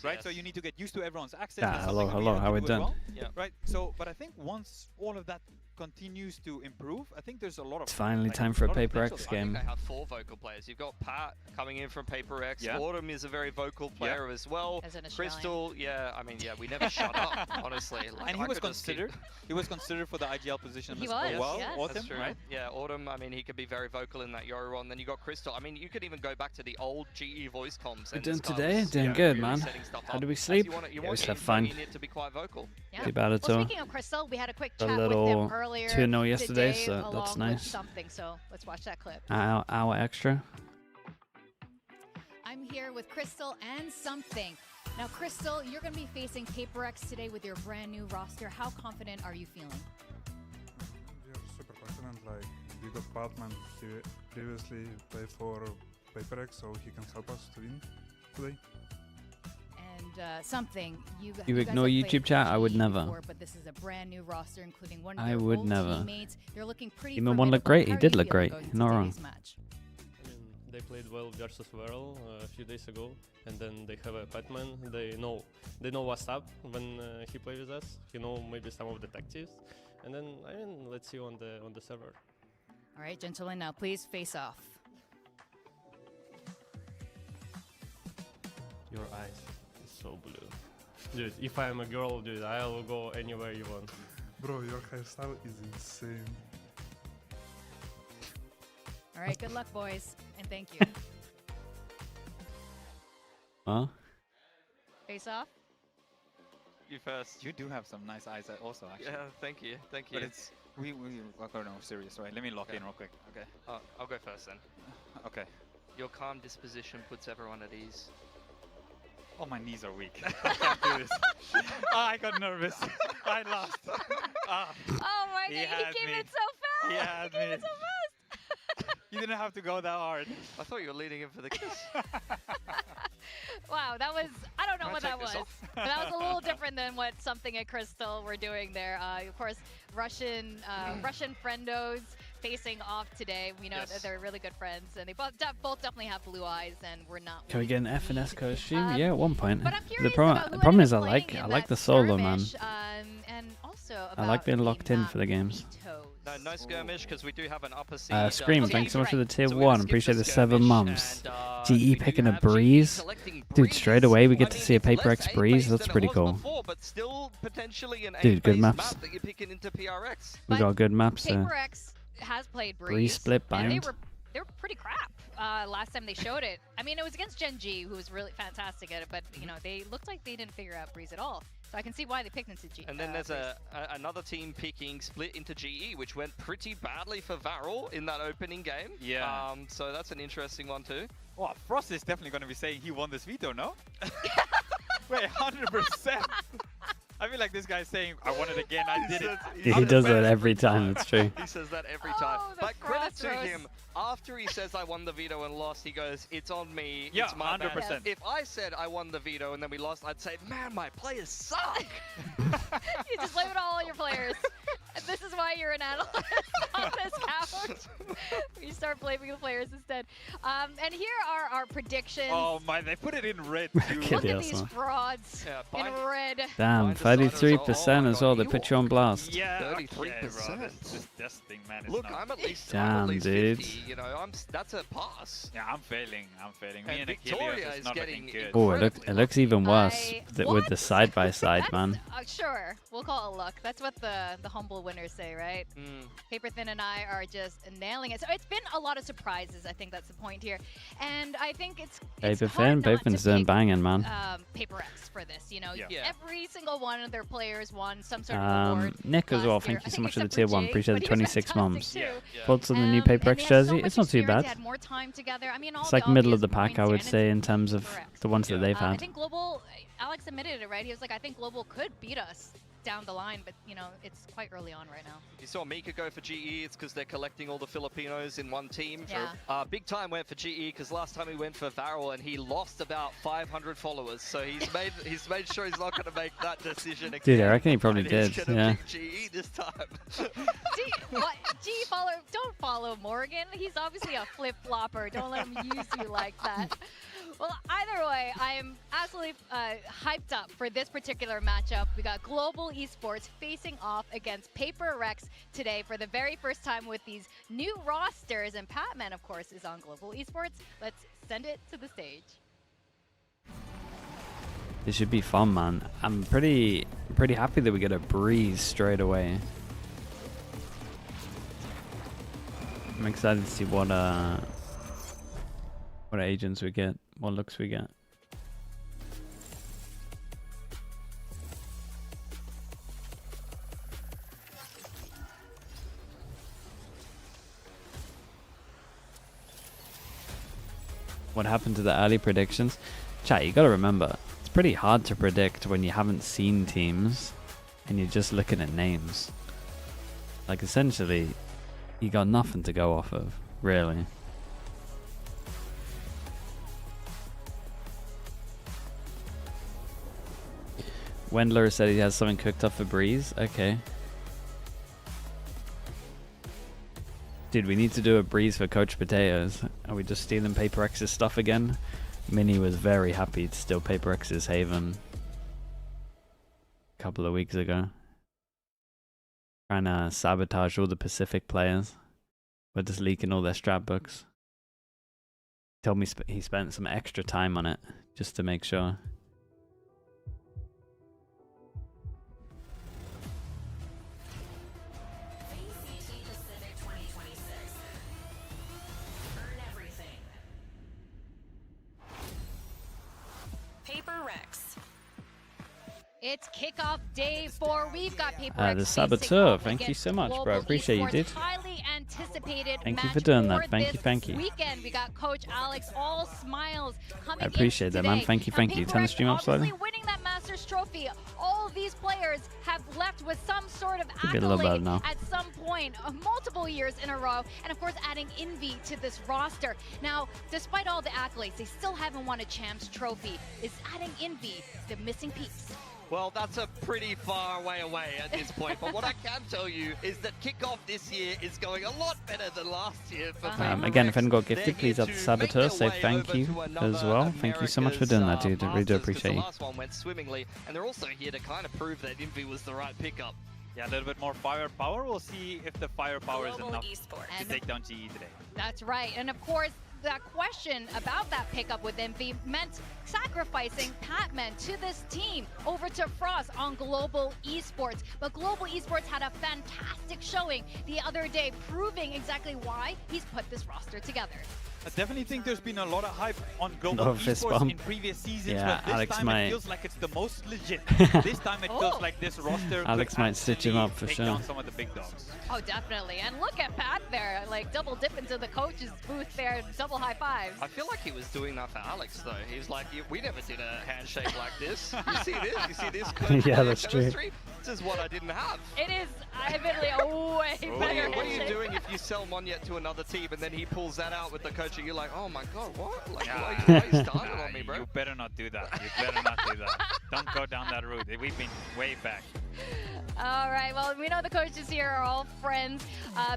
right? Yes. So you need to get used to everyone's access. Yeah, That's hello, something we hello, have to how we do as done? well, Yeah. right? So, but I think once all of that continues to improve, I think there's a lot of It's finally like, time for a lot of Paper potential X there. I think game. they have 4 vocal players. You've got Pat coming in from Paper X. Yeah. Autumn is a very vocal player as well. As an Australian. Crystal, yeah, I mean, yeah, we never shut up, honestly. Like, And he I was could just keep- considered. He was considered for the IGL position He as was, well. yes. Autumn, That's true. right? Yeah, Autumn, I mean, he could be very vocal in that Yoru. And then you got Crystal. I mean, you could even go back to the old GE voice comms. We're and doing this guy today? was, Doing yeah, good, really man. setting stuff How up. do we As sleep? You want Yeah, we games, just have so fun. You need to be quite vocal. Yeah. Keep at it, Well, so. speaking of Crystal, we had a quick A chat with little them earlier 2-0 yesterday, today, so that's along with nice. something. So let's watch that clip. Hour extra. I'm here with Crystal and something. Now, Crystal, you're going to be facing Paper X today with your brand new roster. How confident are you feeling? We are super confident. Like we got Batman. He previously played for Paper X, so he can help us to win today. And something you You guys ignore have played YouTube chat? I would GE never. before, but this is a brand new roster, including one of I your would old never. teammates. They're looking pretty Even one looked formidable. great. He How are did you look feeling great. going Not into wrong. today's match? I mean, they played well versus Viral a few days ago, and then they have a Batman. They know what's up when he plays with us. You know maybe some of the tactics, and then I mean let's see on the server. All right, gentlemen, now please face off. Your eyes is so blue, dude. If I am a girl, dude, I will go anywhere you want. Bro, your hairstyle is insane. All right, good luck, boys, and thank you. Huh? Face off. You first. You do have some nice eyes also, actually. Yeah, thank you. Thank you. But it's we okay, no, serious, right? Let me lock Okay. in real quick. Okay. I'll go first then. Okay. Your calm disposition puts everyone at ease. Oh, my knees are weak. I can't do this. I got nervous. I lost. Ah, Oh my He god, had he came me. in so fast. He had came me. in so fast. you didn't have to go that hard. I thought you were leading him for the kiss. Wow, that was, I don't know Can I what that take this was. off? But that was a little different than what Something and Crystal were doing there. Of course, Russian friendos facing off today. We know Yes. that they're really good friends, and they both definitely have blue eyes, and we're not. Can we get an winning the FNS league. costume? Yeah, at one point. But I'm The curious problem, about who the problem ended is I up playing like in the that solo, man. skirmish, and also I like about being the locked in for the games. vetoes. No skirmish because we do have an upper seed. Scream, Okay, thanks so much for the right. tier So we're gonna 1. skip Appreciate the 7 skirmish, months. and, GE we do picking a have GE breeze. collecting Dude, straight away we get to see a it's Paper less X A-based breeze. than That's it pretty was cool. Before, but still potentially an Dude, good A-based maps. map that you're picking into PRX. We But got good maps Paper there. X has played Breeze. Breeze split and bind. they were pretty crap last time they showed it. I mean, it was against Gen G, who was really fantastic at it, but you know they looked like they didn't figure out Breeze at all. So I can see why they picked into G. And then there's Breeze. another team picking split into GE, which went pretty badly for Varel in that opening game. Yeah. So that's an interesting one too. Well, Frost is definitely going to be saying he won this veto, no? Wait, 100%. I feel like this guy's saying, I won it again, I did it. Dude, he does that every time, it's true. He says that every time. Oh, the But credit to Frost him, after he says I won the veto and lost, he goes, it's on me, Yeah, it's my bad." 100%. If I said I won the veto and then we lost, I'd say, man, my players suck. You just blame it all on your players. And this is why you're an analyst on this couch. You start blaming the players instead. And here are our predictions. Oh my, they put it in red too. Kid, Look yeah, at these so. frauds Yeah, in bind- red. Damn, Blind deciders, 33% oh as my well. God, They put you on blast. Yeah, 33%. okay, bro, this thing, man, is Look, not. I'm at least, Damn, dude. 50, you know, that's a pass. Yeah, I'm failing. Me And and Victoria Achilles is is not getting looking good. Oh, it looks even worse with What? the side by side, That's- man. Sure, we'll call it luck. That's what the humble winners say, right? Mm. Paper Thin and I are just nailing it. So it's been a lot of surprises. I think that's the point here, and I think it's Paper hard Thin, not Paper to Thin's doing pick, banging, man. Paper X for this. You know, Yeah. Yeah. every single one of their players won some sort of award. Nick as well, last year. thank you I so think much for the except tier for 1. Jay, Appreciate but the he was 26 fantastic months. too. Yeah. Thoughts on the new And Paper they X have so jersey? much It's not too experience. bad. They had more time together. I mean, all It's the like middle of obvious the pack, points I here, would and say, it's in terms of correct. the ones that they've I had. think Global, Alex admitted it, right? He was like, I think Global could beat us down the line, but you know, it's quite early on right now. You saw Mika go for GE, it's because they're collecting all the Filipinos in one team. Yeah. Big Time went for GE because last time he went for Varel and he lost about 500 followers. So he's made sure he's not going to make that decision again. Dude, I reckon he probably And he's did, gonna yeah. pick GE this time. Don't follow Morgan. He's obviously a flip-flopper. Don't let him use you like that. Well, either way, I am absolutely hyped up for this particular matchup. We got Global Esports facing off against PRX today for the very first time with these new rosters. And Patman, of course, is on Global Esports. Let's send it to the stage. It should be fun, man. I'm pretty happy that we get a breeze straight away. I'm excited to see what agents we get, what looks we get. What happened to the early predictions? Chat, you gotta remember, it's pretty hard to predict when you haven't seen teams and you're just looking at names. Like, essentially, you got nothing to go off of, really. Wendler said he has something cooked up for Breeze. Okay. Dude, we need to do a Breeze for Coach Potatoes. Are we just stealing PRX's stuff again? Minnie was very happy to steal PRX's Haven a couple of weeks ago. Trying to sabotage all the Pacific players. We're just leaking all their strat books. Told me he spent some extra time on it just to make sure. VCT Pacific 2026. Earn everything. PRX. It's kickoff day 4. We've got PRX. The Saboteur, thank you so much, bro. Appreciate you, dude. Highly anticipated Thank you match for doing for that. Thank you, this thank you. Weekend, we got Coach Alex, all smiles coming I appreciate that, man. today. Thank you, thank you. Turn the stream up slightly. Obviously winning that Masters trophy. All of these players have left with some sort of Get a little better accolade now. at some point, multiple years in a row, and of course adding envy to this roster. Now, despite all the accolades, they still haven't won a Champs trophy. Is adding envy the missing piece? Well, that's a pretty far way away at this point. But what I can tell you is that kickoff this year is going a lot better than last year for PRX. Again, if anyone got They're gifted, please here add the to Saboteur. make Say their way thank over you to as another well. Thank you so much for doing that, dude. I really do Masters, 'cause appreciate the you. last one went swimmingly, and they're also here to kind of prove that Envy was the right pickup. Yeah, a little bit more firepower. We'll see if the firepower is Global enough Esports. to take down GE today. That's right. And of course, that question about that pickup with Envy meant sacrificing Patman to this team over to Frost on Global Esports. But Global Esports had a fantastic showing the other day, proving exactly why he's put this roster together. I definitely think there's been a lot of hype on Global No fist Esports bump. in previous seasons, Yeah, but this Alex time might- it feels like it's the most legit. This time it Oh. feels like this roster Alex could might stitch him actually up for take sure. down some of the big dogs. Oh, definitely. And look at Pat there, like double dip into the coach's booth there, double high five. I feel like he was doing that for Alex, though. He was like, we never did a handshake like this. You see this? You see this? Yeah, that's true. chemistry? This is what I didn't have. It is admittedly a way What better are you handshake. doing if you sell Monyet to another team and then he pulls that out with the coach and you're like, oh my god, what? Like, why you started on me, bro? You better not do that. You better not do that. Don't go down that route. We've been way back. All right, well, we know the coaches here are all friends.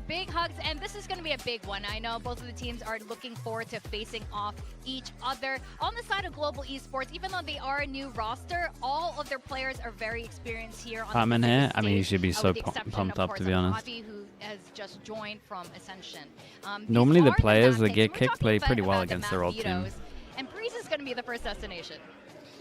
Big hugs, and this is going to be a big one. I know both of the teams are looking forward to facing off each other. On the side of Global Esports, even though they are a new roster, all of their players are very experienced here on Patman the here? Pacific I mean, he stage, should be so with the exception, pumped of up, course, to be of honest. Avi, who has just joined from Ascension. Normally These the are players that tactics. get We're kicked talking play about pretty well the against map their old team. vetoes, and Breeze is going to be the first destination.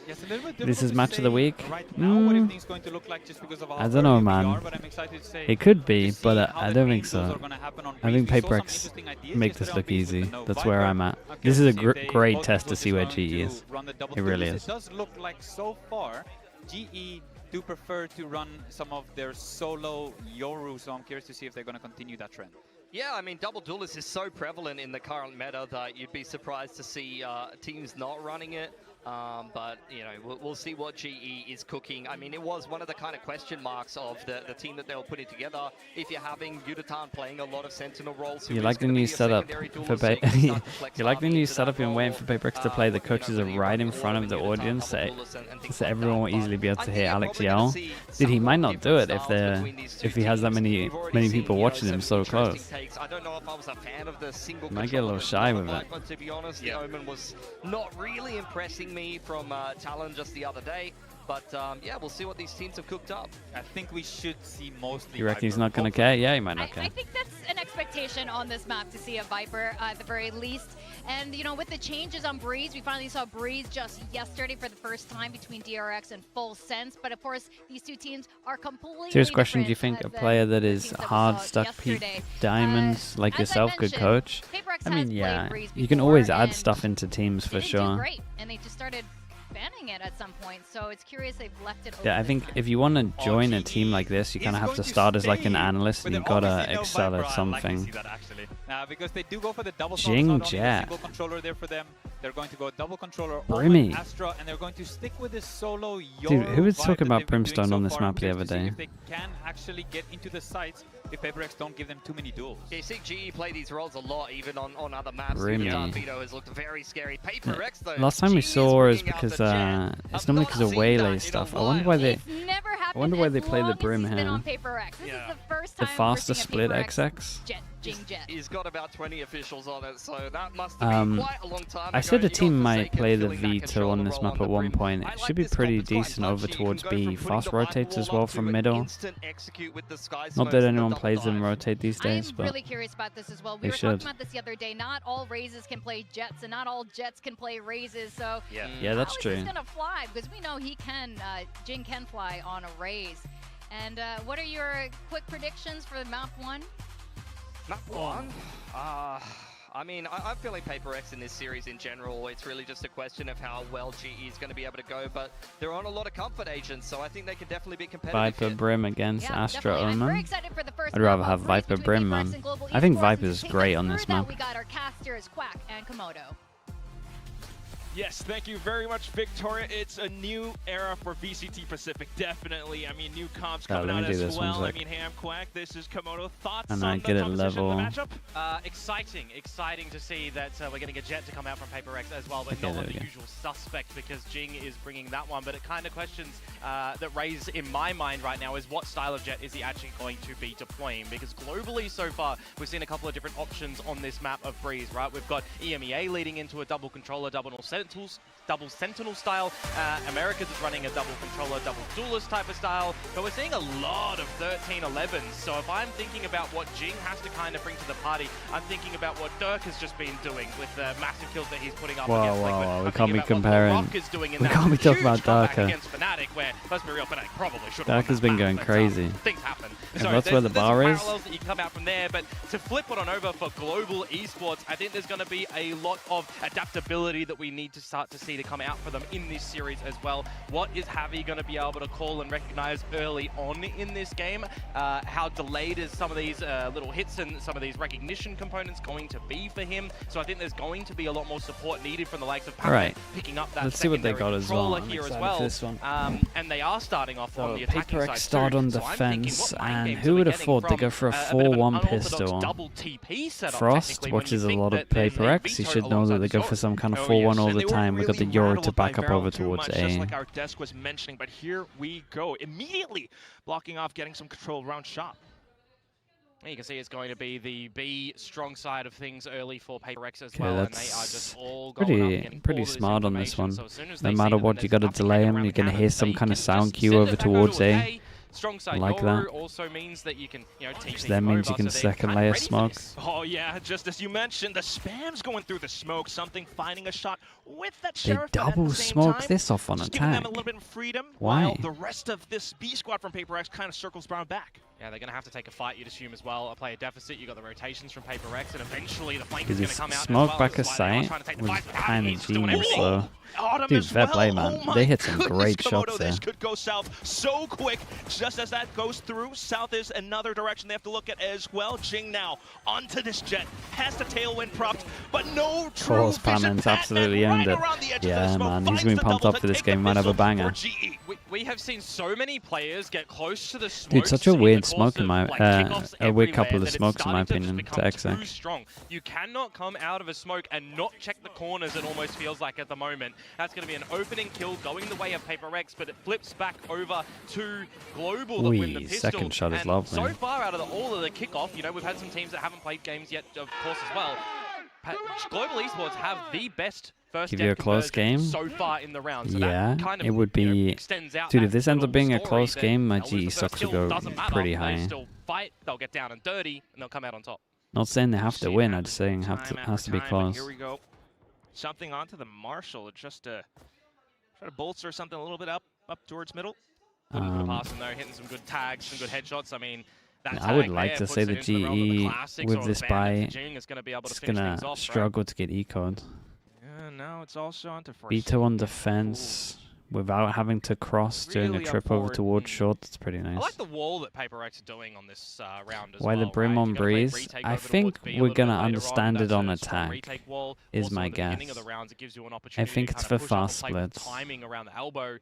Yes, a little bit This difficult is to match of the say week. Right now, what everything's going to look like just because of how I don't know, early we man. are, but I'm excited to say It could be, to see but how I the don't green think zones so. are gonna happen on I think Breeze. We saw some PRX interesting ideas make this yesterday on look Breeze with easy. the no That's where Viper. I'm at. Okay, This is we'll a see if they great both test to Esports see is where going GE to is. run the double It really duels. is. It does look like so far GE do prefer to run some of their solo Yoru, so I'm curious to see if they're going to continue that trend. Yeah, I mean, double duelist is so prevalent in the current meta that you'd be surprised to see teams not running it. But, you know, we'll see what GE is cooking. I mean, it was one of the kind of question marks of the team that they were putting together. If you're having Yudotan playing a lot of Sentinel roles, You like the new setup for you like the new setup and waiting for PRX to play. The coaches are right in front of the audience, so everyone will easily be able to hear Alex yell. Dude, he might not do it if he has that many people watching him so close. takes. I don't know if I was a fan of the single Might get a little shy with it. But to be honest, the Omen was not really impressing me from Talon just the other day. But yeah, we'll see what these teams have cooked up. I think we should see mostly. You reckon he's Viper. not going to care? Yeah, he might not I care. think that's an expectation on this map to see a Viper at the very least. And, you know, with the changes on Breeze, we finally saw Breeze just yesterday for the first time between DRX and Full Sense. But, of course, these two teams are completely Serious question, do you different think a than player that the is teams that we hard saw stuck peak yesterday. diamonds like As I yourself could mentioned, coach? PRX I mean, has played yeah, Breeze you can before, always add and stuff into teams for they didn't do sure. great, and they just started banning it at some point, so it's curious they've left it open. Yeah, I this think time. if you want to join a team like this, you kind of have to start as like an analyst and you've got to excel at something. Because they do go for the double Jing not only the Jet. single controller there for them. They're going to go double controller Brimmy. Omen, Astra, and they're going to stick with this solo Dude, who was vibe talking that about they've been doing Brimstone so on this far. map the Curious other to see day? If they can actually get into the sites if PRX don't give them too many duels. Yeah, you see GE play these roles a lot, even on other maps. Brimmy. Veto has looked very scary. PRX though. Last time we GE saw is bringing out because the Jet. it's I've normally not because of seen Waylay that in stuff. a I wonder why while. they It's never happened wonder why as they play the long as Brim he's been here. on PRX. This is the first the time faster we're seeing split a PRX XX. Jet, Jing Jet. He's got about 20 officials on it, so that must have been quite a long time I ago. said the You got team might Forsaken play the filling that veto controller on this role map the at one Brim. point. I It like should be this pretty comp, it's quite decent over punchy. You towards can go B. from putting Fast the right rotates as wall well up to from an middle. instant execute with the sky Not smokes that and the anyone double plays them dive. rotate these days, I'm but really curious about this as well. they We were should. talking about this the other day. Not all raises can play jets, and not all jets can play raises. So yeah, that's how true. is this gonna fly? Because we know he can, Jing can fly on a raise. And what are your quick predictions for map 1? Map 1? I mean, I'm feeling PRX in this series in general. It's really just a question of how well GE is going to be able to go, but they're on a lot of comfort agents, so I think they can definitely be competitive. Viper here. Brim against Yeah, Astra definitely. I'm very Omen. excited for the first I'd rather map have of Viper between Brim, PRX man. and Global I think Esports. Viper's To take great us on through this that, map. We got our casters, Quack and Komodo. Yes, thank you very much, Victoria. It's a new era for VCT Pacific, definitely. I mean, new comps Yeah, coming let me out do as this one well. I sec. mean, Ham Quack, this is Komodo. Thoughts And on I the get it composition of the level. matchup? Exciting to see that we're getting a Jet to come out from PRX as well, but Okay, not there on we the go. usual suspect because Jing is bringing that one. But it kind of questions that raise in my mind right now is what style of Jet is he actually going to be deploying? Because globally so far, we've seen a couple of different options on this map of Breeze, right? We've got EMEA leading into a double controller, double sentinel style. Americas is running a double controller, double duelist type of style, but we're seeing a lot of 13-11s. So if I'm thinking about what Jing has to kind of bring to the party, I'm thinking about what Dirk has just been doing with the massive kills that he's putting up Whoa, against whoa, Liquid. whoa, we I'm can't thinking be about what comparing- The Rock is doing in we that can't be talking huge about comeback Darker. against Fnatic, where, let's be real, Fnatic probably should have Darker's been going crazy. Things happen. Yeah, So that's where the bar there's is. parallels that you come out from there, but to flip it on over for global esports, I think there's going to be a lot of adaptability that we need to start to see to come out for them in this series as well. What is Javi going to be able to call and recognize early on in this game? How delayed is some of these little hits and some of these recognition components going to be for him? So I think there's going to be a lot more support needed from the likes of Pac-Man Alright, picking up that let's see what they secondary got as well. controller I'm here as excited well. for this one. And they are starting off So on the attacking PRX side start too. on So I'm thinking, defense, what mind and games who are we would have getting thought they from go for a bit of an 4-1 unorthodox pistol? double TP setup, Frost technically, when watches you a think lot of that there's a PRX. He veto should know that they go alongside for some kind of Oh, 4-1 yes, all and the they were time. We got the really Euro to rattled by back up Varel over too towards much, just A. like our desk was mentioning, but here we go. Immediately blocking off, getting some control around shop. You can see it's going to be the B strong side of things early for PRX as Okay, well, and they are that's just all going up, getting pretty all of this smart on this information. one. So as soon as No they see matter that what, there's you got to nothing delay hanging him. around You're the going to cannon, hear some they kind of can sound just cue send over it back towards onto A. Strong side like Yoru that. also means that you can, TP Which then means you over, can so they're second kinda layer ready for smoke. this. Oh yeah, just as you mentioned, the spam's going through the smoke. Something finding a shot with that They sheriff. but at double the same smoke time, this off on just giving them attack. a little bit of freedom. Why? While the rest of this B squad from PRX kind of circles around back. Yeah, they're going to have to take a fight, you'd assume, as well. A player deficit, you got the rotations from PRX, and eventually the flank is going to come out as smoke well. back a That's why they are sight trying to take the was fight, but kind of he's doing genius everything. though. Autumn Dude, as fair well. play, man. Oh my They hit some goodness, great Komodo, shots there. This could go south so quick. Just as that goes through, south is another direction they have to look at as well. Jing now onto this jet. Has the tailwind propped, but no true Course, vision. Pac-Man's Pac-Man absolutely right owned it. around the edge of Yeah, the smoke, man, he's finds been the pumped double up for to this take the game. Might have a pistol for banger. GE. We have seen so many players get close to the smokes. Dude, such a weird smoke in my, kickoffs a weird couple everywhere of smokes in my opinion to too Exec. strong. You cannot come out of a smoke and not check the corners, it almost feels like at the moment. That's going to be an opening kill going the way of PRX, but it flips back over to Global that win the pistol. Second shot is And lovely. so far out of all of the kickoff, you know, we've had some teams that haven't played games yet, of course, as well. Global Esports have the best first Give you a close game so far in the round. So yeah, that kind of, it would be. you know, extends out Dude, that if this ends up being a story, close then game, my they'll lose GE the stocks first will kill. go Doesn't matter. pretty They high. still fight, they'll get down and dirty, and they'll come out on top. Not saying they have to win, I'm just saying has to be close. Here we go. Something onto the Marshall just to try to bolster something a little bit up towards middle. Put a pass in there, hitting some good tags, some good headshots. I mean, that I would tag like there to puts say it the into the realm of the GE classics with or this the buy bandit Jing is gonna be able to is finish gonna things off, right? struggle to get eco'd. Yeah, now it's also onto Veto on defense without having to cross doing a Really trip up over forward. towards short. That's pretty I nice. like the wall that PRX are doing on this round as Why well. the brim right? on You're gonna play breeze? retake I over think towards B a we're little bit gonna later understand on. it on That's a strong attack, retake wall. is Also my at the beginning of guess. the rounds, it gives you an I opportunity think to it's kind for of push up fast and play with splits. timing around the elbow.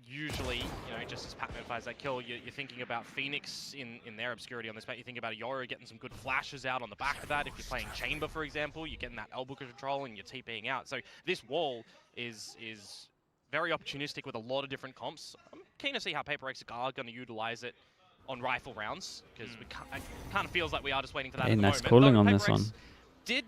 Usually, you know, just as Patman finds that kill, you're thinking about Phoenix in their obscurity on this map. You think about Yoru getting some good flashes out on the back of that. If you're playing Chamber, for example, you're getting that elbow control and you're TPing out. So this wall is very opportunistic with a lot of different comps. I'm keen to see how PRX are going to utilize it on rifle rounds, because it kind of feels like we are just waiting for that Hey, at the nice moment. calling Though on this PRX one. did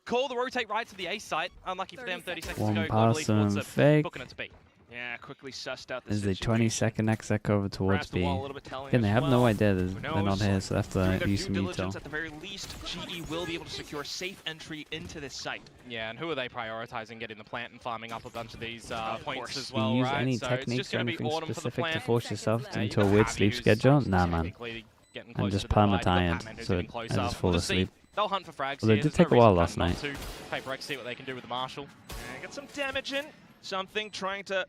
call the rotate right to the A site. Unlucky for them, 30 seconds One ago. pass Global Esports and are fake. booking it to B. Yeah, quickly sussed out the There's a situation. 20-second exec over towards Grasp the B. wall a little bit, telling Again, they us have no well. idea Who they're not knows? here, so they have Doing to their use due some diligence, veto. at the very least, GE will be able to secure safe entry into this site. Yeah, and who are they prioritizing? Getting the plant and farming up a bunch of these points course. as Do you well, use right? any So it's techniques just or going to be anything Autumn for the specific to plant. force yourself You into a weird have sleep used schedule? Nah, man. specifically getting I'm closer just to the divide. You've got perma-tired, Patman who's so getting I closer. just fall We'll just see. asleep. They'll hunt for frags Well, they here. did There's no take a while reason last not night. to. PRX see what they can do with the Marshall. Get some damage in. Something trying to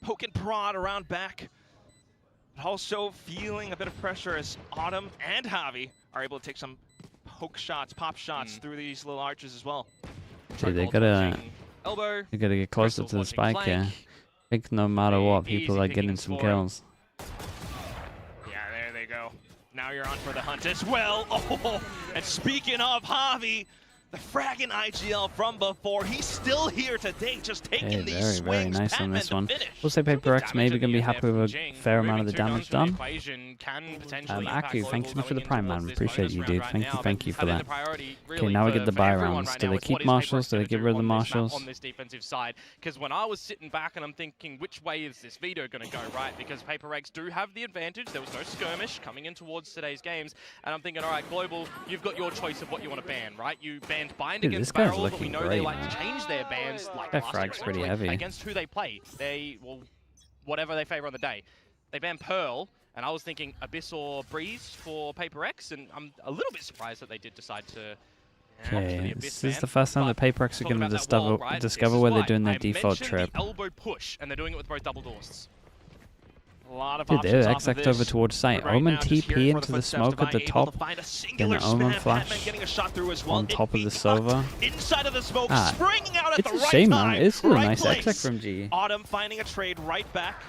poke and prod around back. But also feeling a bit of pressure as Autumn and Javi are able to take some poke shots, pop shots through these little arches as well. Dude, they Bolt gotta watching elbow. get closer Crystal's to the watching spike flank. here. I think no matter what, people Easy are getting pickings some for him. kills. Yeah, there they go. Now you're on for the hunt as well. Oh, and speaking of Javi, the fragging IGL from before, he's still here today, just taking Hey, these very swings. nice on Patman this to one. finish. We'll say PRX maybe going to be happy with a fair amount of the damage done. Aku, thanks so much for the prime, man. Appreciate you, dude. Thank you for that. Okay, now we get the buy rounds. Do they keep marshals? Do they get rid of the marshals? On this defensive side, because when I was sitting back and I'm thinking, which way is this veto going to go, right? Because PRX do have the advantage. There was no skirmish coming in towards today's games, and I'm thinking, all right, Global, you've got your choice of what you want to ban, right? You banned Bind Dude, against this guy's Barrel, but we looking know great, they like man. to change their bans like That last frag's year, pretty essentially, heavy. against who they play. They will, whatever they favor on the day. They banned Pearl, and I was thinking Abyss or Breeze for PRX, and I'm a little bit surprised that they did decide to. Okay, this is the first time that PRX are going to discover where they're doing their default trip. The elbow push, and they're doing it with both double doors. A lot of Dude, options they're off of exec over this. towards site. Right Omen now, just TP hearing for into the footsteps smoke to at the Able to top. find a Then singular the Omen spam. flash Patman getting a shot through as well. on top of the It Sova. inside of the smoke, Ah, springing out at it's the a right shame, time. man. It's still a right nice place. exec from GE. Autumn finding a trade right back.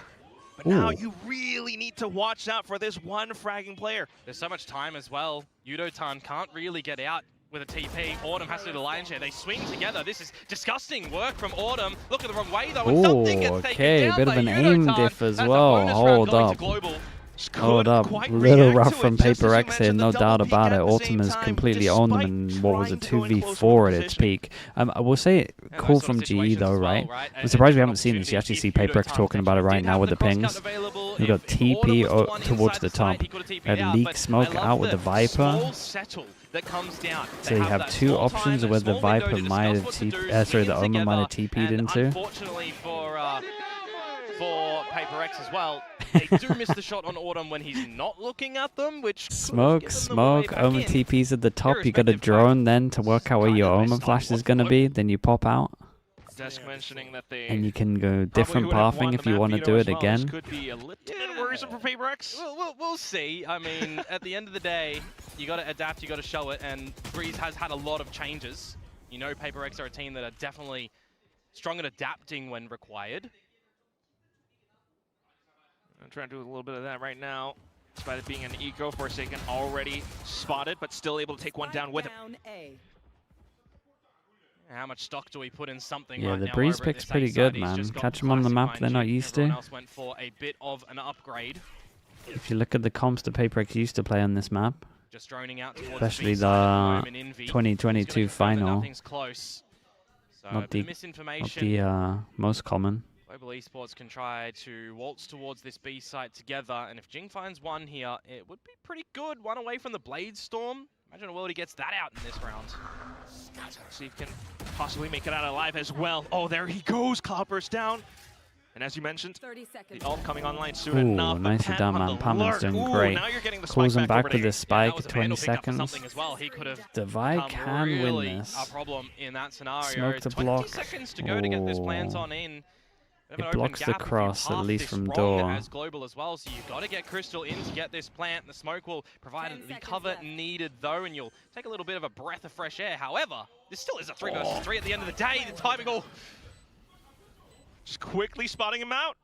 But now Ooh. you really need to watch out for this one fragging player. There's so much time as well. Yudotan can't really get out with a TP. Autumn has to do the lion share. They swing together. This is disgusting work from Autumn. Look at the wrong way though. And something Ooh, gets taken okay, down bit of by an aim Yudotan. diff as That's a well. bonus round Hold going to up. Global. Just Hold couldn't up, quite little react rough to from it, just as you PRX here, mentioned, no the doubt double peek about at it. the Autumn same has time, completely owned them in, despite what was it, trying to go in close 2v4 with at its positioning. peak. I will say, cool those sort from of GE situations though, as well, right? right? I'm And surprised we there's haven't seen this. You actually see if Yudotan PRX talking about it right did now have with the crosscut pings. available, We've got if Autumn TP was the one towards inside the site, top. he could have TP'd Had out, leak but smoke I love out with the Viper. small settle that comes down. So you have two options where the Viper might have the Omen might have TP'd into. Unfortunately for PRX as well, they do miss the shot on Autumn when he's not looking at them, which Smoke, Omen TP's at the top. You got a drone then to work out where your Omen flash is going to be. Then you pop out. Desk mentioning that they And you can go different pathing if you want to do it again. Could be a little bit worrisome for PRX. We'll see. I mean, at the end of the day, you got to adapt, you got to show it, and Breeze has had a lot of changes. You know, PRX are a team that are definitely strong at adapting when required. I'm trying to do a little bit of that right now. Despite it being an eco, Forsaken already spotted, but still able to take one down with it. How much stock do we put in something Yeah, right the now breeze over at pick's this pretty A good, side? He's man. just got Catch them on the classic map they're not 9G. used Everyone to. else went for a bit of an upgrade. If you look at the comps that PRX used to play on this map, Just droning out towards especially the B side at the the moment. Envy. 2022 He's gonna confirm that final, nothing's close. So a not bit the of misinformation. most common. Global Esports can try to waltz towards this B site together, and if Jing finds one here, it would be pretty good. One away from the Blade Storm. Imagine a world he gets that out in this round. See if he can possibly make it out alive as well. Oh, there he goes. Cloudburst down. And as you mentioned, 30 seconds. the ult coming online soon Ooh, enough. but nicely Pat done, on man. the Palmer's lurk. doing Ooh, great. now you're getting the Calls spike him back back over with to the A. spike that was at a 20 Vandal pick up for seconds. something as well. He could have Divide become can really win this. a problem in that scenario. Smoke the 20 block. seconds to go to get this plant Ooh. on in. Bit of It an open blocks the gap if you cross, at path least this from wrong door. As Global as well, so you've got to get Crystal in to get this plant. The smoke will provide 10 the seconds cover left. needed though, and you'll take a little bit of a breath of fresh air. However, this still is a 3 versus 3 at the end of the day. The timing all Just quickly spotting him out.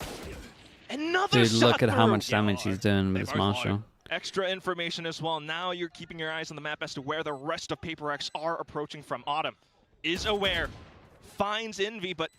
Another Dude, look shot at how through. much damage he's doing with this Marshall. Extra information as well. Now you're keeping your eyes on the map as to where the rest of PRX are approaching from. Autumn is aware, finds Envy, but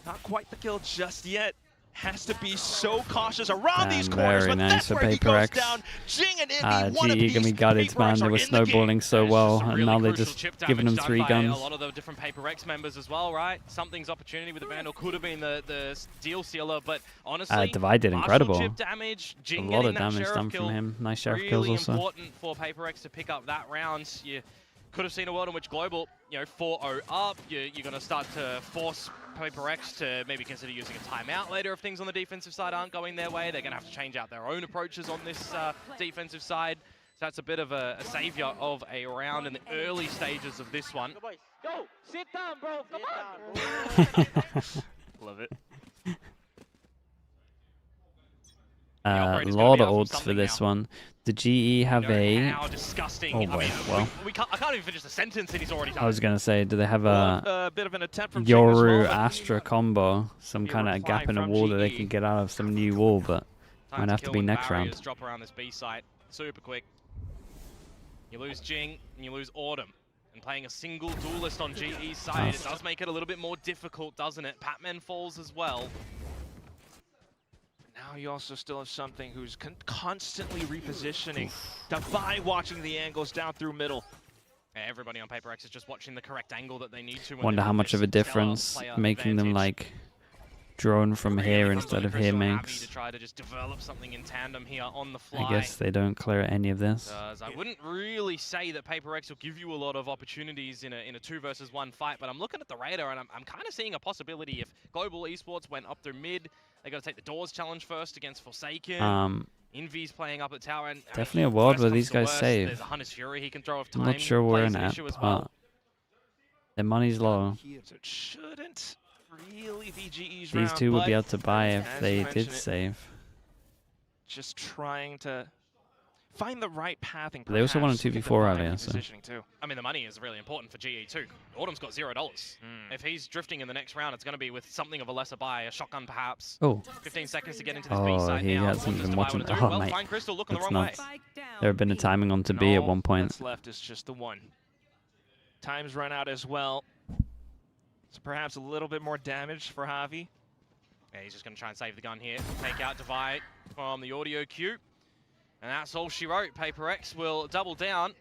not quite the kill just yet. Has to be so cautious around these corners, very but nice that's for where he goes PRX. down. Jing and Envy, one GE apiece. gonna be gutted, man. PRX They are were in the game. snowballing so It's well, just a and really now they're crucial just chip giving them damage 3 done by guns. A lot of the different PRX members as well, right? Something's opportunity with the Vandal could have been the deal sealer, but honestly, Divide did partial incredible. chip damage, A Jing lot of getting that damage sheriff done kill, from him. Nice sheriff really kills also. important for PRX to pick up that round. You could have seen a world in which Global, 4-0 up. You're going to start to force PRX to maybe consider using a timeout later if things on the defensive side aren't going their way. They're going to have to change out their own approaches on this defensive side. So that's a bit of a savior of a round in the early stages of this one. Go! Sit down, bro! Come on! Love it. A lot of ults for this one. The GE have How disgusting. Oh boy, well. I can't even finish the sentence and he's already done. I was gonna say, do they have a bit of an attempt from Jing as well, Yoru but Astra combo? Some Be a kind of reply gap in a from wall that they GE. can get out of, some new wall, but Time might have to kill be when next barriers round. drop around this B site super quick. You lose Jing and you lose Autumn. And playing a single duelist on GE's side, it does make it a little bit more difficult, doesn't it? Patman falls as well. now you also still have something who's constantly repositioning. Defy watching the angles down through middle. Everybody on PRX is just watching the correct angle that they need to. when Wonder they're how in much this of a stellar difference player making them advantage. like drone from Really here comes instead on to of here Crystal and Abby makes. to try to just develop something in tandem here on the fly. I guess they don't clear any of this. I wouldn't really say that PRX will give you a lot of opportunities in a 2 versus 1 fight, but I'm looking at the radar and I'm kind of seeing a possibility if Global Esports went up through mid, they got to take the Doors challenge first against Forsaken. Envy's playing up at tower, and Definitely a world worst where comes these to guys worst, save. There's a Hunter's Fury he can throw off time. I'm not sure where plays in an at, issue as but well. their money's low. So it shouldn't really be GE's These round, two would but be able to buy if as they you did mentioned it, save. Just trying to find the right pathing. They also won a perhaps, look at 2v4 the earlier, so. repositioning too. I mean, the money is really important for GE too. Autumn's got $0. If he's drifting in the next round, it's going to be with something of a lesser buy, a shotgun perhaps. Oh. 15 seconds to get into this B Oh, side he now. hasn't What's been Mr. watching. Wai wanna do? Oh, Well, mate. Fine Crystal looking the That's wrong nuts. way. There have been a timing on to B at one point. What's left is just the one. Time's run out as well. So perhaps a little bit more damage for Javi. Yeah, he's just going to try and save the gun here. Take out Divide from the audio queue. And that's all she wrote. PRX will double down.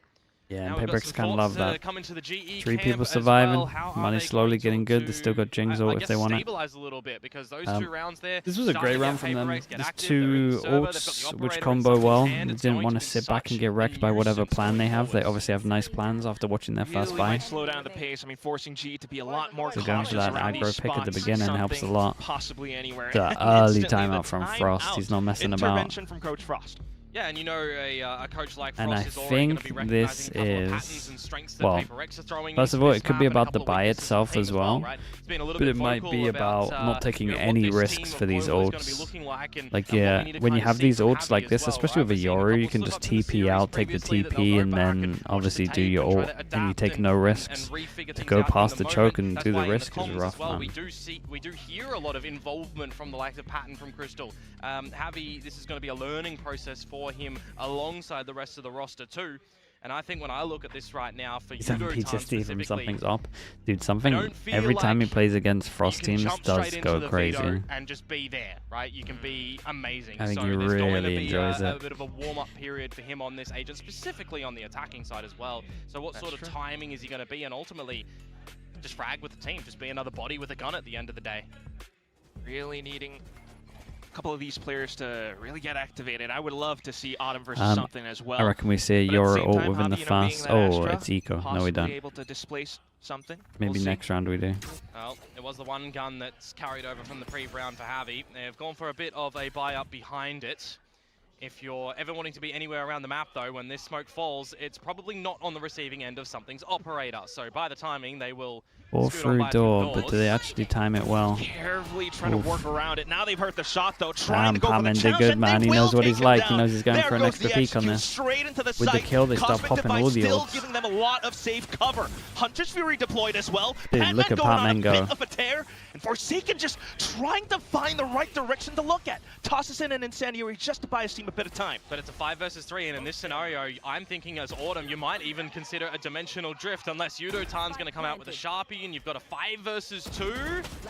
Yeah, and Now we've got PRX some kind of love thoughts to that. come into the GE 3 camp people as surviving. well. How are Money they slowly going getting good. They still got Jing's ult if they want it. stabilize a little bit because those 2 rounds there. This was a starting great to round get from them. PRX, get There's active, they're in 2 server, they've got the ults which operator in combo somebody's well. hand. They It's didn't going want to to be sit back such and get wrecked a by whatever nuisance plan they going have. They forwards. obviously have nice plans after watching their first Really buy. might slow down the pace. I mean, forcing GE to be a lot more So going cautious for that around aggro these pick at the spots, beginning helps a something lot. Possibly anywhere. The And early instantly timeout from Frost. He's not messing about. Intervention from Coach Frost. Yeah, and you know a coach like And Frost I is already going to be think recognizing a couple of this patterns is, and strengths that well, PaperX are throwing first into of all, this it could be map and a about the couple of buy weaknesses itself and as things well, right? It's been a little but bit it might vocal be about not taking you know, any what this risks team for of these Global is gonna be ults. looking like and Like, what we yeah, need to when you kind of have see these from ults Javi like as this, well, especially right? with a We're seeing Yoru, you couple can slip just ups in the TP series out, take the previously that they'll TP, go and back then watch obviously the do tape your and try ult, to and you adapt take no risks. refigure To things go out in past the the choke and moment. do That's the why in risk is comms as rough, well, man. we do hear a lot of involvement from the likes of Patton from Crystal. Javi, this is going to be a learning process for him alongside the rest of the roster too. And I think when I look at this right now, for He's having Yudo PTSD from specifically, something's up. Dude, something, don't feel every time he like plays against Frost you can teams jump does straight go into the crazy. veto and just be there, right? You can be amazing. I think so he there's going to really be enjoys a it. bit of a warm-up period for him on this agent, specifically on the attacking side as well. So what sort of timing is he going to be? And ultimately, just frag with the team, just be another body with a gun at the end of the day. Really needing a couple of these players to really get activated. I would love to see Autumn versus something as well. I reckon we see But at the Yoru same ult time, within the Javi, you know, being fast. that Oh, Astra, it's Eco. No, we possibly don't. able to displace something. Maybe We'll see. next round we do. Well, it was the one gun that's carried over from the pre-round for Javi. They've gone for a bit of a buy-up behind it. If you're ever wanting to be anywhere around the map, though, when this smoke falls, it's probably not on the receiving end of something's operator. So by the timing, they will Or scoot on through by door, but doors. do they actually time it well? Carefully trying to Oof. work around it. Now they've hurt the shot though. Trying to Damn, go for the Patman did challenge, good, and man. they He will knows what take he's him like. He down. knows he's going There for an goes extra the peek on execute this. straight into the With the site. kill, they start Cosmic popping Device all the still ults. giving them a lot of safe cover. Hunter's Fury deployed as well. Dude, Patman look at going on Patman a go. bit of a tear, and Forsaken just trying to find the right direction to look at. Tosses in an incendiary just to buy his team a bit of time. But it's a 5 versus 3, and in this scenario, I'm thinking as Autumn, you might even consider a dimensional drift, unless Yudo Tan's going to come out with a Sharpie, and you've got a 5 versus 2.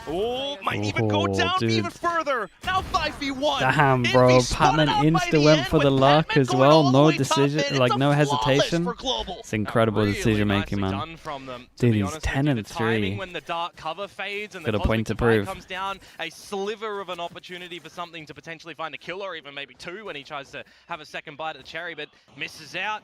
Oh, might even go down dude. even further. Now 5v1. Damn, bro. Patman insta went for the luck as well. No decision, like no hesitation. It's incredible Really decision making, nicely man. done from them, to Dude, be he's honest with 10 you. and The timing 3. when the dark cover fades and Got the a point Cosmic to Divide prove. comes down, a sliver of an opportunity for something to potentially find a kill, or even maybe 2 when he tries to have a second bite at the cherry, but misses out.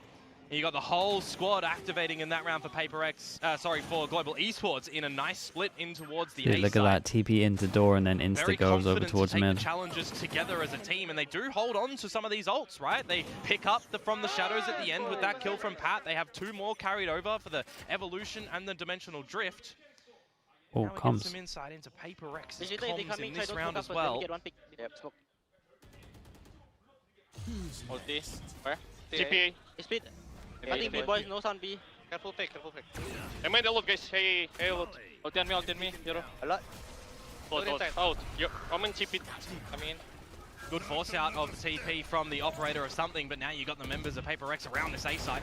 And you got the whole squad activating in that round for for Global Esports in a nice split in towards the Dude, A look at side. that. TP into door and then Very insta goes over confident towards to take mid. the challenges together as a team, and they do hold on to some of these ults, right? They pick up from the shadows at the end with that kill from Pat. They have 2 more carried over for the Evolution and the Dimensional Drift. Oh, Now we get comms. some insight into PaperX's They comms coming, in so I this don't round smoke as up, let me well. get one pick. Yep, smoke. Ulti. Where? TP. Split. Nothing B, boys. No sun B. Careful pick, careful pick. I made a loot, guys. Hey, loot. Ulti on me, Euro. A lot. Out. Yo, I'm in TP. Coming in. Good force out of the TP from the operator of something, but now you got the members of PaperX around this A site.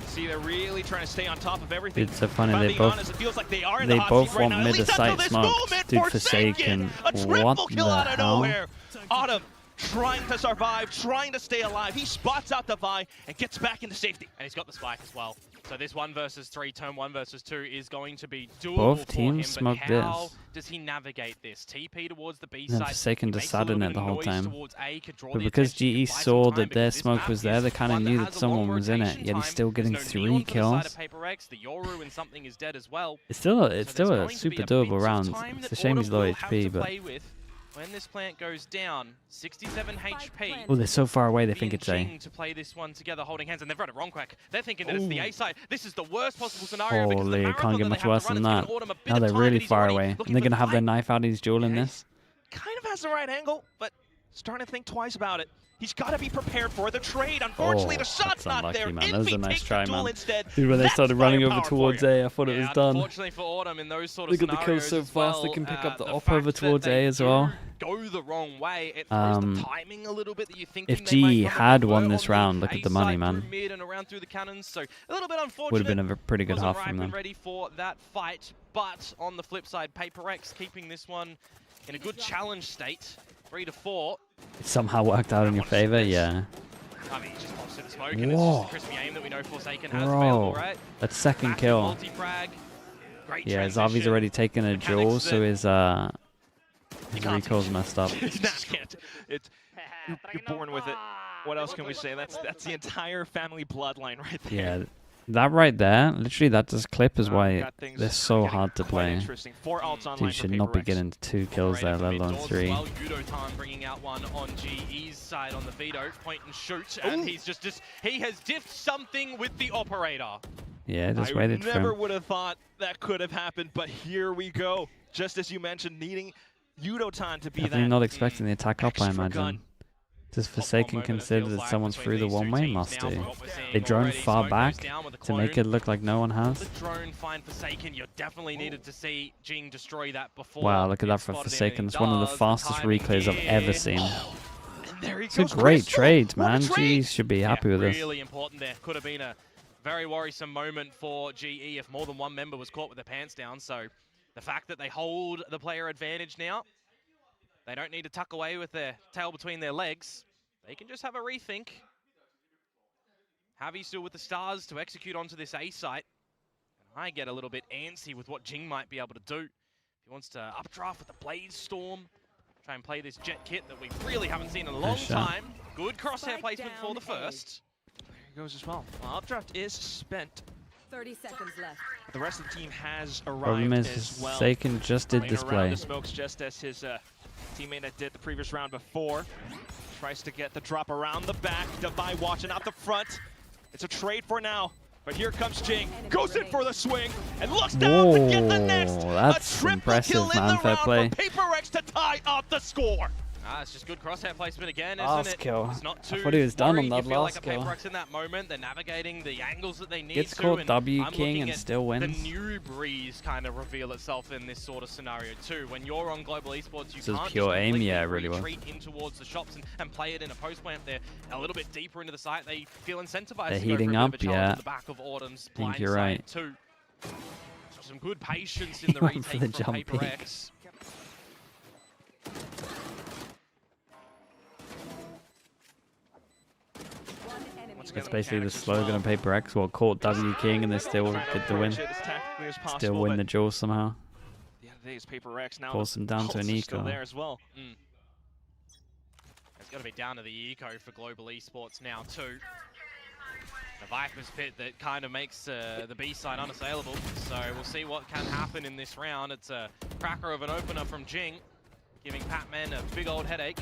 See, they're really trying to stay on top of everything. It's so funny. If I'm They being both honest, it feels like they are in the hot both seat right want now, at mid to least until site this smokes. moment. Dude, Forsaken, Forsaken. a triple What kill the out of hell? nowhere. Autumn trying to survive, trying to stay alive. He spots out the Vi and gets back into safety. And he's got the spike as well. So this 1 versus 3, turn 1 versus 2 is going to be doable Both for teams him, but smoked how this. does he navigate this? TP towards the B Yeah, side. Forsaken He makes a decided little it bit the of whole noise time. towards A, could draw But the because attention, GE buy some saw time, that their because this smoke map was there, they is kind of one that knew has that a someone long was in it. rotation Yet he's time. still getting There's no 3 neon for the kills. side of PaperX. The Yoru and something is dead as well. It's still a there's super going to be a bit doable of round. time It's that a shame he's Autumn low will have HP, to but play with. When this plant goes down, 67 HP. oh, they're so far away. They Be think it's A. Jing to play this one together, holding hands, and they've read it wrong, Quack. They're thinking that it's the A side. This is the worst possible scenario because the Holy, marathon can't get that much they have worse to run than has that. given Autumn a bit Now of they're time, really but he's far already away. And looking they're for gonna the have their fight. knife out. He's dueling Yeah, this. Kind of has the right angle, but starting to think twice about it. He's got to be prepared for the trade. Unfortunately, Oh, the shot's that's not unlucky, there. man. That was a Envy nice takes try, the duel man. instead. Dude, when they That's started running over firepower for towards you. A, I thought it was done. Unfortunately for Autumn, in those sort of Look at the kills scenarios so as fast. They well, can pick up the fact op over that towards they A as do well. Go the wrong way. It throws the timing a little bit that you think If they might GE not had have won were this on the round, look at A the money, side man. through mid and around through the cannons, so a little bit unfortunate. Would have been a pretty good Wasn't half ripe from and them. ready for that fight, but on the flip side, PaperX keeping this one in a good challenge state, 3 to 4. It somehow worked out in your favor, yeah. I mean, he just pops to the smoke, and it's Whoa. just a crispy aim that we know Forsaken has available, Bro, right? that second Massive kill. multi-frag, great Yeah, Zavi's transition. already taken a duel, so his recall's messed up. You're born with it. What else can we say? That's the entire family bloodline right there. Yeah, That right there, literally that just clip is why they're so hard to play. Dude should not be getting 2 kills there, let alone 3. Well, DETONATION bringing out one on GE's side on the veto, point and shoot, and he's just he has diffed something with the operator. Yeah, just waited for him. I never would have thought that could have happened, but here we go. Just as you mentioned, needing DETONATION to be Definitely that not expecting the attack up, I imagine. gun. Does Forsaken consider that someone's through the one-way? Must do. They drone far back to make it look like no one has. The drone find Forsaken. You definitely needed to see Jing destroy that before. Wow, look at that for Forsaken. It's one of the fastest replays I've ever seen. It's a goes, great Crystal. trade, What a man. trade. GE should be happy with this. Really important there. Could have been a very worrisome moment for GE if more than one member was caught with their pants down. So the fact that they hold the player advantage now, they don't need to tuck away with their tail between their legs. They can just have a rethink. Javi still with the stars to execute onto this A site. And I get a little bit antsy with what Jing might be able to do. He wants to updraft with the Blaze Storm. Try and play this jet kit that we really haven't seen in a long time. Good crosshair placement for the first. There he goes as well. Updraft is spent. 30 seconds left. The rest of the team has arrived Problem is, as well. Forsaken just did Playing this around play. the smokes just as his teammate that did the previous round before. Tries to get the drop around the back. Defy watching out the front. It's a trade for now. But here comes Jing. Goes in for the swing and looks down to get the next. That's a triple impressive, kill in man. the Fair round play. for PRX to tie up the score. It's just good crosshair placement again, isn't Last it? kill. It's not I too thought he was done on worried. that You feel last like kill. a PRX in that moment. They're navigating the angles that they need Gets to. caught and W I'm King looking and at still wins. The new breeze kind of reveal itself in this sort of scenario too. When you're on global esports, you This is can't pure just aim, completely yeah, it really was. retreat in towards the shops and play it in a post plant. They're a little bit deeper into the site. They feel incentivized They're to go heating for a up, bit of a challenge yeah. in the back of Autumn's I think blind you're side right. too. Some good patience in the Went for retake the from jump peek. PRX. That's basically the slogan of PRX. Well, caught W King and they still get the win. Still win the duel somehow. The end of the day is PRX now. Force them down to an Pulse is still eco. there as well. It's got to be down to the eco for global esports now too. The Viper's pit that kind of makes the B side unassailable. So we'll see what can happen in this round. It's a cracker of an opener from Jing, giving Patman a big old headache.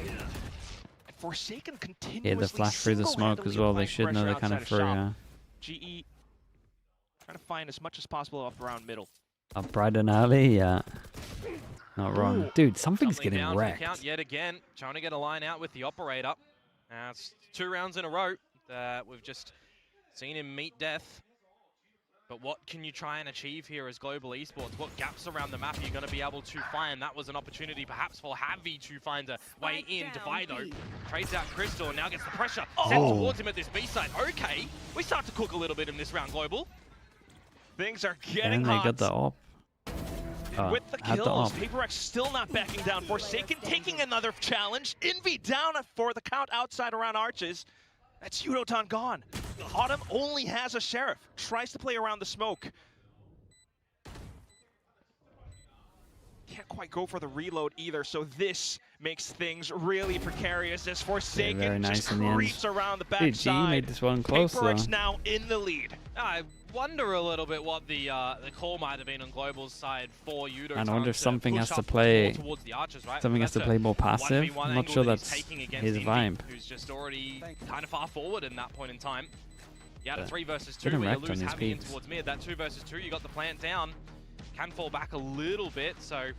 Forsaken continuously Yeah, the flash through the smoke as well. They should know they're kind of through, yeah. GE trying to find as much as possible up around middle. Up bright and early, yeah. Not wrong. Dude, something's Something getting down for the wrecked. count yet again, trying to get a line out with the operator. It's 2 rounds in a row that we've just seen him meet death. But what can you try and achieve here as global esports? What gaps around the map are you going to be able to find? That was an opportunity perhaps for Javi to find a way in. Divido trades out Crystal and now gets the pressure set towards him at this B side. Okay, we start to cook a little bit in this round, global. Things are getting And they hot. got the op. With the had the kills, op. PRX still not backing down. Forsaken taking another challenge. Envy down for the count outside around Arches. That's DETONATION gone. Autumn only has a Sheriff. Tries to play around the smoke. Can't quite go for the reload either, so this makes things really precarious as Forsaken very nice just in the end. creeps around the Dude, GE backside. made this one close though. PRX now in the lead. I wonder a little bit what the call might have been on Global's side for DETONATION. And I wonder if to something push has to up play. more towards the Archers, right? Something has to That's play a more passive. 1v1 I'm not angle sure that he's that's taking against his Envy, vibe. who's just already kind of far forward in that point in time. Yeah, the Yeah. 3 versus 2 Getting where you wrecked lose on his Javi in peaks. towards mid. That 2 versus 2, you got the plant down. Can fall back a little bit, so a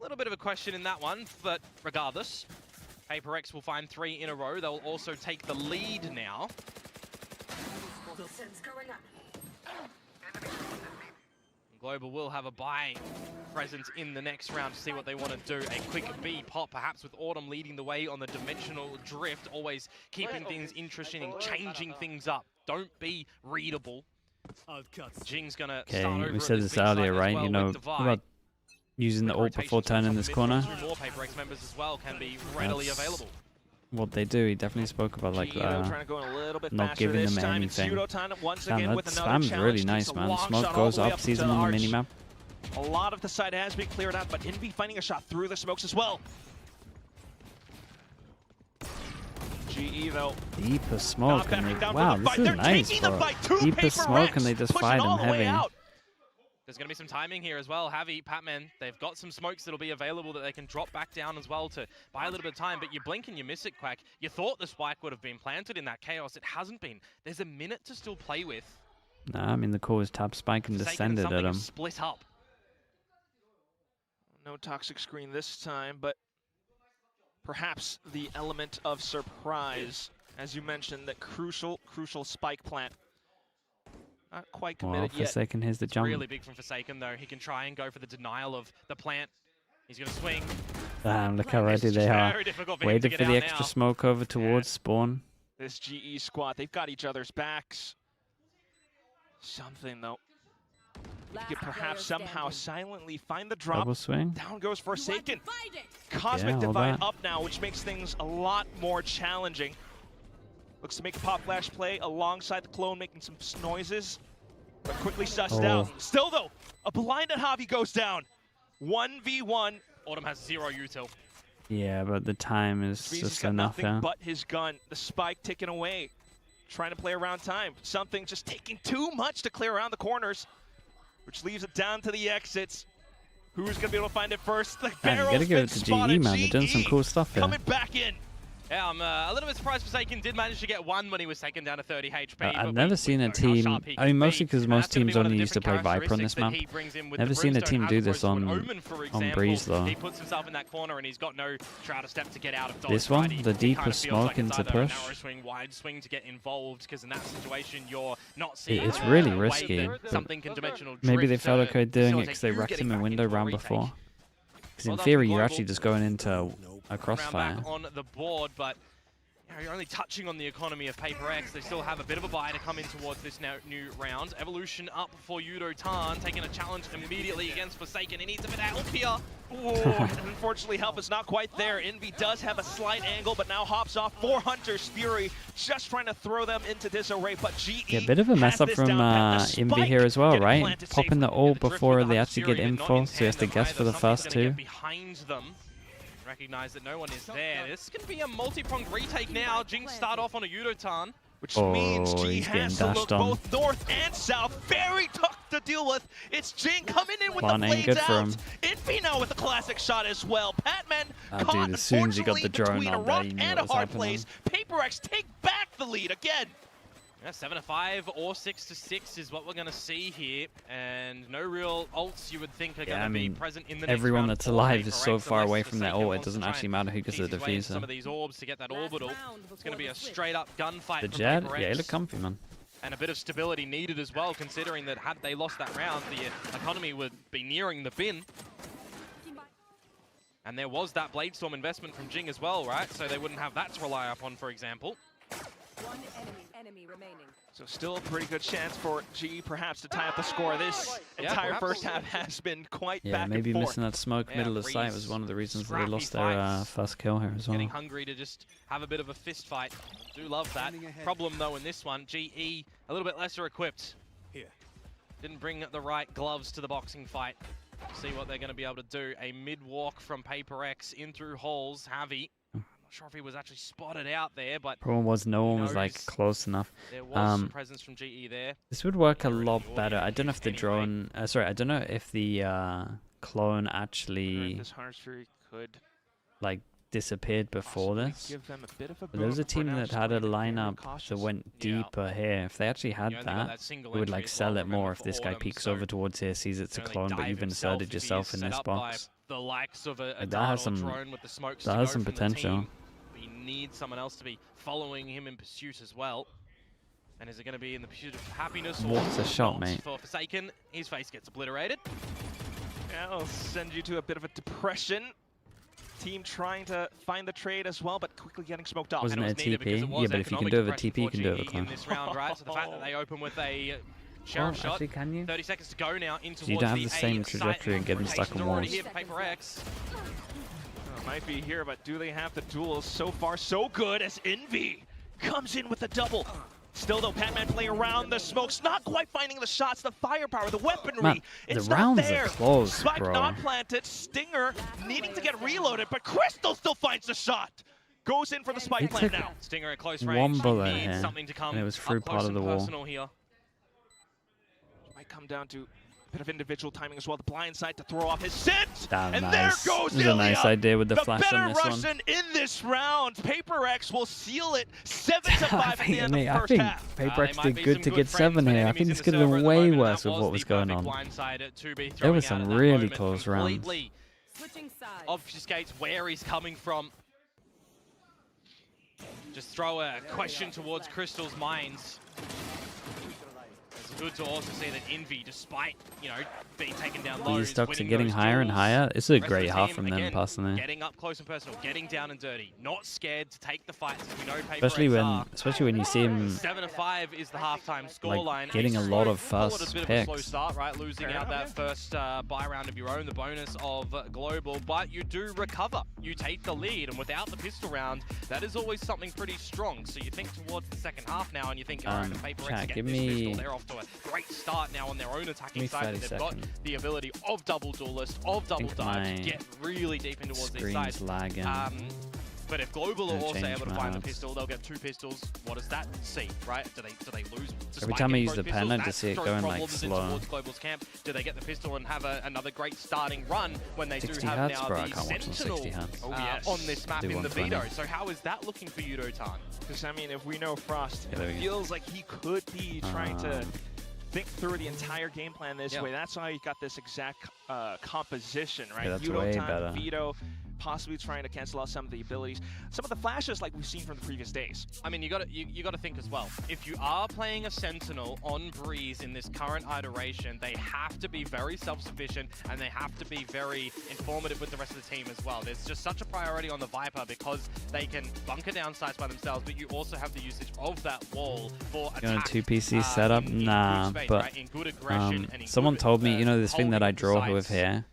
little bit of a question in that one, but regardless, PRX will find 3 in a row. They'll also take the lead now. Global will have a buy presence in the next round to see what they want to do. A quick B pop, perhaps with Autumn leading the way on the dimensional drift, always keeping things interesting and changing things up. Don't be readable. Jing's gonna start over Okay, we at said this this big side earlier, as right? well You know with Divide. about using the ult before turning this corner. 2 more PRX members as well can be readily That's available. what they do. He definitely spoke about like trying to go in a little bit not faster giving this them time. It's anything. DETONATION once Damn, again that with another spam's challenge. really Takes nice, a man. long Smoke shot all goes the way up, sees to him the on the arch. minimap. A lot of the side has been cleared out, but Envy finding a shot through the smokes as well. GE though. Deeper smoke and they, down wow, for the this fight. is They're nice, taking the bro. fight to Deeper smoke PRX, and they just pushing fight all him the way heavy. out. There's going to be some timing here as well. Javi, Patman, they've got some smokes that'll be available that they can drop back down as well to buy a little bit of time, but you blink and you miss it, Quack. You thought the spike would have been planted in that chaos. It hasn't been. There's a minute to still play with. Nah, I mean, the call was tap spike and descended at him. Split up. No toxic screen this time, but perhaps the element of surprise, as you mentioned, that crucial spike plant. Not quite committed Well, yet. Forsaken, here's the jump. Really big from Forsaken, though. He can try and go for the denial of the plant. He's going to swing. Damn, look how ready they are. Waited for the extra smoke over towards spawn. This GE squad, they've got each other's backs. Something, though. He could perhaps somehow silently find the drop. Double swing. Down goes Forsaken. Cosmic all Divide that. up now, which makes things a lot more challenging. Looks to make a pop flash play alongside the clone, making some noises, but quickly sussed out. Still though, a blinded Javi goes down. 1v1. Autumn has 0 util. Yeah, but the time is He's just got enough, nothing yeah. but his gun. The spike ticking away. Trying to play around time. Something just taking too much to clear around the corners, which leaves it down to the exits. Who's going to be able to find it first? The Man, you gotta give it to GE, man. They're doing some cool stuff here. Coming back in. Yeah, I'm a little bit surprised Forsaken did manage to get one when he was taken down to 30 HP. I've never seen a team, I mean, mostly because most teams only used to play Viper on this map. Never seen a team do this on Breeze, though. He puts himself in that corner and he's got no Shroud of Step to get out of dodge. This one, the deeper smoke into push. Narrow swing, wide swing to get involved, because in that situation you're not seeing It's really risky. Something can dimensional Maybe they felt okay doing it facilitate because they you wrecked getting him in back window into a round retake. before. Because in Well done theory, for you're Global. actually just going into a Round crossfire. back on the board, but you know, you're only touching on the economy of PRX. They still have a bit of a buy to come in towards this new round. Evolution up for DETONATION, taking a challenge immediately against Forsaken. He needs a bit of help here. Oh, unfortunately, help is not quite there. Envy does have a slight angle, but now hops off for Hunter's Fury, just trying to throw them into disarray. But GE Yeah, a bit of a mess up from Envy here as well, right? Popping the ult before they actually get info, so he has to guess for the first two. Behind them. Recognize that no one is there. This can be a multi-pronged retake now. Jinx start off on a DETONATION. Which means G he's has getting to look dashed on. both north and south. Very tough to deal with. It's Jing coming in with Plan the ain't blades good for out. him. Envy now with a classic shot as well. Patman Ah, caught, dude, as soon as he got the unfortunately, drone between a on there, rock you knew and what a was hard happening. place. PRX take back the lead again. Yeah, 7-5 or 6-6 is what we're going to see here, and no real ults you would think are going to be present in the next everyone round that's for alive is so PRX, far unless away from their Forsaken ult, it wants to doesn't try actually and matter who gets the tease his way into diffuser. some of these orbs to get that orbital. It's going to be a straight-up gunfight The from Jet, PRX. yeah, he looked comfy, man. And a bit of stability needed as well, considering that had they lost that round, the economy would be nearing the bin. And there was that Bladestorm investment from Jing as well, right? So they wouldn't have that to rely upon, for example. One enemy remaining. So still a pretty good chance for GE perhaps to tie up the score. This entire perhaps. first half has been quite Yeah, back maybe and forth. missing that smoke Yeah, middle of the site Breeze, was one of the reasons that they scrappy lost their fights. first kill here as well. Getting hungry to just have a bit of a fist fight. Do love that. Problem though in this one, GE a little bit lesser equipped. Here. Didn't bring the right gloves to the boxing fight. See what they're going to be able to do. A mid-walk from PRX in through holes. Javi. I'm not sure if he was actually spotted out there, but Problem was no one was like knows? close enough. there was some presence from GE there. This would work a lot better. I don't know if the drone, sorry, I don't know if the clone actually This Hunter's Fury could like disappeared before possibly this. give them a bit of a But there was a boon, but for team now that just had a playing it very lineup that cautious. went Yeah. deeper here. If they actually had You only got that, that single it would entry like as sell well, it more remember, if for this guy Autumn, peeks so over towards here, sees it's a Can only clone, but dive you've himself inserted if he yourself is in set this up by box. The likes of a That Dart has or some- drone with the smokes that to has go some from the potential. team. We need someone else to be following him in pursuit as well. And is it going to be in the pursuit of happiness or What's a shot, not mate? for Forsaken? His face gets obliterated. Yeah, I'll send you to a bit of a depression. Team trying to find the trade as well, but quickly getting smoked off. Wasn't And it it was a needed because TP? it was Yeah, but if you can economic do it with depression TP, you for can do it with GE clone. in this round, right? So the fact that they open with a sheriff shot. actually, can you? 30 seconds to go now into You don't have the same trajectory and getting stuck on walls. Here for PRX. Might be here, but do they have the duels? So far, so good as Envy comes in with a double. Still though, Patman playing around the smokes, not quite finding the shots, the firepower, the weaponry. Man, it's the not rounds there. are close, Spike bro. not planted, Stinger needing to get reloaded, but Crystal still finds the shot. goes in for the spike plant now. Stinger at close one range. bullet Needs here, something to come and it was through up part close of the and wall. personal here. Might come down to a bit of individual timing as well. The blind side to throw off his scent. Damn, and nice. there goes This is a nice idea with the flash better on this one. Russian in this round. PRX will seal it 7-5 at the end of the I first think half. PRX did good to get 7 here. I think this could have been way worse with what was going on. There were some really close rounds. Completely obfuscates where he's coming from. Just throw a question towards Crystal's minds. It's good to also see that Envy, despite, you know, being taken down low, These stocks are getting higher and higher. It's a great half from them, personally. Getting up close and personal, getting down and dirty, not scared to take the fights. We know Especially when you see him 7-5 is the halftime scoreline. like getting a lot of fast a bit picks. of a slow start, right? Losing out that first buy round of your own, the bonus of global, but you do recover. You take the lead, and without the pistol round, that is always something pretty strong. So you think towards the second half now, and you think, all right, if PRX get this pistol, they're off to a great start now on their own attacking side. They've got the ability of double duelist, of double dive to get really deep in towards these sides. Lagging. But if Global are also able to find the pistol, they'll get 2 pistols. What does that see, right? Do they lose? Every time I use the pen, I just see it going like slow. Towards Global's camp. Do they get the pistol and have another great starting run when they do have hertz, now bro, the Sentinel on this map in the veto? So how is that looking for you, Dotan? Because I mean, if we know Frost, it feels like he could be trying to think through the entire game plan this way. That's why he got this exact composition, right? Yeah, that's way better. Veto, possibly trying to cancel out some of the abilities, some of the flashes like we've seen from the previous days. I mean, you got to think as well. If you are playing a Sentinel on Breeze in this current iteration, they have to be very self-sufficient and they have to be very informative with the rest of the team as well. There's just such a priority on the Viper because they can bunker down sites by themselves, but you also have the usage of that wall for attack. You want a 2PC setup? Nah, space, but right? In good aggression and in someone good, told me, you know, this thing that I holding draw the with sites. here.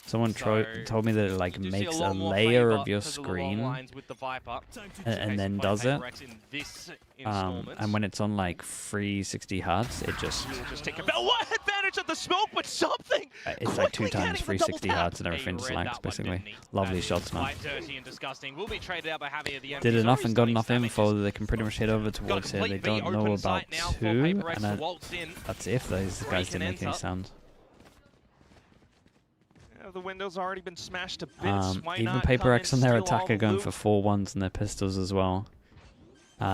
Someone told me that it like makes a layer of your screen and then does it. And when it's on like 360 hertz, it just take advantage of the smoke, but something. It's like 2 times 360 hertz and everything just lags basically. Lovely shots, man. Dirty and disgusting. Will be traded out by Javi at the end. Did enough and got enough info that they can pretty much head over towards here. They don't know about 2, and that's if those guys didn't make any sound. The window's already been smashed to bits. Why even not PRX and their steal all attack are the going loot? for 4-1s and their pistols as well.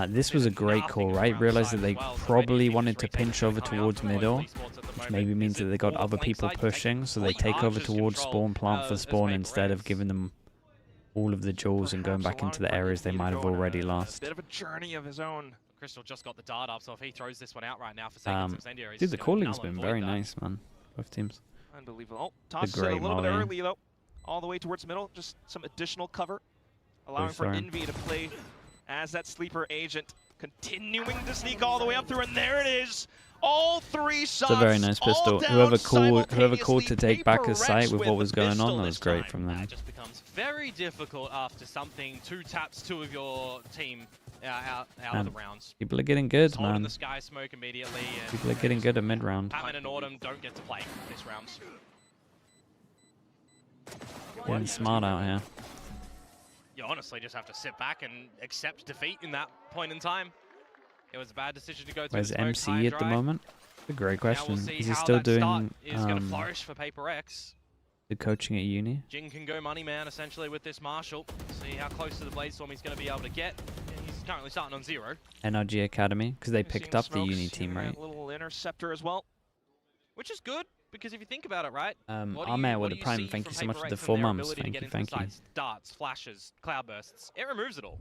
This was a great call, right? Realized that they probably wanted to pinch over towards middle, which maybe means that they got other people pushing, so they take over towards spawn, plant for spawn instead of giving them all of the jewels and going back into the areas they might have already lost. Bit of a journey of his own. Crystal just got the dart up, so if he throws this one out right now for seconds, incendiary, dude, the calling's been very nice, man. Both teams. Unbelievable. Oh, tosses it a little bit early, though. All the way towards middle. Just some additional cover. Allowing for Envy to play as that sleeper agent. Continuing to sneak all the way up through, and there it is. All 3 shots. It's a very nice pistol. Whoever called to take back his site with what was going on, that was great from them. It just becomes very difficult after something 2 taps 2 of your team out of the rounds. People are getting good, Holding man. the sky smoke immediately. People are getting good at mid-round. Patman and Autumn don't get to play this round. Getting smart out here. You honestly just have to sit back and accept defeat in that point in time. It was a bad decision to go through. Where's MC at the moment? A great question. We'll Is he still doing is going to flourish for PRX. the coaching at uni? Jing can go money man essentially with this Marshall. See how close to the Bladestorm he's going to be able to get. He's currently starting on 0. NRG Academy, because they picked up the uni team, right? A little interceptor as well. Which is good, because if you think about it, right? Ahmed with a prime, thank you so much for the 4 months. Thank you, thank you. Darts, flashes, cloudbursts, it removes it all.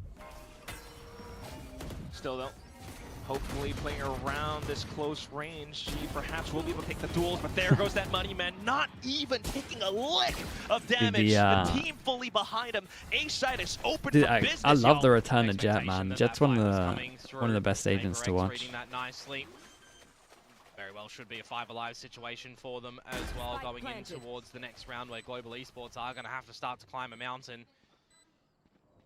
Still though, hopefully playing around this close range, G perhaps will be able to take the duels, but there goes that money man, not even taking a lick of damage. The team fully behind him. A side is open for business. I love the return of Jet, man. Jet's one of the best agents to watch. That nicely. Very well should be a 5 alive situation for them as well, going in towards the next round where Global Esports are going to have to start to climb a mountain.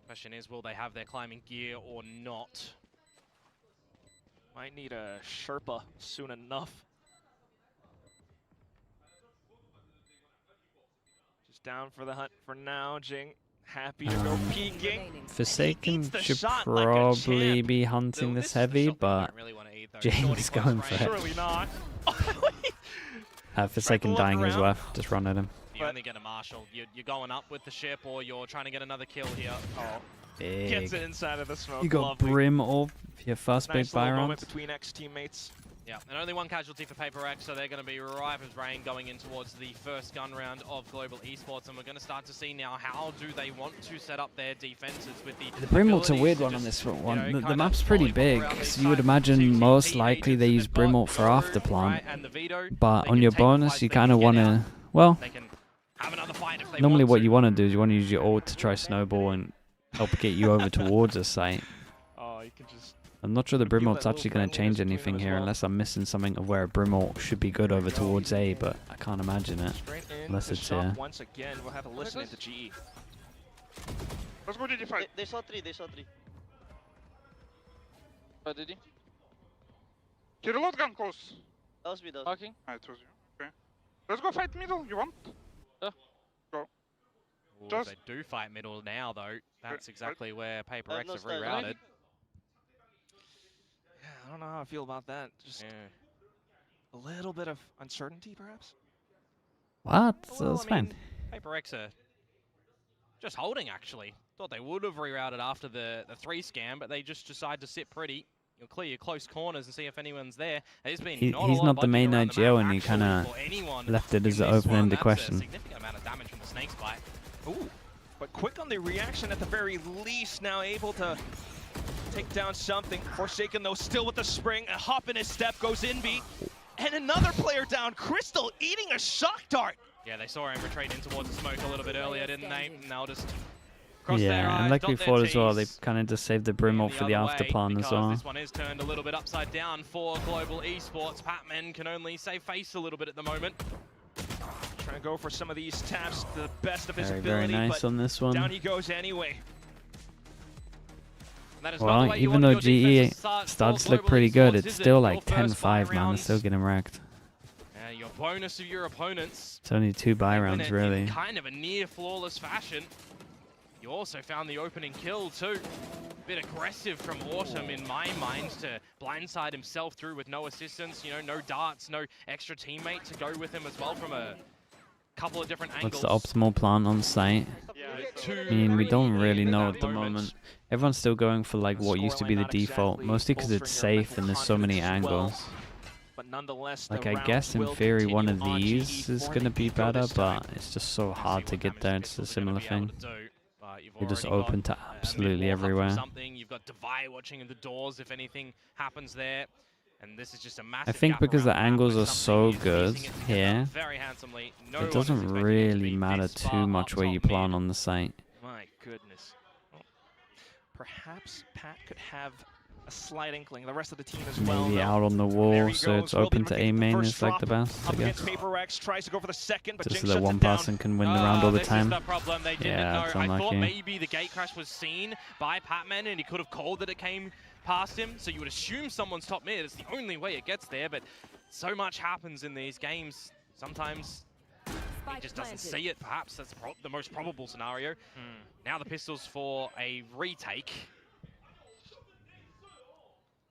Question is, will they have their climbing gear or not? Might need a Sherpa soon enough. Just down for the hunt for now. Jing Happy to go peeking. Forsaken should probably be hunting this heavy, but James going for it. Surely not. Forsaken dying as well. Just run at him. You only get a marshal. You're going up with the ship, or you're trying to get another kill here. Oh, Big. Gets it inside of the smoke. You got Lovely. Brim off your first big Nice little buy moment round. between ex-teammates. yeah, and only one casualty for PRX, so they're going to be ripe as rain going in towards the first gun round of Global Esports, and we're going to start to see now how do they want to set up their defenses with the Brimult's a abilities weird to one on just, this one. you know, The kind map's of pretty lollipop big, around so these you would sites. imagine So most the likely agents they they've use got Brimult for over, after plant. right, and the veto, But they on can your take the bonus, fights you they kind can of get want out. to, well, They can have another fight if they normally want what to. you want to do is you want to use your ult to try snowball and help get you over towards a site. Oh, you can just... I'm not sure the Feel Brimult's that actually little going to change friendliness between anything them as here well. unless I'm missing something of where a Brimult should be good over towards A, but I can't imagine it. Straight in Unless the it's shop here. once again. We'll have a listen into GE. Let's go GG fight. They saw three, they saw three. What did he? He reload gun close. That was me, that was Fucking. It was you. Okay. Let's go fight middle. You want? Ooh, Just- they do fight middle now, though. That's Okay, exactly where PRX no have style. rerouted. Yeah, I don't know how I feel about that. Just a little bit of uncertainty, perhaps? What? Well, That's I fine. mean, PRX are just holding, actually. Thought they would have rerouted after the 3 scam, but they just decide to sit pretty. You'll clear your close corners and see if anyone's there. There's been He's not a lot not of the main budget around the IGL, map, and he actually, kinda for anyone left it as in an this one. open-ended That's a question. significant amount of damage from the Snake's Bite. Ooh, but quick on the reaction at the very least, now able to take down something. Forsaken though, still with the spring, a hop in his step, goes in B. And another player down, Crystal eating a shock dart. Yeah, they saw him retreat in towards the smoke a little bit earlier, didn't they? And they'll just cross their Yeah, eyes, and like dot we their thought as well, they Ts. kind of just saved the Brimult for the other after way, plan as because well. This one is turned a little bit upside down for Global Esports. Patman can only save face a little bit at the moment. Trying to go for some of these taps, the best of his Very, ability, very nice but on this one. down he goes anyway. And that is not the Well, way you even want though your defense GE to start starts for to look Global pretty good, Esports, it's is it? still Your like first 10-5, buy man. They're rounds. still getting wrecked. Your bonus of your opponents. It's only 2 buy They win rounds, it really. in kind of a near flawless fashion. You also found the opening kill too. A bit aggressive from Autumn in my mind to blindside himself through with no assistance, you know, no darts, no extra teammate to go with him as well from a couple of different angles. What's the optimal plan on site? I mean, we don't really know at the moment. Everyone's still going for like what used to be the default, mostly because it's safe and there's so many angles. But nonetheless, Like the I rounds guess in will theory one of continue on these GE is for going to the be eco better, this time. but it's just so hard to get there. It's a similar thing. You're just already got, open to absolutely mid-wall up from everywhere. Something. You've got Divide watching in the doors if anything happens there. And this is just a massive I think gap because the around map angles where are so something is good piecing it together here, very handsomely. No it one is doesn't expecting it to really be matter this far too up much where top you mid. plan on the site. My goodness. Well, perhaps Pat could have a slight inkling. The rest of the team as well. Maybe though. out on the There wall, he so goes. it's Will be open to taking A the main first is like the drop best, I up guess. against PRX, tries to go for the second, but Just Jinx so that shuts one it down. person can win the round all the This time. is the problem. They didn't Yeah, know. it's I thought unlucky. maybe the gate crash was seen by Patman and he could have called that it came past him. So you would assume someone's top mid. It's the only way it gets there, but so much happens in these games. Sometimes he just doesn't see it. Perhaps that's the most probable scenario. Now the pistols for a retake.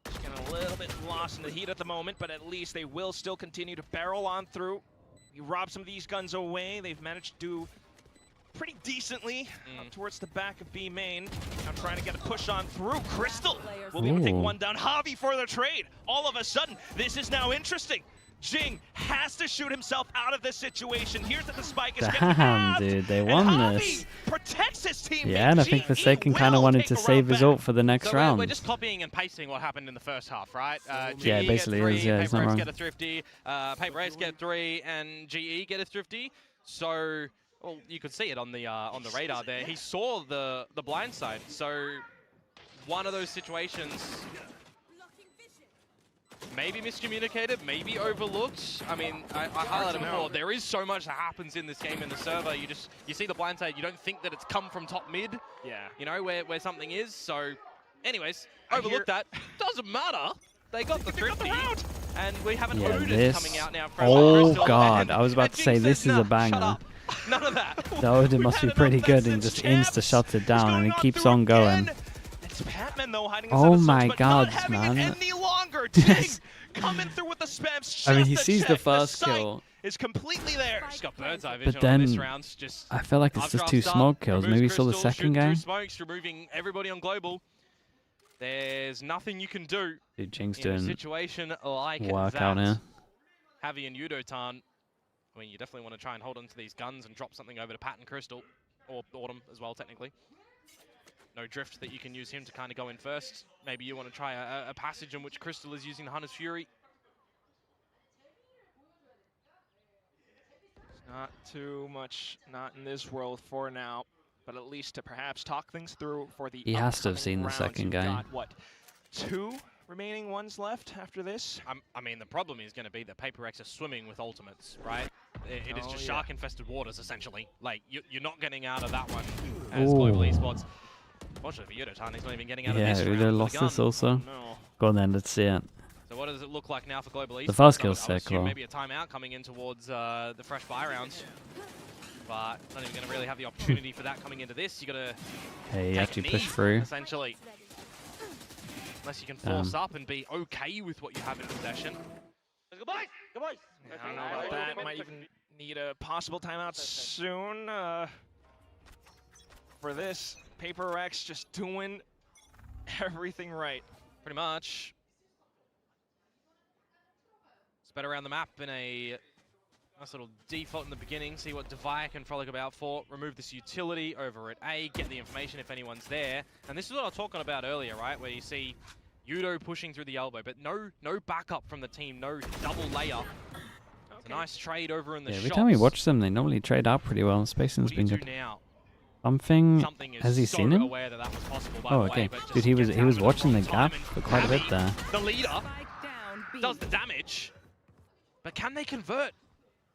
Just getting a little bit lost in the heat at the moment, but at least they will still continue to barrel on through. You rob some of these guns away. They've managed to do pretty decently up towards the back of B main. Now trying to get a push on through. Crystal will be able to take Ooh. one down. Javi for the trade. All of a sudden, this is now interesting. Jing has to shoot himself out of this situation. Here's that the spike is getting Damn, halved, dude, they and won Javi this. protects his teammate. Yeah, and I think GE Forsaken kind of will wanted take to a round save his back. ult for the next So round. we're just copying and pasting what happened in the first half, right? GE Yeah, get basically 3, is, yeah, he's not PRX wrong. get a thrifty, PRX get 3, and GE get a thrifty. So, well, you could see it on the radar there. He saw the blind side. So, one of those situations, maybe miscommunicated, maybe overlooked. I mean, I highlighted before, there is so much that happens in this game in the server. You see the blind side, you don't think that it's come from top mid. Yeah. You know, where something is. So, anyways, overlooked that. Doesn't matter. They got the thrifty. And we have an Yeah, Odin this. coming out now from Oh Crystal, god, and- I was about and to say Jinx this says, is "Nah, a banger. shut up." None of that. The Odin must be pretty good and just insta-shuts it down, and he keeps on going. It's Patman, though, hiding Oh inside the my smoke, but god, not having man. it any longer. Ting coming through with the spams. I mean, he just sees to the check. first sight kill. Is completely there. Just got bird's eye vision But then, on this round. Just I feel like it's just 2 after smoke kills. removes Maybe he saw the Crystal, second shooting through game. Smokes, removing everybody on global. There's nothing you can do Dude, Jing's in a doing situation like work that. out here. Javi and Yudotan, I mean, you definitely want to try and hold on to these guns and drop something over to Pat and Crystal, or Autumn as well, technically. No drift that you can use him to kind of go in first. Maybe you want to try a passage in which Crystal is using the Hunter's Fury. Not too much, not in this world for now, but at least to perhaps talk things through for the He has to have upcoming seen the rounds. second You've game. got, what, 2 remaining ones left after this? I mean, the problem is going to be that PRX are swimming with ultimates, right? It is just shark-infested waters, essentially. Like, you're not getting out of that one as Global Esports. Fortunately for Yudotan, he's not even getting out of this round. Udo with lost the gun. this also. No. Go on then, let's see it. So what does it look like now for Global Esports? The first I kill's would sick, assume though. maybe a timeout coming in towards the fresh buy rounds. But not even going to really have the opportunity for that coming into this. You got to Hey, he take actually a pushed knee, through. essentially. Unless you can force up and be okay with what you have in possession. Let's go, boys! Go, boys! I don't know about that. Might even need a possible timeout soon. For this, PRX just doing everything right. Pretty much. Spread around the map in a nice little default in the beginning. See what Devaya can frolic about for. Remove this utility over at A. Get the information if anyone's there. And this is what I was talking about earlier, right? Where you see Yudo pushing through the elbow, but no backup from the team. No double layer. It's a nice trade over in the Every shots. time we watch them, they normally trade out pretty well. Spacing's been good. Now? Something Something is has he so seen him? aware that was possible, by Oh, the way, okay. but just Dude, he was gets out watching the of it at wrong gap time, for quite a bit Javi, there. The leader does the damage, but can they convert?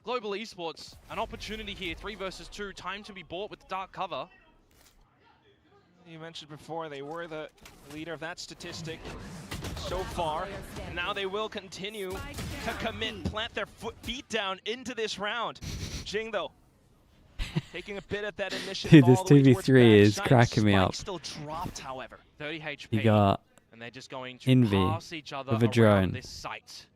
Global Esports, an opportunity here, 3 versus 2, time to be bought with the dark cover. You mentioned before they were the leader of that statistic so far, and now they will continue to commit, plant their feet down into this round. Jing, though, taking a bit at that initiative. Dude, this all the way towards 2v3 is backside. cracking me Spike up. Still dropped, however. 30 HP. You got and they're just going to Envy pass each other with a around drone. this site.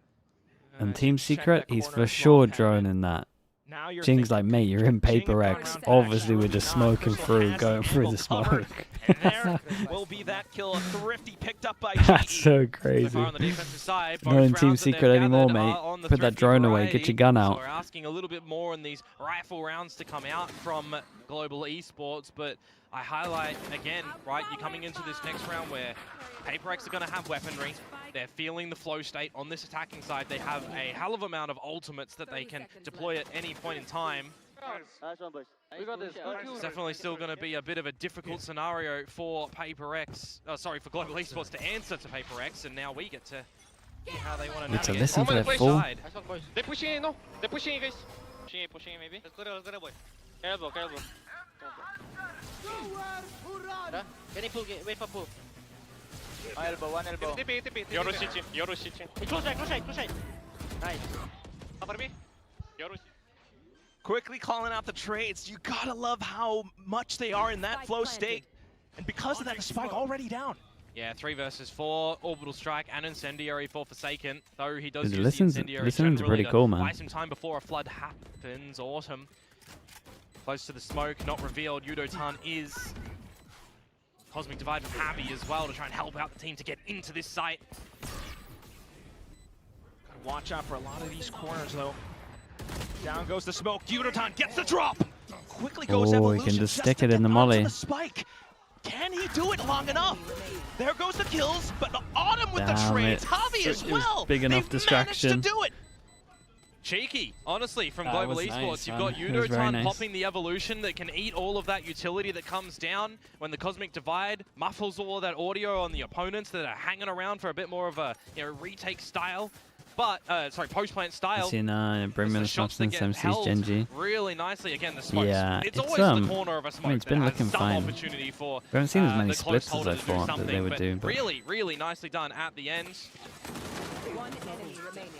And Team Secret, he's for sure droning that. Now you're Jing's like, mate, you're in PRX. Obviously, we're just smoking through, going through the smoke. And there will be that kill. Thrifty picked up by That's GE. so So crazy. far on the defensive side, Not both in Team rounds that they've Secret anymore, gathered mate. are on the Put that Thrifty drone away. variety. Get your gun So out. we're asking a little bit more in these rifle rounds to come out from Global Esports, but I highlight again, right, you're coming into this next round where PRX are going to have weaponry. They're feeling the flow state on this attacking side. They have a hell of amount of ultimates that they can deploy at any point in time. Nice one, boys. We got this. It's definitely still going to be a bit of a difficult scenario for PRX, for Global Esports to answer to PRX, and now we get to see how they want to Need to navigate. listen to their full. Nice one, boys. They're pushing in, no? They're pushing in, guys. Pushing in, maybe. Let's go there, boys. Careful, careful. Can you pull? Wait for pull. One elbow. TP. Yoru City. Hey, close right. Nice. Cover me. Yoru City. Quickly calling out the trades. You gotta love how much they are in that flow state. And because of that, the Spike already down. Yeah, 3 versus 4, Orbital Strike and Incendiary for Forsaken, though he does Dude, use listen's the Incendiary pretty generally cool, to man. buy some time before a flood happens. Autumn, close to the smoke, not revealed. Yudotan is. Cosmic Divide from Javi as well to try and help out the team to get into this site. Gotta watch out for a lot of these corners, though. Down goes the smoke. Yudotan gets the drop. Quickly goes Oh, he Evolution can just to stick it get in the onto molly. The Spike. Can he do it long enough? There goes the kills, but the Autumn with the Damn trades. it. Javi as It was well. big enough They've distraction. managed to do it. Cheeky, honestly, from That Global was Esports. nice, You've man. got It was very Yudotan nice. popping the Evolution that can eat all of that utility that comes down when the Cosmic Divide muffles all of that audio on the opponents that are hanging around for a bit more of a retake style. But, post-plant style. Seen Brimman The and shots that Thompson, get Sam sees held Genji. really nicely. Again, the smokes. Yeah, it's it's, always the corner of a I smoke mean, it's been that looking has some fine. opportunity for We haven't seen as many the close splits as holder I to do thought that something, they would but do. But really, really nicely done at the end. One enemy remaining.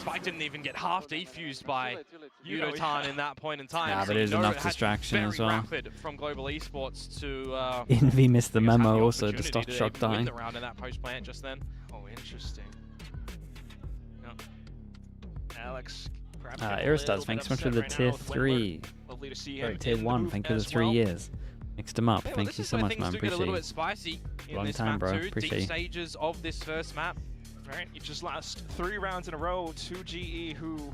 Spike didn't even get half defused by DETONATION in that point in time. Yeah, so but it was you know enough it had to be distraction as very well. rapid from Global Esports to Envy missed the I guess, have memo also to opportunity stop to shock even win dying. the round in that post plant just then. Oh, interesting. Yep. Alex, perhaps Aerostars, thanks so much for the tier 3. Lovely to see Sorry, him tier in the 1, move thank you for the as 3 well. years. Mixed them up, Well, thank this you is so where much, things man. do get a little Appreciate bit it. spicy in Long this time, map bro. too. Appreciate Deep you. stages of this first map. Right, you just lost 3 rounds in a row to GE, who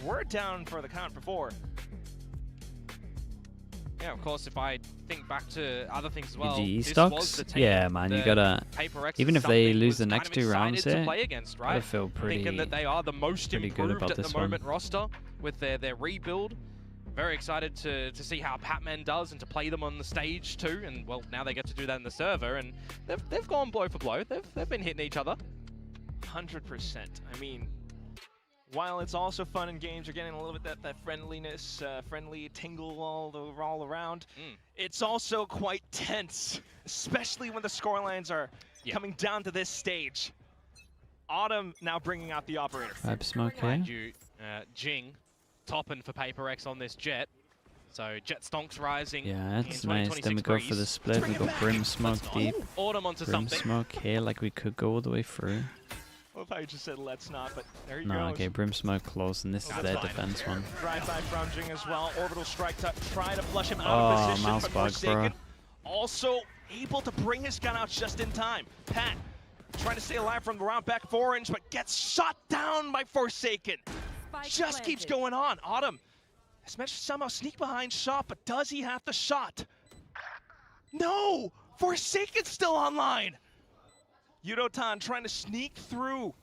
were down for the count before. Yeah, of course, if I think back to other things as well, GE this stocks? was the team Yeah, man, you that gotta. PRX Even is if they something lose was the kind next of 2 rounds excited to here, play against, gotta right? feel pretty, Thinking that they are the most pretty good improved about at this the moment one. roster with their rebuild. Very excited to see how Patman does and to play them on the stage too. And well, now they get to do that in the server, and they've gone blow for blow. They've been hitting each other. 100%. I mean, while it's also fun in games, you're getting a little bit that friendliness, friendly tingle all around. It's also quite tense, especially when the scorelines are coming down to this stage. Autumn now bringing out the operator. Vibe smoke, Mind you, Jing topping for PRX on this Jet. So Jet stonks rising. Yeah, that's nice. Then we go for the split. We got Brim Smoke deep. Autumn onto Brim something. Smoke here, like we could go all the way through. Well, if I just said let's not, but there you No, go. okay, Brim Smoke close, and this is their defense one. Drive-by from Jing as well. Orbital strike to try to flush him out Oh, of position. mouse but bug, Forsaken bro. also able to bring his gun out just in time. Pat trying to stay alive from around back 4-inch, but gets shot down by Forsaken. Just keeps going on. Autumn has managed to somehow sneak behind shot, but does he have the shot? No! Forsaken's still online! DETONATION trying to sneak through.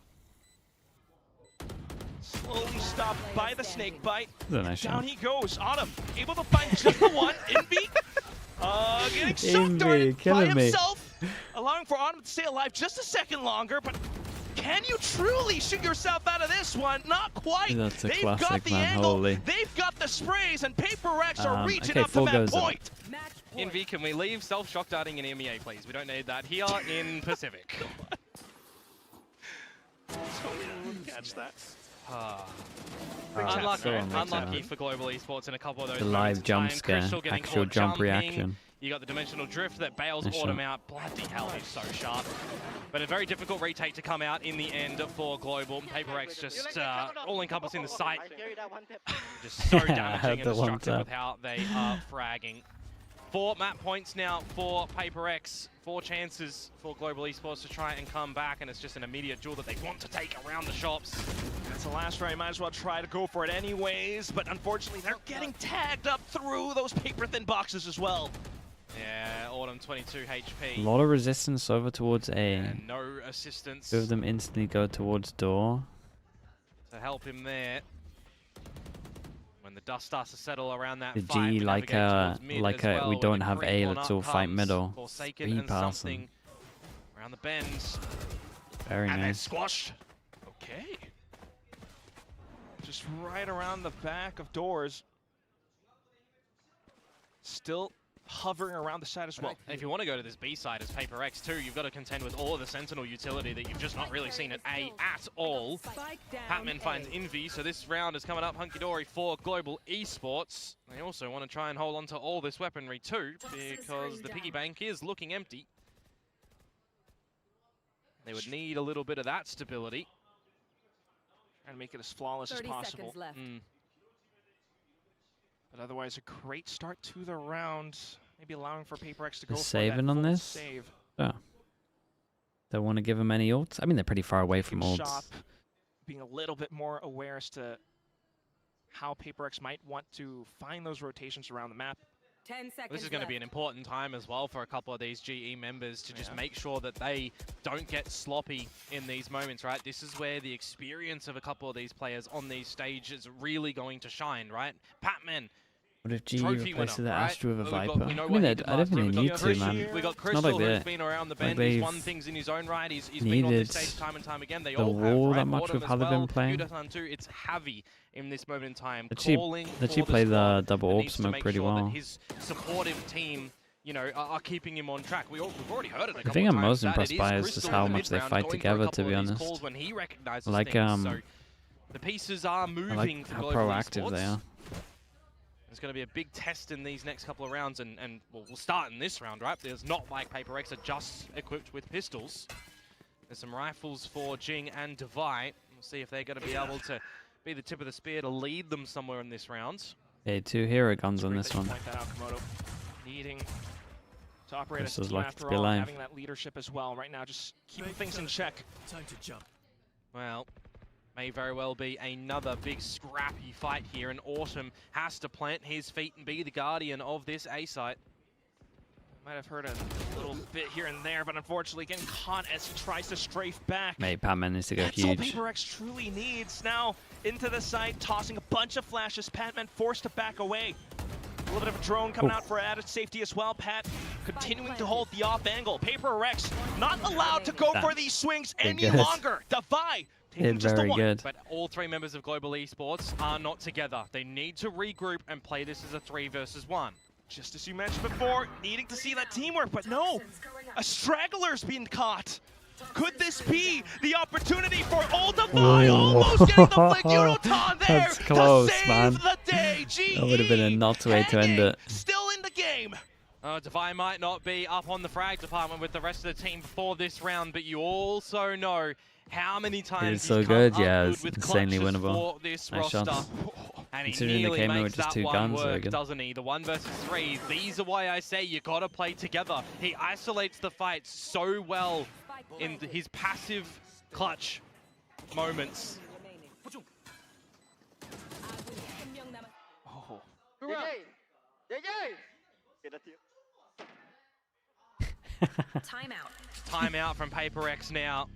Slowly stopped by the snake bite. That's a nice Down shot. he goes. Autumn able to find just the one. Envy getting shock Envy, darted by killing me. himself, allowing for Autumn to stay alive just a second longer. But can you truly shoot yourself out of this one? Not quite. That's a They've classic, got the man. angle. Holy. They've got the sprays, and PRX are reaching okay, up to full that goes up. point. Envy, can we leave self-shock darting in MEA, please? We don't need that here in Pacific. Catch that. Unlucky, so unlucky for Global Esports in a couple of those The moments live in jump time. scare, Crystal getting actual caught jump jumping. reaction. You got the dimensional drift that bails Nice Autumn shot. out. Bloody hell, he's so sharp. But a very difficult retake to come out in the end for Global. PRX just all-encompassing the site. Just so damaging and the one destructive with tap. how they are fragging. 4 map points now for PRX. 4 chances for Global Esports to try and come back, and it's just an immediate duel that they want to take around the shops. That's the last round. Might as well try to go for it anyways, but unfortunately they're getting tagged up through those paper-thin boxes as well. Yeah, Autumn 22 HP. A lot of resistance over towards A. And no assistance 2 of them instantly go towards door. to help him there. When the dust starts to settle around that The fight, G we like navigate towards mid as well, we when don't the have creep A, on let's up all fight comes. middle. Forsaken Free and passing. something around the bends. Very And then nice. squashed. Okay. Just right around the back of doors. Still hovering around the side as well. And if you want to go to this B side as PRX too, you've got to contend with all of the Sentinel utility that you've just not really seen at A at all. Patman finds Envy, so this round is coming up hunky-dory for Global Esports. They also want to try and hold on to all this weaponry too, because the piggy bank is looking empty. They would need a little bit of that stability. Trying to make it as flawless as 30 possible. seconds left. But otherwise, a great start to the round. Maybe allowing for PRX to go for that Saving on full this? save. Oh. Don't want to give them any ults? I mean, they're pretty far away from Taking ults. shot, being a little bit more aware as to how PRX might want to find those rotations around the map. 10 seconds This is going to be an important time as well for a couple of these GE members to just make sure that they don't get sloppy in these moments, right? This is where the experience of a couple of these players on these stages is really going to shine, right? Patman, What if GE trophy replaces winner, the right? Astra with a We've got- Viper? we know I what mean, he I did don't last really time. need We've got to, man. We've got It's not Crystal, like who's that. been around the Like bend. He's they've won things in his own right. He's been on this needed stage time and time again. They the all wall have, right? that much Autumn with as how they've well. been playing. DETONATION too. It's heavy in this moment in time. The Calling cheap for play the the squad double and orb needs to smoke make pretty sure that well. his supportive team, you know, are keeping him on track. We've already heard it a The couple thing of I'm times most that impressed it by is is just Crystal how in the much they mid-round fight going for a together, to couple be of these honest. calls when he recognizes Like, things. So The pieces are moving I like for how Global proactive Esports. they are. It's going to be a big test in these next couple of rounds, and well, we'll start in this round, right? There's not like PRX are just equipped with pistols. There's some rifles for Jing and Devi. We'll see if they're going to be able to be the tip of the spear to lead them somewhere in this round. Okay, 2 hero guns on this one. Point that out, Komodo. Needing to operate as a Crystal's team lucky to after be all, alive. having that leadership as well right now, just keeping things in check. Time to jump. Well, may very well be another big scrappy fight here, and Autumn has to plant his feet and be the guardian of this A site. Might have heard a little bit here and there, but unfortunately getting caught as he tries to strafe back. Mate, Patman needs to go That's huge. all PRX truly needs. Now into the site, tossing a bunch of flashes. Patman forced to back away. A little bit of a drone coming out for added safety as well. Pat continuing to hold the off angle. PRX not allowed to go for these swings any longer. Devi taking just the one. Good. But all 3 members of Global Esports are not together. They need to regroup and play this as a 3 versus 1. Just as you mentioned before, needing to see that teamwork, but no, a straggler's being caught. Could this be the opportunity for Old Devi? Almost getting the flick. DETONATION there That's close, to save man. the day. GE That would have been a nuts way to end it. Still in the game. Devi might not be up on the frag department with the rest of the team for this round, but you also know how many times It's so he's good, come yeah, up it's with insanely clutches winnable. for this Nice roster. shots. And he Considering they nearly came in makes with just that 2 one guns, very work, good. doesn't he? The 1 versus 3. These are why I say you gotta play together. He isolates the fight so well in his passive clutch moments. Oh. Timeout from PRX now.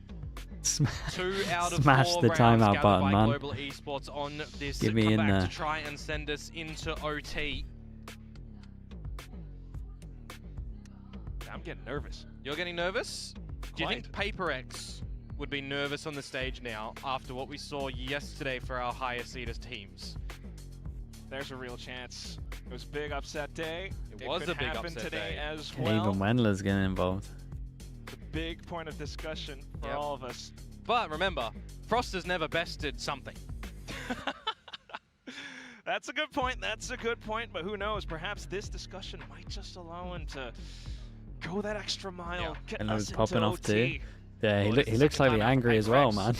Smash 2 out of Smash 4 the rounds timeout gathered button, by man. Global Esports on this Get me in comeback there. to try and send us into OT. I'm getting nervous. You're getting nervous? Do you Quite. think PRX would be nervous on the stage now after what we saw yesterday for our higher seeders teams? There's a real chance. It was a big upset day. It was could a big happen upset today day. as And well. even Wendler's getting involved. The big point of discussion for Yep. all of us. But remember, Frost has never bested something. That's a good point. That's a good point. But who knows? Perhaps this discussion might just allow him to go that extra mile. Get And us he's popping into off OT. too. Yeah, Well, he it's the looks second slightly time out angry for as well, PRX. man.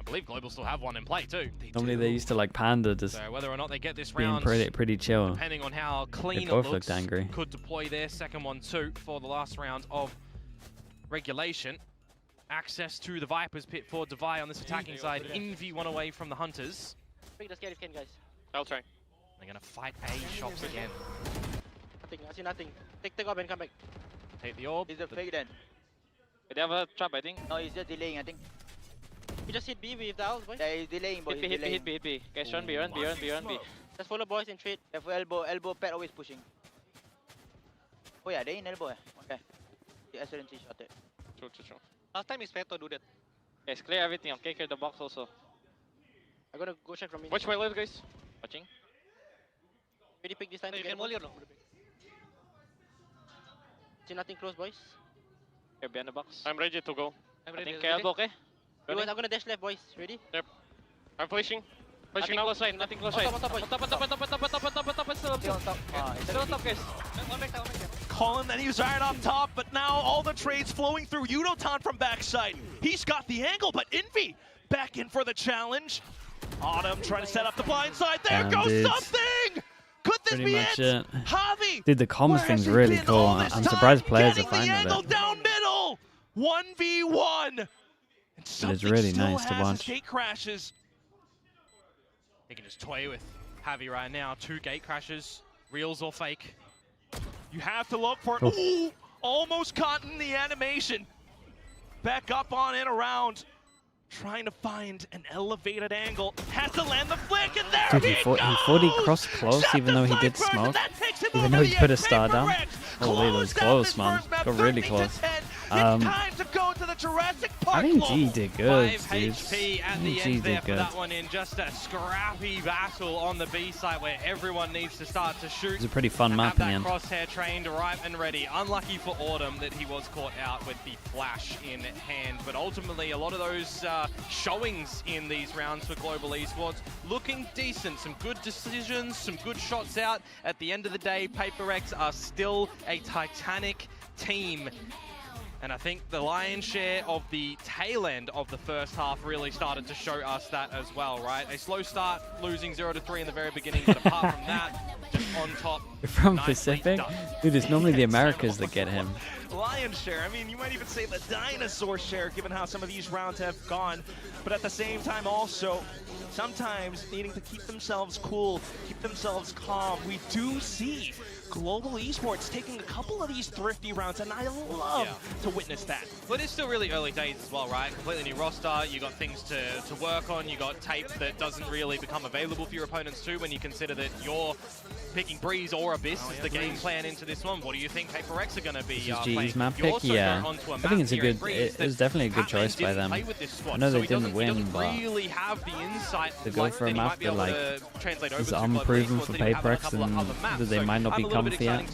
I believe Global still have one in play too. Normally they used to like panda, just So whether or not they get this being round, pretty chill. depending on how clean it both looks, looked angry. could deploy their second one too for the last round of regulation. Access to the Viper's pit for Devi on this attacking side. Envy one away from the Hunters. Pick the scare if you can, guys. I'll try. They're going to fight A shops again. Nothing, I see nothing. Take off and come back. Take the orb. He's a fake then. They have a trap, I think. No, he's just delaying, I think. He just hit B with the house, boys. Yeah, he's delaying, boy. Hit B, hit B, hit B. Guys, run B, run B, run B, run B. Just follow boys and trade. Careful elbow, pad always pushing. Oh yeah, they in elbow. Okay. The SRNC shot it. True. Last time is Veto do that. Guys, clear everything. Okay, clear the box also. I'm gonna go check from inside. Watch my left, guys. Watching. Ready pick this time. You can molly or no? See nothing close, boys. Here, behind the box. I'm ready to go. I'm ready. I think elbow, okay? I'm gonna dash left, boys. Ready? Yep. I'm pushing. Pushing now. Close line. Nothing close line. On top, boys. On top. Still Stay on top. Still on top, guys. One back down. Colin, then he was right up top, but now all the trades flowing through DETONATION from backside. He's got the angle, but Envy back in for the challenge. Autumn trying to set up the blind side. There goes dude. something! Could this Pretty be much it. Javi! Dude, the comms Where has thing's he really been cool. all this I'm time? surprised players are Getting the fine angle with it. down middle! 1v1! And something really still nice to has watch. his gate crashes. They can just toy with Javi right now. 2 gate crashes, reals or fake. You have to look for it. Oh. Ooh, almost caught in the animation. Back up on it around. Trying to find an elevated angle. Has to land the flick, and there Dude, he thought he crossed close, even though he did smoke. Even though he put a star down. Holy, that was close, man. Got really close. It's time to go to the Jurassic Park. I think G did good, 5 dude. HP at I the think G end there did for good. that one in just a scrappy battle on the B side where everyone needs to start to shoot. It's a pretty fun map in the end. Crosshair trained right and ready. Unlucky for Autumn that he was caught out with the flash in hand, but ultimately a lot of those showings in these rounds for Global Esports looking decent. Some good decisions, some good shots out. At the end of the day, PaperX are still a titanic team. And I think the lion's share of the tail end of the first half really started to show us that as well, right? A slow start, losing 0-3 in the very beginning, but apart from that, just on top. From Pacific? Dude, it's normally the Americas that get him. Lion's share. I mean, you might even say the dinosaur share, given how some of these rounds have gone. But at the same time, also, sometimes needing to keep themselves cool, keep themselves calm. We do see Global Esports taking a couple of these thrifty rounds, and I love to witness that. But it's still really early days as well, right? Completely new roster, you got things to work on, you got tape that doesn't really become available for your opponents too when you consider that you're picking Breeze or Abyss as the game plan into this one. What do you think PaperX are going to be playing? GE's map pick, yeah. I think it's a good, it was definitely a good choice by them. I know they didn't win, but really have the insight to go for a map that like is unproven for PaperX and that they might not be comfy at.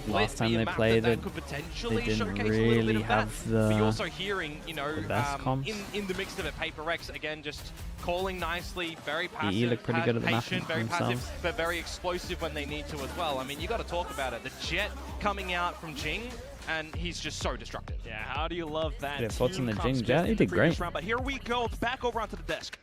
Last time they played it, they didn't really have the also hearing, you know, best comps. in the mix of it, PaperX again just calling nicely, very passive, EE look pretty good at the map very themselves. passive, but very explosive when they need to as well. I mean, you got to talk about it. The Jet coming out from Jing, and he's just so destructive. Yeah, how do you love that? Yeah, thoughts on the Team Jing comes Jet? fifth He in the did previous great. round, but here we go, back over onto the desk.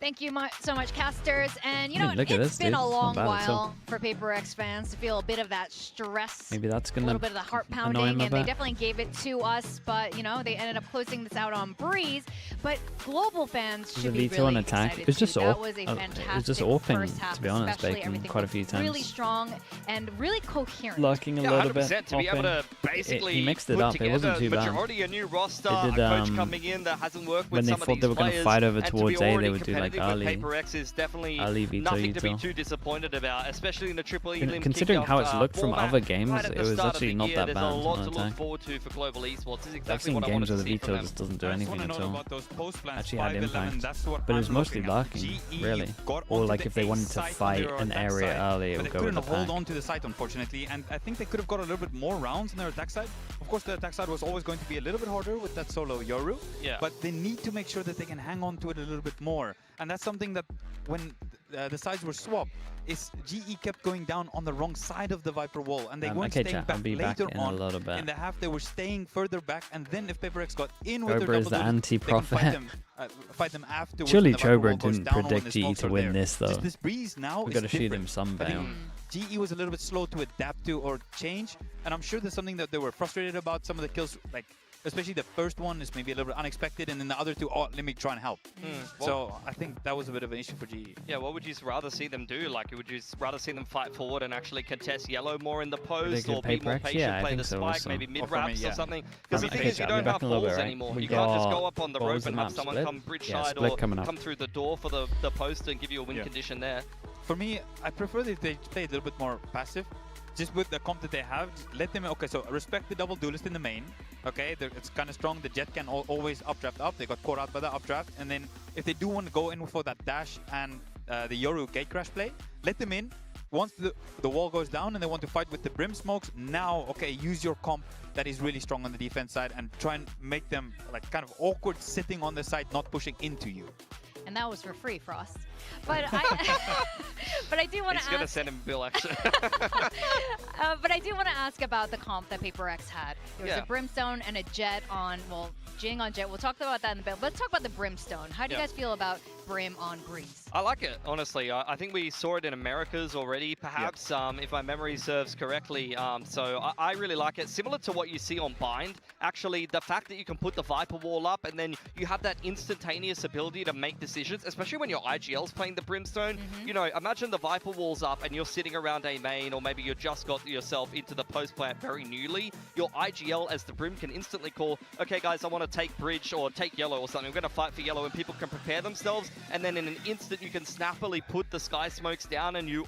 Thank you so much, casters. And you know, Look at it's this, been dude. a It's long not bad at all. while for PaperX fans to feel a bit of that stress. Maybe that's A gonna little bit of the heart annoy pounding, him a and they bit. definitely gave it to us, but you know, they ended up closing this out on Breeze. But global fans The should be veto really on attack. excited It was just too. That AWP. was a It fantastic was just AWPing, first half, to be honest, especially. Bacon, Everything quite a was few times. really strong and really coherent. Lurking a Yeah, little bit. 100% to be able to basically he mixed it put up. It wasn't too bad. majority a new roster, They did, a coach coming in that hasn't worked when with they some of thought these they were going to players, fight over and to be towards A, already they would do like competitive with Ali. PaperX is definitely Ali, veto, nothing to be veto. too disappointed about, especially in the Triple E Lim Considering kickoff, how it's looked from format. other games, Right at it the was start of actually the not year, that there's bad a lot on to look attack. forward to for Global Esports. This is I've exactly seen what I games wanted where to the see from veto them. just doesn't do I just anything want to at know all. about those post plans. Actually had 5-11, impact, that's what but it was I'm mostly looking at. lurking, GE really. got Or onto like the if they A wanted to side on fight their an attack area side, early, it but would they go with couldn't the hold pack. on to the site, unfortunately, and I think they could have got a little bit more rounds on their attack side. Of course, the attack side was always going to be a little bit harder with that solo Yoru, but they need to make sure that they can hang on to it a little bit more. And that's something that when the sides were swapped, is GE kept going down on the wrong side of the Viper wall, and they weren't Okay, staying chat, back I'll be back later in a on. little bit. In the half, they were staying further back, and then if PaperX got in with Chobra their is the double duty, they can anti-prophet. fight them afterwards. Surely when the Viper Chobra wall goes didn't down or when predict the GE smokes to are win there. this, though. Just this Breeze now We is gotta shoot different. him some I think bail. GE was a little bit slow to adapt to or change, and I'm sure there's something that they were frustrated about. Some of the kills, like especially the first one, is maybe a little bit unexpected, and then the other two, oh, let me try and help. So I think that was a bit of an issue for GE. Yeah, what would you rather see them do? Like, would you rather see them fight forward and actually contest yellow more in the post, or be more PaperX? patient, Yeah, I play think the so spike, also. maybe Or mid for me, wraps yeah. or something? Because the Okay, thing is, you chat, I'll don't be have back in a little balls bit, right? anymore. We You can't just got- go up on the what rope was the and have map, someone split? come bridge Yeah, side split or coming up. come through the door for the post and give you a win condition there. For me, I prefer that they play a little bit more passive. Just with the comp that they have, let them, okay, so respect the double duelist in the main, okay, it's kind of strong, the Jet can always updraft up, they got caught out by the updraft, and then if they do want to go in for that dash and the Yoru gate crash play, let them in. Once the wall goes down and they want to fight with the Brim smokes, now, okay, use your comp that is really strong on the defense side and try and make them like kind of awkward sitting on the side, not pushing into you. And that was for free, Frost. But I, but I do want to ask. He's gonna send him a bill, actually. But I do want to ask about the comp that PaperX had. There was a Brimstone and a Jet on, well, Jing on Jet. We'll talk about that in a bit. Let's talk about the Brimstone. How do you guys feel about Brim on Breeze? I like it, honestly. I think we saw it in Americas already, perhaps, if my memory serves correctly. So I really like it. Similar to what you see on Bind, actually, the fact that you can put the Viper wall up and then you have that instantaneous ability to make decisions, especially when your IGL IGL's playing the Brimstone, you know, imagine the Viper wall's up and you're sitting around A main, or maybe you just got yourself into the post plant very newly. Your IGL as the Brim can instantly call, okay guys, I want to take bridge or take yellow or something. I'm going to fight for yellow, and people can prepare themselves, and then in an instant you can snappily put the Sky Smokes down, and you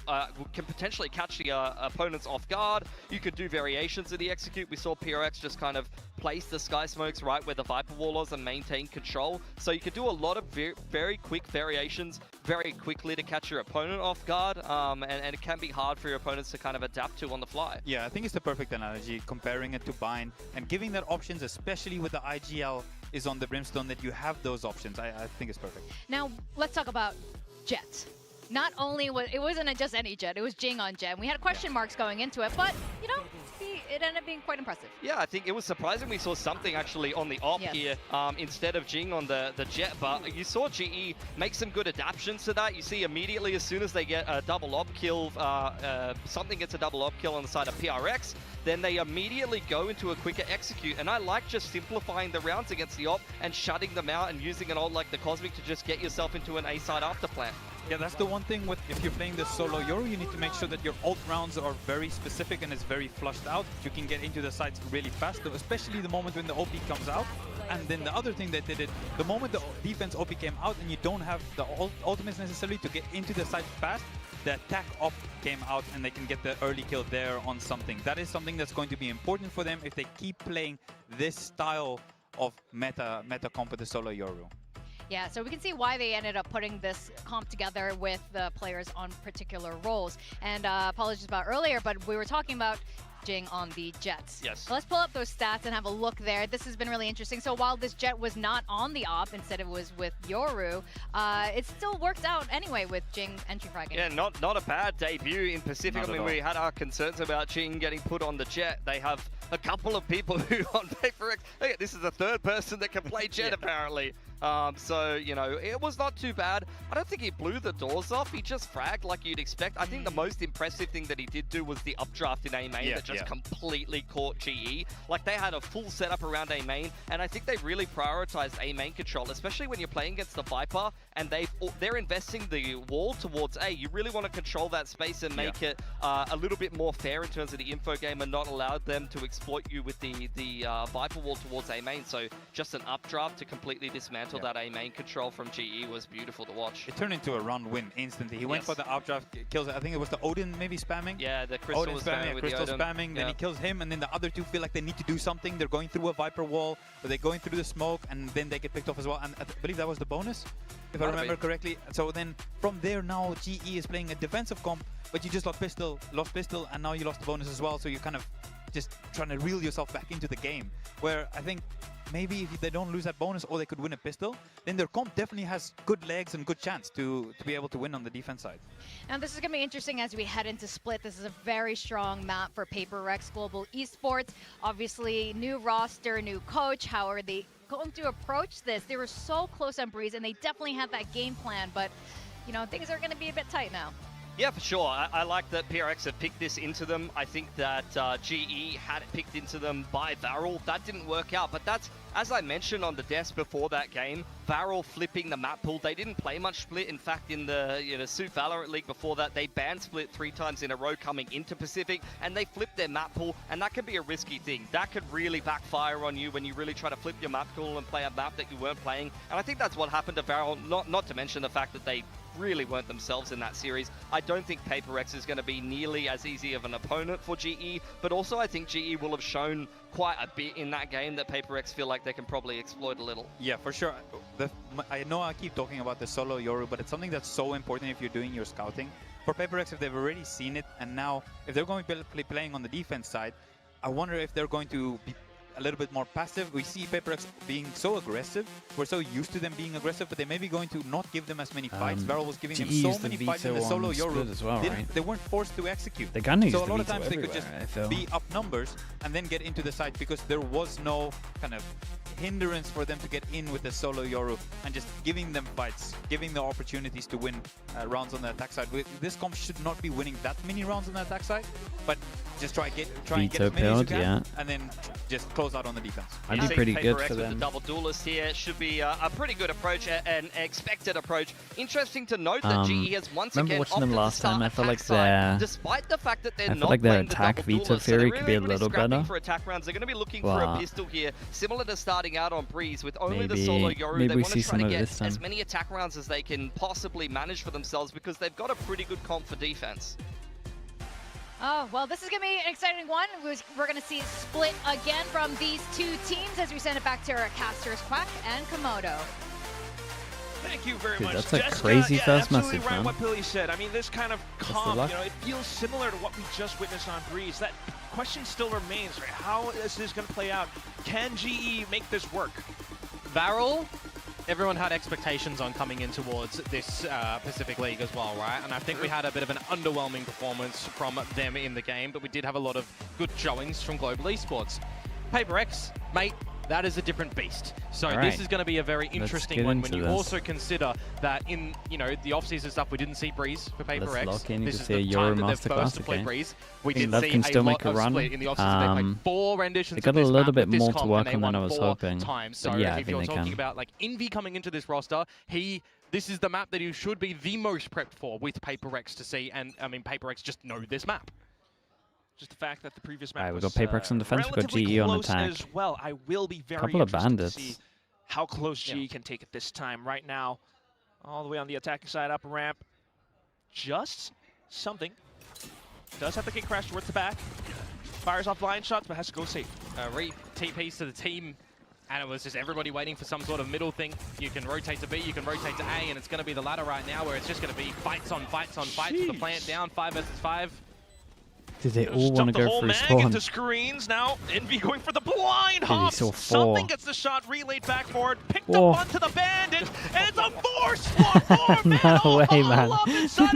can potentially catch the opponents off guard. You could do variations of the execute. We saw PRX just kind of place the Sky Smokes right where the Viper wall was and maintain control. So you could do a lot of very quick variations very quickly to catch your opponent off guard, and it can be hard for your opponents to kind of adapt to on the fly. Yeah, I think it's the perfect analogy, comparing it to Bind and giving that options, especially with the IGL is on the Brimstone, that you have those options. I think it's perfect. Now, let's talk about Jet. Not only it wasn't just any Jet, it was Jing on Jet. We had question marks going into it, but, you know, it ended up being quite impressive. Yeah, I think it was surprising we saw something actually on the op here instead of Jing on the Jet, but you saw GE make some good adaptations to that. You see immediately as soon as they get a double op kill, something gets a double op kill on the side of PRX, then they immediately go into a quicker execute. And I like just simplifying the rounds against the op and shutting them out and using an ult like the Cosmic to just get yourself into an A side after plant. Yeah, that's the one thing with if you're playing the solo Yoru, you need to make sure that your ult rounds are very specific and it's very flushed out. You can get into the sites really fast, especially the moment when the OP comes out. And then the other thing that they did, the moment the defense OP came out and you don't have the ultimates necessarily to get into the site fast, the attack op came out and they can get the early kill there on something. That is something that's going to be important for them if they keep playing this style of meta comp with the solo Yoru. Yeah, so we can see why they ended up putting this comp together with the players on particular roles. And apologies about earlier, but we were talking about Jing on the Jets. Yes. So let's pull up those stats and have a look there. This has been really interesting. So while this Jet was not on the op, instead it was with Yoru, it still worked out anyway with Jing entry fragging. Yeah, not a bad debut in Pacific. I mean, we had our concerns about Jing getting put on the Jet. They have a couple of people who on PRX, hey, this is the third person that can play Jet apparently. So, you know, it was not too bad. I don't think he blew the doors off. He just fragged like you'd expect. I think the most impressive thing that he did do was the updraft in A main that just completely caught GE. Like, they had a full setup around A main, and I think they really prioritized A main control, especially when you're playing against the Viper, and they're investing the wall towards A. You really want to control that space and make it a little bit more fair in terms of the info game and not allow them to exploit you with the Viper wall towards A main. So just an updraft to completely dismantle that A main control from GE was beautiful to watch. It turned into a round win instantly. He went for the updraft kills. I think it was the Odin maybe spamming. Yeah, the Crystal Odin was spamming, with Crystal the Odin. spamming. Then he kills him, and then the other two feel like they need to do something. They're going through a Viper wall, or they're going through the smoke, and then they get picked off as well. And I believe that was the bonus, if I remember correctly. So then from there now, GE is playing a defensive comp, but you just lost pistol, and now you lost the bonus as well. So you're kind of just trying to reel yourself back into the game, where I think maybe if they don't lose that bonus or they could win a pistol, then their comp definitely has good legs and good chance to be able to win on the defense side. Now this is going to be interesting as we head into Split. This is a very strong map for PRX Global Esports. Obviously, new roster, new coach. How are they going to approach this? They were so close on Breeze, and they definitely had that game plan, but you know, things are going to be a bit tight now. Yeah, for sure. I like that PRX have picked this into them. I think that GE had it picked into them by Varel. That didn't work out, but that's, as I mentioned on the desk before that game, Varel flipping the map pool. They didn't play much Split. In fact, in the Suit Valorant League before that, they banned Split 3 times in a row coming into Pacific, and they flipped their map pool, and that can be a risky thing. That could really backfire on you when you really try to flip your map pool and play a map that you weren't playing. And I think that's what happened to Varel, not to mention the fact that they really weren't themselves in that series. I don't think PRX is going to be nearly as easy of an opponent for GE, but also I think GE will have shown quite a bit in that game that PRX feel like they can probably exploit a little. Yeah, for sure. I know I keep talking about the solo Yoru, but it's something that's so important if you're doing your scouting. For PRX, if they've already seen it, and now if they're going to be playing on the defense side, I wonder if they're going to be a little bit more passive. We see PRX being so aggressive. We're so used to them being aggressive, but they may be going to not give them as many fights. Varel was giving them so many fights in the solo Yoru as well, right? They weren't forced to execute. They're gonna use so a the lot of veto times they could just everywhere, be up numbers and then get into the site because there was no kind of hindrance for them to get in with the solo Yoru and just giving them fights, giving the opportunities to win rounds on the attack side. This comp should not be winning that many rounds on the attack side, but just try and get as many as you can, and then just close out on the defense. I'd be pretty good for with them. The double duelist here should be a pretty good approach, an expected approach. Interesting to note that GE has once again watching them last time. I felt like despite the fact that they're not like their playing the attack double veto duelist, so theory they're could be a really little scrapping better. for attack rounds. They're going to be looking for a pistol here, similar to starting out on Breeze with only the solo Yoru. They want to try to get as many attack rounds as they can possibly manage for themselves because they've got a pretty good comp for defense. Oh, well, this is going to be an exciting one. We're going to see it split again from these two teams as we send it back to our casters, Quack and Komodo. Thank you very Dude, much, that's a Jessica. crazy Yeah, first absolutely message, right man. what Billy said. I mean, this kind of comp, luck. you know, it feels similar to what we just witnessed on Breeze. That question still remains, right? How is this going to play out? Can GE make this work? Varel, everyone had expectations on coming in towards this Pacific League as well, right? And I think we had a bit of an underwhelming performance from them in the game, but we did have a lot of good showings from Global Esports. PRX, mate, that is a different beast. So this is going to be a very interesting one when you also consider that in, you know, the off-season stuff, we didn't see Breeze for PRX. This is the time that they're first to play Breeze. We did see a lot of split in the off-season. They played 4 renditions They got of a this little map bit with this more to comp, work and they on than I won was 4 hoping. times. So But yeah, I if think you're they talking can. about like Envy coming into this roster, this is the map that he should be the most prepped for with PRX to see, and I mean PRX just know this map. Just the fact that the previous map we was got PRX on defense, we got relatively GE on close attack. as well. I will be very Couple of interested bandits. to see how close GE can take it this time. Right now, all the way on the attacking side, up ramp, just something. Does have to get crashed towards the back. Fires off blind shots, but has to go safe. TPs to the team, and it was just everybody waiting for some sort of middle thing. You can rotate to B, you can rotate to A, and it's going to be the ladder right now where it's just going to be fights on fights on fights with the plant down, 5 versus 5. Did they all want to go whole through mag spawn? into screens now. Envy going for the blind hop. saw 4. Something gets the shot relayed back forward. Picked up onto the bandit, and it's a 4-spot. No way, man.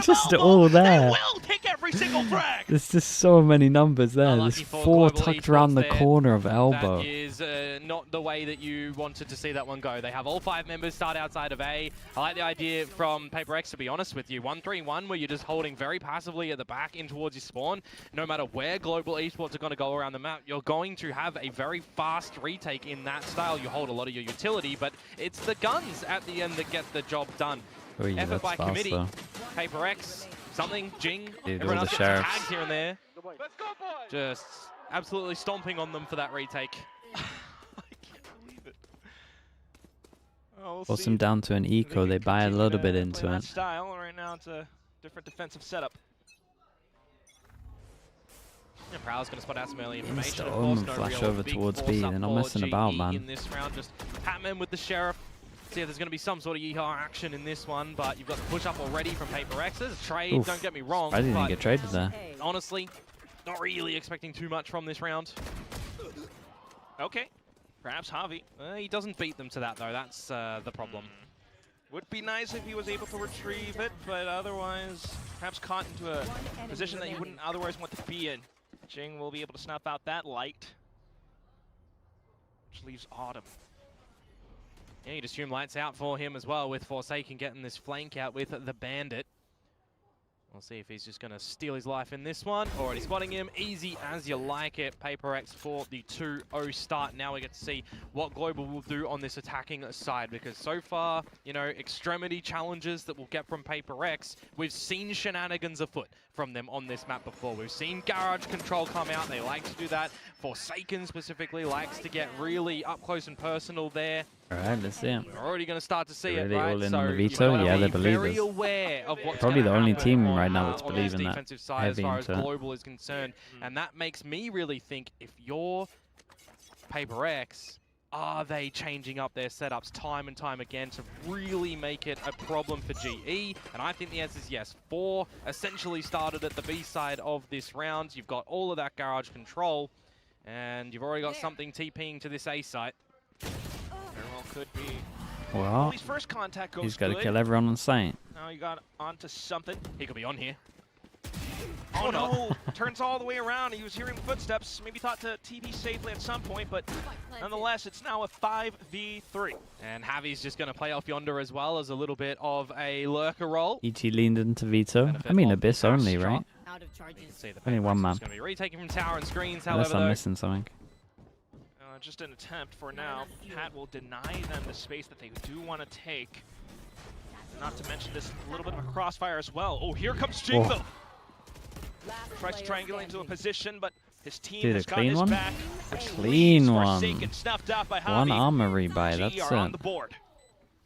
Just all there. Will take every single frag. There's just so many numbers there. There's 4 tucked around the corner of elbow. That is not the way that you wanted to see that one go. They have all 5 members start outside of A. I like the idea from PRX, to be honest with you. 1-3-1, where you're just holding very passively at the back in towards your spawn. No matter where Global Esports are going to go around the map, you're going to have a very fast retake in that style. You hold a lot of your utility, but it's the guns at the end that get the job done. Oh, yeah, Effort by that's fast, committee, though. PRX, something, Jing, Dude, everyone all else the gets sheriffs. tagged here and there. Just absolutely stomping on them for that retake. I can't believe it. Oh, we'll Force see them down to an if eco, can they buy a continue little to bit play into that it. style. Right now it's a different defensive setup. Yeah, Prowl's going to spot out some early information. Insta Of course, Omen no flash real over big towards force B. up They're not for messing about, GE man. in this round. Just Hatman with the Sheriff. See if there's going to be some sort of yeehaw action in this one, but you've got the push up already from PRX. There's a trade, Oof. don't get me wrong. I didn't but get traded there. honestly, not really expecting too much from this round. Okay, perhaps Javi. He doesn't beat them to that, though. That's the problem. Would be nice if he was able to retrieve it, but otherwise, perhaps caught into a position that you wouldn't otherwise want to be in. Jing will be able to snuff out that light, which leaves Autumn. Yeah, you'd assume lights out for him as well, with Forsaken getting this flank out with the Bandit. We'll see if he's just going to steal his life in this one. Already spotting him. Easy as you like it. PRX for the 2-0 start. Now we get to see what Global will do on this attacking side, because so far, you know, extremity challenges that we'll get from PRX, we've seen shenanigans afoot from them on this map before. We've seen Garage Control come out. They like to do that. Forsaken specifically likes to get really up close and personal there. All right, let's see him. We're already going to start to see Really it, right? all in So on the you've veto? gotta Yeah, they're be very believers. aware of what's Probably gonna the only happen team on, right now that's on this believing that defensive side heavy as far as into it. Global is concerned. And that makes me really think, if you're PRX, are they changing up their setups time and time again to really make it a problem for GE? And I think the answer is yes. 4 essentially started at the B side of this round. You've got all of that Garage Control, and you've already got something TPing to this A site. Very well could be. Well, His first contact goes he's got to good. kill everyone on sight. Now he got onto something. He could be on here. Oh no! turns all the way around. He was hearing footsteps, maybe thought to TP safely at some point, but nonetheless, it's now a 5v3. And Javi's just going to play off yonder as well as a little bit of a lurker role. EG leaned into veto. I mean, Abyss only, right? Out of charges. Only one man. Going to be retaking from tower and screens, Unless however, I'm missing something. Just an attempt for now. Pat will deny them the space that they do want to take. Not to mention this little bit of a crossfire as well. Oh, here comes Jing though. Tries to triangulate into a position, but his team has got his back. Clean one. Snuffed out by One Javi. armory buy, GE that's are on it. the board.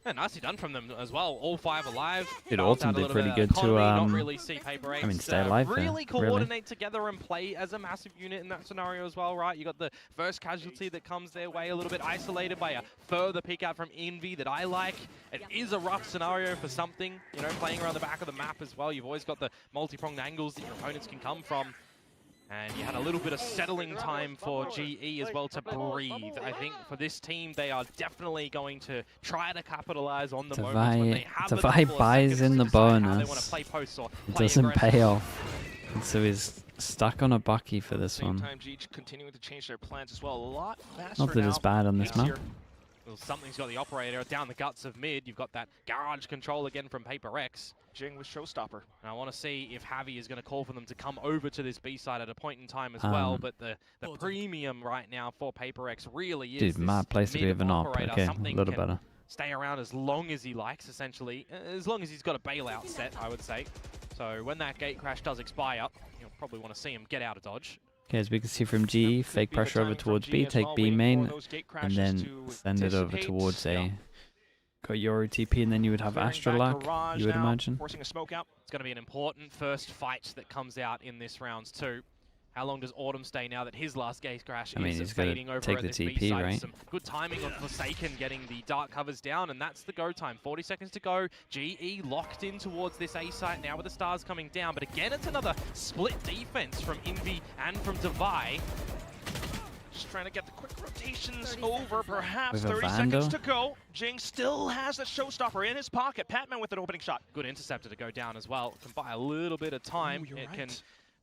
Yeah, nicely done from them as well. All 5 alive. Dude, Balanced Autumn out a did little pretty bit of good to, economy, not really see PRX, I mean, stay alive there, really coordinate together and play as a massive unit in that scenario as well, right? You got the first casualty that comes their way, a little bit isolated by a further pick out from Envy that I like. It is a rough scenario for something, you know, playing around the back of the map as well. You've always got the multi-pronged angles that your opponents can come from. And you had a little bit of settling time for GE as well to breathe. I think for this team, they are definitely going to try to capitalize on the moments when they have Divide buys in the bonus. It doesn't pay off. And so he's stuck on a Bucky for this one. Time, GE continuing to change their plans as well. A lot faster Not that it's bad on this map. Well, something's got the operator down the guts of mid. You've got that garage control again from PRX. Jing with Showstopper. And I want to see if Javi is going to call for them to come over to this B side at a point in time as well. But the premium right now for PRX really is. Dude, Matt plays a bit of an op. Okay, a little better. Stay around as long as he likes, essentially. As long as he's got a bailout set, I would say. So when that gate crash does expire, you'll probably want to see him get out of dodge. Okay, as we can see from GE, fake pressure over towards B, take B main, and then send it over towards A. Got Yoru TP, and then you would have Astrolac, you would imagine. Forcing a smoke out. It's going to be an important first fight that comes out in this round too. How long does Autumn stay now that his last gate crash is fading over take at the this TP, B-side? right? Some good timing on Forsaken getting the dark covers down, and that's the go time. 40 seconds to go. GE locked in towards this A site now with the stars coming down, but again, it's another split defense from Envy and from Divide. Just trying to get the quick rotations over, perhaps. 30 seconds to go. Jing still has the Showstopper in his pocket. Patman with an opening shot. Good interceptor to go down as well. Can buy a little bit of time. It can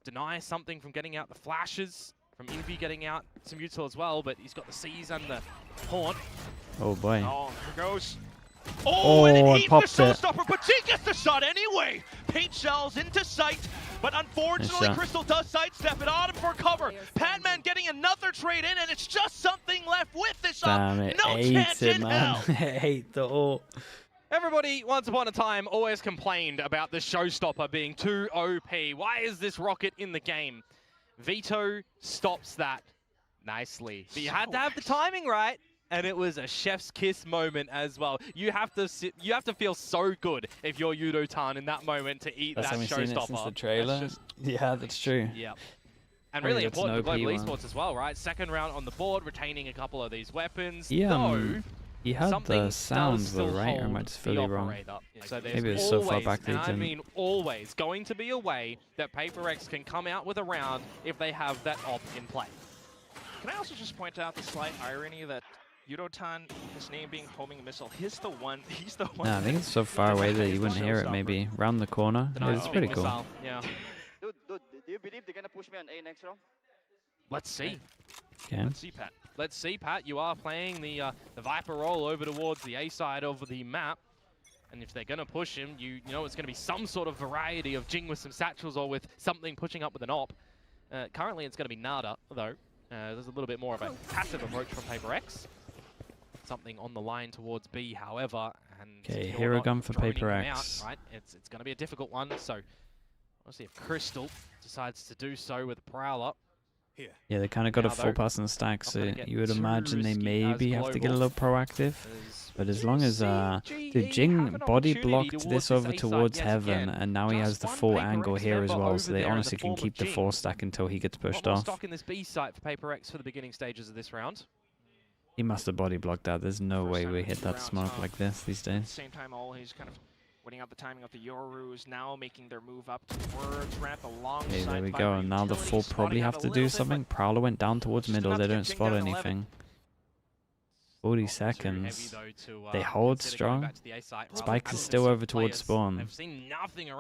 deny something from getting out the flashes, from Envy getting out some util as well, but he's got the C's and the Haunt. Oh boy. Oh, here goes. Oh, and it eats the Showstopper, but Jing gets the shot anyway. Paint shells into sight, but unfortunately Crystal does sidestep it. Autumn for cover. Patman getting another trade in, and it's just something left with this Damn, up. it No hates chance it, in man. hell. I hate the ult. Everybody, once upon a time, always complained about the Showstopper being too OP. Why is this rocket in the game? Veto stops that nicely. But you had to have the timing right, and it was a chef's kiss moment as well. You have to feel so good if you're Yudo-tan in that moment to eat that Showstopper. Seen it since the trailer. Yeah, that's true. Yeah. And really important for global esports as well, right? Second round on the board, retaining a couple of these weapons. He had the sounds though, right? Or am I just fully wrong? So maybe it's so far back they and didn't. I mean always going to be a way that PRX can come out with a round if they have that op in play. Can I also just point out the slight irony that Yudo-tan, his name being homing missile, he's the one. No, I think it's so far away that you wouldn't hear it. Maybe round the corner. It's pretty cool. Yeah. Dude, do you believe they're gonna push me on A next round? Let's see. Okay. Let's see, Pat. Let's see, Pat. You are playing the Viper roll over towards the A side of the map. And if they're going to push him, you know it's going to be some sort of variety of Jing with some satchels or with something pushing up with an op. Currently, it's going to be nada, though. There's a little bit more of a passive approach from PRX. Something on the line towards B, however. Okay, hero gun for PRX. Right? It's going to be a difficult one, so we'll see if Crystal decides to do so with Prowler. Yeah, they kind of got a full pass on the stack, so you would imagine they maybe have to get a little proactive. But as long as dude, Jing body blocked this over towards Heaven, and now he has the full angle here as well, so they honestly can keep the 4 stack until he gets pushed off. Stock in this B site for PRX for the beginning stages of this round. He must have body blocked that. There's no way we hit that smoke like this these days. At the same time, he's kind of waiting out the timing of the Yorus, now making their move up towards ramp alongside. Okay, there we go. And now the 4 probably have to do something. Prowler went down towards middle. They don't spot anything. 40 seconds. They hold strong. Spikes is still over towards spawn.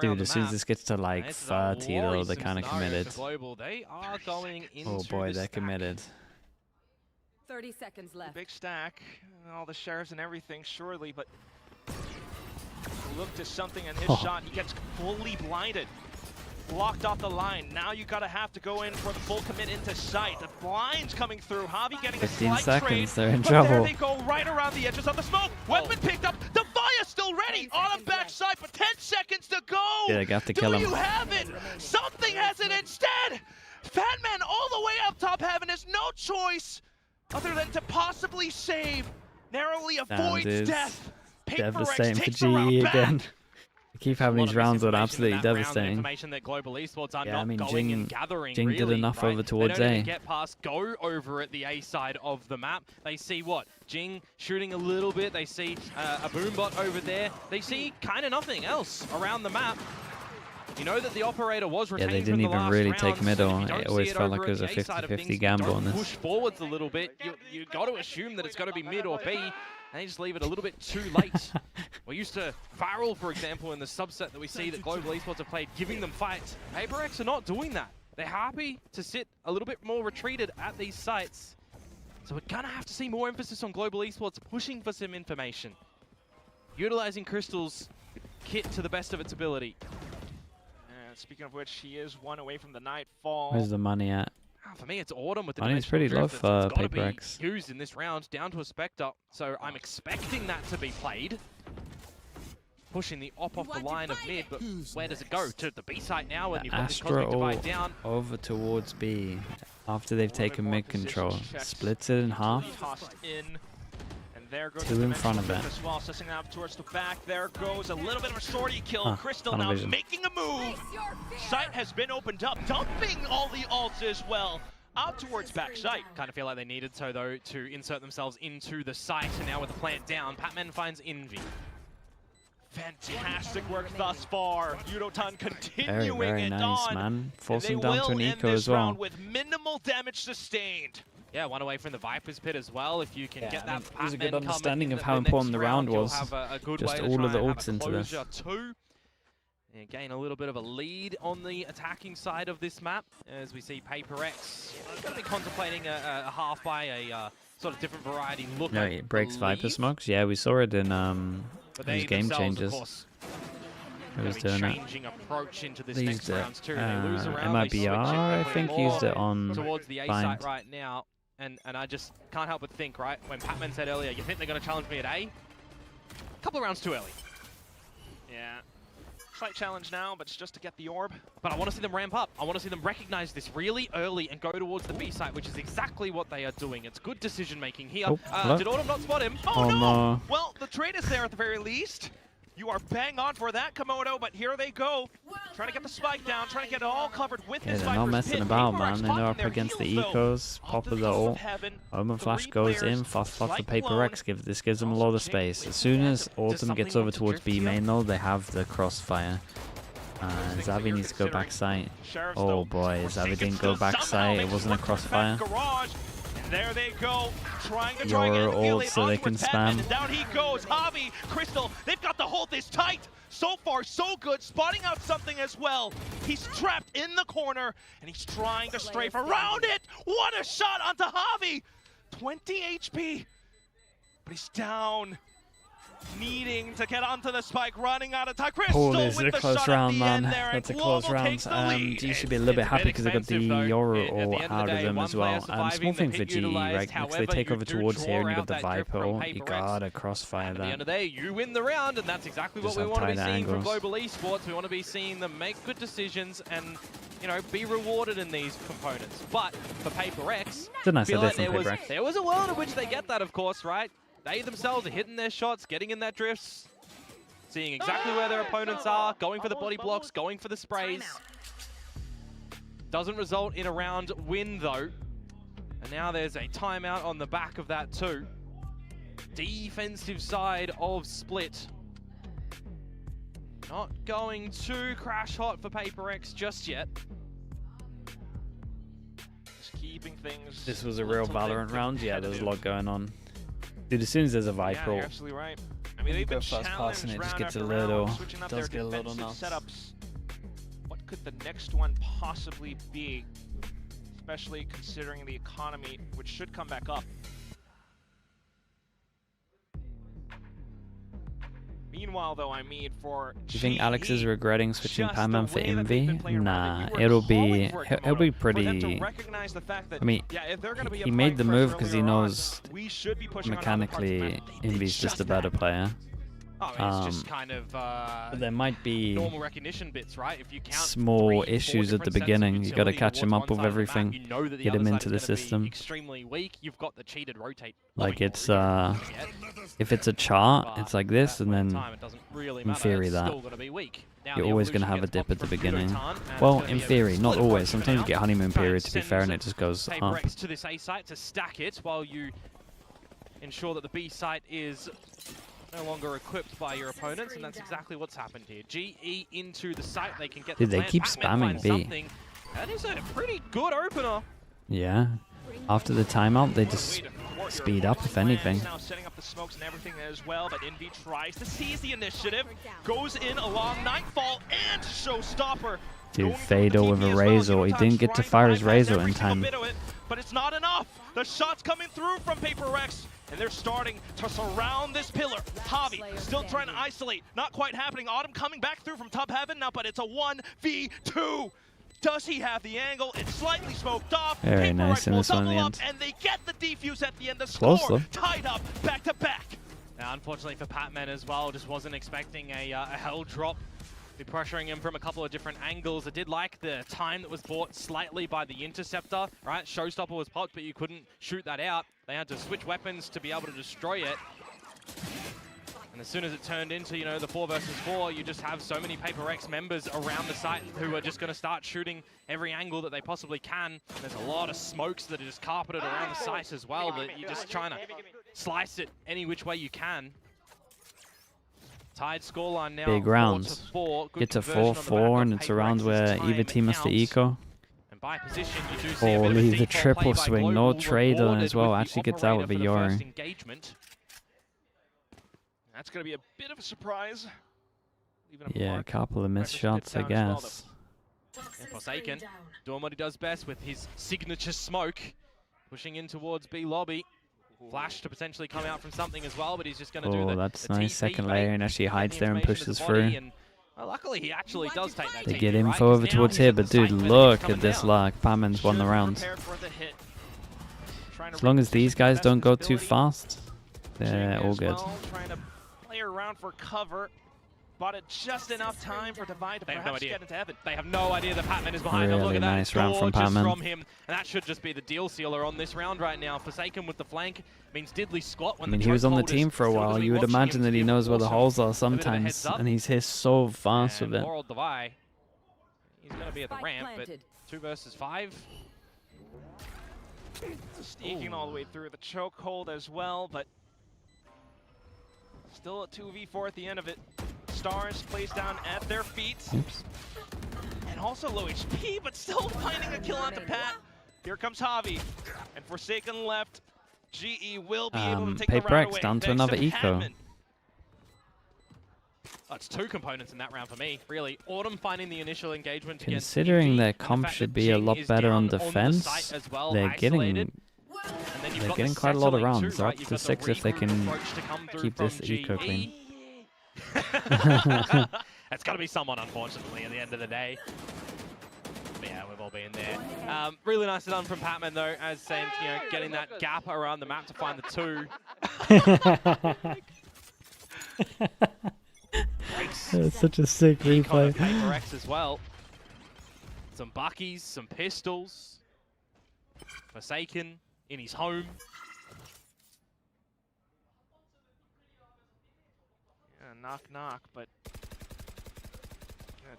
Dude, as soon as this gets to like 30 though, they're kind of committed. Oh boy, they're committed. 30 seconds left. Big stack, all the sheriffs and everything, surely, but look to something in his shot. He gets fully blinded. Blocked off the line. Now you gotta have to go in for the full commit into sight. The blind's coming through. Javi getting 15 a slight trade, seconds, they're in but trouble. there they go, right around the edges of the smoke. Weapon picked up. The Via's still ready. On the backside, but 10 seconds to go. Yeah, they got to kill him. Do you have it? Something has it instead. Fatman all the way up top heaven has no choice other than to possibly save. Narrowly avoids death. Devastating for GE again. They keep having these rounds that are absolutely devastating. Yeah, I mean, Jing did enough over towards they don't A. even get past go over at the A side of the map. They see what? Jing shooting a little bit. They see a boombot over there. They see kind of nothing else around the map. You know that the operator was retained. Yeah, they didn't even really take middle. It It always felt like it was a 50-50 gamble on this. Push forwards a little bit. You got to assume that it's got to be mid or B. And they just leave it a little bit too late. We're used to Viral, for example, in the subset that we see that Global Esports have played, giving them fights. PRX are not doing that. They're happy to sit a little bit more retreated at these sites. So we're going to have to see more emphasis on Global Esports pushing for some information. Utilizing Crystal's kit to the best of its ability. And speaking of which, he is one away from the Nightfall. Where's the money at? For me, it's Autumn with the Money's pretty low for PRX. PRX. Used in this round down to a Spectre, so I'm expecting that to be played. Pushing the op off the line of mid, but where does it go? To the B site now, and you've got this Cosmic Divide down. Over towards B after they've taken mid control. Splits it in half. There goes Two in front of it. As well, sussing out towards the back. There goes a little bit of a shorty kill. Crystal now making a move. Sight has been opened up, dumping all the ults as well. Out towards back site. Kind of feel like they needed so though to insert themselves into the site, and now with the plant down, Patman finds Envy. Fantastic work thus far. Yudotan continuing very it nice, on. man. Forcing down to an eco as well. With minimal damage sustained. Yeah, one away from the Viper's Pit as well. If you can get that, it was a good understanding of how important the round was. Just all of the ults into this. And gain a little bit of a lead on the attacking side of this map, as we see PRX going to be contemplating a half by a sort of different variety look. No, it breaks Viper smokes. Yeah, we saw it in these game changes. It was doing it. Approach into this they next used it. round too. They lose around, MIBR, I think, used it on towards the A Bind. site right now. And I just can't help but think, right, when Patman said earlier, you think they're going to challenge me at A? A couple of rounds too early. Yeah. Slight challenge now, but it's just to get the orb. But I want to see them ramp up. I want to see them recognize this really early and go towards the B site, which is exactly what they are doing. It's good decision making here. Did Autumn not spot him? Oh no! Well, the trade is there at the very least. You are bang on for that, Komodo, but here they go. Trying to get the spike down, trying to get it all covered with this they're not messing about, man. They know up against the ecos, pop of the ult. Omen Flash goes in, fast for PRX. This gives them a lot of space. As soon as Autumn gets over towards B main though, they have the crossfire. Zavi needs to go back site. Oh boy, Zavi didn't go back site. It wasn't a crossfire. There they go, trying to Your ult so they can spam. And down he goes, Javi, Crystal, they've got to hold this tight. So far, so good, spotting out something as well. He's trapped in the corner, and he's trying to strafe around it. What a shot onto Javi. 20 HP, but he's down. Needing to get onto the spike, running out of time. Crystal this is a with the close shot round, at the end man. there, That's a and close Global round. takes the lead. You should be a little bit happy because they got the Yoru ult out of them as well. Small thing for GE, right? Because they take over towards here and you got the Viper ult. You gotta crossfire At the end that. of the day, you win the round, and that's exactly what we want to be seeing from Global Esports. We want to be seeing them make good decisions and, you know, be rewarded in these components. But for PRX, It's a nice idea from PRX. there was a world in which they get that, of course, right? They themselves are hitting their shots, getting in their drifts, seeing exactly where their opponents are, going for the body blocks, going for the sprays. Doesn't result in a round win though. And now there's a timeout on the back of that too. Defensive side of Split. Not going too crash hot for PRX just yet. Just keeping things. This was a real Valorant round. Yeah, there's a lot going on. Dude, as soon as there's a Yeah, Viper, you're absolutely right. I mean, they've go been first pass and challenged it just round gets a after little, round, switching up their does get a little defensive nuts. setups. What could the next one possibly be? Especially considering the economy, which should come back up. Meanwhile, though, I mean, for Do you think Alex is GE, regretting switching just Pac-Man the for way that they've been Envy? playing around Nah, it, you were it'll be calling for it, he'll be Komodo, for them to pretty. recognize the fact that, I mean, yeah, if they're gonna be he made the applying move pressure because he earlier on, knows we should be pushing on other parts of the mechanically map. They did Envy's just a just better that. player. Oh, it's just kind of But there might be normal recognition bits, right? If you count small 3-4 issues at the different sets of beginning. You got to utility catch him towards up one with side of the map, everything. you know that the Get other him side into the is gonna be system. extremely weak. You've got the cheated rotate. Like lobby it's wall, if it's a chart, but it's like this, at and one then time it doesn't really in matter, theory it's that still gonna be weak. Now you're the always going to evolution have a gets dip popped at the from beginning. Budokan, and it's Well, gonna in be a theory, not split always. approach for Sometimes you now. get honeymoon Try and period, to be send fair, and it just goes up. PRX to this A site to stack it while you ensure that the B site is no longer equipped by your opponents, and that's exactly what's happened here. GE into the site, they can get Dude, the they plant. keep Pac-Man spamming finds B. something. That is a pretty good opener. Yeah. After the timeout, they just speed up, if anything. Now setting up the smokes and everything as well, but Envy tries to seize the initiative, goes in along Nightfall and Showstopper. Dude, Fatal with a Razor. He didn't get to fire his Razor in time. But it's not enough. The shots coming through from PRX, and they're starting to surround this pillar. Javi still trying to isolate. Not quite happening. Autumn coming back through from top heaven now, but it's a 1v2. Does he have the angle? It's slightly smoked off. Very PRX nice in will this one in the double end. up, and they get the defuse at the end. The Close, score though. tied up, back to back. Now, unfortunately for Pac-Man as well, just wasn't expecting a hell drop. Be pressuring him from a couple of different angles. I did like the time that was bought slightly by the interceptor, right? Showstopper was popped, but you couldn't shoot that out. They had to switch weapons to be able to destroy it. And as soon as it turned into, you know, the 4 versus 4, you just have so many PRX members around the site who are just going to start shooting every angle that they possibly can. And there's a lot of smokes that are just carpeted around the site as well, that you're just trying to slice it any which way you can. Tied scoreline now. Big rounds. 4-4. Good Get to conversion on the 4-4, back and of it's a round PRX's where time either team has to counts. eco. And by position, you do see a bit of a Holy, the default play triple by swing. No Global, trade on rewarded as well. with the Actually gets out with a operator for the first Yori. engagement. That's going to be a bit of a surprise. Leaving a Yeah, a mark. couple of missed shots, I down as well, guess. And Forsaken doing what he does best with his signature smoke. Pushing in towards B lobby. Flash to potentially come out from something as well, but he's just going to do Oh, the that's the nice. TP Second bait, layer, and actually get the hides there and information to pushes the body, through. and, luckily, he actually does take that They TP, get right? info 'Cause over now towards he's here, at the but dude, site where look they're at this coming luck. Pac-Man's won the Should be round. prepared for the hit. Trying to As long as these reposition guys best don't go too visibility. fast, they're Jing all as good. well, trying to play around for cover. Bought it just enough time for Divide to They have no perhaps idea. get into heaven. They have no idea that Pac-Man is behind them. Look Really at that. nice round from Gorgeous Pac-Man. from him. And that should just be the deal sealer on this round right now. Forsaken with the flank means Diddley squat when I mean, the he was on the chokehold team is for a still while. gonna be You would watching him imagine to that he give knows where the awesome holes are a bit of a sometimes, heads up. and he's hit so fast And with it. Laurel Devi, he's going to be at the Spike ramp, planted. but 2 versus 5. Sneaking all the way through the chokehold as well, but still a 2v4 at the end of it. Stars placed down at their feet. Oops. And also low HP, but still finding a kill onto Pat. Here comes Javi. And Forsaken left. GE will be able to take the round PRX away. down to thanks another eco. Padman. That's 2 components in that round for me, really. Autumn finding the initial engagement against Considering EV, their and the comp fact should that be a Jing lot is better on down the defense, site as well, they're getting isolated. And then you've they're got getting the quite a lot of settling rounds. too, They're right? up You've to got the 6 if they regroup can approach to come through keep from this eco GE. clean. That's got to be someone, unfortunately, at the end of the day. But yeah, we've all been there. Really nicely done from Pac-Man, though, as saying, you know, getting that gap around the map to find the 2. That's such a sick replay. PRX as well. Some buckies, some pistols. Forsaken in his home. Yeah, knock, knock, but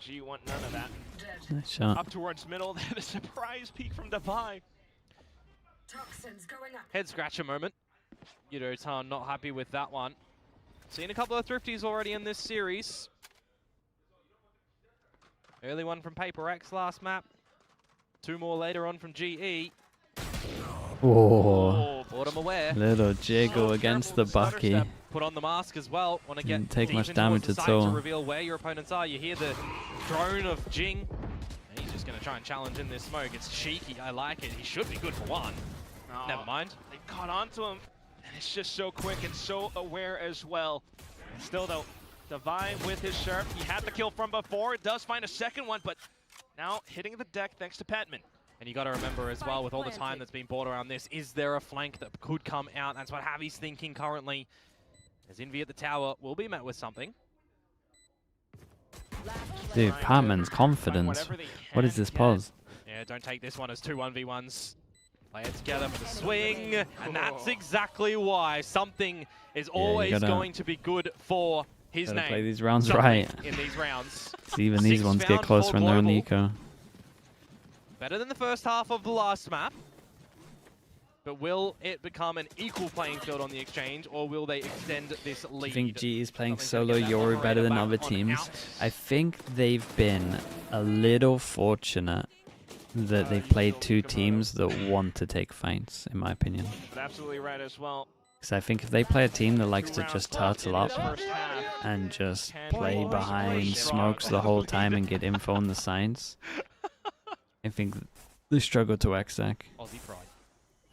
G want none of that. Nice shot. Up towards middle, then a surprise peek from Devi. Head scratcher moment. Yudo-tan not happy with that one. Seen a couple of thrifties already in this series. Early one from PRX last map. 2 more later on from GE. Oh, Autumn aware. Little jiggle against the Bucky. Put on the mask as well. Want to get Didn't take deep much in damage towards the at side all. to reveal where your opponents are. You hear the drone of Jing. And he's just going to try and challenge in this smoke. It's cheeky. I like it. He should be good for one. Oh, Never mind. They caught onto him. And it's just so quick and so aware as well. Still though, Divine with his sharp. He had the kill from before. Does find a second one, but now hitting the deck thanks to Patman. And you got to remember as well, with all the time that's been bought around this, is there a flank that could come out? That's what Javi's thinking currently. As Envy at the tower will be met with something. Dude, Patman's confidence. What is this pause? Yeah, don't take this one as 2 1v1s. Play it together for the swing, and that's exactly why something is always going to be good for his name. Play these rounds Something right. in these rounds. So even these ones get closer when they're on eco. Better than the first half of the last map. But will it become an equal playing field on the exchange, or will they extend this lead? I think GE is playing solo Yoru better than other teams. I think they've been a little fortunate that they've played two teams that want to take fights, in my opinion. But absolutely right as well. Because I think if they play a team that likes to just turtle up and just play behind smokes the whole time and get info on the sides, I think they struggle to exec. Aussie pride.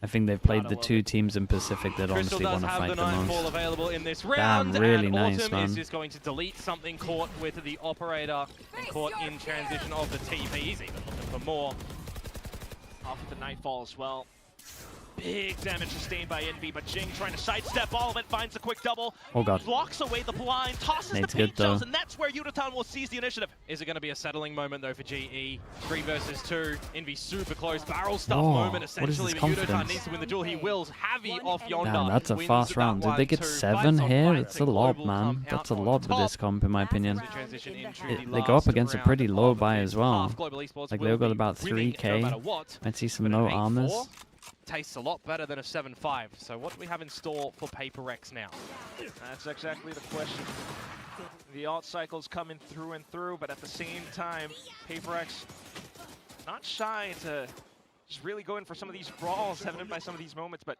I think they've played the two teams in Pacific that honestly want to fight the most. Available in this round, Damn, really and nice, Autumn man. is just going to delete something caught with the operator and caught in transition of the TP. He's even looking for more. Off with the Nightfall as well. Big damage sustained by Envy, but Jing trying to sidestep all of it, finds a quick double. Oh god. Blocks away the blind, tosses Nate's the paint good, though. shells, and that's where Udaton will seize the initiative. Is it going to be a settling moment though for GE? 3 versus 2. Envy super close. Barrel stuff Whoa, moment what is essentially, this but Udaton confidence? needs to win the duel. He wills. Javi off Yonder. Damn, that's a wins fast that round. Did they get 1-2. 7 Fights on here? fights, It's a and lot, Global man. come That's a out on lot with top. this comp, in my opinion. As we transition into the They go up last against a round pretty low of buy this as well. half. Global Esports Like will they've got be about winning no matter 3k. what. Might see some But no an 8-4 armors. tastes a lot better than a 7-5. So what do we have in store for PRX now? That's exactly the question. The alt cycles coming through and through, but at the same time, PRX not shy to just really go in for some of these brawls, evident by some of these moments, but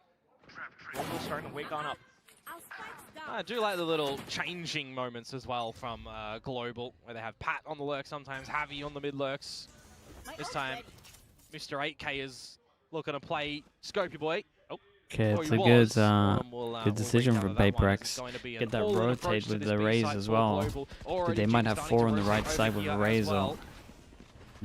Global starting to wake on up. I do like the little changing moments as well from Global, where they have Pat on the lurk sometimes, Javi on the mid lurks. This time, Mr. 8K is looking to play Scopey Boy. Oh, Okay, or it's he a was. good Good decision from PRX. Get that rotate with the Raze as well. Dude, they might have 4 on the right side with a Raze up.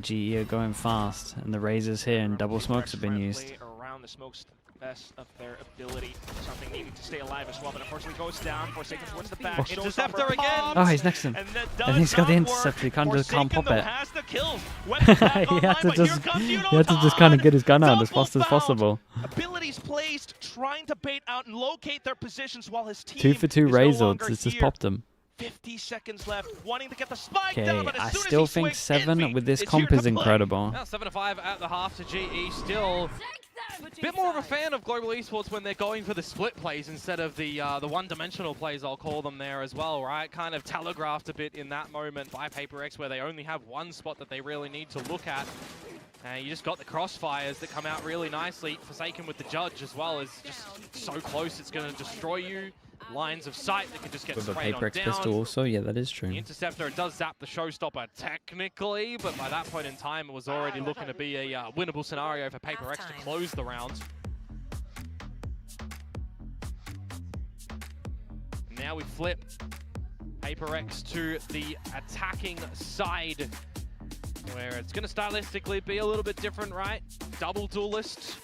GE are going fast, and the Raze is here, and double smokes have been used. Around the smokes best of their ability. Something needing to stay alive as well, but unfortunately goes down. Forsaken towards the back. Oh. Interceptor again. Oh, he's next to him. And that I think he's got the does not interceptor. He work. can't Forsaken, pop though, it. has the kills. Weapons back he online, had to but here just, comes he had to just Udaton. kind of get his gun out as Double fast as found. possible. Abilities placed, trying to bait out and locate their positions while his team 2 for 2 is no Raze longer ults. It's just here. popped him. 50 seconds left, wanting to get the spike Okay, down, but as I soon still as he think swings, 7 Envy with this is comp here is to play. incredible. Now 7-5 at the half to GE. Still a bit more of a fan of Global Esports when they're going for the split plays instead of the one-dimensional plays, I'll call them there as well, right? Kind of telegraphed a bit in that moment by PRX, where they only have one spot that they really need to look at. And you just got the crossfires that come out really nicely. Forsaken with the judge as well is just so close, it's going to destroy you. Lines of sight that can just get With a sprayed on PRX down. pistol also, yeah, that is true. The interceptor does zap the showstopper technically, but by that point in time, it was already looking to be a winnable scenario for PRX to close the round. Now we flip PRX to the attacking side, where it's going to stylistically be a little bit different, right? Double duelist.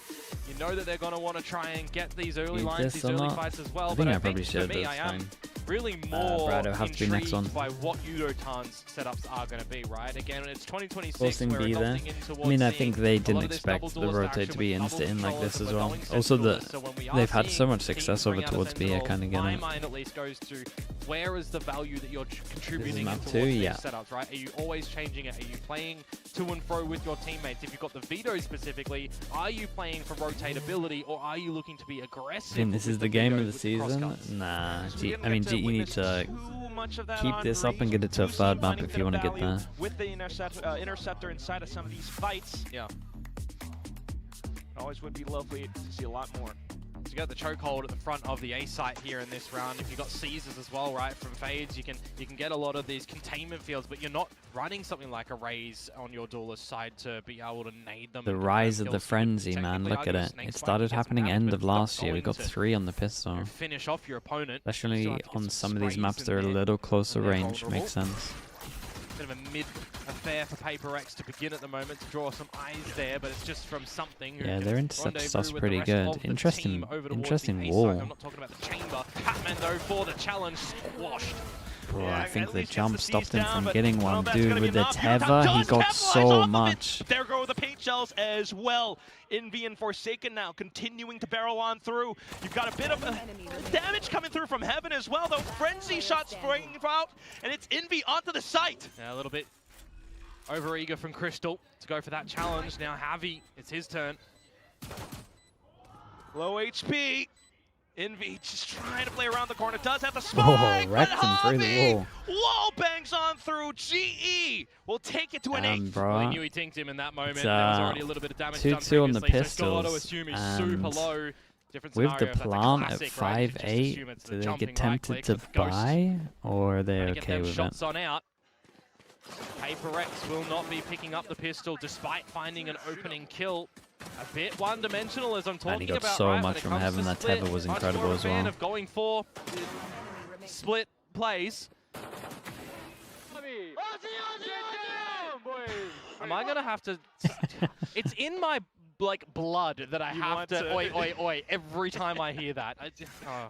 You know that they're going to want to try and get these early lines, these early fights as well. I think but I probably for should, me, but I it's am fine. really more Brad, it'll have to be next one. intrigued by what Udotan's setups are going to be, right? Again, it's 2026. Forcing we're B there. adopting in towards I mean, I seeing think they a didn't lot of this expect double the duelist rotate action to be with insta in double like this controllers as and well. going Also, sentinels. So when we are they've had so seeing much teams success over bring out a towards B, I sentinel, kind of get my it. mind at least goes to where is the value that you're contributing map towards 2, these yeah. setups, right? Are you always changing it? Are you playing to and fro with your teammates? If you've got the veto specifically, are you playing for rotatability or are you looking to be aggressive? I think this is with the game veto of the with season. crosscuts? Nah, We I mean, GE need to keep this up and get it to a third map if you want to get there. With the interceptor inside of some of these fights. Yeah. Always would be lovely to see a lot more. You got the chokehold at the front of the A site here in this round. If you got Caesars as well, right, from Fades, you can get a lot of these containment fields, but you're not running something like a Raze on your duelist side to be able to nade them. The rise of the frenzy, man. Look at it. It started happening end of last year. We got 3 on the pistol. Finish off your opponent. Especially on some of these maps that are a little closer range. Makes sense. Bit of a mid affair for PRX to begin at the moment to draw some eyes there, but it's just from something. Yeah, their intercept stuff's pretty good. Interesting wall. I'm not talking about the chamber. Patman though for the challenge squashed. Bro, I think the jump stopped him from getting one. Dude, with the tether, he got so much. There go the paint shells as well. Envy and Forsaken now continuing to barrel on through. You've got a bit of damage coming through from Heaven as well, though. Frenzy shot spraying out, and it's Envy onto the site. Yeah, a little bit over eager from Crystal to go for that challenge. Now Javi, it's his turn. Low HP. Envy just trying to play around the corner. Does have the spike, wrecked him through the wall. Wall bangs on through. GE will take it to an 8. Well, he knew he tinked him in that moment. There was already a little bit of damage done 2-2 on the pistols. pistols. Super low. With the plant at 5-8, do they get tempted to buy, or are they okay with it? On out. PRX will not be picking up the pistol despite finding an opening kill. A bit one-dimensional as I'm talking about. And he got so much from Heaven. That tether was incredible as well. Of going for split plays. Am I gonna have to? It's in my blood that I have to oi oi oi every time I hear that.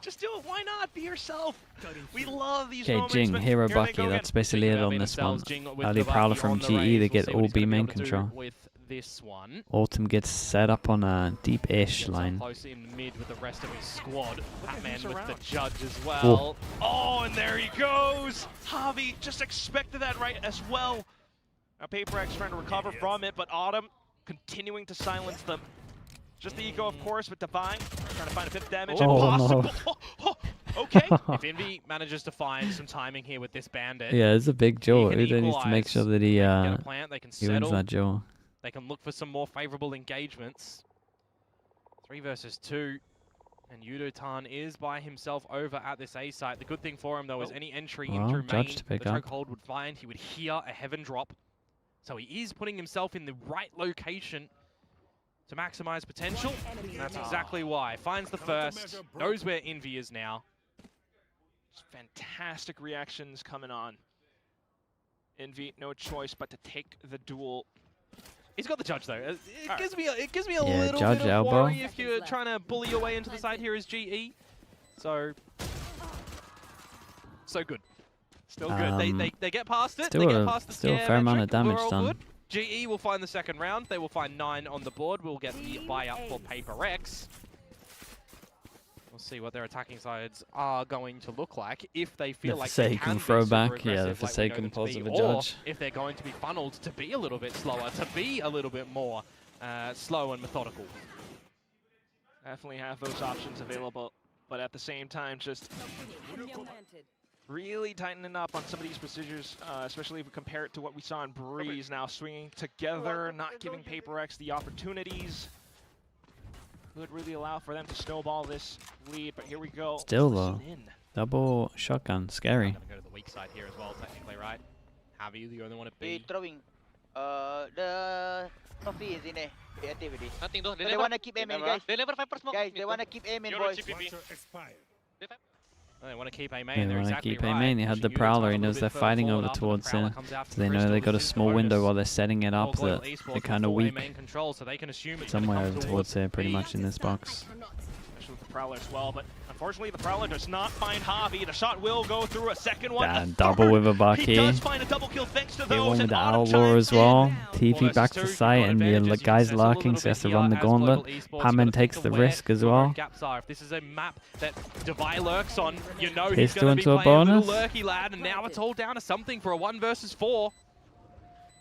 Just do it. Why not? Be yourself. We love these moments. Okay, Jing, Hero Bucky. That's basically it on this one. Early Prowler from GE. They get all B main control. This one. Autumn gets set up on a deep-ish line. Close in mid with the rest of his squad. Batman with the judge as well. Oh, and there he goes. Javi just expected that right as well. Now PRX trying to recover from it, but Autumn continuing to silence them. Just the eco, of course, with Divine trying to find a bit of damage. Impossible. No. Okay. If Envy manages to find some timing here with this bandit. Yeah, it's a big jaw. He needs to make sure that he wins that jaw. They can look for some more favorable engagements. 3 versus 2. And Yudotan is by himself over at this A site. The good thing for him, though, is any entry in through main, the chokehold would find. He would hear a Heaven drop. So he is putting himself in the right location to maximize potential. And that's exactly why. Finds the first, knows where Envy is now. Just fantastic reactions coming on. Envy, no choice but to take the duel. He's got the judge though. It gives me a little judge bit of elbow. worry if you're trying to bully your way into the side here as GE. So good. Still good. They get past it. They get past the still a fair amount of damage done. Good. GE will find the second round. They will find 9 on the board. We'll get the buy up for PRX. We'll see what their attacking sides are going to look like if they feel like they can throw back. super Yeah, the aggressive Forsaken pulls of a or judge. if they're going to be funneled to be a little bit slower, to be a little bit more slow and methodical. Definitely have those options available, but at the same time, just really tightening up on some of these procedures, especially if we compare it to what we saw in Breeze. Now swinging together, not giving PRX the opportunities. Could really allow for them to snowball this lead, but here we go. Still though, double shotgun, scary. I'm gonna go to the weak side here as well, technically, right? Javi, the only one at B. Throwing. The trophy is in the activity. Nothing though. They wanna keep aiming, guys. They never fight for smoke. Guys, they wanna keep aiming, boys. They want to keep A main. They want to keep A main. He had the Prowler. He knows they're fighting over towards it. So they know they got a small window while they're setting it up that they're kind of weak. Somewhere over towards here, pretty much in this box. Especially with the Prowler as well, but unfortunately the Prowler does not find Javi. The shot will go through a second one. And double with a Bucky. He does find a double kill thanks to those. One with the Outlaw as well. TV back to site, and the guy's lurking, so he has to run the gauntlet. Patman takes the risk as well. If this is a map that Devi lurks on, you know he's Pistol going to be into a playing bonus. a little lurky lad, and now it's all down to something for a 1 versus 4.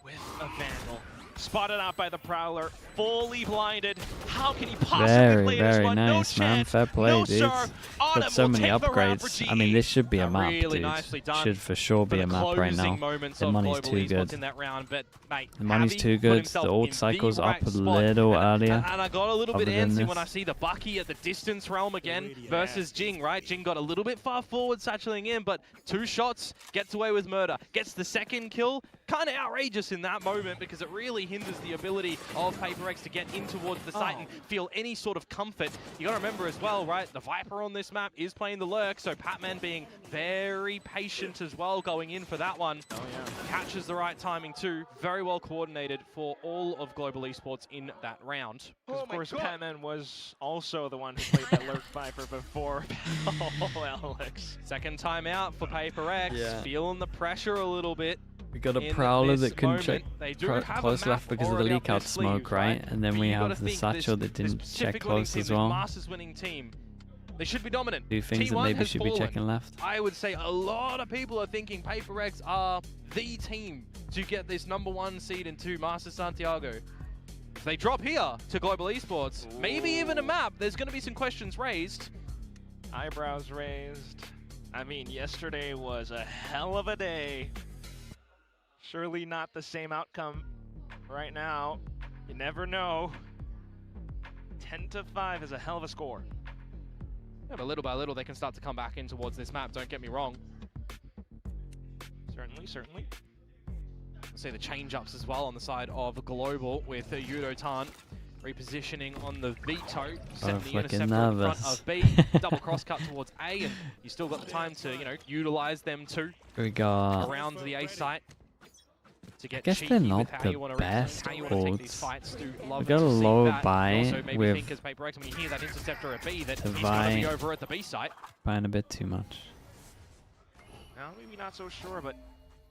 With a Vandal. Spotted out by the Prowler, fully blinded. How can he possibly play this Very one? nice, No man. chance. Fair play, No, dude. sir. Got so many upgrades. I mean, this should be a map, really dude. nicely done Should for sure be a map right now. The money's too good. In that round, but, mate, The money's Javi too put good. himself The in ult cycle's right up a spot. little earlier. And I got a little bit other than antsy this. when I see the Bucky at the distance realm again versus Jing, right? Jing got a little bit far forward, satcheling in, but 2 shots, gets away with murder. Gets the second kill. Kind of outrageous in that moment because it really hinders the ability of PaperX to get in towards the site and feel any sort of comfort. You gotta remember as well, right? The Viper on this map is playing the lurk, so Patman being very patient as well going in for that one. Oh yeah. Catches the right timing too. Very well coordinated for all of Global Esports in that round. Because of course, Patman was also the one who played that Lurk Viper before. Oh, Alex. Second time out for PaperX, feeling the pressure a little bit. We got a Prowler that can check They do have close left because of the leak out smoke, right? And then we have the Satchel that didn't check close as well. Masters winning team. They should be dominant. Two things that maybe should be checking left. I would say a lot of people are thinking PaperX are the team to get this #1 seed into Masters Santiago. If they drop here to Global Esports, maybe even a map, there's going to be some questions raised. Eyebrows raised. I mean, yesterday was a hell of a day. Surely not the same outcome right now. You never know. 10-5 is a hell of a score. Yeah, but little by little, they can start to come back in towards this map, don't get me wrong. Certainly, certainly. We'll see the change-ups as well on the side of Global with Yudotan repositioning on the veto, setting the interceptor in front of B, double cross-cut towards A, and you still got the time to, you know, utilize them too. We got around the A site. I guess they're not the best ults. We got a low buy with Divide buying a bit too much. Now maybe not so sure, but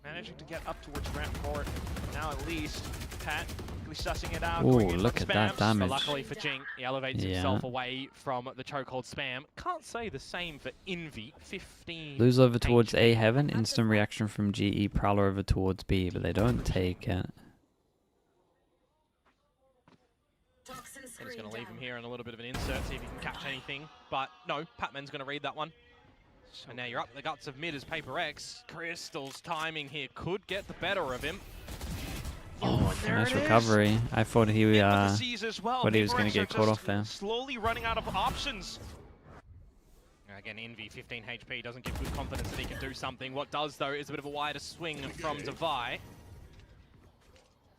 managing to get up towards ramp court. Now at least Pat quickly sussing it out. Ooh, look at that damage. But luckily for Jing, he elevates himself away from the chokehold spam. Can't say the same for Envy. 15. Lose over towards A heaven. Instant reaction from GE. Prowler over towards B, but they don't take it. He's going to leave him here in a little bit of an insert, see if he can catch anything. But no, Patman's going to read that one. And now you're up the guts of mid as PaperX. Crystal's timing here could get the better of him. Oh, nice recovery. I thought he was going to get caught off there. Slowly running out of options. Again, Envy, 15 HP, doesn't give good confidence that he can do something. What does, though, is a bit of a wider swing from Divide.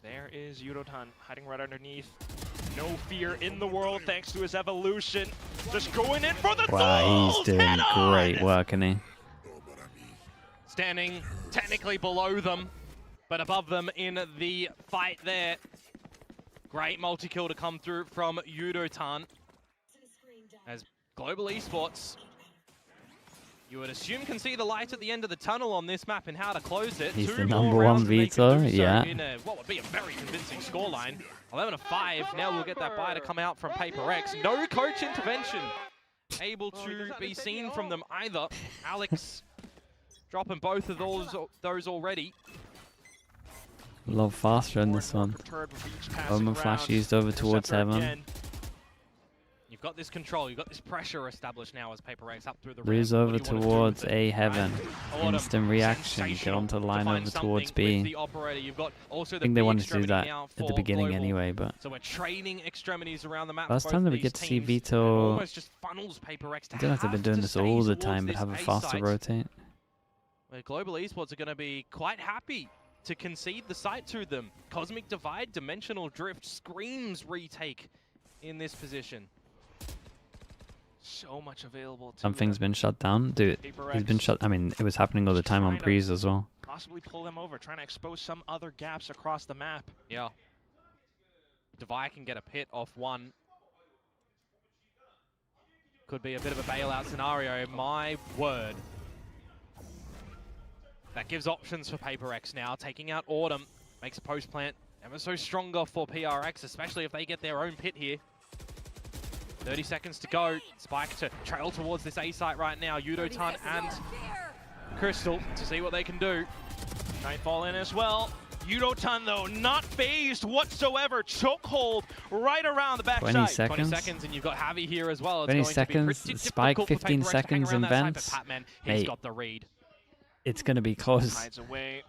There is Yudotan hiding right underneath. No fear in the world thanks to his evolution. Just going in for the wow, he's doing great work, isn't he? Standing technically below them, but above them in the fight there. Great multi-kill to come through from Yudotan. As Global Esports, you would assume can see the light at the end of the tunnel on this map and how to close it. He's the #1 veto, yeah. In what would be a very convincing scoreline. 11-5. Now we'll get that buy to come out from PaperX. No coach intervention able to be seen from them either. Alex dropping both of those already. A lot faster in this one. Omen flash used over towards heaven. You've got this control, you've got this pressure established now as PaperX up through the Lose over towards A heaven. Instant reaction. Get onto the line over towards B. I think they wanted to do that at the beginning anyway, but so we're trading extremities around the map. Last time that we get to see Veto, I don't have to be doing this all the time, but have a faster rotate. Where Global Esports are going to be quite happy to concede the site to them. Cosmic Divide, Dimensional Drift screams retake in this position. So much available to Something's been shut down. Dude, he's been shut. I mean, it was happening all the time on Breeze as well. Possibly pull them over, trying to expose some other gaps across the map. Yeah. Divide can get a pit off one. Could be a bit of a bailout scenario, my word. That gives options for PaperX now. Taking out Autumn makes post plant ever so stronger for PRX, especially if they get their own pit here. 30 seconds to go. Spike to trail towards this A site right now. Yudotan and Crystal to see what they can do. Nightfall in as well. Yudotan, though, not phased whatsoever. Chokehold right around the backside. 20 seconds. 20 seconds, and you've got Javi here as well. It's 20 going to be seconds, pretty spike, difficult for 15 PaperX to hang seconds around in that side, vents. but Patman, Hey. he's got the read. It's going to be close. Hides away.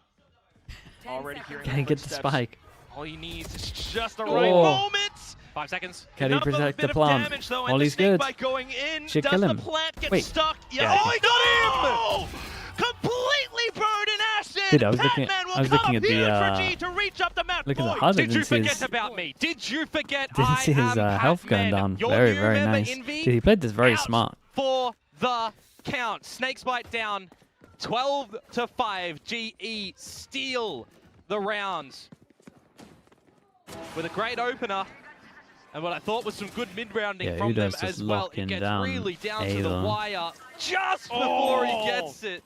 Already hearing Can he get the footsteps. spike? All he needs is just the right Oh. moment. 5 seconds. Can he Enough of a protect bit the of plant? damage, though, and All the he's snake good. bite going in. Should Does kill the him. plant get Wait. stuck? Yeah, Oh, he got him! Completely burned in acid. Dude, I was looking- Patman will I was come looking up at the, here for G to reach up the map. look at the point. HUD. I Did you didn't see forget his, about me? Did you forget didn't see his health going down. Very, very nice. Dude, he played this very Out smart. For the count. Snakes bite down. 12-5. GE steal the rounds with a great opener. And what I thought was some good mid-rounding Yeah, from them Udo's just as well. locking It gets down really down A to the though. wire just before he gets it.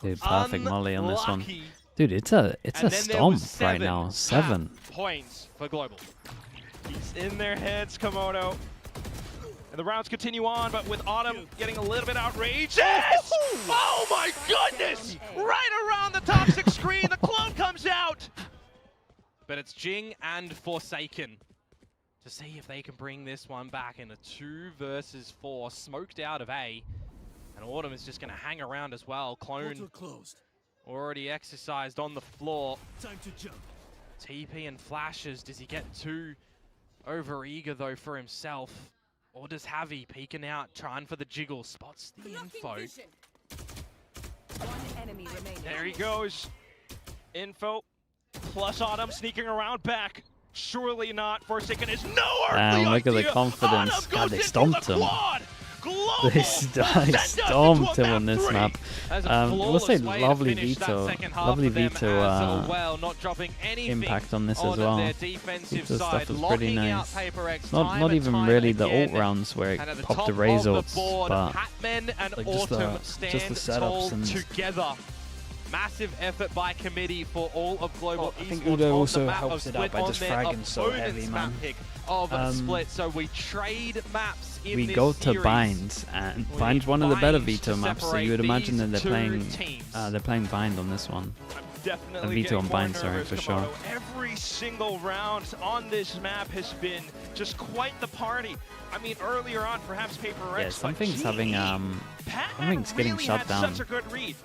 Dude, perfect molly on this one. Unlucky. Dude, it's a And then there stomp was right now. 7. Points for Global. He's in their heads, Komodo. And the rounds continue on, but with Autumn getting a little bit outrageous. Oh my goodness! Right around the toxic screen, the clone comes out. But it's Jing and Forsaken to see if they can bring this one back in a 2 versus 4. Smoked out of A. And Autumn is just going to hang around as well. Clone already exercised on the floor. Time to jump. TP and flashes. Does he get too over eager though for himself? Or does Javi peeking out, trying for the jiggle? Spots the info. One enemy remaining. There he goes. Info plus Autumn sneaking around back. Surely not. Forsaken is no earthly Look at the idea. confidence. Autumn God, goes they into stomped the him. quad. Global They sends us stomped into a him on this 3. map. As a We'll say flawless way to lovely finish that veto. second half Lovely for them veto as well, not dropping anything impact on this as on well. their defensive Veto side, stuff was pretty locking out nice. PaperX Not time even and really time the ult again. rounds where it And at the popped top the Raze of the ults, board, but Patman and like just Autumn the stand setups tall and together. Massive effort by committee for all of Global I think Esports Udo on also the map helps of it out Split by on just their fragging so opponent's heavy, map man. pick of Split. So we trade maps in we this go to series. Bind, and We Bind's one of the better Bind veto to maps, so you would separate imagine that these they're playing two teams. Bind on this one. Definitely Veto getting on more Bind, sorry, nervous, for Komodo. sure. Every single round on this map has been just quite the party. I mean, earlier on, perhaps PaperX. Yeah, but something's GE, having Patman something's getting really shut had down. Such a good read.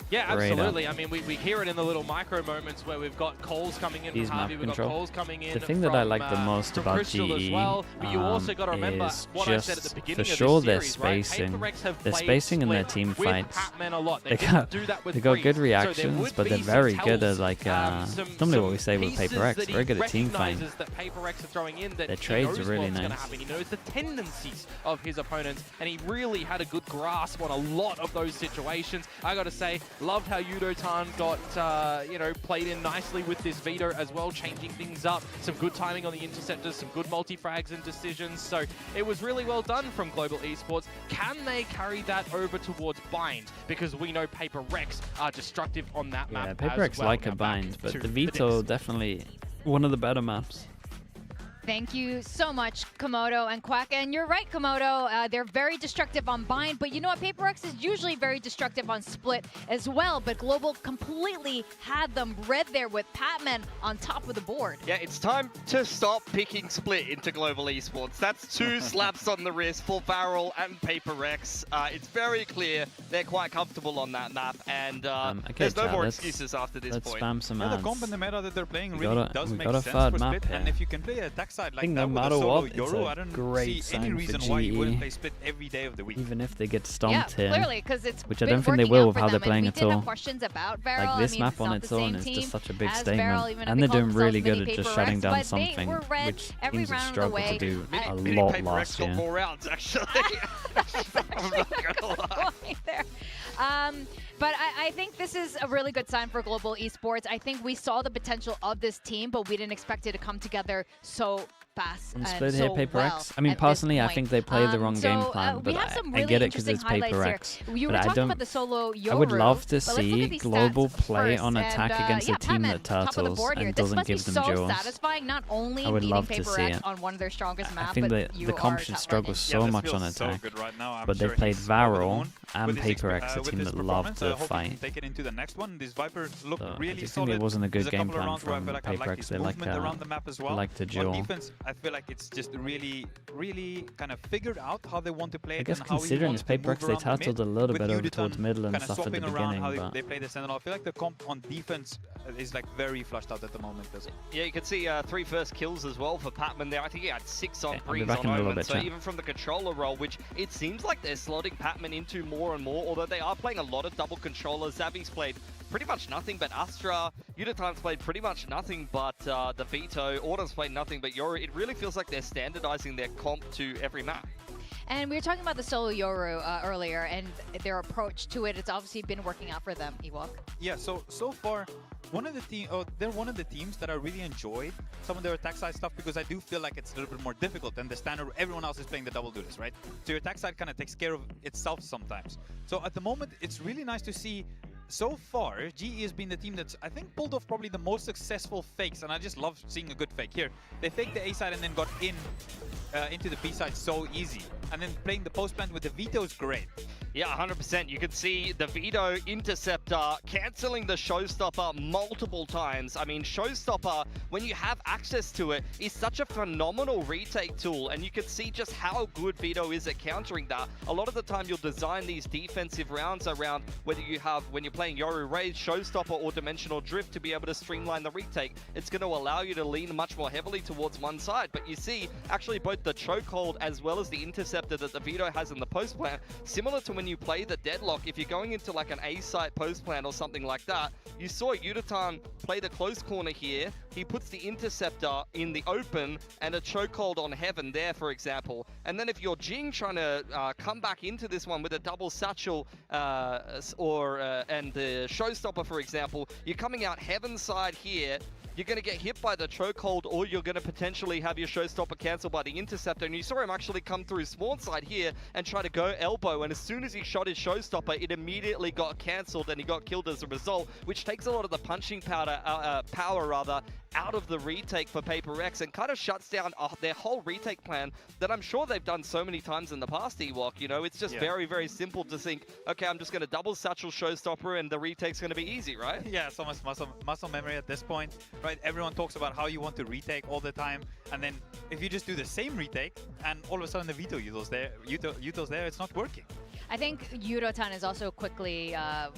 Yeah, Radar. absolutely. I mean, we hear it in the little micro moments where we've got calls coming in These from map Harvey, we've got control. calls coming in The thing that I from, like the most from about Crystal as GE well. But you also got to remember is what I said at the just beginning for of this sure their series, right? spacing. PaperX have Their played spacing in their Split team with fights. Patman a lot. They They got do that with they got Freeze. good So there reactions, would but they're be very some good at tells, like some normally what we say with pieces PaperX, that he very good at team fighting. recognizes that PaperX are throwing in that Their he trades knows are really what's gonna nice. happen. He knows the tendencies of his opponents, and he really had a good grasp on a lot of those situations. I got to say, loved how Yudotan got played in nicely with this veto as well, changing things up. Some good timing on the interceptors, some good multi-frags and decisions. So it was really well done from Global Esports. Can they carry that over towards Bind? Because we know PaperX are destructive on that Yeah, map PaperX as well. like Now a back Bind, but to the veto disc. definitely one of the better maps. Thank you so much, Komodo and Quack. And you're right, Komodo. They're very destructive on Bind, but you know what? PaperX is usually very destructive on Split as well, but Global completely had them red there with Patman on top of the board. Yeah, it's time to stop picking Split into Global Esports. That's 2 slaps on the wrist for Barrel and PaperX. It's very clear they're quite comfortable on that map, and Okay, there's no chat, more let's- excuses after this let's point. spam some Yeah, the ads. comp and the meta that they're playing We really got a- does we make got a sense third for map Split. here. And if you can play a attack side I like think that no with a matter solo what, it's Yoru, a I don't great see any sign for reason why you wouldn't GE. play Split every day of the week. Even if they get Yeah, stomped here, clearly, because it's which I been don't think they working will out with for how they're them, playing and we at did have all. questions about Varel. Like this I mean, map it's on not its the own same is team just such a big as statement, Varel, even if and they they're call doing really themselves good at mini just shutting PaperX, down but they something, were red which every teams have round of the struggled way. to do a Mini lot PaperX last got year. more rounds, actually. I'm not gonna lie. There. But I think this is a really good sign for Global Esports. I think we saw the potential of this team, but we didn't expect it to come together so fast On and split so here, Paper well X. I mean, at this personally, I point. think they played the wrong game So, plan, we but have some I really get it because interesting it's Paper highlights X. here. You were But I talking don't. about the solo Yoru. I would love to but let's look see at these global stats play first. on attack And, against yeah, a team Patman, that top of the turtles board here. and This doesn't must be give them so duels. satisfying, not only I would beating love to Paper see X it. on one of their strongest I maps, think but that you the comp are should top struggle ranking. so this much feels on so attack. good right now. I'm But they sure played he's over the Varol moon and with his Paper exp- X, a with team his that love performance. to I hope he fight. can take it into the next one. These Vipers look So I really just solid. think it wasn't a good There's game couple of plan rounds where I from feel like I Paper like X. his They movement around the map as well. like to On duel. defense, I feel like it's just really kind of figured out how they want to play I it guess and how he considering wants it's to Paper move X, they around the mid, turtled a little with bit over Uditan towards middle and kinda stuff at the swapping around beginning, how but they play the Sentinel. I feel like the comp on defense is like very flushed out at the moment. Yeah, you can see 3 first kills as well for Patman there. I think he had 6 on Okay, I'll be Breeze back on in a little Omen. bit, So chat. even from the controller role, which it seems like they're slotting Patman into more and more, although they are playing a lot of double controllers. Zabi's played pretty much nothing but Astra. Uditan's played pretty much nothing but the Veto. Autumn's played nothing but Yoru. It really feels like they're standardizing their comp to every map. And we were talking about the solo Yoru earlier and their approach to it. It's obviously been working out for them, Ewok. Yeah, so far, they're one of the teams that I really enjoyed some of their attack side stuff because I do feel like it's a little bit more difficult than the standard. Everyone else is playing the double duelist, right? So your attack side kind of takes care of itself sometimes. So at the moment, it's really nice to see. So far, GE has been the team that's, I think, pulled off probably the most successful fakes, and I just love seeing a good fake here. They faked the A side and then got into the B side so easy, and then playing the post plant with the Veto is great. Yeah, 100%. You can see the Veto Interceptor cancelling the Showstopper multiple times. I mean, Showstopper, when you have access to it, is such a phenomenal retake tool, and you can see just how good Veto is at countering that. A lot of the time, you'll design these defensive rounds around whether you have, when you're playing Yoru Raid, Showstopper, or Dimensional Drift to be able to streamline the retake. It's going to allow you to lean much more heavily towards one side, but you see, actually, both the Chokehold as well as the Interceptor that the Veto has in the post plant, similar to when you play the Deadlock, if you're going into like an A-site post plant or something like that, you saw Uditan play the close corner here. He puts the Interceptor in the open and a Chokehold on Heaven there, for example. And then if you're Jing trying to come back into this one with a double satchel and the Showstopper, for example, you're coming out Heaven side here. You're going to get hit by the Chokehold, or you're going to potentially have your Showstopper cancelled by the Interceptor. And you saw him actually come through Spawn side here and try to go elbow. And as soon as he shot his Showstopper, it immediately got cancelled and he got killed as a result, which takes a lot of the punching power out of the retake for Paper X and kind of shuts down their whole retake plan that I'm sure they've done so many times in the past, Ewok. You know, it's just very, very simple to think, okay, I'm just going to double satchel Showstopper and the retake's going to be easy, right? Yeah, so much muscle memory at this point, right? Everyone talks about how you want to retake all the time, and then if you just do the same retake and all of a sudden the Veto Uto's there, it's not working. I think Uditan is also quickly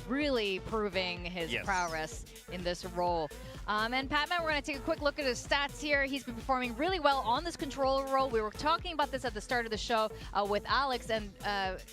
really proving his prowess in this role. And Patman, we're going to take a quick look at his stats here. He's been performing really well on this controller role. We were talking about this at the start of the show with Alex, and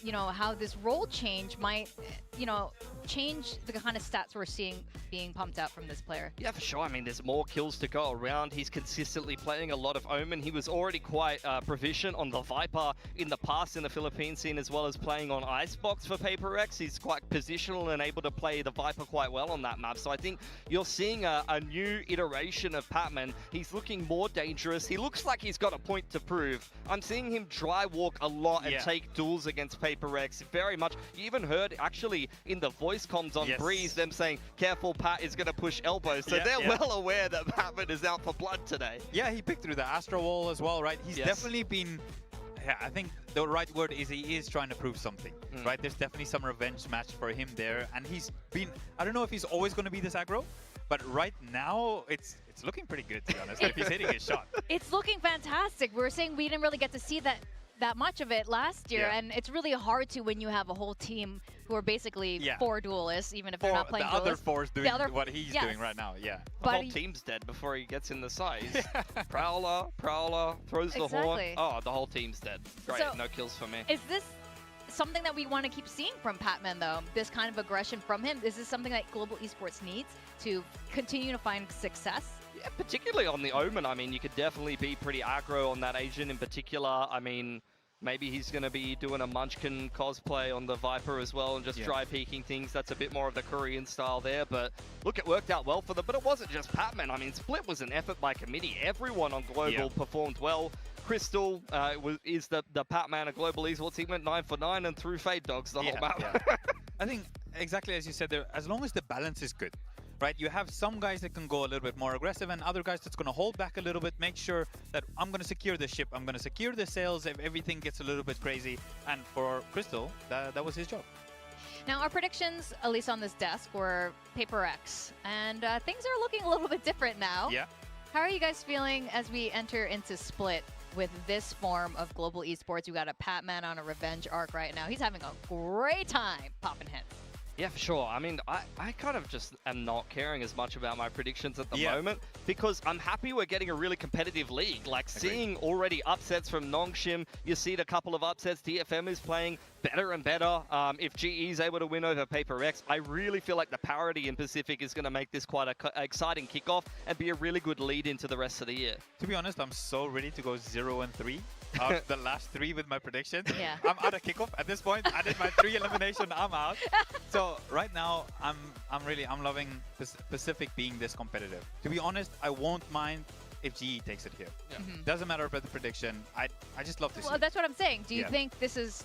you know, how this role change might, you know, change the kind of stats we're seeing being pumped out from this player. Yeah, for sure. I mean, there's more kills to go around. He's consistently playing a lot of Omen. He was already quite proficient on the Viper in the past in the Philippine scene, as well as playing on Icebox for Paper X. He's quite positional and able to play the Viper quite well on that map. So I think you're seeing a new iteration of Patman. He's looking more dangerous. He looks like he's got a point to prove. I'm seeing him dry walk a lot and take duels against Paper X very much. You even heard actually in the voice comms on Breeze them saying, careful, Pat is going to push elbow. So they're well aware that Patman is out for blood today. Yeah, he picked through the Astro Wall as well, right? He's definitely been... Yeah, I think the right word is he is trying to prove something, right? There's definitely some revenge match for him there. And he's been... I don't know if he's always going to be this aggro, but right now it's looking pretty good, to be honest, if he's hitting his shot. It's looking fantastic. We were saying we didn't really get to see that much of it last year, and it's really hard to when you have a whole team who are basically 4 duelists, even if they're not playing duelists. The other 4's doing what he's doing right now, The whole team's dead before he gets in the side. Prowler, throws the horn. Oh, the whole team's dead. Great, so, no kills for me. Is this something that we want to keep seeing from Patman, though? This kind of aggression from him? Is this something that global esports needs to continue to find success? Yeah, particularly on the Omen. I mean, you could definitely be pretty aggro on that Asian in particular. I mean, Maybe he's going to be doing a Munchkin cosplay on the Viper as well and just dry peeking things. That's a bit more of the Korean style there. But look, it worked out well for them. But it wasn't just Patman. I mean, Split was an effort by committee. Everyone on Global performed well. Crystal is the Patman of Global Esports. He went 9 for 9 and threw Fade Dogs the whole map. I think exactly as you said there, as long as the balance is good, right? You have some guys that can go a little bit more aggressive and other guys that's going to hold back a little bit, make sure that I'm going to secure the ship, I'm going to secure the sales if everything gets a little bit crazy. And for Crystal, that was his job. Now, our predictions, at least on this desk, were PRX. And things are looking a little bit different now. Yeah. How are you guys feeling as we enter into Split with this form of global esports? You got a Patman on a revenge arc right now. He's having a great time popping hits. Yeah, for sure. I mean, I kind of just am not caring as much about my predictions at the moment because I'm happy we're getting a really competitive league. Like seeing already upsets from Nongshim, you see a couple of upsets. DFM is playing better and better. If GE is able to win over PRX, I really feel like the parity in Pacific is going to make this quite an exciting kickoff and be a really good lead into the rest of the year. To be honest, I'm so ready to go 0-3. The last 3 with my prediction. Yeah. I'm out of kickoff at this point. I did my 3 elimination. I'm out. So right now, I'm loving Pacific being this competitive. To be honest, I won't mind if GE takes it here. Doesn't matter about the prediction. I just love to see. Well, that's what I'm saying. Do you think this is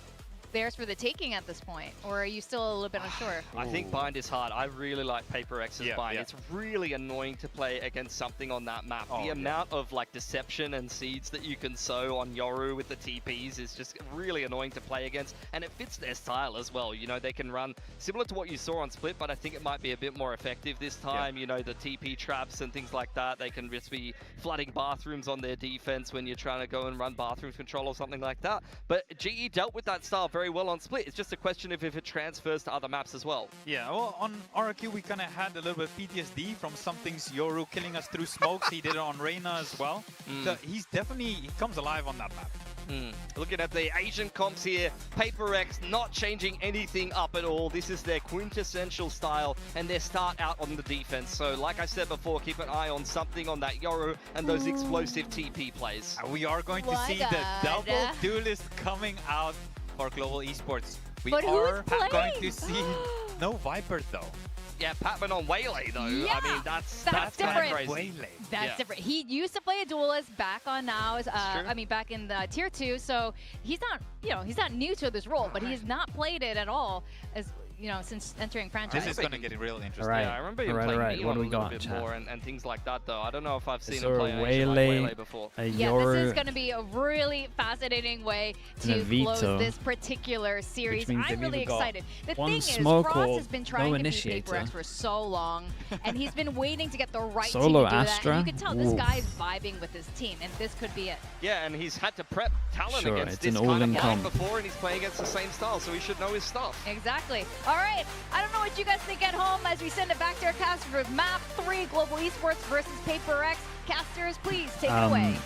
theirs for the taking at this point, or are you still a little bit unsure? I think bind is hard. I really like PRX's bind. It's really annoying to play against something on that map. The amount of like deception and seeds that you can sow on Yoru with the TPs is just really annoying to play against, and it fits their style as well. You know, they can run similar to what you saw on Split, but I think it might be a bit more effective this time. You know, the TP traps and things like that. They can just be flooding bathrooms on their defense when you're trying to go and run bathrooms control or something like that. But GE dealt with that style very well on Split. It's just a question of if it transfers to other maps as well. Yeah, well, on RRQ, we kind of had a little bit of PTSD from some things Yoru killing us through smokes. He did it on Reyna as well. So he's definitely, he comes alive on that map. Looking at the Asian comps here, PRX not changing anything up at all. This is their quintessential style and their start out on the defense. So like I said before, keep an eye on something on that Yoru and those explosive TP plays. We are going to see the double duelist coming out for Global Esports. We are going to see no Viper though. Yeah, Patman on Waylay though. Yeah, I mean, that's different. crazy. That's different. He used to play a duelist back on now. I mean, back in the tier 2. So he's not, he's not new to this role, but he's not played it at all as. Since entering franchise. This is going to get real interesting. Yeah, I remember him playing what do we a got, little bit more and things like that, though. I don't know if I've seen So him play Waylay before. Yeah, this is going to be a really fascinating way to close this particular series. I'm really excited. The thing is, Frost has been trying to beat PRX for so long, and he's been waiting to get the right team to do that. And you can tell this guy is vibing with his team, and this could be it. Yeah, and he's had to prep talent against this kind of guy before, and he's playing against the same style, so he should know his stuff. Exactly. All right, I don't know what you guys think at home as we send it back to our casters for Map 3 Global Esports versus PRX. Casters, please take it away.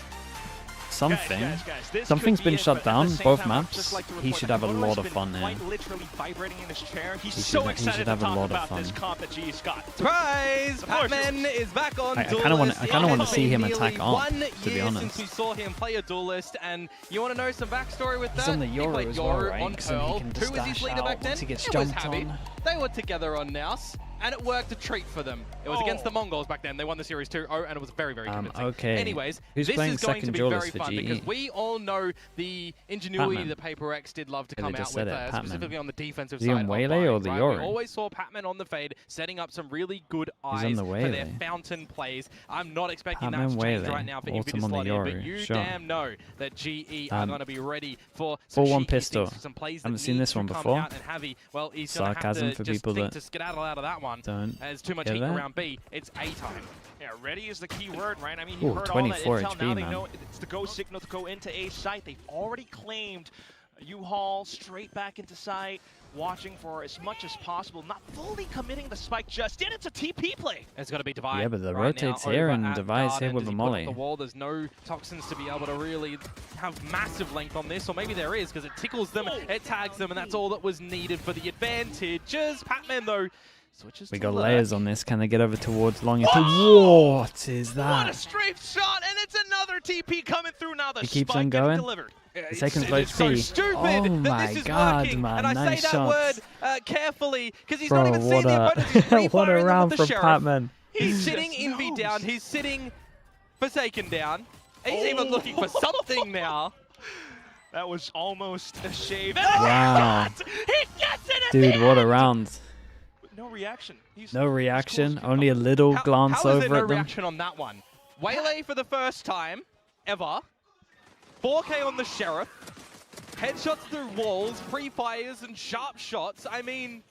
Something's been shut down, both maps. He should have a lot of fun here. Literally vibrating in his chair. He's He so should excited to have a talk lot of about fun. this comp that GE's got. Surprise! Patman is back on I Duelist. kind of want to see him Nearly attack on, 1 to be year honest. since we saw him play a Duelist, and you want to know some backstory with that? He's on the He Yoru played as well, Yoru right? on So he Pearl. can Who just was his dash leader out back then? once he gets It was jumped Javi. on. They were together on Naus, and it worked a treat for them. It was against the Mongols back then. They won the series 2-0, and it was very, very convincing. Okay. Anyways, Who's this playing is going to second be duelist very for fun GE? because we all know the ingenuity Patman. that PRX did love to Yeah, come they out just with, said it, Patman. specifically on the defensive Is he side. on Waylay or the We Yoru? always saw Patman on the fade, setting up some really good He's eyes on the for their Waylay. fountain plays. I'm not expecting that Patman to change Waylay. right now for him to Autumn on the slot in, but Yoru, you sure. damn know that GE are going to be ready for some Full one cheeky pistol. things, some plays Haven't that seen need this to one come before. out, and Javi, well, he's going to have Sarcasm to for just people think that to skedaddle out of that one. don't There's too much get heat that. around B. It's A time. Yeah, ready is the key word, right? I mean, you Ooh, heard all that 24 intel. HP, Now they man. know it's the go signal to go into A site. They've already claimed U-Haul straight back into site, watching for as much as possible, not fully committing the spike just yet. It's a TP play. It's got to be Divide. Yeah, but the right rotate's now here over and at Divide's here Garden. with Does a he put up molly. the wall? There's no toxins to be able to really have massive length on this, or maybe there is because it tickles them, it tags them, and that's all that was needed for the advantages. Patman though switches We to got lurk. layers on this. Can they get over towards long? What is What a that? strafe shot, and it's another TP coming through now. The He keeps spike on getting going. delivered. He's taking It is so HP. stupid Oh that my this is god, working. man. And I Nice say that shots. word carefully because he's Bro, not even seeing the what opponent. He's a, what a pre-firing them round with the from Sheriff. Patman. He's sitting Envy down. He's sitting Forsaken down. He's even looking for something now. That was almost a shave. Wow. He gets it at Dude, the what a end! round. No reaction. No reaction, only a little glance how is over there no at them. reaction on that one? Waylay for the first time ever. 4K on the Sheriff. Headshots through walls, pre-fires and sharp shots. I mean,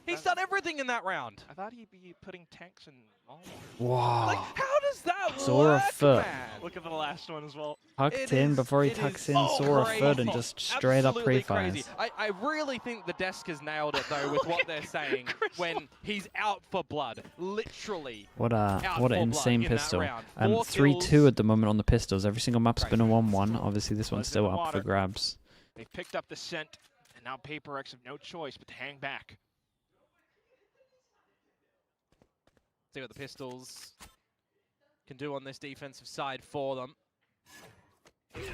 he's done everything in that round. I thought he'd be putting tanks and all. Wow. Like, how does that Saw a work, foot. man? Look at the last one as well. Tucked in before he tucks in, saw a foot and just straight up Absolutely pre-fires. crazy. I really think the desk has nailed it though with what they're saying when he's out for blood, literally. What out an for insane blood in that pistol. round. 3-2 at the moment on the pistols. Every single map's been a 1-1. Obviously this one's Was in still the up water. for grabs. They've picked up the scent, and now PRX have no choice but to hang back. See what the pistols can do on this defensive side for them.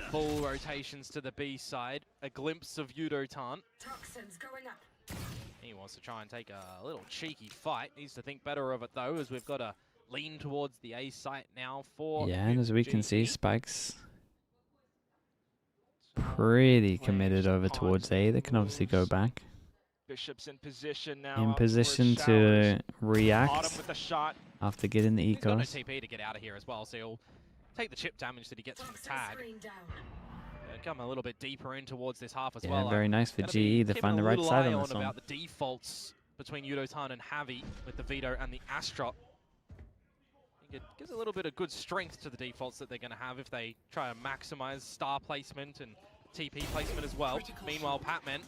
Full rotations to the B side. A glimpse of Yudotan. Toxins going up. He wants to try and take a little cheeky fight. Needs to think better of it though, as we've got to lean towards the A site now for Yeah, and as we can see, GE. Spike's pretty committed over towards A. They can obviously go back. Bishop's in position now. In up towards position Showers. to Autumn react with a shot. after getting the He's got no ecos. TP to get out of here as well, so he'll take the chip damage that he gets from the tag. Come a little bit deeper in towards this half as well. Yeah, very nice for Gotta be GE to keeping find the a right little side eye on this one. about the defaults between Yudotan and Javi with the Veto and the Astra. I think it gives a little bit of good strength to the defaults that they're going to have if they try and maximize star placement and TP placement as well. Meanwhile, Patman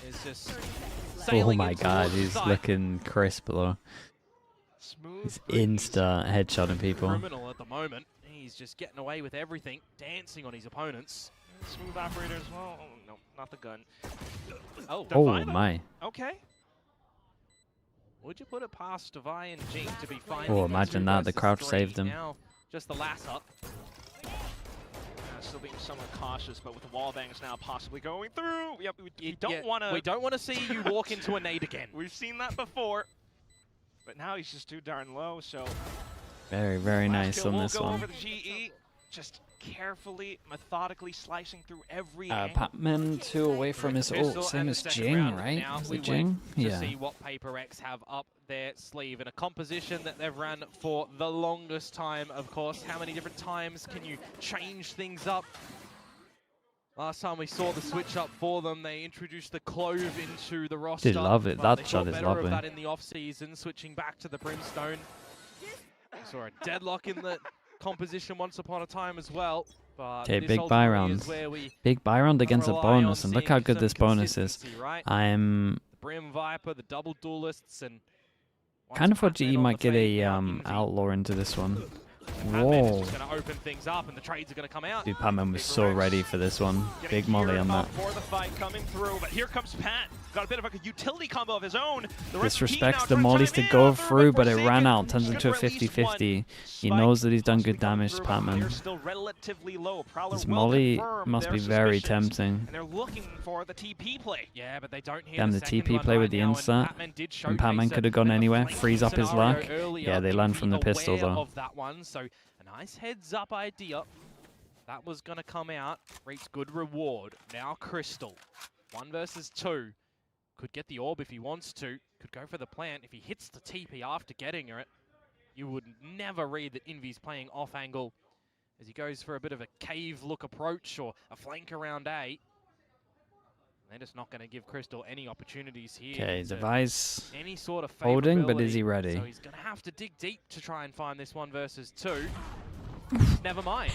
is just Oh sailing my in god, towards the he's side. looking crisp though. Smooth. He's insta headshotting people. Criminal at the moment. He's just getting away with everything, dancing on his opponents. Smooth operator as well. Oh, no, not the gun. Oh, Oh Divine? my. Okay. would you put it past Devi and G to be fine? Oh, imagine that, the crouch saved him. Now, just the last up. Still being somewhat cautious, but with the wall bangs now possibly going through. Yep, we Yeah, don't want to. We don't want to see you walk into a nade again. We've seen that before, but now he's just too darn low. So Very, very last nice kill on will this go one. over the GE, just carefully, methodically slicing through every angle. Patman 2 away from his Pistol ult, same and the as second Jing, round. right? Now Is we it Jing? wait to Yeah. see what PRX have up their sleeve in a composition that they've ran for the longest time, of course. How many different times can you change things up? Last time we saw the switch up for them, they introduced the Clove into the roster. Did love it. but That they shot thought is better lovely. of that in the off-season, switching back to the Brimstone. We saw a deadlock in the composition once upon a time as well. Okay, This big buy ultimately round. is where we Big buy round against a rely on bonus, and look seeing how good some this bonus is. consistency, right? I'm The Brim Viper, the double duelists, and kind of thought Patman GE on might the get fade a now, Envy. outlaw into this one. Patman is Whoa. just going to open things up, and the trades are going to come out. Dude, Patman was so ready for this one. Getting Big molly geared on up that. for the fight coming through, but here comes Pat. Got a bit of a utility combo of his own. The rest of the team Disrespects now the trying mollies chime to in go on through, through, but it Forsaken ran out. Turns should into a release 50-50. He Spike knows that he's done possibly good coming damage to through, but they're Patman. still relatively low. Prowler His will molly confirm must their be very suspicions, tempting. And they're looking for the TP play. Yeah, but they don't hear Damn, the second TP one play right with the now, and insert. Patman did And Patman showcase could have gone a bit of a anywhere. flanking Freeze up his scenario luck. earlier. Yeah, they learned Envy from the pistol, aware though. of that one, so a nice heads-up idea. That was going to come out, reach good reward. Now Crystal, 1 versus 2. Could get the orb if he wants to. Could go for the plant. If he hits the TP after getting it, you would never read that Envy's playing off angle as he goes for a bit of a cave look approach or a flank around A. They're just not going to give Crystal any opportunities here. Okay, to Device any sort of holding, but is he favorability. ready? So he's going to have to dig deep to try and find this 1 versus 2. Never mind.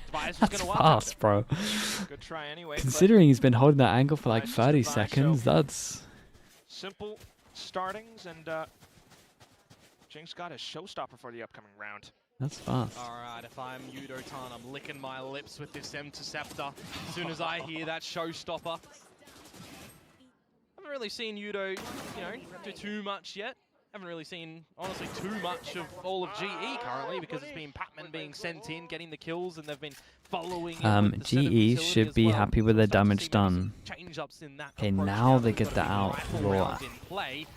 Device was That's going to fast, bro. Good try anyway. Considering he's been holding that angle for like Device is 30 Device, seconds, so that's... simple startings, and Jing's got his showstopper for the upcoming round. That's fast. All right, if I'm Yudotan, I'm licking my lips with this Interceptor. As soon as I hear that showstopper. Haven't really seen Yudo, do too much yet. Haven't really seen, honestly, too much of all of GE currently because it's been Patman being sent in, getting the kills, and they've been following GE should be happy with their damage done. Okay, now they get the outroar.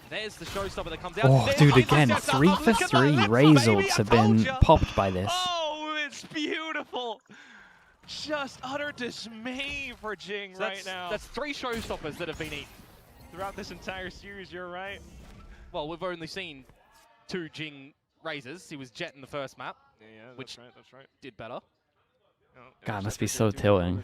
There's the showstopper that comes out. Oh, dude, again, 3 for 3 Raze ults have been popped by this. Oh, it's beautiful. Just utter dismay for Jing right now. That's 3 showstoppers that have been eaten. Throughout this entire series, you're right. Well, we've only seen 2 Jing Razors. He was Jet in the first map, which that's right. did better. God, must be so tilting.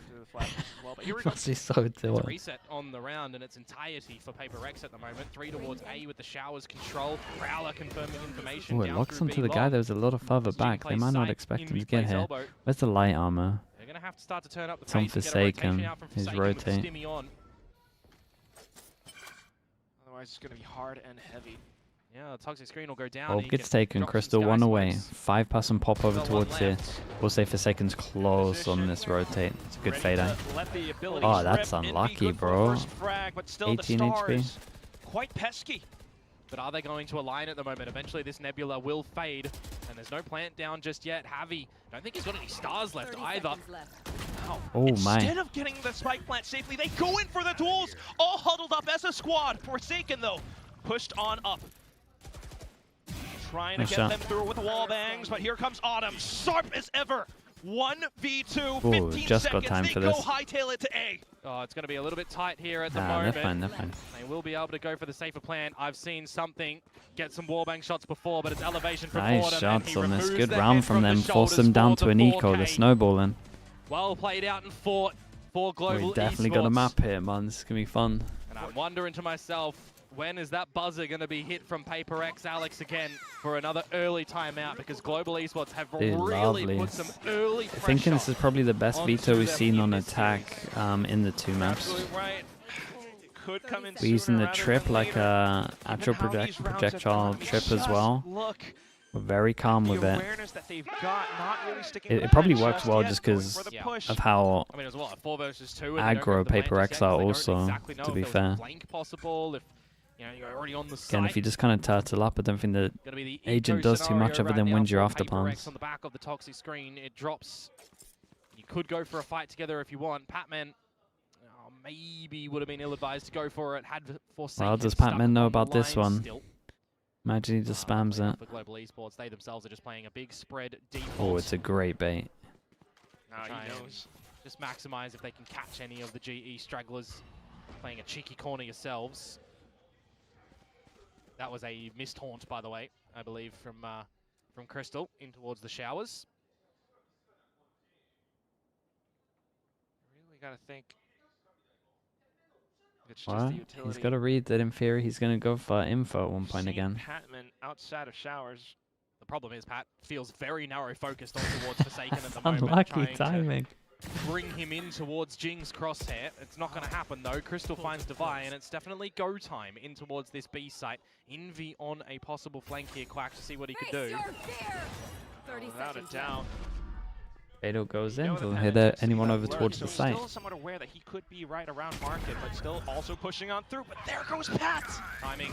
Must be so tilting. Reset on the round in its entirety for PRX at the moment. 3 towards A with the showers control. Prowler confirming information. Oh, it locks onto the guy that was a little further back. They might not expect him to get here. Where's the light armor? They're going to have to start to turn up the It's on pace and get a rotation Forsaken. out from His Forsaken with the rotate. stimmy on. Otherwise, it's going to be hard and heavy. Yeah, the toxic screen will go down. Orb gets taken. Crystal 1 away. 5-person pop over towards here. We'll say Forsaken's close on this rotate. It's a good fade eye. Oh, that's unlucky, bro. 18 HP. Quite pesky. But are they going to align at the moment? Eventually this Nebula will fade. And there's no plant down just yet. Javi, don't think he's got any stars left either. Oh, my. Instead of getting the spike plant safely, they go in for the duels, all huddled up as a squad. Forsaken, though, pushed on up. Trying to Nice get shot. them through with the wall bangs, but here comes Autumn, sharp as ever. 1v2, Ooh, 15 just got seconds. time They for go this. hightail it to A. Oh, it's going to be a little bit tight here at the Nah, moment. they're fine, they're fine. They will be able to go for the safer plan. I've seen something get some wallbang shots before, but it's elevation from Nice Autumn, shots and he on this. removes Good the round head from them. the Force them shoulders down for to an the eco. 4K. They're snowballing. Well played out and fought for Global We definitely got a Esports. map here, man. This is going to be fun. And I'm wondering to myself, when is that buzzer going to be hit from PRX Alex again for another early timeout? Because Global Esports have Dude, really lovely. put some early pressure. Thinking this is probably the best onto veto we've them seen in on this attack in the 2 maps. Absolutely right. Could come in We're using sooner the rather trip than like later. a actual Even how these rounds have projectile gone, trip as just well. Look, We're very calm the with it. awareness that they've got, not really sticking It with probably that works well yet, just going because for the push. of how I mean, it was what, a 4 versus 2, and they don't aggro have the plant PRX just are yet, 'cause they don't also, exactly know to if be there was a fair. flank possible, if you're already on the Again, site. if you just kind of turtle up, I don't think the Gonna be the agent eco does too much scenario other than right wins now your for after PRX plans. on the back of the toxic screen. It drops. You could go for a fight together if you want. Patman maybe would have been ill-advised to go for it. Had Forsaken Well, does stuck Patman know on the about this line one? still. Imagine he just spams it. For Global Esports, they themselves are just playing a big spread Oh, default. it's a great bait. He Try and knows. just maximize if they can catch any of the GE stragglers playing a cheeky corner yourselves. That was a missed haunt, by the way, I believe, from Crystal in towards the showers. Really got to think. It's just What? the He's utility. got to read that in theory he's going to go for info at one point Seeing again. Patman outside of showers. The problem is Pat feels very narrow focused on towards Forsaken at the moment. Unlucky trying to timing. bring him in towards Jing's crosshair. It's not going to happen though. Crystal finds Divine, and it's definitely go time in towards this B site. Envy on a possible flank here. Quack to see what he could do. Without a doubt. Beto goes You in. know the Will kind hit of intensity anyone that over lurks, towards so the site. Still somewhat aware that he could be right around market, but still also pushing on through. But there goes Pat. Timing.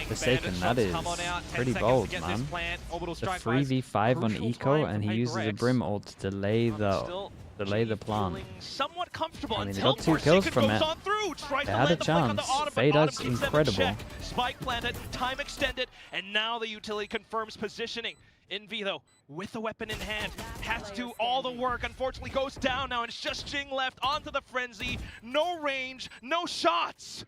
Forsaken, Bandit that shots is come on out. 10 pretty seconds bold, to get man. This plant. Orbital The strike buys 3v5 on crucial eco, time and for he uses a PRX. Brim ult to delay Still the plant. feeling somewhat comfortable I mean, they until got 2 Forsaken kills from goes it. on through. Tries They to had a land the flick on the chance. Autumn, but Fade Autumn us keeps them in incredible. check. Spike planted, time extended, and now the utility confirms positioning. Envy, though, with the weapon in hand, has to do all the work. Unfortunately, goes down now, and it's just Jing left onto the frenzy. No range, no shots.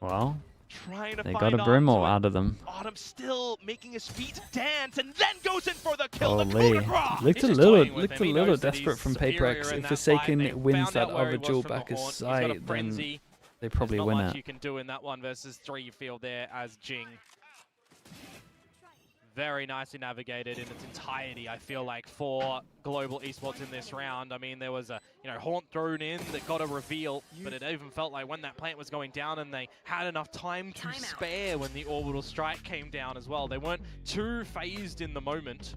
Well, Trying to they find got a Brim ult Autumn, out of them. Autumn still making his feet dance, and then goes in for the kill. The Holy. coup de grace. Looked a He's just little, toying with looked him. a He little knows that desperate he's from superior PRX. in If that Forsaken fight. They wins found that out where other he was duel from the back his haunt. He's got a site, then frenzy. they probably There's win not much it. you can do in that 1 versus 3 you feel there as Jing. Very nicely navigated in its entirety, I feel like, for Global Esports in this round. I mean, there was a haunt thrown in that got a reveal, but it even felt like when that plant was going down and they had enough time to spare when the orbital strike came down as well. They weren't too phased in the moment.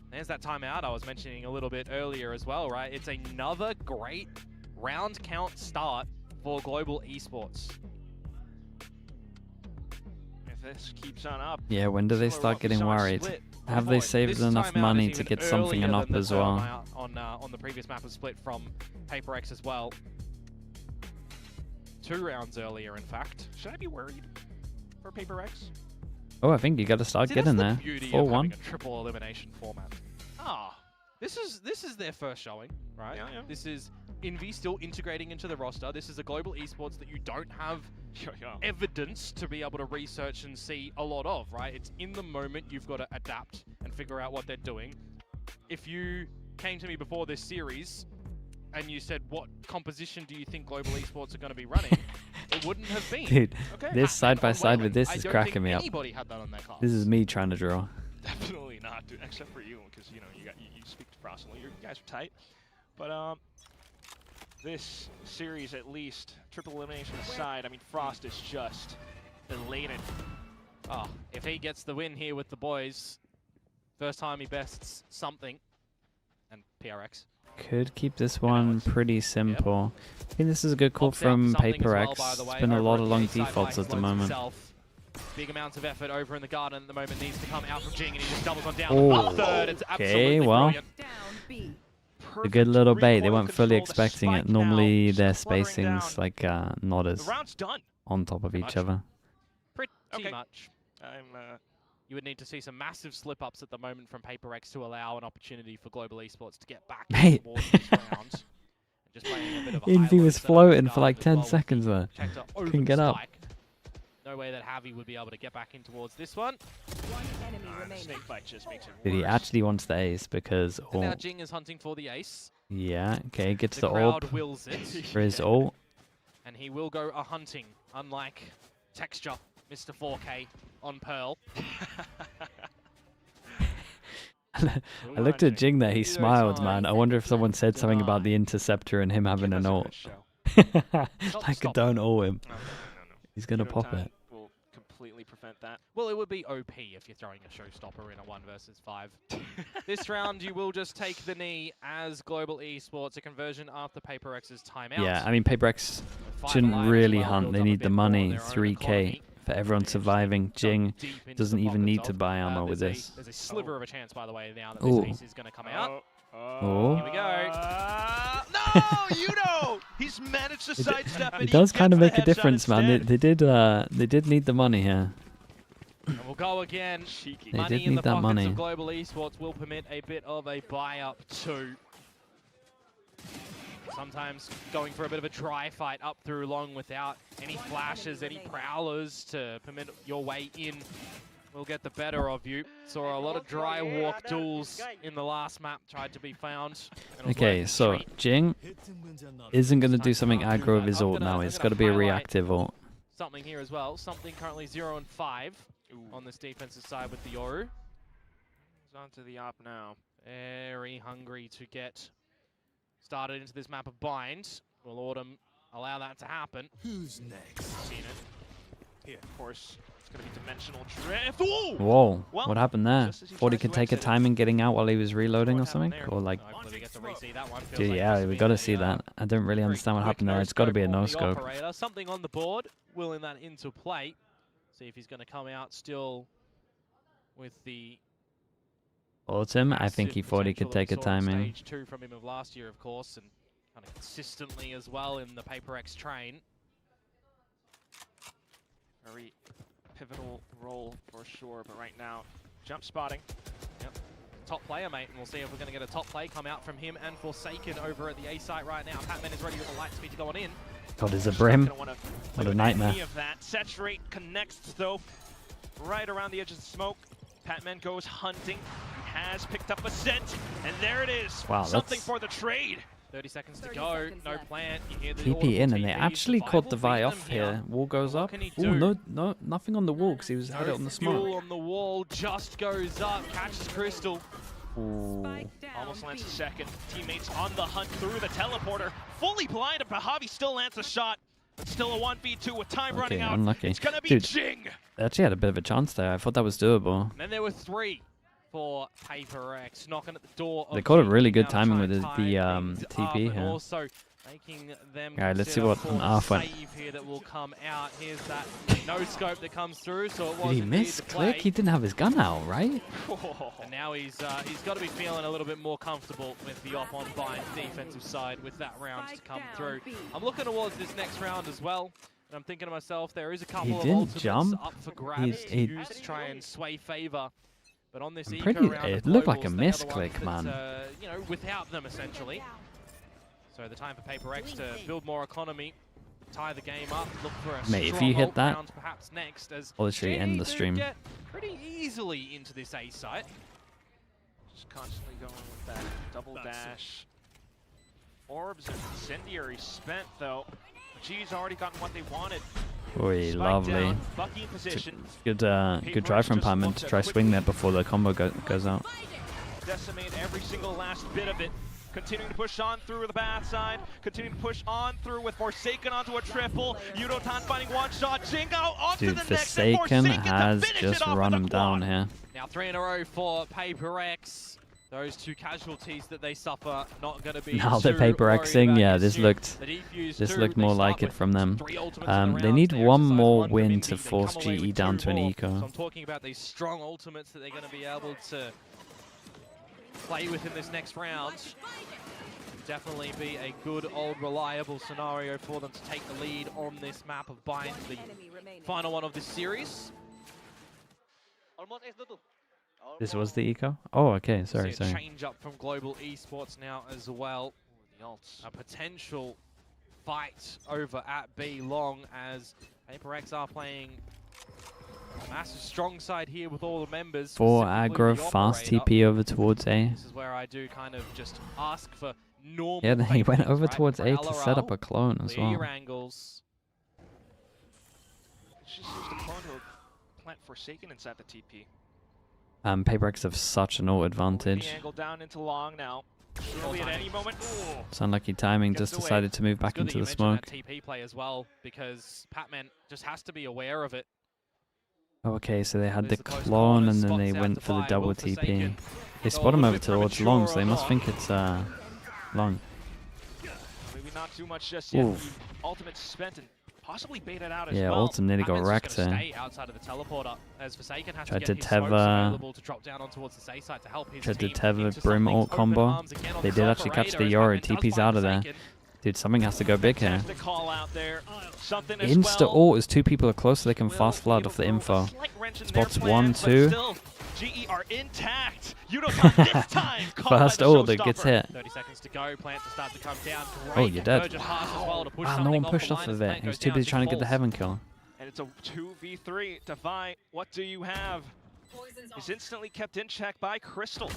There's that timeout I was mentioning a little bit earlier as well, right? It's another great round count start for Global Esports. I this keeps on up. Yeah, when do they start getting worried? Have they saved enough money to get something up as well? On the previous map was split from Paper X as well. 2 rounds earlier, in fact. Should I be worried for Paper X? Oh, I think you got to start getting there. 4-1. A triple elimination format. Ah, this is their first showing, right? Yeah. This is Envy still integrating into the roster. This is a global esports that you don't have evidence to be able to research and see a lot of, right? It's in the moment. You've got to adapt and figure out what they're doing. If you came to me before this series and you said, what composition do you think global esports are going to be running? It wouldn't have been. Dude, okay? this side by side with this is cracking me up. Anybody had that on their card. This is me trying to draw. Definitely not, dude. Except for you, because you speak to Frost. You guys are tight. But this series, at least, triple elimination aside, I mean, Frost is just elated. Oh, if he gets the win here with the boys, first time he bests something, and PRX. Could keep this one pretty simple. I think this is a good call from Paper X. It's been a lot of long defaults at the moment. Big amounts of effort over in the garden at the moment needs to come out from Jing, and he just doubles on down. Oh, the third. It's okay, well, a good little bait. They weren't fully expecting it. Normally their spacing's like not as on top of each other. Pretty much. You would need to see some massive slip-ups at the moment from Paper X to allow an opportunity for global esports to get back towards this round. Just playing a bit of a Envy was floating for like 10 well. seconds there. Couldn't get up. No way that Javi would be able to get back in towards this one. Snake bite just makes it worse. Dude, he actually wants the ace because... And now Jing is hunting for the ace. Yeah, okay, gets the crowd orb wills it. for his ult. And he will go a hunting, unlike Texture, Mr. 4K on Pearl. I looked at Jing there, he smiled, man. I wonder if someone said something about the interceptor and him having an ult. Like, don't ult him. No. He's gonna pop it. Will completely prevent that. Well, it would be OP if you're throwing a showstopper in a 1 versus 5. This round, you will just take the knee as global esports, a conversion after Paper X's timeout. Yeah, I mean, Paper X shouldn't really hunt. They need the money, 3k. For everyone surviving. Jing doesn't even need to buy ammo with this. There's a sliver of a chance, by the way, now that this ace is going to come out. Oh. Here we go. No, you know, he's managed to sidestep it. It does kind of make a difference, man. They did need the money here. And we'll go again. They Money did in need the that pockets money. of global esports will permit a bit of a buy-up too. Sometimes going for a bit of a dry fight up through long without any flashes, any prowlers to permit your way in will get the better of you. Saw a lot of dry walk duels in the last map tried to be found. Okay, so Jing isn't going to do something aggro with his ult now. It's got to be a reactive ult. Something here as well. Something currently 0 and 5 on this defensive side with the Yoru. He's on to the op now. Very hungry to get started into this map of bind. Will Autumn allow that to happen? Who's next? Seen it. Here, of course, it's going to be dimensional drift. Ooh! Whoa, Well, what happened there? Thought he could take a timing getting out while he was reloading or something? Or like... Hopefully we get to re-see that one. Dude, yeah, we got to see that. I don't really understand what happened there. It's got to be a no-scope. Something on the board, willing that into play. See if he's going to come out still with the... Autumn, I think he thought he could take a timing. Stage 2 from him of last year, of course, and kind of consistently as well in the Paper X train. Very pivotal role for sure, but right now, jump spotting. Yep. Top player, mate, and we'll see if we're going to get a top play come out from him and Forsaken over at the A site right now. Patman is ready with the light speed to go on in. God, there's a brim. What a nightmare. Any of that. Saturate connects, though, right around the edge of the smoke. Patman goes hunting. He has picked up a scent, and there it is. Wow, something that's... for the trade. 30 seconds to go. No plant. You hear the TP in, and they TP. actually caught the Vi off here. here. Wall goes up. Can he Ooh, do? no, nothing on the wall because he was had it on the Fuel smoke. on the wall just goes up. Catches Crystal. Ooh. Almost lands a second. Teammates on the hunt through the teleporter. Fully blinded, but Javi still lands a shot. But still a 1v2 with time running out. Unlucky. It's gonna be Dude, Jing. They actually had a bit of a chance there. I thought that was doable. And then there were 3 for Paper X knocking at the door. They caught a really good timing with the TP and here. also making them Alright, let's see consider what for an a half went. save here that will come out. Here's that no scope that comes through, so it was Did he indeed miss the play. click? He didn't have his gun out, right? And now he's got to be feeling a little bit more comfortable with the op on Bind's defensive side with that round to come through. I'm looking towards this next round as well, and I'm thinking to myself, there is a couple of didn't ultimates jump. up for grabs to use to try and sway favor. But on this eco round, It the looked like a Globals, they are the misclick, ones man. that, you know, without them essentially. So the time for PRX to build more economy, tie the game up, look for a Mate, if strong you hit ult that, round perhaps next, as I'll literally end the GE do stream. get pretty easily into this A site. Just constantly going with that double dash. Orbs and incendiary spent though. G's already gotten what they wanted. Oi, Spike lovely. down, Bucky in position. Good drive from Palman to try swing there before the combo goes out. Decimate every single last bit of it. Continuing to push on through the bad side. Continuing to push on through with Forsaken onto a triple. Yudotan finding one shot. Jingo onto Dude, the next. And Forsaken to has finish just it off run with a him down quad. here. Now 3 in a row for PRX. Those 2 casualties that they suffer not going to be Now they're too worried PRXing. about. Yeah, You this assume looked the defuse this do, looked they more start like it with from them. 3 ultimates in the They round. need They one exercise more one from win Invi. to They force come away GE with down 2 to an more. eco. So I'm talking about these strong ultimates that they're going to be able to play with in this next round. Definitely be a good old reliable scenario for them to take the lead on this map of Bind, the final one of this series. Almost S2. This was the eco? Oh, okay. Sorry, See a sorry. change up from Global Esports now as well. The ults. A potential fight over at B long as PRX are playing a massive strong side here with all the members. For specifically aggro, the fast operator. TP over towards A. This is where I do kind of just ask for normal. Yeah, then he went faithfuls, over right? towards For A to set up LRL, a clone as clear well. angles. She just used a clone to plant Forsaken inside the TP. PRX have such an ult advantage. The angle down into long now. Surely at any moment. Ooh. It's unlucky timing, Gets just away. decided to move back It's good into that the you mentioned smoke. that TP play as well, because Patman just has to be aware of it. Oh, okay, so they had the There's the close clone corner, and then they spots out went to for the five, double will TP. Forsaken They go spot a him little over bit towards premature long, so they or must not. think it's long. Maybe not too much just yet. Ooh. The ultimate spent and possibly baited out as Yeah, well. Ultim nearly got Patman's wrecked just gonna there. stay outside of the teleporter as Forsaken has Tried to to get his smokes tether- available to drop down on towards the safe side to help his Tried to team tether into Brim something ult open combo. arms again on They this did actually catch operator the as Yoro. Patman does TP's find out of there. Forsaken. Dude, something has to go big here. Fantastic call out there. Something as Insta well. ult as 2 people are close, so they can Will fast be flood able off the to throw a info. slight wrench in Spots their 1, plans, but 2. still, GE are intact. Yudotan this time caught by First the ult that gets showstopper. hit. 30 seconds to go. Plant to start to come down. Oh, Great you're dead. convergent pass as well to push Wow, no something one pushed the off line of as it. Plant He was goes too down. busy trying to get the Falls. heaven kill. And it's a 2v3. Defy, what do you have? Is instantly kept in check by Crystal.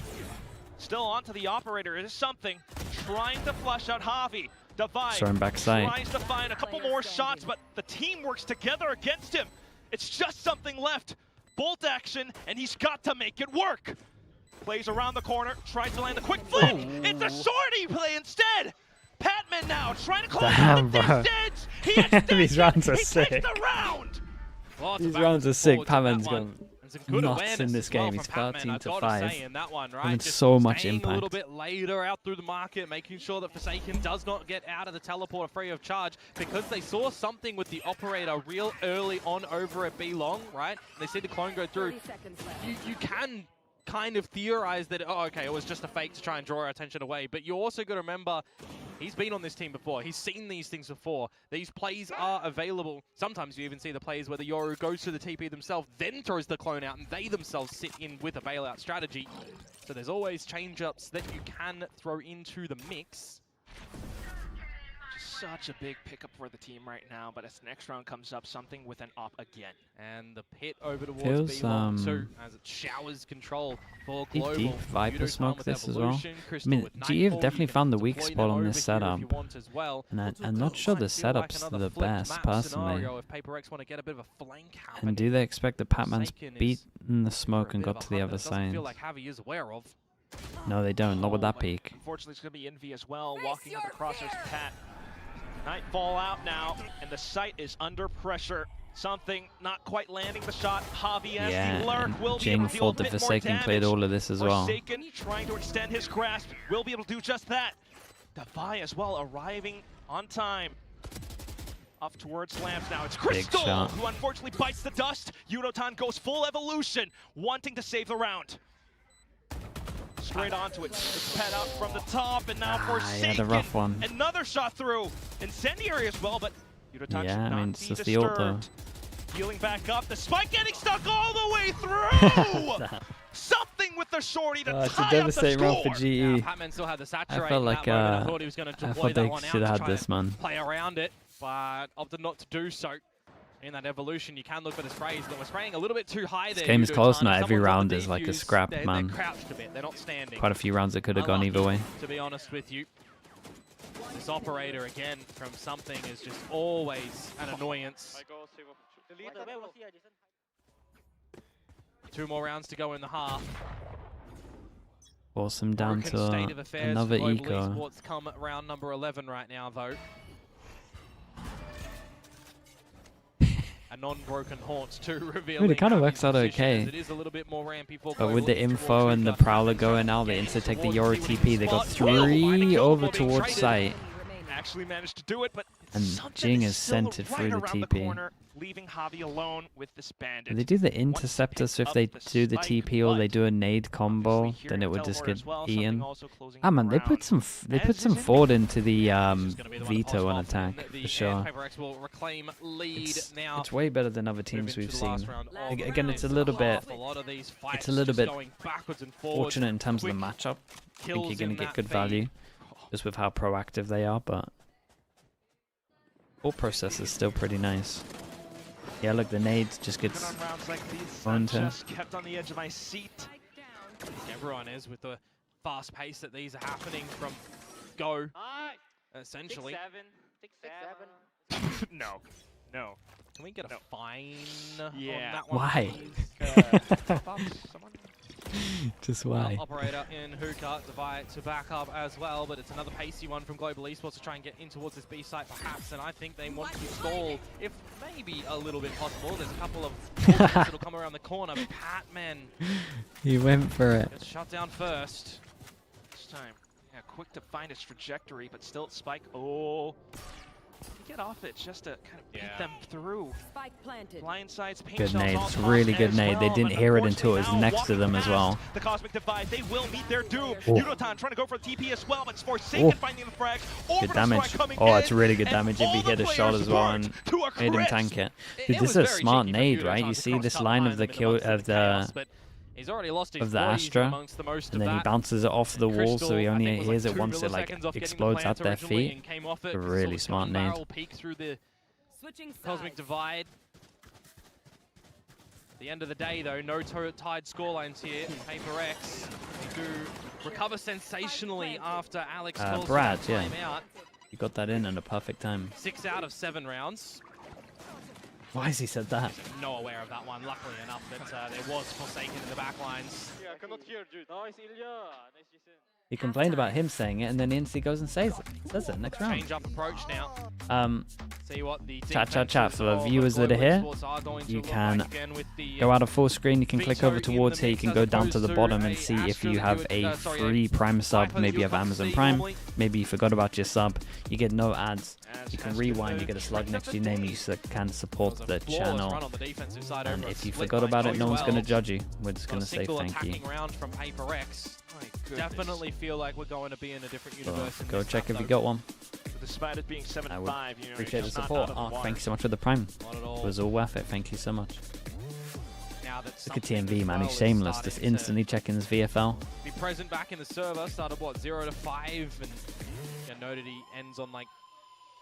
Still onto the operator. It is something. Trying to flush out Javi. Defy Saw him backside. tries to find a couple more shots, but the team works together against him. It's just something left. Bolt action, and he's got to make it work. Plays around the corner, tries to land a quick flick. It's a sortie play instead. Patman now trying to close Damn, the bro. distance. He extends These it. rounds are He sick. takes the round. Lots These of rounds are backwards sick. and forwards in Patman's that going one. And some good nuts awareness in this as well game. from He's Patman, 13 I've to gotta 5. say in that one, right? Having Just so much staying a little impact. bit later out through the market, making sure that Forsaken does not get out of the teleporter free of charge, because they saw something with the operator real early on over at B long, right? And they see the clone go through. You can kind of theorize that, oh, okay, it was just a fake to try and draw our attention away. But you also got to remember, he's been on this team before. He's seen these things before. These plays are available. Sometimes you even see the plays where the Yoru goes to the TP themselves, then throws the clone out, and they themselves sit in with a bailout strategy. So there's always change-ups that you can throw into the mix. Such a big pickup for the team right now, but as the next round comes up, something with an op again. And the pit over towards Feels, B1 too, as it showers control for Deep Global. Viper Yudotan smoke with this as well. Evolution, I Crystal mean, with GE have Nightfall. definitely You can found the weak deploy spot them on over this here setup. if you want as well. And I'm not sure the Might feel like setup's another the flipped best, map personally. scenario if PRX want to get a bit of a flank happening. And do they expect the Patman's Forsaken is beaten the for a smoke and bit of got a to the hunt other that doesn't side? feel like Javi is aware of. No, they don't. Not with that but peak. Unfortunately, it's going to be Envy as well, walking on the crosshairs of Pat. Nightfall out now, and the site is under pressure. Something not quite landing the shot. Javi as Yeah, the lurk and will be Jing able to deal a thought the bit more Forsaken played damage. all of this as well. Forsaken trying to extend his grasp, will be able to do just that. Defy as well, arriving On time. Off towards lamps now. It's Crystal who unfortunately bites the dust. Yudotan goes full evolution, wanting to save the round. Straight onto it. It's pet up from the top, and now Forsaken. Yeah, the rough one. Another shot through. Incendiary as well, but Yudotan should I not mean, be it's just disturbed. the ult though. Healing back up. The spike getting stuck all the way through. Something with the shorty to It's a tie up devastating the round score. for GE. Yeah, Patman still had the saturate. I felt like I thought he was going to deploy that one out should have to had try this, and man. play around it, but opted not to do so. In that evolution, you can look for the sprays, but we're spraying a little bit too high there. This game is close. Not every Someone's on round the is like a defuse. scrap, They're man. crouched a bit. They're not standing. Quite a few rounds that could have gone either way. To be honest with you, this operator again from something is just always an annoyance. 2 more rounds to go in the half. Force them down Broken to state of affairs another for Global eco. Esports come at round number 11 right now, though. A non-broken haunt too revealing. I mean, it kind of works out position, okay. as it is a little bit more rampy for But with Global the towards info and the Hookah. Prowler going out, they insta take the Yori Towards TP. They got spot. Find a 3 kill over before being towards traded. site. Actually managed to do it, but And something Jing is is still sent it right through the around TP. corner, leaving Javi alone with this bandit. They do the interceptor, so if they do the TP or they do a nade combo, then it would just get Ian. Ah man, they put some forward into the veto on attack for sure. PRX will reclaim lead now. It's way better than other teams we've into the last seen. round. Again, it's a little bit These fights it's a little just bit going backwards and forwards. fortunate in terms of the Quick matchup. I think kills you're gonna in get that good feed. value just with how proactive they are, but thought process is still pretty nice. Yeah, look, the nades just gets On rounds like these, thrown I'm to. just kept on the edge of my seat. Everyone is with the fast pace that these are happening from go, essentially. 6-7. No. Can we get a fine Yeah. on that one? Why? Someone? Just Well, why? operator in Hookah to back up as well, but it's another pacey one from Global Esports to try and get in towards this B site perhaps, and I think they want to stall, if maybe a little bit possible. There's a couple of that'll come around the corner. Patman He went for it. gets shut down first. This time. Yeah, quick to find its trajectory, but still Spike. Oh. You get off it just to kind of beat them through. Spike planted. Blindsides, paint Good shells nade. all It's really tossed good as nade. They well, didn't but hear it until it was unfortunately next to now them as walking well. past The Cosmic Divide, they will meet their doom. Oh. Yudotan trying to go for the TP as well, but Forsaken finding the frag. Good damage. Oh, it's really good damage if he hit a shot as well and made him tank it. Dude, this is a smart nade, right? You see this line of the kill of the He's already lost his Astra, amongst the most and of then he that. bounces it off the wall, so he Crystal, I only think, was hears like it 2 once it like milliseconds off getting the explodes plant at their originally feet. and came off it A because really it smart was nade. barrel peek through the Switching Cosmic sides. Divide. At the end of the day, though, no tied scorelines here. PRX do recover sensationally after Alex calls Brad, for yeah. that timeout. You got that in at a perfect time. 6 out of 7 rounds. Why has he said that? No aware of that one, luckily enough that there was Forsaken in the back lines. Yeah, I cannot hear, dude. Nice, Ilya. Nice, Jason. He complained about him saying it, and then he instantly goes and says it next round. Change up approach now. See what the Chat. For the viewers that are here, you can go out of full screen. You can click over towards here. You can go down to the bottom and see if you have a free Prime sub. Maybe you have Amazon Prime. Maybe you forgot about your sub. You get no ads. You can rewind. You get a slug next to your name. You can support the channel. And if you forgot about it, no one's going to judge you. We're just going to say thank you. Round from PRX. Definitely feel like we're going to be in a different universe. So go check if you got one. Despite it being 7-5, I would appreciate the support. Oh, thank you so much for the Prime. It was all worth it. Thank you so much. Look at TMV, man. He's shameless. Just instantly checking his VFL. Be present back in the server. Started what, 0 to 5, and I noted he ends on like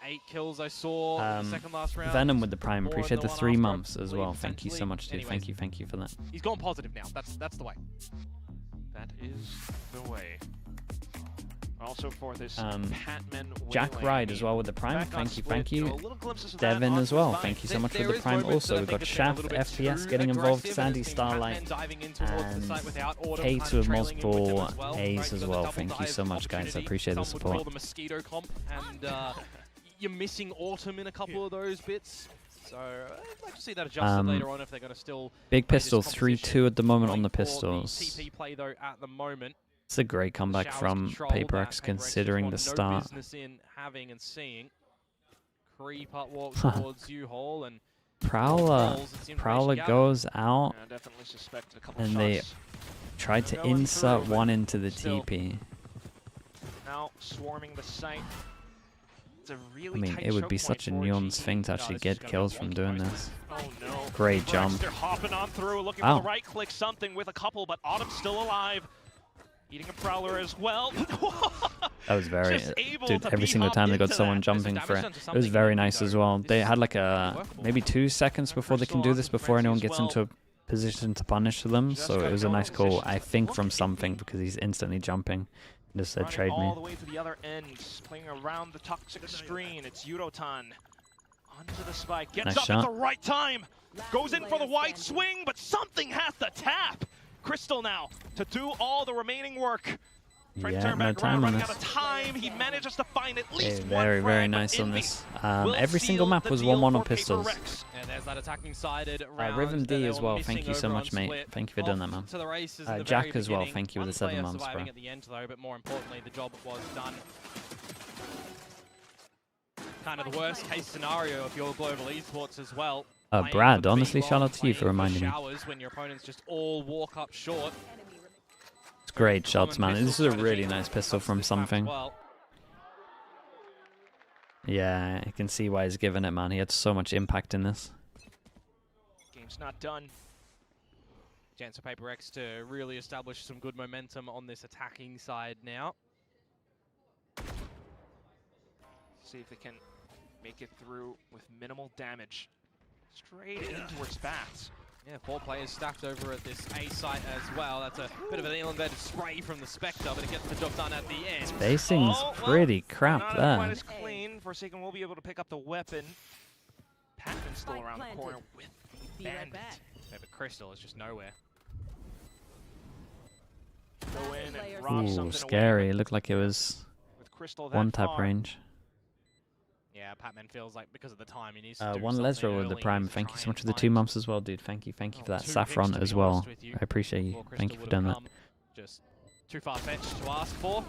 8 kills. I saw the second last round. Venom with the Prime. Appreciate the 3 after, months as well. Thank you so much, dude. Thank you for that. He's gone positive now. That's the way. That is the way. Also for this Patman Jack Ride as well with the Prime. Thank you. Devin as well. Thank you so much for the Prime. Also, we've got Shaft, FPS getting involved, Sandy Starlight, and Kate with multiple A's as well. Thank you so much, guys. I appreciate the support. The Mosquito comp, and you're missing Autumn in a couple of those bits. So I'd like to see that adjusted later on if they're going to still. Big Pistols 3-2 at the moment on the Pistols. CP play though at the moment. It's a great comeback from PRX considering the start. No business in having and seeing. Creep up, walk towards U-Haul, and Prowler goes out, and they tried to insert one into the TP. Now swarming the site. It's a really I mean, it would be such a Neon's thing to actually get kills from doing this. Oh no. Great jump. They're hopping on through, looking Wow. for the right click, something with a couple, but Autumn's still alive. Eating a Prowler as well. That was very, dude, every single time they got someone jumping for it. It was something very you nice know, as well. They had like a, workable. maybe 2 seconds before they can do this, before anyone gets into a position to punish them. So it was a nice call, I think, from something, because he's instantly jumping. Just said trade me. All the way to the other end, playing around the toxic screen. It's Yudotan. Onto the spike, gets Nice up shot. at the right time. Goes in for the wide swing, but something has to tap. Crystal now to do all the remaining work. Trying to turn no back around, time on running this. out of time. He manages to find at least one Very, very frag, but nice on Envy this. will Every single seal map the was deal 1-1 for on pistols. PRX. And there's that attacking sided round. Rhythm that D they as were well, missing thank you so over much, on mate. Split. Thank you for doing that, man. To the races at the Jack very as well, beginning. thank you with the One 7 player months, bro. surviving at the end though, but more importantly, the job was done. Kind of the worst case scenario if you're global esports as well. Playing Brad, for the honestly, B shout long, out to you for playing reminding me. showers when your opponents just all walk up short. It's great shots, man. Common This is a pistol really strategy nice pistol comes to from this map as something. well. Yeah, I can see why he's giving it, man. He had so much impact in this. Game's not done. Chance for PRX to really establish some good momentum on this attacking side now. See if they can make it through with minimal damage. Straight in towards bats. Yeah, 4 players stacked over at this A site as well. That's a bit of an inverted spray from the Spectre, but it gets the job done at the end. Spacing's pretty crap not there. quite as clean. Forsaken will be able to pick up the weapon. Patman's still around the corner with the bandit. Yeah, but Crystal is just nowhere. Go in and rob Ooh, something scary. away It looked like it was with Crystal that 1-tap far. range. Yeah, Patman feels like because of the time he needs to do One something Lesro with the early, prime. needs to Thank you try so much and for the 2 find months as well, dude. Thank you for that 2 picks, saffron to as be well. honest with you, I appreciate you. before Thank you Crystal for doing would that. have come. Just too far-fetched to ask for.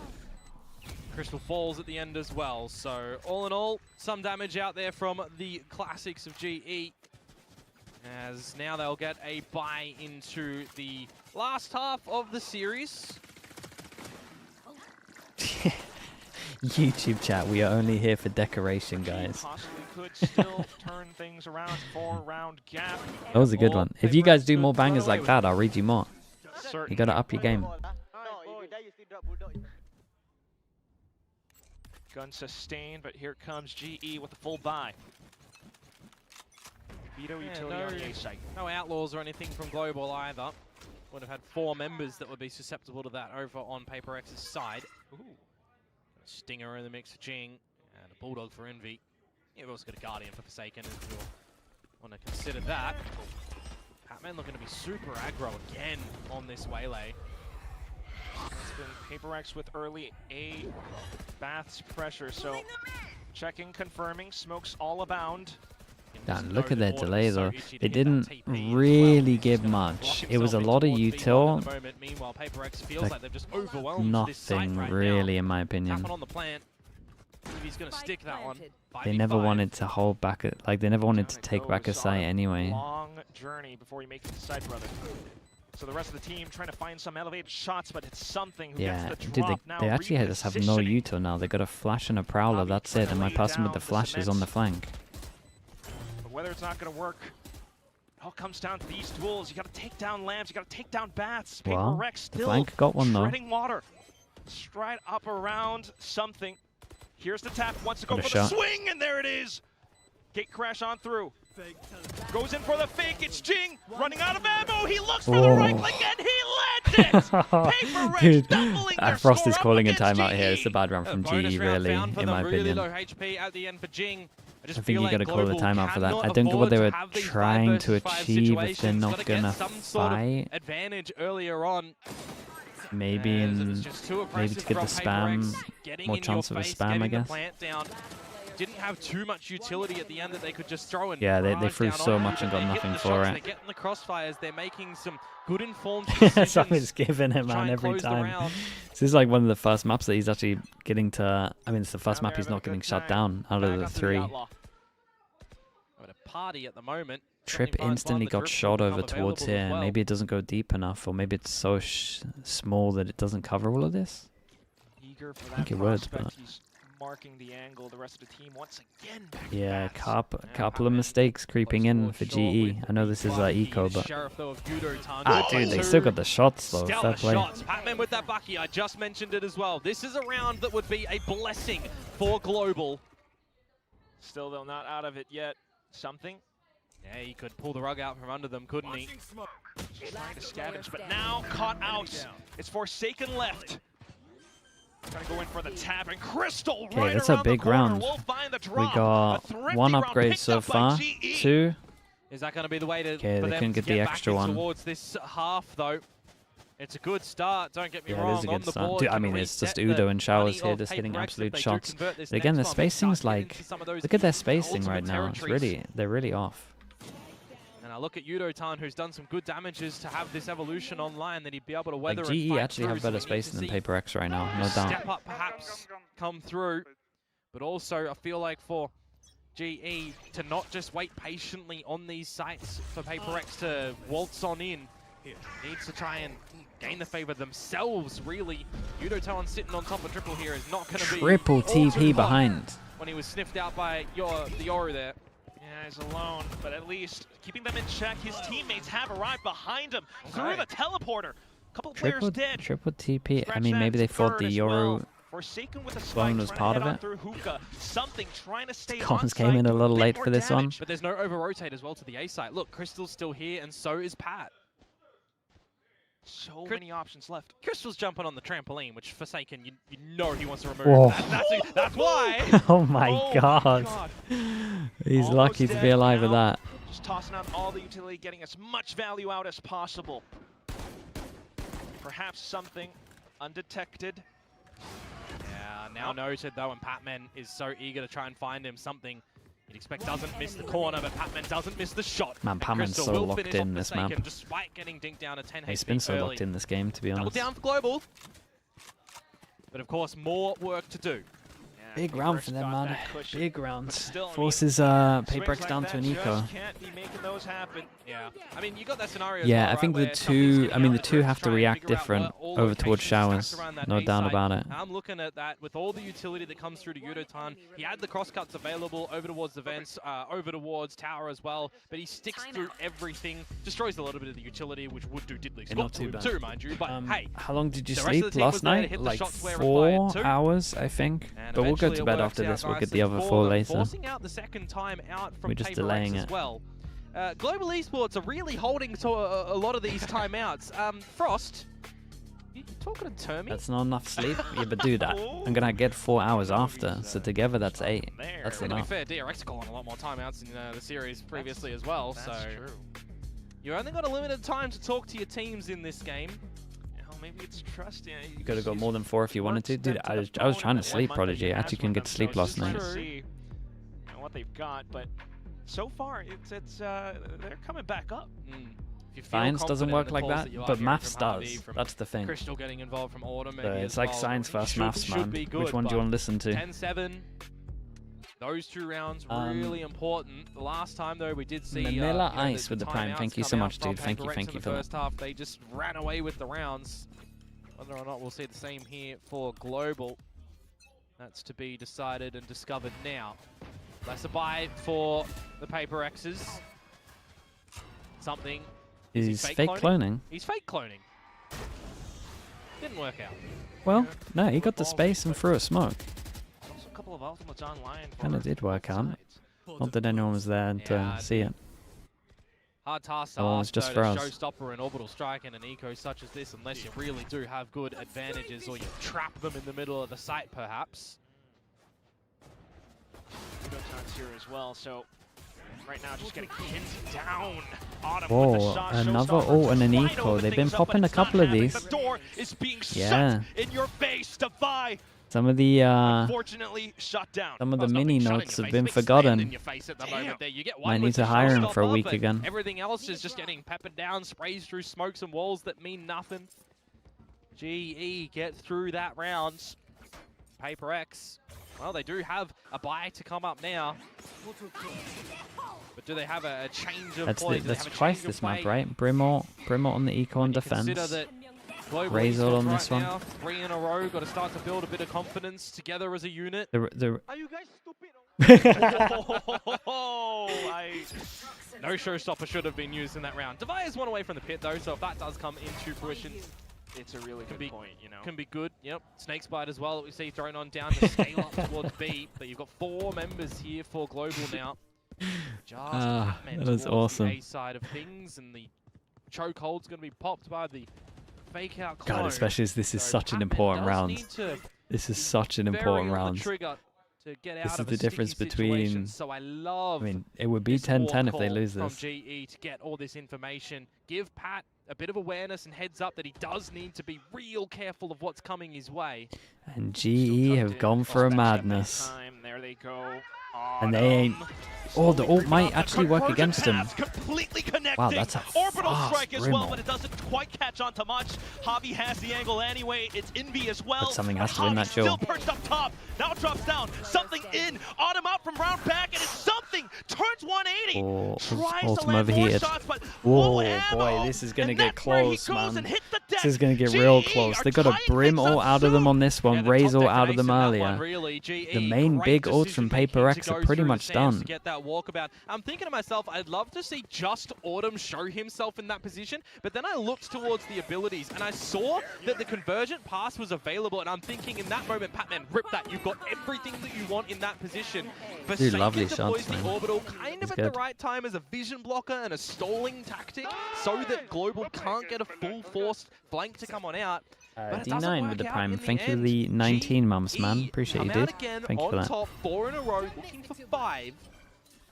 Crystal falls at the end as well. So all in all, some damage out there from the classics of GE. As now they'll get a bye into the last half of the series. YouTube chat, we are only here for decoration, guys. Possibly could still turn things around. 4-round gap. That was a good one. If you guys do more bangers like that, I'll read you more. Certainly. You gotta up your game. Gun sustained, but here comes GE with the full buy. Veto utility on the A site. No outlaws or anything from Global either. Would have had 4 members that would be susceptible to that over on PRX's side. Ooh. Stinger in the mix for Jing, and a Bulldog for Envy. You've also got a Guardian for Forsaken if you want to consider that. Patman looking to be super aggro again on this Waylay. It's been PRX with early A Bath's pressure, so checking, confirming, smokes all abound. Damn, look at their delay though. They didn't really give much. It was a lot of util, Meanwhile, PRX feels like they've just overwhelmed this site nothing right really now. in my opinion. Tapping on the plant. If he's going to stick that one. They never wanted to hold back, like they never wanted to take back a site anyway. Long journey before you make it to side, brother. So the rest of the team trying to find some elevated shots, but it's something who Yeah, gets the dude, drop now. they actually just have no util now. They got a flash and a prowler, that's it, and my person with the flash is on the flank. But whether it's not going to work, it all comes down to these duels. You got to take down Lambs, you got to take down Bats. Well, PRX the still flank got one though. treading water. Stride up around something. Here's the tap, wants to go Got a for the shot. swing, and there it is. Gate crash on through. Goes in for the fake, it's Jing, running out of ammo, he looks for the right click, and he lands it! PRX Dude, doubling their Frost is score calling a up against timeout GE. here. It's a bad round from Bonus GE, round really, found for in them, my really opinion. low HP at the end for Jing. I think you gotta call the Global timeout for that. I cannot don't get what they afford were to have these trying to 5 achieve if they're situations. not Gotta get gonna some sort of fight. advantage earlier on. Maybe As it in was just too maybe aggressive to get the from spam, PRX, getting more in chance your of a face, spam, I getting the guess. plant down. didn't have too much utility at the end that they could just throw in. Yeah, they threw so much and got nothing for it. They're getting the crossfires. They're making some good informed decisions. So he's giving him man every time. This is like one of the first maps that he's actually getting to. I mean, it's the first map he's not getting shut down out of the 3. At a party at the moment. Trip instantly got shot over towards here. Well. Maybe it doesn't go deep enough, or maybe it's so small that it doesn't cover all of this. Eager for that I think it would, but he's marking the angle. The rest of the team once again. Yeah, couple of mistakes creeping in for GE. I know this is Eco, but dude, they still got the shots though. Fair play. Patman with that Bucky. I just mentioned it as well. This is a round that would be a blessing for Global. Still, though, not out of it yet. Something. Yeah, he could pull the rug out from under them, couldn't he? He's trying to scavenge, but now caught out. It's Forsaken left. Trying to go in for the tap, and Crystal okay, that's a big round. We got 1 upgrade so far. 2. Is that going to be the way to okay, they couldn't get the extra one. Towards this half, though. It's a good start, don't get me wrong. Yeah, it is a good start. Dude, I mean, it's just Udo and Showers here just hitting absolute shots. But again, the spacing's like, look at their spacing right now. It's really, they're really off. And I look at Yudotan, who's done some good damages to have this evolution online, that he'd be able to weather like, GE actually have better spacing than PRX right now, no doubt. Step up perhaps come through, but also I feel like for GE to not just wait patiently on these sites for PRX to waltz on in, needs to try and gain the favor themselves, really. Yudotan sitting on top of triple here is not going to be triple TP behind. When he was sniffed out by the Yoru there. Yeah, he's alone, but at least keeping them in check. His teammates have arrived behind him through the teleporter. Couple players dead. Triple TP. I mean, maybe they thought the Yoru clone was part of it. Collins came in a little late for this one. But there's no over-rotate as well to the A site. Look, Crystal's still here, and so is Pat. So many options left. Crystal's jumping on the trampoline, which Forsaken, you know he wants to remove. That's why. Oh my god. He's lucky to be alive with that. Just tossing out all the utility, getting as much value out as possible. Perhaps something undetected. Yeah, now noted though, and Patman is so eager to try and find him something. You'd expect doesn't miss the corner, but Patman doesn't miss the shot. Man, Patman's so locked in this map. Despite getting dinked down at 10 He's been so locked in this game, to be honest. Double down for Global. But of course, more work to do. Big round for them, man. Big round. Forces PRX down to an eco. Yeah, I mean, you got that scenario. Yeah, I think the two. I mean, the two have to react different over towards Showers. No doubt about it. I'm looking at that with all the utility that comes through to Yudotan. He had the crosscuts available over towards the vents, over towards tower as well. But he sticks through everything, destroys a little bit of the utility, which would do diddly squat to him too, mind you. But hey, how long did you sleep last night? Like 4 hours, I think. But we'll go to bed after this. We'll get the other 4 later. Forcing out the second time out from We're just delaying it. As well. Global Esports are really holding to a lot of these timeouts. Frost, you talking to Termy? That's not enough sleep. Yeah, but dude, I'm gonna get 4 hours after. So together, that's 8. That's enough. To be fair, DRX calling a lot more timeouts in the series previously as well. That's true. You only got a limited time to talk to your teams in this game. Maybe it's trust. You could have got more than 4 if you wanted to. Dude, I was trying to sleep, Prodigy. I actually couldn't get to sleep last night. See what they've got, but so far they're coming back up. Science doesn't work like that, but maths does. That's the thing. Crystal getting involved from Autumn. It's like science versus maths, man. Which one do you want to listen to? 10-7. Those 2 rounds really important. The last time though, we did see Manila Ice with the prime. Thank you so much, dude. Thank you for that. First half, they just ran away with the rounds. Whether or not we'll see the same here for Global, that's to be decided and discovered now. That's a buy for the PRXs. Something. Is fake cloning? He's fake cloning. Didn't work out. Well, no, he got the space and threw a smoke. Couple of ultimates online. Kind of did work out. Not that anyone was there to see it. Hard task to ask, just for us. Showstopper an orbital strike in an eco such as this, unless you really do have good advantages or you trap them in the middle of the site, perhaps. Yudotan's here as well, so right now just getting pinned down. Autumn whoa, with the shot. another ult and an eco. They've been popping a couple of these. The door is being yeah. shut in your face, Defy. It's Some of the Unfortunately, shut down. some of the Well, it's not mini being shot in notes your have face, been big sand forgotten. in your face at the moment there. You get one Might need with to the hire him for a showstopper, week but again. Everything else is just getting peppered down, sprays through smokes and walls that mean nothing. GE get through that round. Paper X, well, they do have a buy to come up now. But do they have a change of play? That's twice this map, right? Brimor on the eco and defense. Razor on this one. Now, 3 in a row. Got to start to build a bit of confidence together as a unit. Are you guys stupid? No showstopper should have been used in that round. Devi is one away from the pit though, so if that does come into fruition, it's a really good point, you know. Can be good. Yep. Snake Bite as well that we see thrown on down to scale up towards B. But you've got 4 members here for Global now. Just that was awesome. The A side of things, and the chokehold's going to be popped by the fake out clone. God, especially as this is such an important round. This is such an important round. This is the difference between. So I mean, it would be 10-10 if they lose from this. GE to get all this information. Give Pat a bit of awareness and heads up that he does need to be real careful of what's coming his way. And GE have gone for a madness. There they go. And they ain't. Oh, the ult might actually work against him. Completely connecting. Wow, that's a orbital fast strike as well, Brimor. but it doesn't quite catch on to much. Javi has the angle anyway. It's Envy as well. But something has to win that Still duel. perched up top. Now drops down. Something in. Autumn out from round back, and it's something. Turns 180. Oh, Tries to Ultim land more overheated. shots, but Whoa, ammo. boy, this is going to And get that's where he close, goes man. and hits the This deck. is going to get real GE close. are They got a tying Brim things ult up out of them soon. on this one, the Raze top ult deck out of them ace in that earlier. one, really. GE, The main great big ults from decision-making Paper to X are go pretty through much the stands done. to get that walkabout. I'm thinking to myself, I'd love to see just Autumn show himself in that position, but then I looked towards the abilities and I saw that the convergent pass was available, and I'm thinking in that moment, Patman, rip that. You've got everything that you want in that position. But Dude, Sega lovely deploys shots, the man. orbital kind of He's at good. the right time as a vision blocker and a stalling tactic, so that Global can't get a full forced flank to come on out. But it doesn't D9 with work the out prime. in Thank you for end. the 19 months, man. GE Appreciate you, come out dude. again Thank you for on that. top, 4 in a row, looking for 5.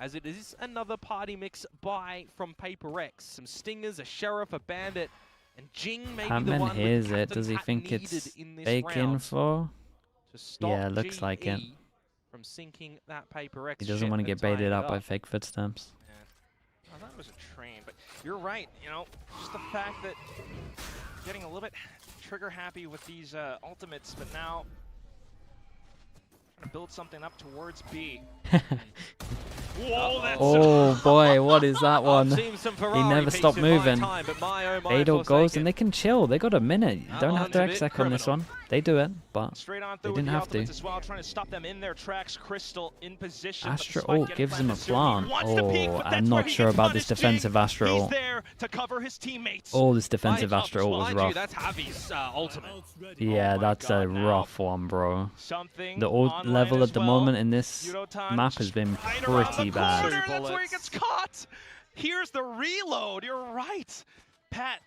As it is another party mix buy from Paper X. Some Stingers, a Sheriff, a Bandit, and Jing maybe the Patman one with hears the it. Does he captain think hat needed it's in this fake round info? to stop Yeah, looks like it. GE from sinking that Paper X He doesn't ship want to and get baited tying up it by fake footsteps. I thought it was a train, but you're right. You know, just the fact that getting a little bit trigger happy with these ultimates, but now trying to build something up towards B. Whoa, that's Oh boy, what is that one? Seen some He Ferrari never piece stopped in my moving. time, but my, oh my, Fatal goes Forsaken. and they can chill. They got a minute. You don't have to Alon's a bit exec on this one. They do it, but straight on they through with didn't the have ultimates to. as well, trying to stop them in their tracks. Crystal in position. but the Astra spike ult getting gives him a planted soon. He plant. wants to peek, Oh, but that's I'm where not he sure gets about this punished. defensive Astra He's ult. there to cover his teammates. Oh, this defensive Right, Astra ult was mind you, rough. that's Javi's ultimate. Yeah, Oh my that's God, a now. rough one, bro. Something The ult online level as at the well. moment in this Yudotan map has been right around pretty the bad. corner, That's where he gets caught. Here's the reload. You're right. Pat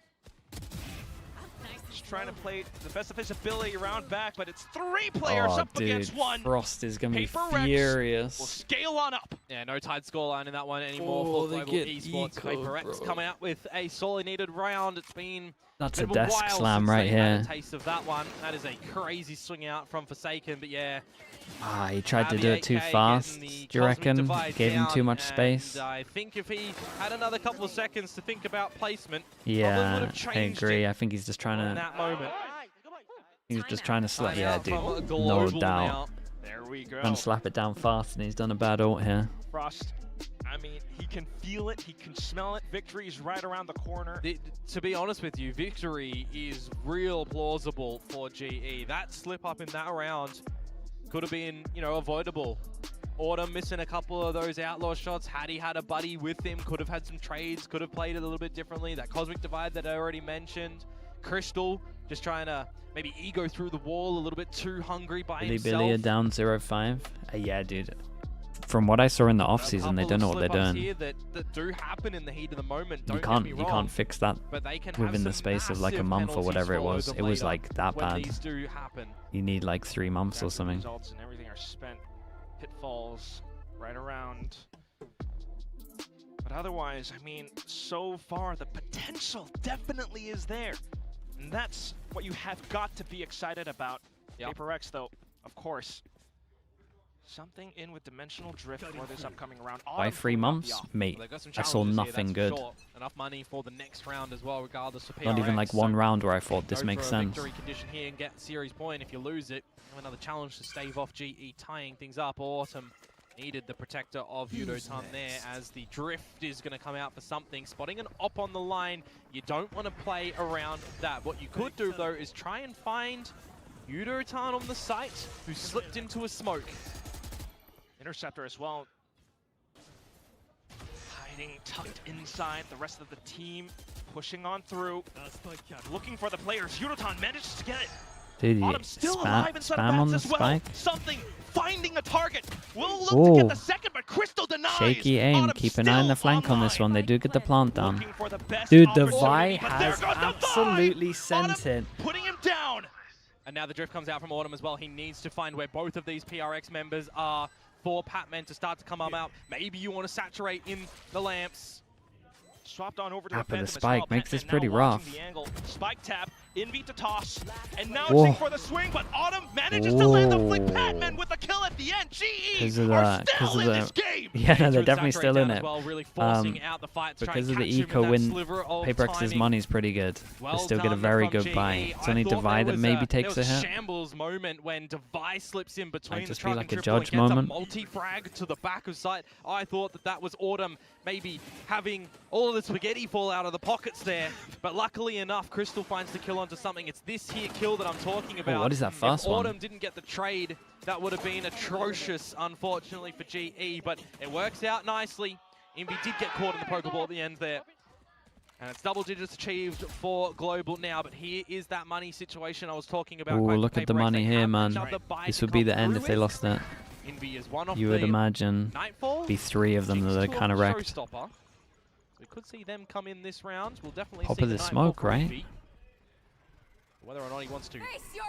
just trying to play the best of his ability around back, but it's 3 players Oh, up dude, against 1. Frost is gonna be Paper Rex furious. will scale on up. Yeah, no tied scoreline in that one anymore Oh, for they Global get Esports. ecoed, Paper X bro. coming out with a sorely needed round. It's been That's bit a of desk while slam since right they had here. a taste of that one. That is a crazy swing out from Forsaken, but yeah. Ah, he tried to Javi do it too 8K fast. getting the Do you Cosmic reckon? Divide Gave him down, too much and space. I think if he had another couple of seconds to think about placement, Yeah, probably would have I changed agree. it I think he's just trying in to. that moment. He's just trying to slap. Time Yeah, out dude. from No Global doubt. now. There we go. Trying to slap it down fast, and he's done a bad ult here. Frost, I mean, he can feel it, he can smell it. Victory is right around the corner. To be honest with you, victory is real plausible for GE. That slip up in that round could have been, you know, avoidable. Autumn missing a couple of those outlaw shots. Had he had a buddy with him, could have had some trades, could have played it a little bit differently. That Cosmic Divide that I already mentioned. Crystal just trying to maybe ego through the wall a little bit too hungry by Billy himself. Billy are down 0-5. Yeah, dude. From what I saw in the offseason, they don't know what they're doing. Here that do happen in the heat of the moment. You Don't get me you wrong, can't fix that but they can have within the some space of like a massive month or penalties whatever it for was. them It was later like that when bad. these do happen. You need like 3 months or something. Results and everything are spent. Pitfalls right around. But otherwise, I mean, so far the potential definitely is there. And that's what you have got to be excited about. Yep. Paper X, though, of course, something in with Dimensional Drift for this upcoming round. Why 3 months? Mate, Well, some I saw challenges nothing here, good. sure. Enough money for the next round as well, regardless of PRX. Not even like one so round where I thought this go makes for a sense. victory condition here and get series point. If you lose it, have another challenge to stave off GE, tying things up. Autumn needed the protector of Yudotan there, as the drift is going to come out for something. Spotting an op on the line, you don't want to play around that. What you could do, though, is try and find Yudotan on the site, who slipped into a smoke. Interceptor as well. Hiding, tucked inside. The rest of the team pushing on through. Looking for the players. Yudotan manages to get it. Dude, you Autumn still alive inside spam on of the bats as well. spike. Something finding a target. Will look to get the second, but Crystal denies. Shaky aim. Autumn Keep an eye on the still flank on this one. They do get the plant down. Looking for the best Dude, the opportunity, Vi but there has goes the Vi! absolutely sent it. Putting him down. And now the drift comes out from Autumn as well. He needs to find where both of these PRX members are for Patman to start to come out. Maybe you want to saturate in the lamps. Swapped on over to After the Phantom as spike well. makes Patman this now pretty watching rough. the angle. Spike tap, Envy to toss, and now Whoa. it's in for the swing, but Autumn manages to land the flick. Patman with the kill at the end. GE are still in this game. Yeah, no, they're definitely still in it. Well, really forcing out the fight to try Because and of the catch him in eco that win, sliver of PaperX's timing. money's pretty good. Well They still get a done very from good GE. buy. It's I only thought Divide there that was maybe takes there a was hit. shambles moment when Device slips in between the just be truck like and a triple and judge gets moment. a multi-frag to the back of sight. I thought that was Autumn maybe having all of the spaghetti fall out of the pockets there, but luckily enough, Crystal finds the kill onto something. It's this here kill that I'm talking about. what is that first if one? Autumn didn't get the trade, that would have been atrocious, unfortunately, for GE, but it works out nicely. Envy did get caught in the Pokeball at the end there. And it's double digits achieved for Global now, but here is that money situation I was talking about. Ooh, look at the money here, man. This would be the end if they lost it. Envy is one off You would the imagine Nightfall. be 3 of them that are kind of wrecked. Showstopper. We could see them come in this round. We'll definitely Pop see of the Nightfall smoke, for right? Envy. Whether or not he wants to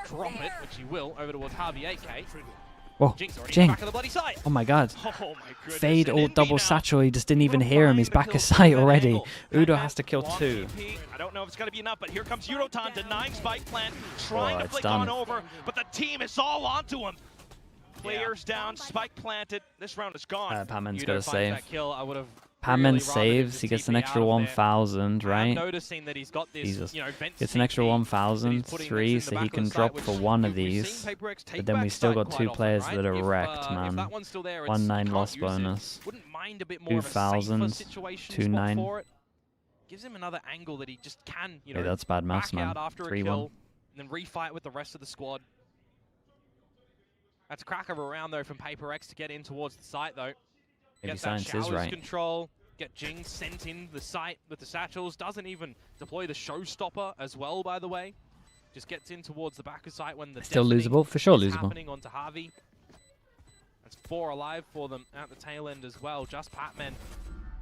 drop it, which he will, over towards Harvey AK. Whoa, Jinx already Jing. back of the bloody site. Oh my god. Oh my goodness. Fade and or Envy double now satchel, he just didn't even will hear him. find He's the back kill of from sight that already. angle. Udo Patman has to kill wants 2. TP. I don't know if it's going to be enough, but here comes Yudotan denying spike plant, trying Oh, to it's flick done. on over, but the team is all onto him. Players down, spike planted. This round is gone. Patman's Udo got to finds save. that kill. I would have Patman really rather saves, him he to gets an TP extra out of there. 1,000, I'm right? noticing that he's got this, Jesus. you know, vent Gets an extra CP that 1,000, he's putting 3, next in so the he back can of the drop site, for which one of we've these. seen PaperX take But then we back still site got quite 2 often, players right? that are If, wrecked, if man. that one's still there, it's, 1-9 you loss can't use it. bonus. Wouldn't mind a bit more of a 2,000, safer situation 2-9. spot for it. Gives him another angle that he just can, you know, Hey, that's bad maths, back man. out after a 3-1. kill, and then refight with the rest of the squad. That's a crack of a round, though, from PaperX to get in towards the site, though. Maybe Get that science is showers right. control. Get Jing sent in the site with the satchels. Doesn't even deploy the showstopper as well, by the way. Just gets in towards the back of site when the Still deafening losable? For sure is losable. happening onto Harvey. That's 4 alive for them at the tail end as well. Just Patman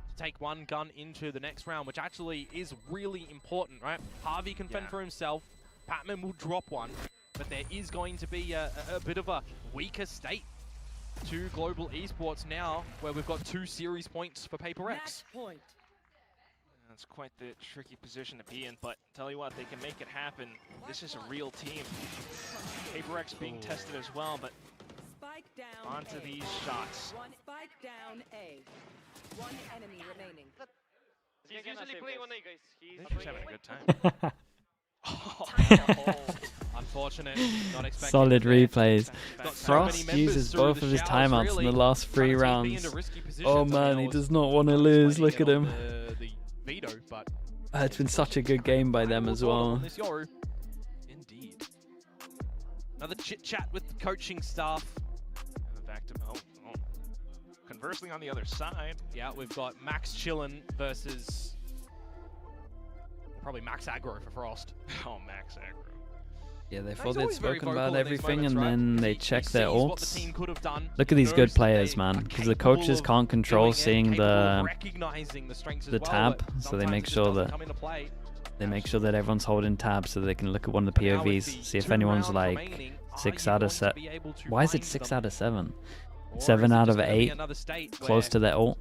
to take 1 gun into the next round, which actually is really important, right? Harvey can fend for himself. Patman will drop 1, but there is going to be a bit of a weaker state to Global Esports now, where we've got 2 series points for PaperX. That's quite the tricky position to be in, but tell you what, they can make it happen. This is a real team. PaperX being tested as well, but onto these shots. Spike down A. 1 enemy remaining. He's usually playing one A, guys. He's They're just having a good time. Unfortunate. Not expecting Solid it there. replays. Got so many Frost members uses through both the of his showers, timeouts really, in the last 3 trying to TP rounds. into risky positions. Oh I mean, man, I he was does not want to lose. Look at him. The veto, but It's been such a good game by them as well. Indeed. Another chit chat with the coaching staff. Back to conversely on the other side. Yeah, we've got Max Chillin versus probably Max Aggro for Frost. Oh, Max Aggro. Yeah, they He's thought they'd always very spoken vocal about in these everything moments, and right? then they He check their sees what the ults. team could have done. Look at these Knows good that players, they man, are because the capable coaches of can't control doing it, seeing capable of the recognizing the strengths the as well, tab, but so they sometimes make it just sure doesn't that come into play. everyone's holding tabs so they can look at one of the Now with POVs, the see if 2 anyone's rounds like remaining, 6 are you out of going to 7. be able to Why is it find 6 them? out of 7? Or 7 is it out just of gonna be 8, another state close where to their ult.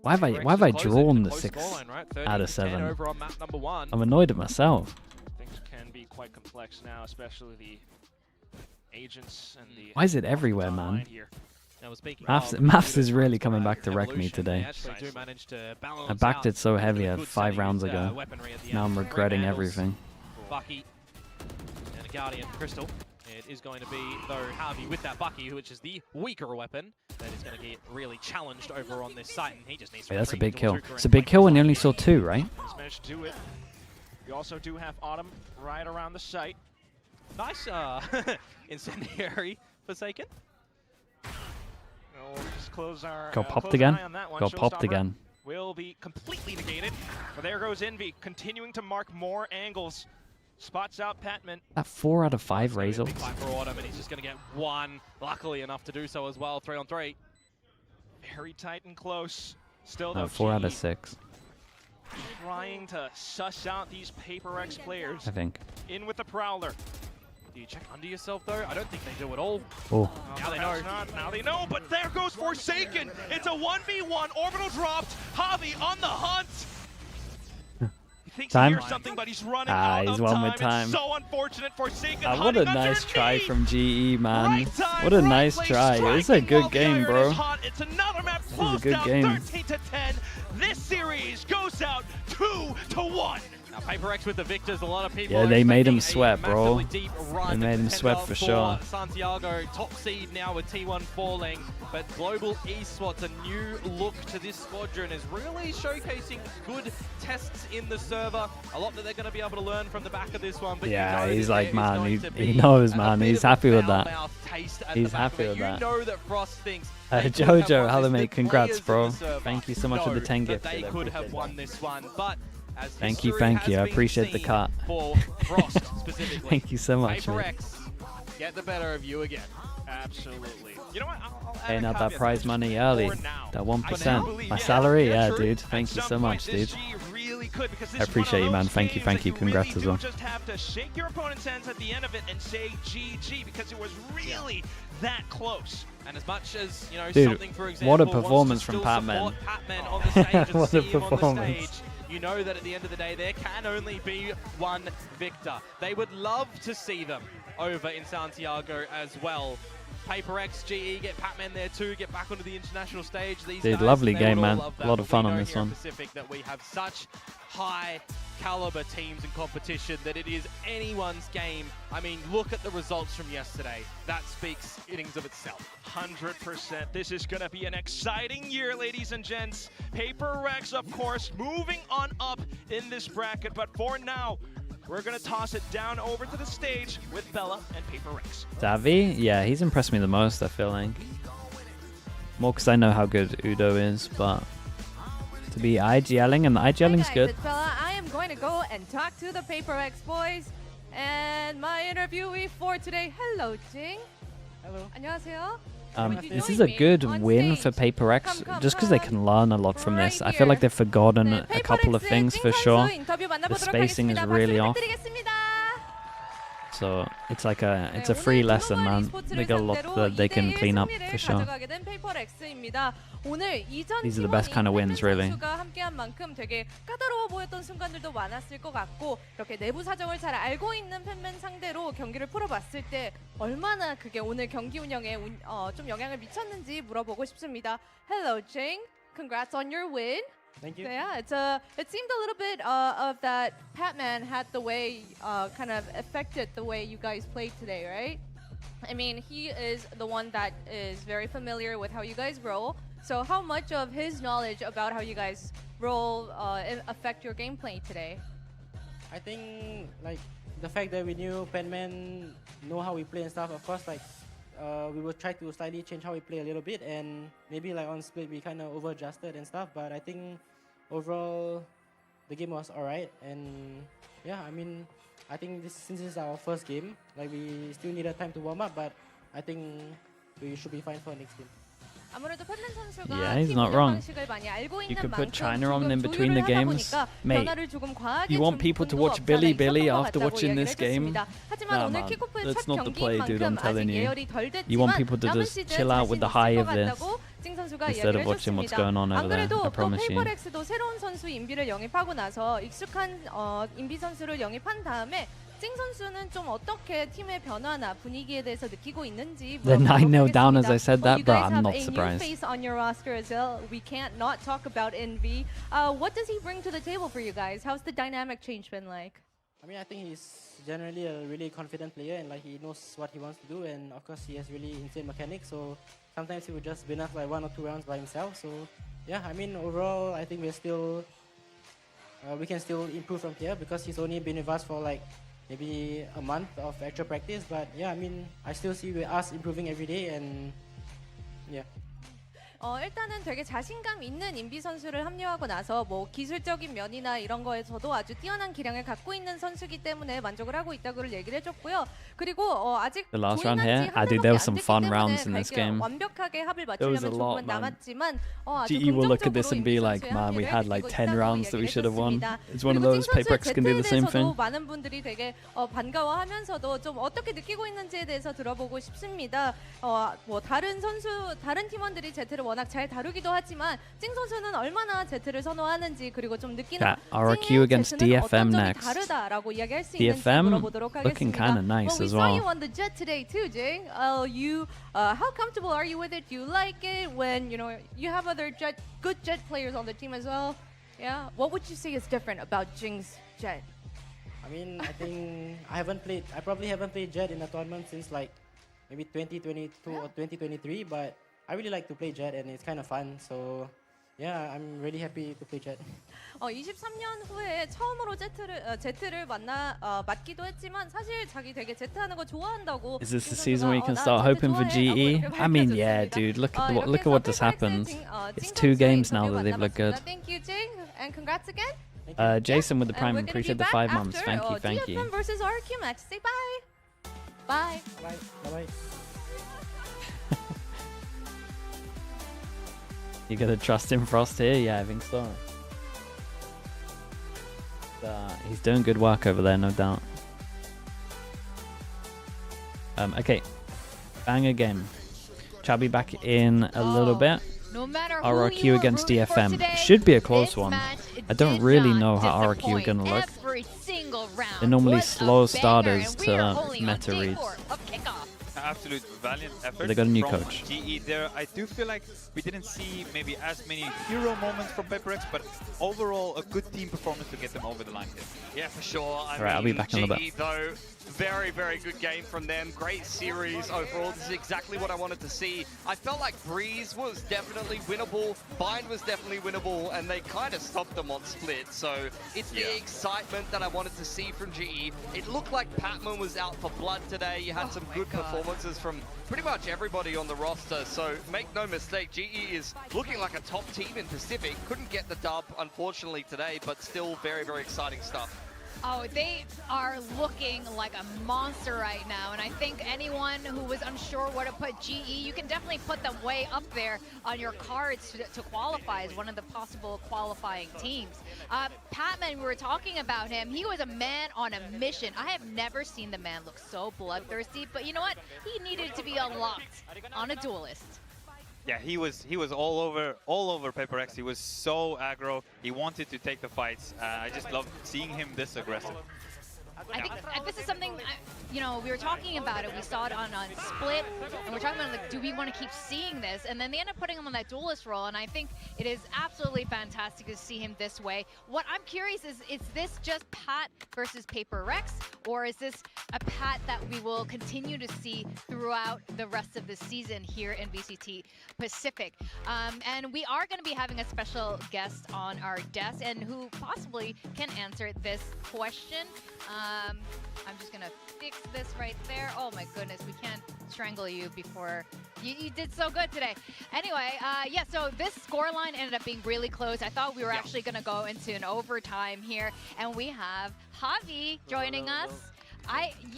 Why have PaperX I is closing drawn to the close 6 scoreline, right? out 13 of to 7? 10 over on map number 1. I'm annoyed at myself. Things can be quite complex now, especially the agents and the Why is it everywhere, man? Now, speaking Maths is really coming back to wreck me today. I backed it so heavy 5 rounds ago. Now I'm regretting everything. Bucky and a Guardian Crystal. It is going to be, though, Harvey with that Bucky, which is the weaker weapon, that is going to get really challenged over on this site, and he just needs to That's a big kill. It's a big kill when you only saw 2, right? He's managed to do it. We also do have Autumn right around the site. Nice incendiary Forsaken. We'll just close our, Got popped close again. our eye on that one. Got popped Showstopper again. Will be completely negated. But there goes Envy, continuing to mark more angles. Spots out Patman. That 4 out of 5 Razor. Big fight for Autumn, and he's just going to get 1, luckily enough to do so as well. 3 on 3. Very tight and close. Still though, 4 out of GE 6. trying to suss out these Paper X players. I think. In with the Prowler. Do you check under yourself, though? I don't think they do at all. Oh. Now they know. Now they know, but there goes Forsaken. It's a 1v1. Orbital dropped. Javi on the hunt. He thinks he hears something, but he's running out he's of one time. with time. It's so unfortunate. Forsaken What a nice try from GE, man. What a nice try. It's a good game, bro. It's another map This is a closed good out, game. 13-10. This series goes out 2-1. Now, Paper X with the victors, a lot of people. Yeah, they made him expecting sweat, a bro. massively deep run They made him sweat for sure. Santiago, top seed now with T1 falling, but Global Esports, a new look to this squadron, is really showcasing good tests in the server. A lot that they're going to be able to learn from the back of this one. But Yeah, you know he's that like, there is man, going to he be knows, a man. bit He's of a happy with that. foul-mouthed taste at He's the back happy of with it. that. You know that Frost thinks they could have Jojo, won this. Halamate, The congrats, players bro. in the server Thank you so much for the know 10 that gifted. they I could have appreciate won that. this one, but as Thank you, history thank has you. I been appreciate the seen cut. for Frost specifically. Thank you so much, Paper man. X, get the better of you again. Absolutely. You know what? I'll add Paying a out that caveat prize to money this. early. For now. That I 1%. believe, My yeah, salary? Yeah, true. dude. At Thank you some so much, point, this dude. G really could, because this I is appreciate one you, of man. those Thank you, games thank that you. Congrats really as well. do just have to shake your opponent's hands at the end of it and say GG, because it was really that close. And as much as, you know, Dude, something, for example, what a wants to performance from still Patman. support Patman on the stage and What see a him on the performance. stage, you know that at the end of the day, there can only be one victor. They would love to see them over in Santiago as well. Paper X, GE, get Patman there too, get back onto the international stage. These Dude, guys, lovely they game, would all man. love that, A lot of but fun we on know this here in one. Pacific that we have such high caliber teams in competition that it is anyone's game. I mean, look at the results from yesterday. That speaks innings of itself. 100%. This is going to be an exciting year, ladies and gents. Paper X, of course, moving on up in this bracket. But for now, we're going to toss it down over to the stage with Bella and Paper X. Davi? Yeah, he's impressed me the most, I feel like. More because I know how good Udo is, but to be IGLing, and the IGLing's good. It's Bella. I am going to go and talk to the Paper X boys. And my interviewee for today, hello, Jing. Hello. 안녕하세요. This is a good win for Paper X, just because they can learn a lot from this. I feel like they've forgotten a couple of things for sure. The spacing is really off. So it's like it's a free lesson, man. They got a lot that they can clean up for sure. These are the best kind of wins, really. 함께한 만큼 되게 까다로워 보였던 순간들도 많았을 것 같고 이렇게 내부 사정을 잘 알고 있는 팬맨 상대로 경기를 풀어봤을 때 얼마나 그게 오늘 경기 운영에 좀 영향을 미쳤는지 물어보고 싶습니다. Hello, Jing. Congrats on your win. Thank you. So yeah, it seemed a little bit of that Patman had the way kind of affected the way you guys played today, right? I mean, he is the one that is very familiar with how you guys roll. So how much of his knowledge about how you guys roll affect your gameplay today? I think like the fact that we knew Penman know how we play and stuff. Of course, like we will try to slightly change how we play a little bit, and maybe like on split we kind of over adjusted and stuff. But I think overall the game was alright, and yeah, I mean, I think since this is our first game, like we still needed time to warm up, but I think we should be fine for next game. Yeah, he's not wrong. You could put China on in between the games. Mate, you want people to watch Billy after watching this game? Nah, man, that's not the play, dude, I'm telling you. You want people to just chill out with the high of this instead of watching what's going on over there, I promise you. 페이퍼렉스도 새로운 선수 인비를 영입하고 나서 익숙한 인비 선수를 영입한 다음에 찡 선수는 좀 어떻게 팀의 변화나 분위기에 대해서 느끼고 있는지 They're 9-0 down as 물어보도록 I said 하겠습니다. that, bro. You guys I'm have not a new surprised. face on your roster as well. We can't not talk about Envy. What does he bring to the table for you guys? How's the dynamic change been like? I mean, I think he's generally a really confident player and like he knows what he wants to do, and of course he has really insane mechanics. So sometimes he would just win us like 1 or 2 rounds by himself. So yeah, I mean overall, I think we're still we can still improve from here because he's only been with us for like maybe a month of actual practice. But yeah, I mean I still see us improving every day, and yeah. 일단은 되게 자신감 있는 인비 선수를 합류하고 나서 뭐 기술적인 면이나 이런 거에서도 아주 뛰어난 기량을 갖고 있는 선수이기 때문에 만족을 하고 있다고 얘기를 해줬고요. 그리고 아직 The last round here, I do. There were some fun rounds in this game. 완벽하게 합을 There was 맞추려면 a lot, 조금은 man. 남았지만 아주 GE will look at this 긍정적으로 and be 인비 like, 선수의 man, we had 합류를 like 기다리고 10 rounds that we should have won. 해줬습니다. It's one of 그리고 those. 찡 선수의 PRX can do the same Z에 thing. 대해서도 많은 분들이 되게 반가워하면서도 좀 어떻게 느끼고 있는지에 대해서 들어보고 싶습니다. 뭐 다른 팀원들이 Z를 워낙 잘 다루기도 하지만 찡 선수는 얼마나 Z를 선호하는지 그리고 좀 느끼는 RRQ against DFM next. 다르다라고 이야기할 수 있는지 DFM 물어보도록 looking 하겠습니다. kind of nice we as saw well. you on the Jet today too, Jing. How comfortable are you with it? Do you like it when you have other good Jet players on the team as well? Yeah. What would you say is different about Jing's Jet? I mean, I think I probably haven't played Jet in a tournament since like maybe 2022 or 2023, but I really like to play Jet and it's kind of fun. So yeah, I'm really happy to play Jet. 23년 후에 처음으로 Z를 맞기도 했지만 사실 자기 되게 Z 하는 거 좋아한다고. Is this the season where you can start hoping for GE? I mean, yeah, dude. Look at what just happened. It's 2 games now that they've looked good. Thank you, Jing, and congrats again. Jason with the And Prime, we're gonna appreciate be the back 5 months. after, Thank you. DFM versus RRQ match. Say bye. Bye. Bye. Bye. You gotta trust in Frost here? Yeah, I think so. He's doing good work over there, no doubt. Okay. Banger game. Chubby back in a little bit. No matter RRQ against DFM. Should be a close one. I don't really know how RRQ are gonna look. They're normally slow starters to meta reads. Absolute valiant effort. They got a new from coach. GE there. I do feel like we didn't see maybe as many hero moments from PRX, but overall a good team performance to get them over the line here. Yeah, for sure. I Alright, I'll be back in a little bit. GE though, very, very good game from them. Great series overall. This is exactly what I wanted to see. I felt like Breeze was definitely winnable, Bind was definitely winnable, and they kind of stopped them on split. So it's the excitement that I wanted to see from GE. It looked like Patman was out for blood today. You had some good performances from pretty much everybody on the roster. So make no mistake, GE is looking like a top team in Pacific. Couldn't get the dub, unfortunately, today, but still very, very exciting stuff. Oh, they are looking like a monster right now, and I think anyone who was unsure where to put GE, you can definitely put them way up there on your cards to qualify as one of the possible qualifying teams. Patman, we were talking about him. He was a man on a mission. I have never seen the man look so bloodthirsty, but you know what? He needed to be unlocked on a duelist. Yeah, he was all over PRX. He was so aggro. He wanted to take the fights. I just love seeing him this aggressive. I think this is something, we were talking about it. We saw it on Split, and we're talking about, like, do we want to keep seeing this? And then they end up putting him on that duelist role, and I think it is absolutely fantastic to see him this way. What I'm curious is this just Pat versus PRX, or is this a Pat that we will continue to see throughout the rest of the season here in VCT Pacific? And we are going to be having a special guest on our desk, and who possibly can answer this question. I'm just gonna fix this right there. Oh my goodness, we can't strangle you before you did so good today. Anyway, yeah, so this scoreline ended up being really close. I thought we were actually gonna go into an overtime here, and we have Javi joining us.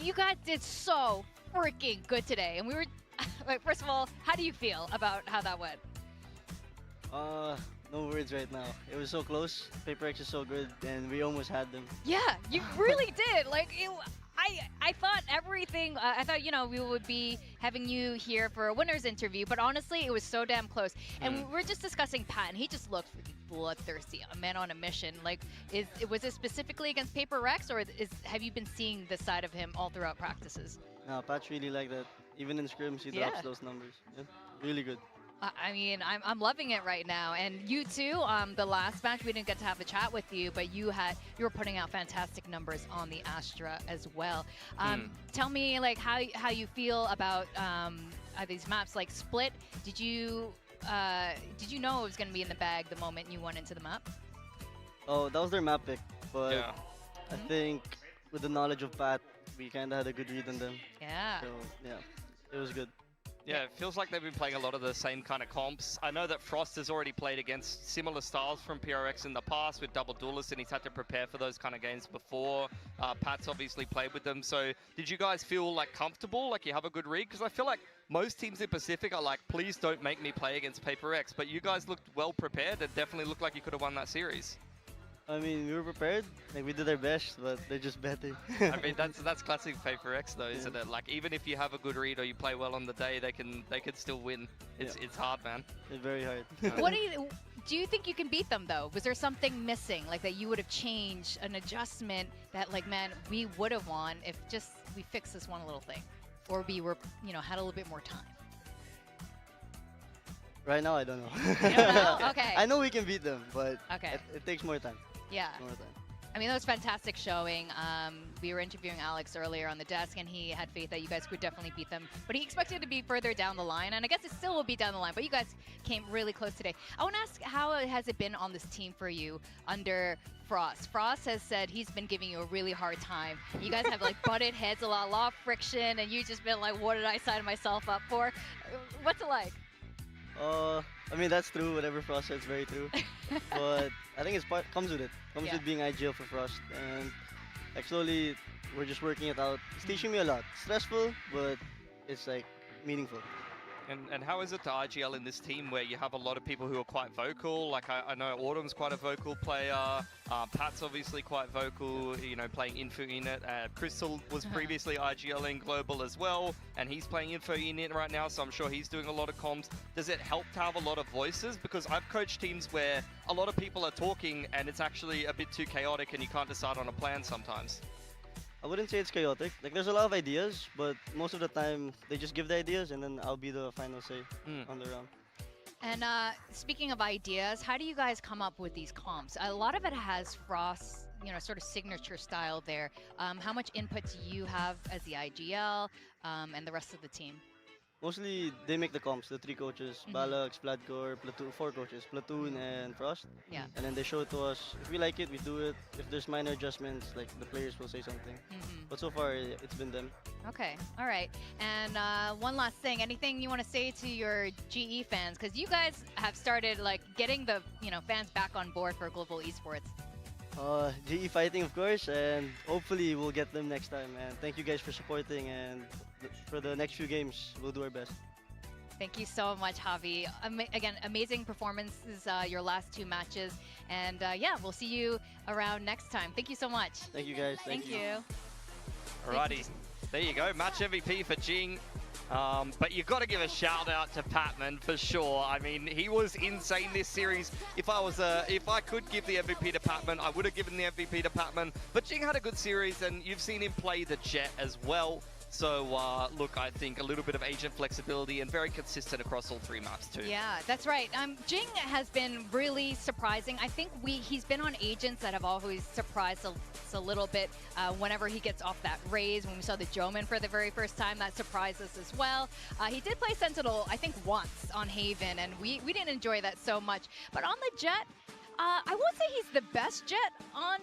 You guys did so freaking good today, and we were like, first of all, how do you feel about how that went? No words right now. It was so close. PRX is so good, and we almost had them. Yeah, you really did. Like, I thought everything. I thought we would be having you here for a winner's interview, but honestly, it was so damn close. And we were just discussing Pat, and he just looked bloodthirsty, a man on a mission. Like, was it specifically against PRX, or have you been seeing this side of him all throughout practices? No, Pat's really like that. Even in scrims, he drops those numbers. Yeah, really good. I mean, I'm loving it right now. And you too, the last match, we didn't get to have a chat with you, but you were putting out fantastic numbers on the Astra as well. Tell me, like, how you feel about these maps, like Split. Did you know it was going to be in the bag the moment you went into the map? Oh, that was their map pick, but I think with the knowledge of Pat, we kind of had a good read on them. Yeah. So, yeah, it was good. Yeah, it feels like they've been playing a lot of the same kind of comps. I know that Frost has already played against similar styles from PRX in the past with double duelists, and he's had to prepare for those kind of games before. Pat's obviously played with them. So did you guys feel like comfortable, like you have a good read? Because I feel like most teams in Pacific are like, please don't make me play against PRX. But you guys looked well prepared and definitely looked like you could have won that series. I mean, we were prepared. Like, we did our best, but they're just better. I mean, that's classic PRX though, isn't it? Like, even if you have a good read or you play well on the day, they can still win. It's hard, man. It's very hard. What do you think you can beat them though? Was there something missing, like that you would have changed, an adjustment that, like, man, we would have won if just we fixed this one little thing, or we were, had a little bit more time? Right now, I don't know. You don't know? Okay. I know we can beat them, but okay. it takes more time. Yeah. More time. I mean, that was fantastic showing. We were interviewing Alex earlier on the desk, and he had faith that you guys could definitely beat them. But he expected to be further down the line, and I guess it still will be down the line. But you guys came really close today. I want to ask, how has it been on this team for you under Frost? Frost has said he's been giving you a really hard time. You guys have like butted heads a lot of friction, and you've just been like, what did I sign myself up for? What's it like? I mean, that's true. Whatever Frost said is very true. But I think comes with it. Comes with being IGL for Frost. And like, slowly, we're just working it out. It's teaching me a lot. Stressful, but it's like meaningful. And how is it to IGL in this team where you have a lot of people who are quite vocal? Like, I know Autumn's quite a vocal player. Pat's obviously quite vocal, playing Info Unit. Crystal was previously IGLing Global as well, and he's playing Info Unit right now, so I'm sure he's doing a lot of comms. Does it help to have a lot of voices? Because I've coached teams where a lot of people are talking and it's actually a bit too chaotic and you can't decide on a plan sometimes. I wouldn't say it's chaotic. Like, there's a lot of ideas, but most of the time they just give the ideas and then I'll be the final say on the round. And speaking of ideas, how do you guys come up with these comps? A lot of it has Frost's, sort of signature style there. How much input do you have as the IGL and the rest of the team? Mostly, they make the comps, the 3 coaches, Balax, Vladkor, Platoon, 4 coaches, Platoon and Frost. Yeah. And then they show it to us. If we like it, we do it. If there's minor adjustments, like, the players will say something. But so far, it's been them. Okay, all right. And one last thing, anything you want to say to your GE fans? Because you guys have started, like, getting the, fans back on board for global esports. GE fighting, of course, and hopefully we'll get them next time. And thank you guys for supporting, and for the next few games, we'll do our best. Thank you so much, Javi. Again, amazing performances your last 2 matches. And yeah, we'll see you around next time. Thank you so much. Thank you, guys. Thank you. Alrighty, there you go. Match MVP for Jing. But you've got to give a shout out to Patman for sure. I mean, he was insane this series. If I could give the MVP to Patman, I would have given the MVP to Patman. But Jing had a good series, and you've seen him play the Jet as well. So, look, I think a little bit of agent flexibility and very consistent across all 3 maps too. Yeah, that's right. Jing has been really surprising. I think he's been on agents that have always surprised us a little bit whenever he gets off that raise. When we saw the Joman for the very first time, that surprised us as well. He did play Sentinel, I think, once on Haven, and we didn't enjoy that so much. But on the Jet, I won't say he's the best Jet on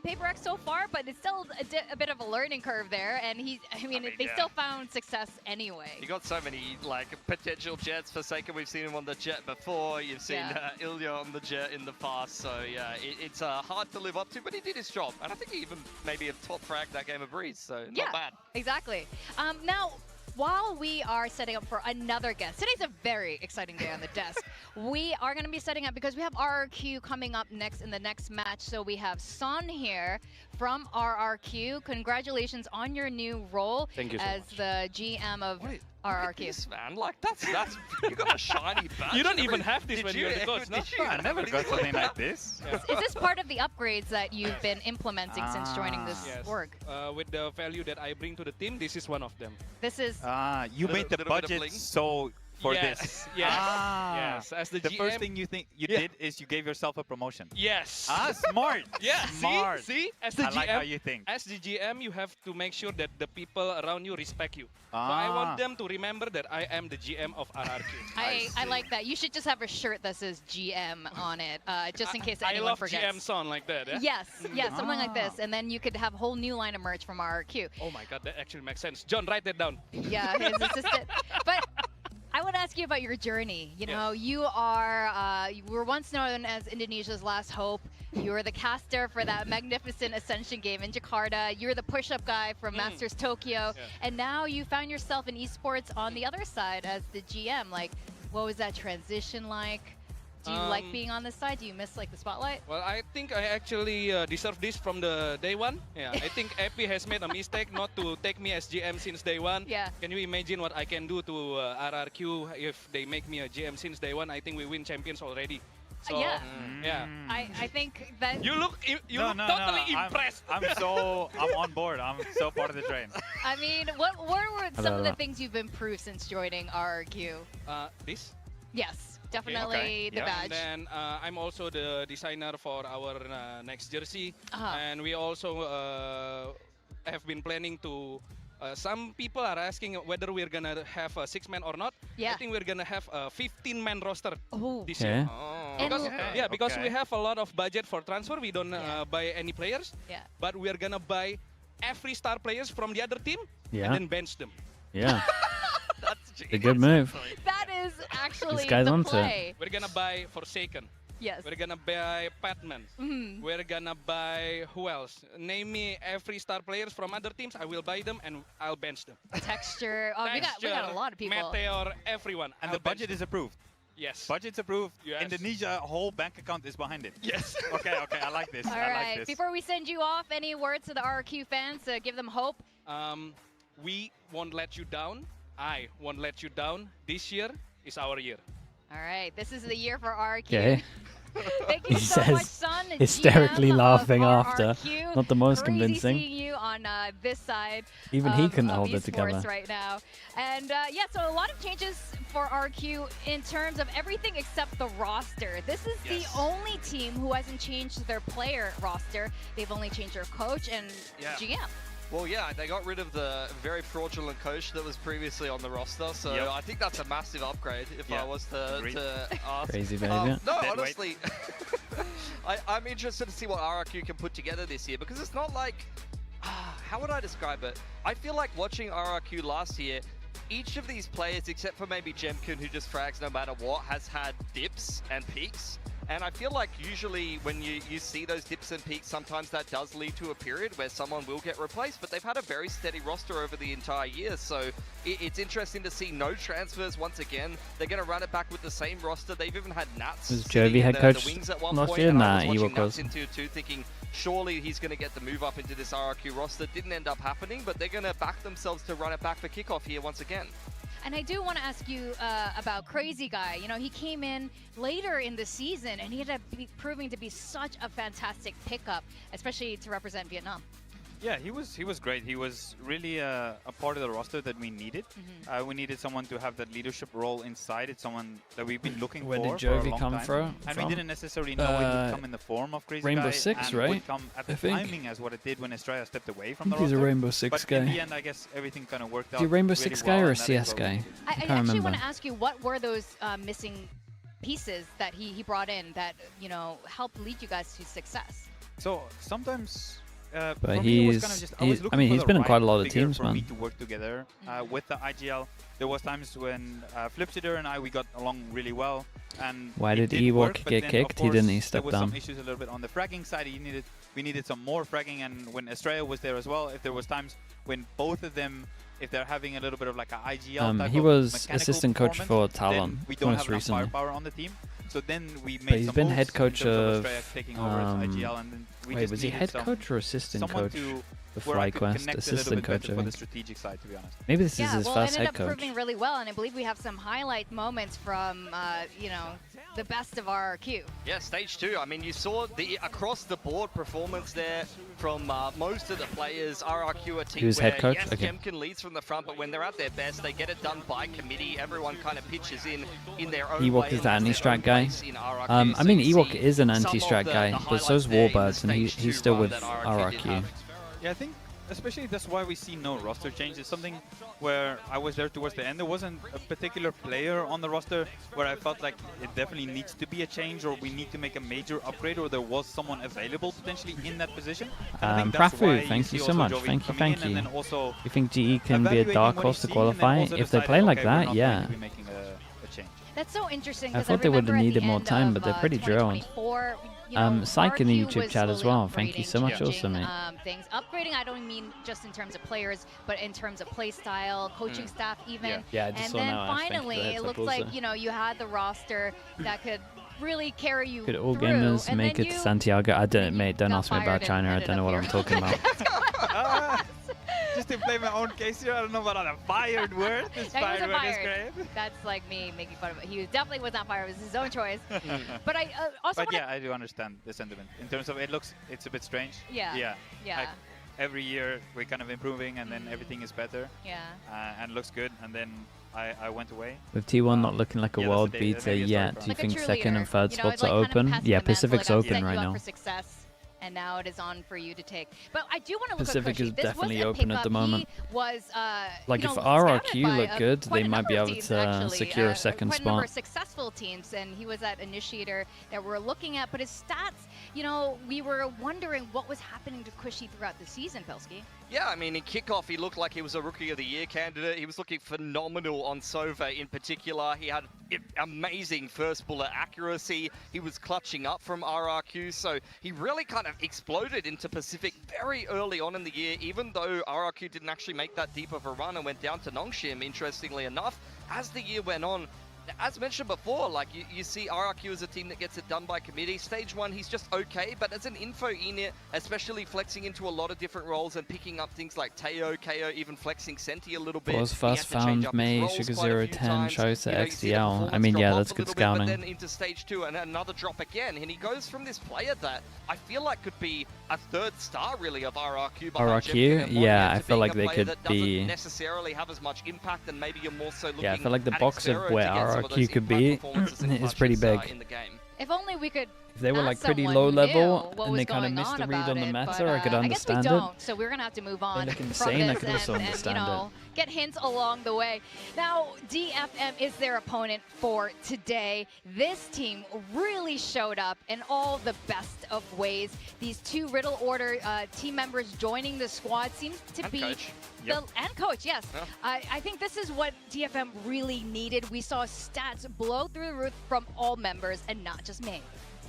PRX so far, but it's still a bit of a learning curve there, and they still found success anyway. You got so many like potential Jets. Forsaken, we've seen him on the Jet before. You've seen Ilya on the Jet in the past. So yeah, it's hard to live up to, but he did his job, and I think he even maybe a top frag that game of Breeze. So not bad. Exactly. Now, while we are setting up for another guest, today's a very exciting day on the desk. We are going to be setting up because we have RRQ coming up next in the next match. So we have Son here from RRQ. Congratulations on your new role as the GM of RRQ. This man, like that's you got a shiny badge. You don't even have this when you're the coach, no? I never got something like this. Is this part of the upgrades that you've been implementing since joining this org? With the value that I bring to the team, this is one of them. This is... you made the budget so for this. Yes. Yes. As the GM, first thing you did is you gave yourself a promotion. Yes. Smart. Yeah. Smart. See? As the GM, like how you think. As the GM, you have to make sure that the people around you respect you. So I want them to remember that I am the GM of RRQ. I like that. You should just have a shirt that says GM on it, just in case anyone forgets. I love GM song like that. Eh? Yes, something like this, and then you could have a whole new line of merch from RRQ. Oh my God, that actually makes sense. John, write that down. Yeah, his assistant. But I want to ask you about your journey. You know, you were once known as Indonesia's last hope. You were the caster for that magnificent Ascension game in Jakarta. You were the push-up guy from Masters Tokyo. And now you found yourself in esports on the other side as the GM. Like, what was that transition like? Do you like being on this side? Do you miss like the spotlight? Well, I think I actually deserve this from the day one. Yeah, I think Epi has made a mistake not to take me as GM since day one. Yeah. Can you imagine what I can do to RRQ if they make me a GM since day one? I think we win champions already. So, yeah. I think that you look totally impressed. I'm on board. I'm so part of the train. I mean, what were some of the things you've improved since joining RRQ? This? Yes. Definitely the badge. And then I'm also the designer for our next jersey. And we also have been planning to... some people are asking whether we're going to have a 6-man or not. Yeah. I think we're going to have a 15-man roster this Yeah. year. Because we have a lot of budget for transfer. We don't buy any players. Yeah. But we're going to buy every star players from the other team and then bench them. Yeah. A good move. That is actually This guy's the onto play. it. We're going to buy Forsaken. Yes. We're gonna buy Patman. We're gonna buy who else? Name me every star players from other teams. I will buy them and I'll bench them. Texture. Oh, we got a lot of people. Meteor, everyone. And the budget is approved. Yes. Budget's approved. Yes. Indonesia whole bank account is behind it. Yes. Okay. I like this. All right. Before we send you off, any words to the RRQ fans to give them hope? We won't let you down. I won't let you down. This year is our year. All right. This is the year for RRQ. Okay. Thank you so much, Son. Hysterically GM laughing of after. RRQ. Not the most Crazy convincing. seeing you on this side. Even he couldn't hold it together esports right now. And so a lot of changes for RRQ in terms of everything except the roster. This is the only team who hasn't changed their player roster. They've only changed their coach and GM. Well, yeah, they got rid of the very fraudulent coach that was previously on the roster, so I think that's a massive upgrade if I was to ask. Crazy behavior. No, honestly, I'm interested to see what RRQ can put together this year, because it's not like, how would I describe it? I feel like watching RRQ last year, each of these players, except for maybe Jemkin, who just frags no matter what, has had dips and peaks. And I feel like usually when you see those dips and peaks, sometimes that does lead to a period where someone will get replaced, but they've had a very steady roster over the entire year. So it's interesting to see no transfers once again. They're going to run it back with the same roster. They've even had Nats Was Jovi head the coach wings at one last point, year? and Nah, I was Ewok watching was. Nats into too, thinking surely he's going to get the move up into this RRQ roster. Didn't end up happening, but they're going to back themselves to run it back for kickoff here once again. And I do want to ask you about Crazy Guy. You know, he came in later in the season, and he ended up proving to be such a fantastic pickup, especially to represent Vietnam. Yeah, he was great. He was really a part of the roster that we needed. We needed someone to have that leadership role inside. It's someone that we've been looking Where for did Jovi a long come time. from? And we didn't necessarily know it would come in the form of Crazy Rainbow Guy Six, and right? would come at the I think. timing as what it did when Estrella stepped away from the He's roster. a Rainbow Six but guy. in the end, I guess everything kind of worked out. Is he a Rainbow really Six well, guy or a and that is CS what we guy? needed. I can't actually remember. want to ask you, what were those missing pieces that he brought in that, you know, helped lead you guys to success? So sometimes, But for me, it was he's, kind of just, I was I looking mean, for he's the been in right quite a lot of figure teams, for man. me to work together with the IGL. There was times when Flipsider and we got along really well, and Why it did Ewok Ewok but get then, kicked? of He didn't, he course, stepped there was down. some issues a little bit on the fragging side. We needed some more fragging, and when Estrella was there as well, if there was times when both of them if they're having a little bit of like a IGL type he of was mechanical assistant coach for performance, Talon then we don't most have enough recently. firepower on the team. So then we made But he's some been moves head in coach terms of. Australia taking over as IGL, and then we Wait, just was he needed head some- coach or assistant someone coach? to For where I could FlyQuest, connect a little assistant bit coach, better I for the think. strategic side, to be honest. Maybe this is his well, first it head ended up coach. proving really well, and I believe we have some highlight moments from, you know, the best of RRQ. Yeah, stage 2. I mean, you saw the across-the-board performance there from most of the players. RRQ a team Who's where, head coach? yes, Okay. Jemkin leads from the front, but when they're at their best, they get it done by committee. Everyone kind of pitches in their own Ewok way. is the and their anti-strat own guy. place in RRQ. I So mean, you Ewok see is an some of anti-strat the guy, but highlights so's there in the Warbirds, and stage 2 he's still run with that RRQ did RRQ. have. Yeah, I think especially that's why we see no roster change. It's something where I was there towards the end. There wasn't a particular player on the roster where I felt like it definitely needs to be a change, or we need to make a major upgrade, or there was someone available potentially in that position. And I think that's why Prafu, thank see you so also much. Jovi Thank you, coming thank in, you. and then also You think GE can be a evaluating dark what horse he's to seen, and then qualify? also If they decided, play like okay, we're that, not yeah. going to be making a change. That's so interesting. I 'cause thought they would remember have at needed the more end time, of, but they're pretty drilled. 2024, you know, Psych in the RRQ YouTube was chat as slowly well. Thank you so much upgrading, also, mate. Things. Upgrading, I don't mean just in terms of players, but in terms of play style, coaching staff even. Yeah, I just and saw then now, I think, finally, the it heads up looked also. like, you know, you had the roster that could really carry you Could all through, gamers and make then it to you Santiago? I don't, mate. Don't got ask me fired about and China. I ended don't know up what I'm here. talking about. Just to play my own case here, I don't know about a fired word. This He fired wasn't word is fired. great. That's like me making fun of it. He definitely was not fired. It was his own choice. But I also But wanna- yeah, I do understand the sentiment. In terms of it's a bit strange. Yeah. Yeah. Yeah. Like, every year we're kind of improving, and then everything is better. Yeah. And looks good, and then I went away. With T1 not looking like a yeah, world that's the day- beater maybe a story yet, for do you Like a think second and cheerleader, third you know, spots it's like are kind of open? past Yeah, the mental, Pacific's like, I've open set you right up now. for success, and now it is on for you to take. But I do want to look Pacific at Cushy. is This definitely was a open at the pickup. moment. He was, Like, you if know, RRQ scouted by look good, quite they a might number be of able teams, to actually, secure a second quite a number spot. of successful teams, and he was that initiator that we're looking at. But his stats, you know, we were wondering what was happening to Cushy throughout the season, Pelski. Yeah, I mean, in kickoff, he looked like he was a Rookie of the Year candidate. He was looking phenomenal on Sova in particular. He had amazing first bullet accuracy. He was clutching up from RRQ, so he really kind of exploded into Pacific very early on in the year, even though RRQ didn't actually make that deep of a run and went down to Nongshim, interestingly enough. As the year went on, as mentioned before, like you see RRQ as a team that gets it done by committee. Stage 1, he's just okay, but as an info unit, especially flexing into a lot of different roles and picking up things like Teo, KO, even flexing Senti a little bit. Was He first had to change found up his May, roles Sugar quite a few 010, times. shows You at know, you see the XDL. I performance mean, drop yeah, off that's a good little bit, scouting. But then into stage 2 and another drop again, and he goes from this player that I feel like could be a third star really of RRQ. behind RRQ? Jemkin and Yeah, Monia I to feel being like a they player could that doesn't be- necessarily have as much impact, and maybe you're more so looking Yeah, I feel like the at box of Xero where to get some of RRQ those could impact be performances and is pretty clutches, big. in the game. If only we could. If they were ask like pretty someone low who level knew what and was they kind of going missed the read about on the it, meta, but, I could I guess we understand it. don't, so we're gonna have to move on look from insane, I this could also and, understand you know, get hints along the way. Now, DFM is their opponent for today. This team really showed up in all the best of ways. These two Riddle Order team members joining the squad seems to And be coach. and coach, yes. Yeah. I think this is what DFM really needed. We saw stats blow through the roof from all members and not just me.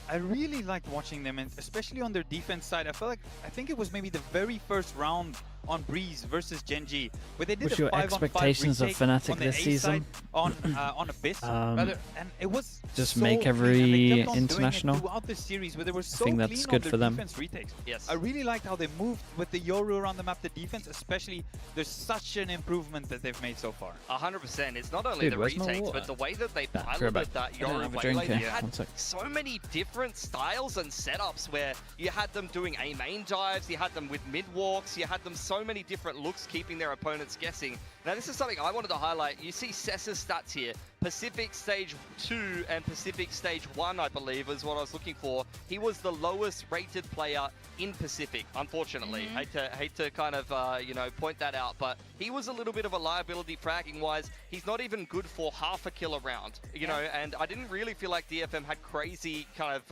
I really liked watching them, and especially on their defense side. I think it was maybe the very first round on Breeze versus Genji, where they did What's a your 5-on-5 expectations of retake Fnatic on the this A season? side on Abyss, rather, and it was Just so make clean, and they every kept on doing it international. throughout the series, where they were so think clean that's on good their for them. defense retakes. Yes. I really liked how they moved with the Yoru around the map. The defense, especially, there's such an improvement that they've made so far. 100%. It's not only Dude, the where's my retakes, water? but the way that they Grab piloted it. that I don't Yoru have a way, drink like, here. you had One sec. so many different styles and setups where you had them doing A main dives, you had them with mid walks, you had them so many different looks, keeping their opponents guessing. Now, this is something I wanted to highlight. You see Cess's stats here. Pacific Stage 2 and Pacific Stage 1, I believe, is what I was looking for. He was the lowest rated player in Pacific, unfortunately. Hate to kind of, you know, point that out, but he was a little bit of a liability fragging-wise. He's not even good for half a kill a round, you know, and I didn't really feel like DFM had crazy kind of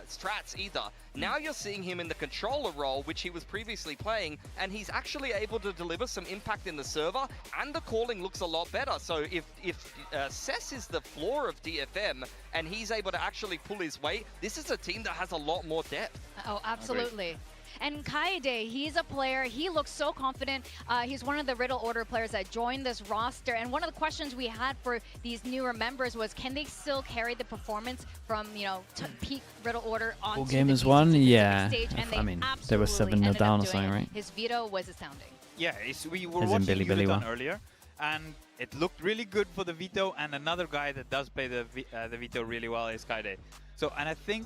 strats either. Now you're seeing him in the controller role, which he was previously playing, and he's actually able to deliver some impact in the server, and the calling looks a lot better. So if Cess is the floor of DFM, and he's able to actually pull his weight, this is a team that has a lot more depth. Oh, absolutely. And Kaede, he's a player. He looks so confident. He's one of the Riddle Order players that joined this roster. And one of the questions we had for these newer members was, can they still carry the performance from, you know, peak Riddle Order onto the game is VCT won? Pacific Yeah. stage? And I mean, they were absolutely 7-0 ended down up or something, doing it. right? His veto was astounding. Yeah, we were As in watching Billy Billy Yuliton were. earlier, and it looked really good for the veto. And another guy that does play the veto really well is Kaede. So, and I think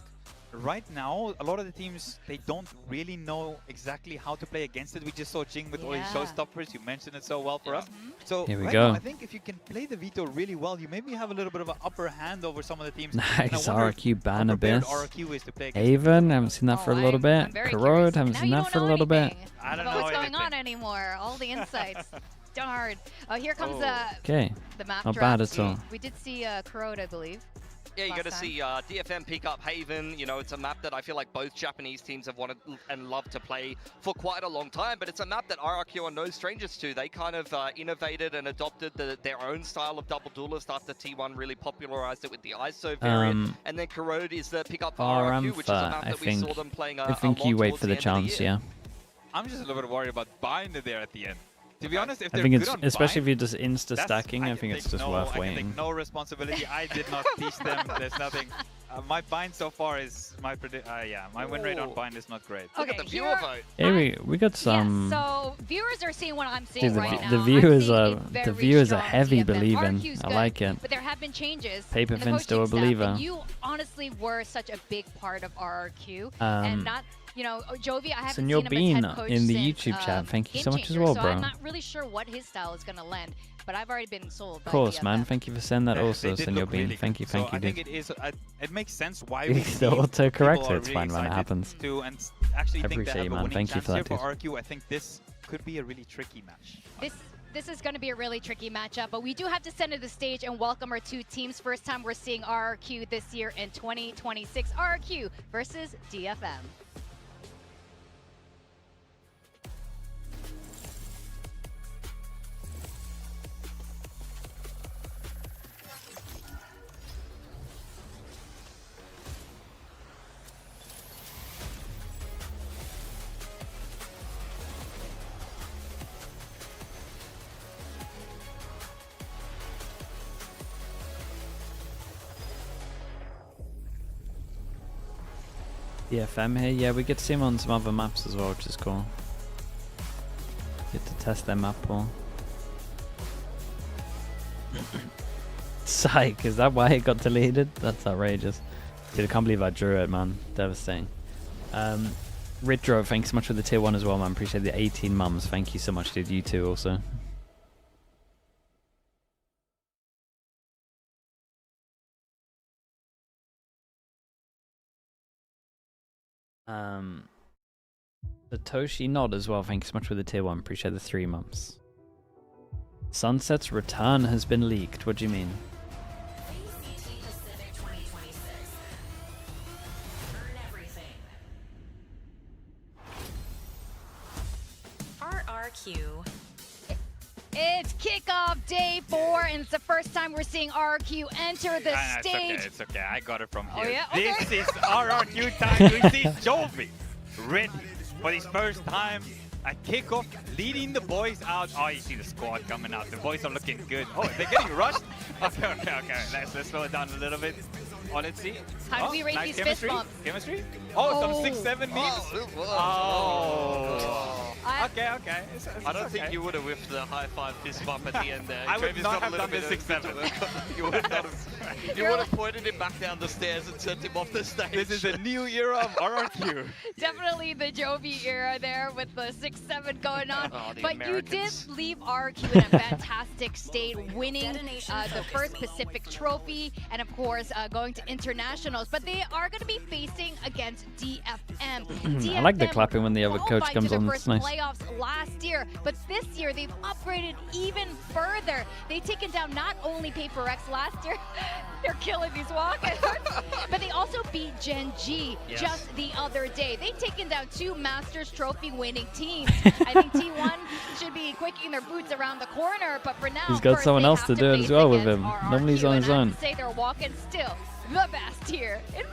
right now, a lot of the teams, they don't really know exactly how to play against it. We just saw Jing with all his showstoppers. You mentioned it so well for us. So Here we right go. now, I think if you can play the veto really well, you maybe have a little bit of an upper hand over some of the teams. Nice RRQ ban Abyss. RRQ is to play against. Haven, haven't seen that for a little bit. Corrode, haven't seen that for a little bit. I don't know know what's anything. going on anymore. All the insights. Darn. Oh, here comes Okay. the map Not drop. bad at all. We did see Corrode, I believe. Yeah, you're going to last see DFM pick up Haven. You know, it's a map that I feel like both Japanese teams have wanted and loved to play for quite a long time, but it's a map that RRQ are no strangers to. They kind of innovated and adopted their own style of double duelist after T1 really popularized it with the ISO variant. And then Corrode is the pickup for RRQ, which is a map that we saw them playing a I think lot you wait towards for the end of chance, year. yeah. I'm just a little bit worried about Bind there at the end. To be honest, if I they're think good it's, on especially Bind, if you're just insta-stacking, I think it's just worth I can waiting. take no responsibility. I did not teach them. There's nothing. My bind so far is my my win rate on bind is not great. Okay, Look at the viewer vote. Hey, we got some. So viewers are seeing what I'm seeing Dude, right now. the I'm viewers seeing are a very viewers are strong heavy DFM. believing. RRQ's I good, like it. But there have been changes. Paper in the Fin's still a coaching staff, believer. and you honestly were such a big part of RRQ, Um, and not. You know, Jovi, I haven't Senor seen him as Bean head coach in the since, YouTube chat. Thank you Game so much as Changer, well, so bro. I'm not really sure what his style is going to lend, but I've already been sold. Of course, man. Thank you for sending that They also, did Senor look Bean. really Thank you, good. thank So you, I think dude. it is. It makes sense why You we can see auto-correct people it, are it's really fine when it excited happens. To and actually I think they appreciate have you, a man. winning Thank you chance for here that, for dude. RRQ. I think this could be a really tricky match. This is going to be a really tricky matchup, but we do have to center the stage and welcome our two teams. First time we're seeing RRQ this year in 2026. RRQ versus DFM. DFM here, yeah, we get to see him on some other maps as well, which is cool. Get to test their map pool. Psych, is that why it got deleted? That's outrageous. Dude, I can't believe I drew it, man. Devastating. Ritdro, thanks so much for the tier 1 as well, man. Appreciate the 18 mums. Thank you so much, dude. You too, also. Satoshi Nod as well. Thank you so much for the tier 1. Appreciate the 3 months. Sunset's return has been leaked. What do you mean? VCT Pacific 2026. Earn everything. RRQ. It's kickoff day 4, and it's the first time we're seeing RRQ enter the stage. It's okay. I got it from Oh, here. yeah? Okay. This is RRQ time. We see Jovi ready for his first time at kickoff, leading the boys out. Oh, you see the squad coming out. The boys are looking good. Oh, they're getting rushed. Okay. Let's slow it down a little bit. Oh, let's see. How do we rate nice these fist bumps? Chemistry? Oh, some 6-7 memes. Oh. Okay. I don't think you would have whiffed the high five fist bump at the end there. I would Jovi's not got a have little done the bit of 6-7. You would not have. You would have pointed him back down the stairs and sent him off the stage. This is a new era of RRQ. Definitely the Jovi era there with the 6-7 going on. Oh, the but Americans. you did leave RRQ in a fantastic state, winning the first Pacific trophy, and of course going to internationals. But they are going to be facing against DFM. I like the clapping when the other coach qualified comes to on. the It's first nice. playoffs last year, but this year they've upgraded even further. They've taken down not only PRX last year, they're killing these walk-ins, but they also beat Gen G just the other day. They've taken down 2 Masters Trophy winning teams. I think T1 should be quicking their boots around the corner, but for now, He's got first someone they else have to do it as face well with against him. RRQ, Normally he's on and his I have own. to say they're walking still the best here in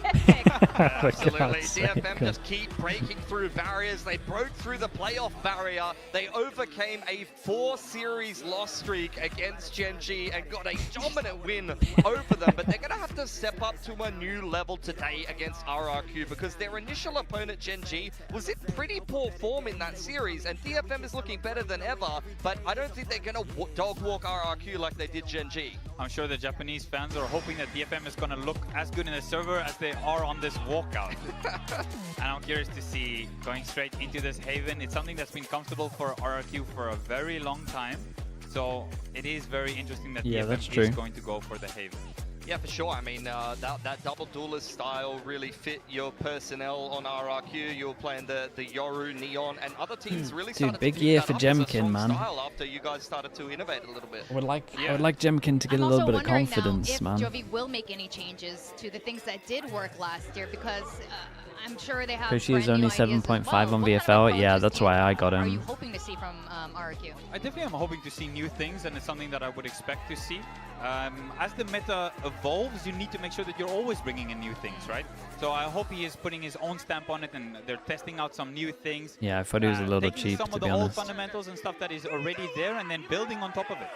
Absolutely. DFM just keep breaking through barriers. They broke through the playoff barrier. They overcame a 4-series loss streak against Gen G and got a dominant win over them. But they're going to have to step up to a new level today against RRQ because their initial opponent, Gen G, was in pretty poor form in that series. And DFM is looking better than ever, but I don't think they're going to dog walk RRQ like they did Gen G. I'm sure the Japanese fans are hoping that DFM is going to look as good in the server as they are on this walkout. And I'm curious to see going straight into this Haven. It's something that's been comfortable for RRQ for a very long time. So it is very interesting that DFM is going to go for the Haven. Yeah, for sure. I mean, that double duelist style really fit your personnel on RRQ. You were playing the Yoru, Neon, and other teams really started big to pick year that for up as a Jemkin, strong man. style after you guys started to innovate a little bit. I would like Jemkin to get a little bit of confidence, man. man. Jovi will make any changes to the things that did work last year because I'm sure they have. Cushy is only 7.5 on VFL. Yeah, that's why I got Are you him. hoping to see from RRQ? I definitely am hoping to see new things, and it's something that I would expect to see. As the meta evolves, you need to make sure that you're always bringing in new things, right? So I hope he is putting his own stamp on it, and they're testing out some new things. Yeah, I thought he was a little cheap, some to of be the old honest. fundamentals and stuff that is already there, and then building on top of it.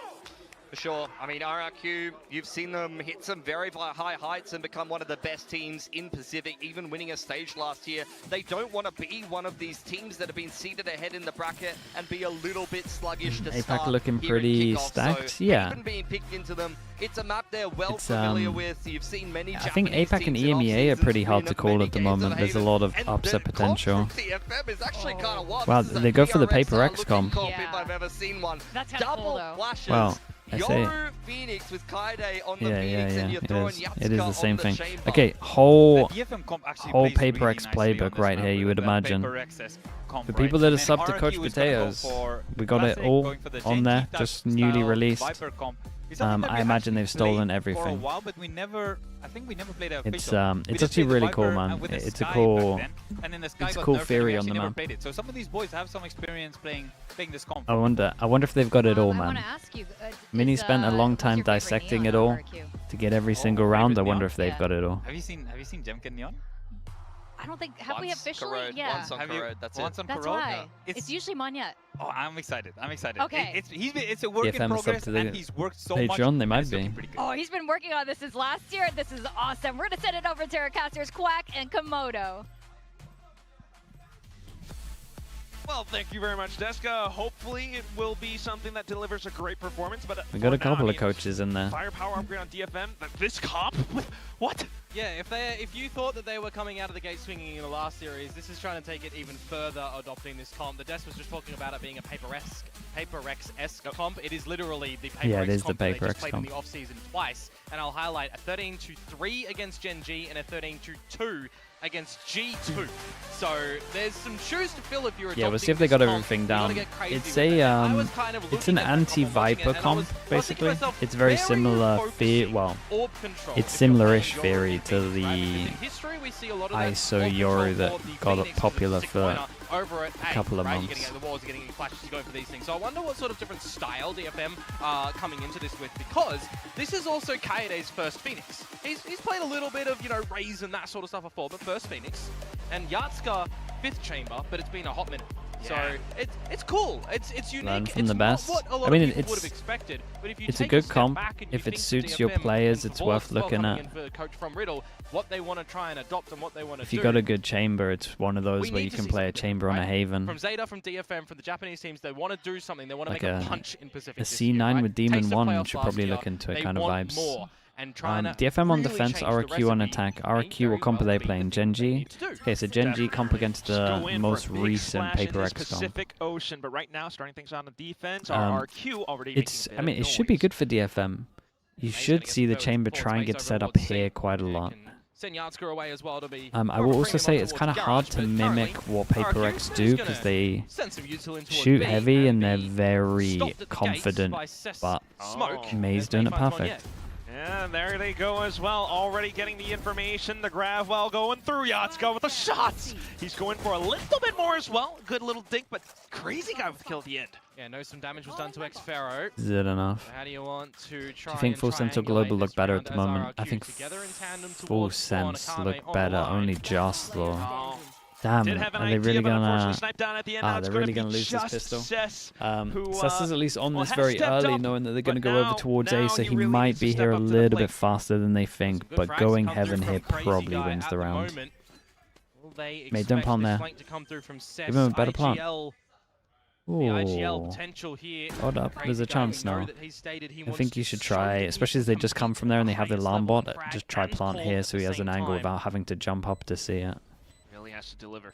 For sure. I mean, RRQ, you've seen them hit some very high heights and become one of the best teams in Pacific, even winning a stage last year. They don't want to be one of these teams that have been seated ahead in the bracket and be a little bit sluggish to start. APAC looking here pretty in Kickoff. stacked, So yeah. even being picked into them, it's a map they're well It's, familiar with. You've seen many I think Japanese APAC and teams in EMEA are off-seasons pretty hard win to call many at the games moment. of There's a Haven. lot of And upset the potential. comp from DFM is actually kind of wild. Wow, This is a they go for the PRX PaperX looking comp. if I've ever seen one. That's kinda Double cool, though. flashes. Wow, I say. Yoru Phoenix with Kaide on the Phoenix, and you're throwing Yatsuka It is the same on thing. chamber. Okay, whole DFM comp actually whole plays really PaperX nicely on playbook this right map here, you with would that imagine. PaperX comp, For people right? that are And subbed to RRQ Coach is gonna go Potatoes, for we got it classic, all going for the on Gen there, G type just newly style released. Viper comp. It's something that I we imagine they've actually played stolen for a everything. while, but we never, I think we never played a It's official. We it's did actually play the really cool, Viper, man. with the It's a Sky cool, back then, and then the Sky it's a got cool nerfed and we theory on actually the never map. played it. So some of these boys have some experience playing this comp. I wonder if they've got it all, I man. want to ask you, Mini is, spent a long who's time your favorite dissecting Neon it all on RRQ? to get every single favorite round. I Neon? wonder if they've Yeah. got it all. Have you seen Jemkin Neon? I don't think, have we Once officially? Corrode, Yeah. once on Have you- Corrode, that's once it. on That's Corode? why. No. It's usually Monyet. Oh, I'm excited. I'm excited. Okay. It's a work in DFM is up progress, to the and he's worked so much. Patreon, they and might it's looking be. pretty good. Oh, he's been working on this since last year. This is awesome. We're going to send it over to our casters, Quack and Komodo. Well, thank you very much, Deska. Hopefully, it will be something that delivers a great performance. But We got a for now, couple I of mean, coaches in there. Firepower upgrade on DFM. But this comp? What? Yeah, if you thought that they were coming out of the gate swinging in the last series, this is trying to take it even further, adopting this comp. The Des was just talking about it being a PaperX-esque comp. It is literally the PaperX Yeah, it is the comp that they PaperX just played in comp. the off-season twice. And I'll highlight a 13-3 against Gen G and a 13-2 against G2. So there's some shoes to fill if you're adopting Yeah, we'll see if they got this comp. everything You gotta down. get crazy It's with it. a I was kind of it's looking an at that comp and watching anti-Viper it, and I comp, was thinking to basically. myself, It's very where are you similar focusing well, orb control it's if you're playing similar-ish Yoru theory and to Phoenix, the right? Because in history, we see a lot of that ISO orb Yoru control that for the got Phoenix popular with the for six-pointer over at a couple of right? months. You're getting the walls, you're getting flashes, you're going for these things. So I wonder what sort of different style DFM are coming into this with, because this is also Kaide's first Phoenix. He's played a little bit of, Raze and that sort of stuff before, but first Phoenix. And Yatsuka, 5th chamber, but it's been a hot minute. Yeah. So it's cool. It's unique. Learn from it's the not best. what a lot I mean, of people it's- would have expected. But if you it's a take good step comp. back and you If it think suits your DFM players, and it's Voss worth well looking coming at. in for Coach from Riddle, what they want to try and adopt and what they want to If do. you got a good chamber, it's one of those We where need you to can see play a something, chamber on a right? Haven. From Zeta, from DFM, from the Japanese teams, they want to do something. They want to Like make a a- punch in Pacific A this year, C9 right? with Demon Taste of 1 playoffs should last probably year, look into they it kind of want vibes. more. And trying to DFM on really defense, change the RRQ on recipe attack. may RRQ will very comp well they be playing the Gen thing they G. need to do. Okay, so Gen G comp against Just go the in for most a big recent splash in this PaperX comp. Pacific Ocean, but right now, starting things on the defense, Um, RRQ already It's, making a I bit mean, of it should be noise. good for DFM. You should see the chamber try and get set up here quite a lot. Send Yatsuka away as well to be I more will of a also premium say on it's towards kind of Garage, hard to but mimic currently, what RRQ PaperX is do gonna because they send some util into a shoot B heavy and they're be very stopped at the gates confident, by Cess but Smoke. Maze doing it There's no funds on perfect. yet. And there they go as well, already getting the information. The Gravwell going through. Yatska with the shots. He's going for a little bit more as well. Good little dink, but crazy guy with the kill at the end. Yeah, no, some damage was done to X-Pharaoh. Is it enough? So how do you want to try Do you think and Full Sense or Global triangulate look this better round at the as moment? I RRQ think together in tandem Full towards Spawn, Sense Akame look on the better, line. only just though. Oh. Damn, Did have an are they idea, really but unfortunately gonna? sniped down at the end. Now it's They're gonna really be gonna lose this just pistol. Cess, Cess is at least on this has very stepped early, up, knowing that they're but gonna go over now towards A, so he he really might needs to be step here a up to the little plate. bit faster than they think. Good But frags going come through heaven from here Crazy probably Guy wins at the round. moment. Will they Mate, don't expect plant this there. flank to come through from Cess? Give him a better plant. IGL, the IGL Ooh. potential here. Hold up, there's Crazy a Guy, chance we know now. that he stated he I wants think you to should show try, that he especially as they just come from there and they have the alarm bot, just try plant here so he has an angle time. without having to jump up to see it. Really has to deliver.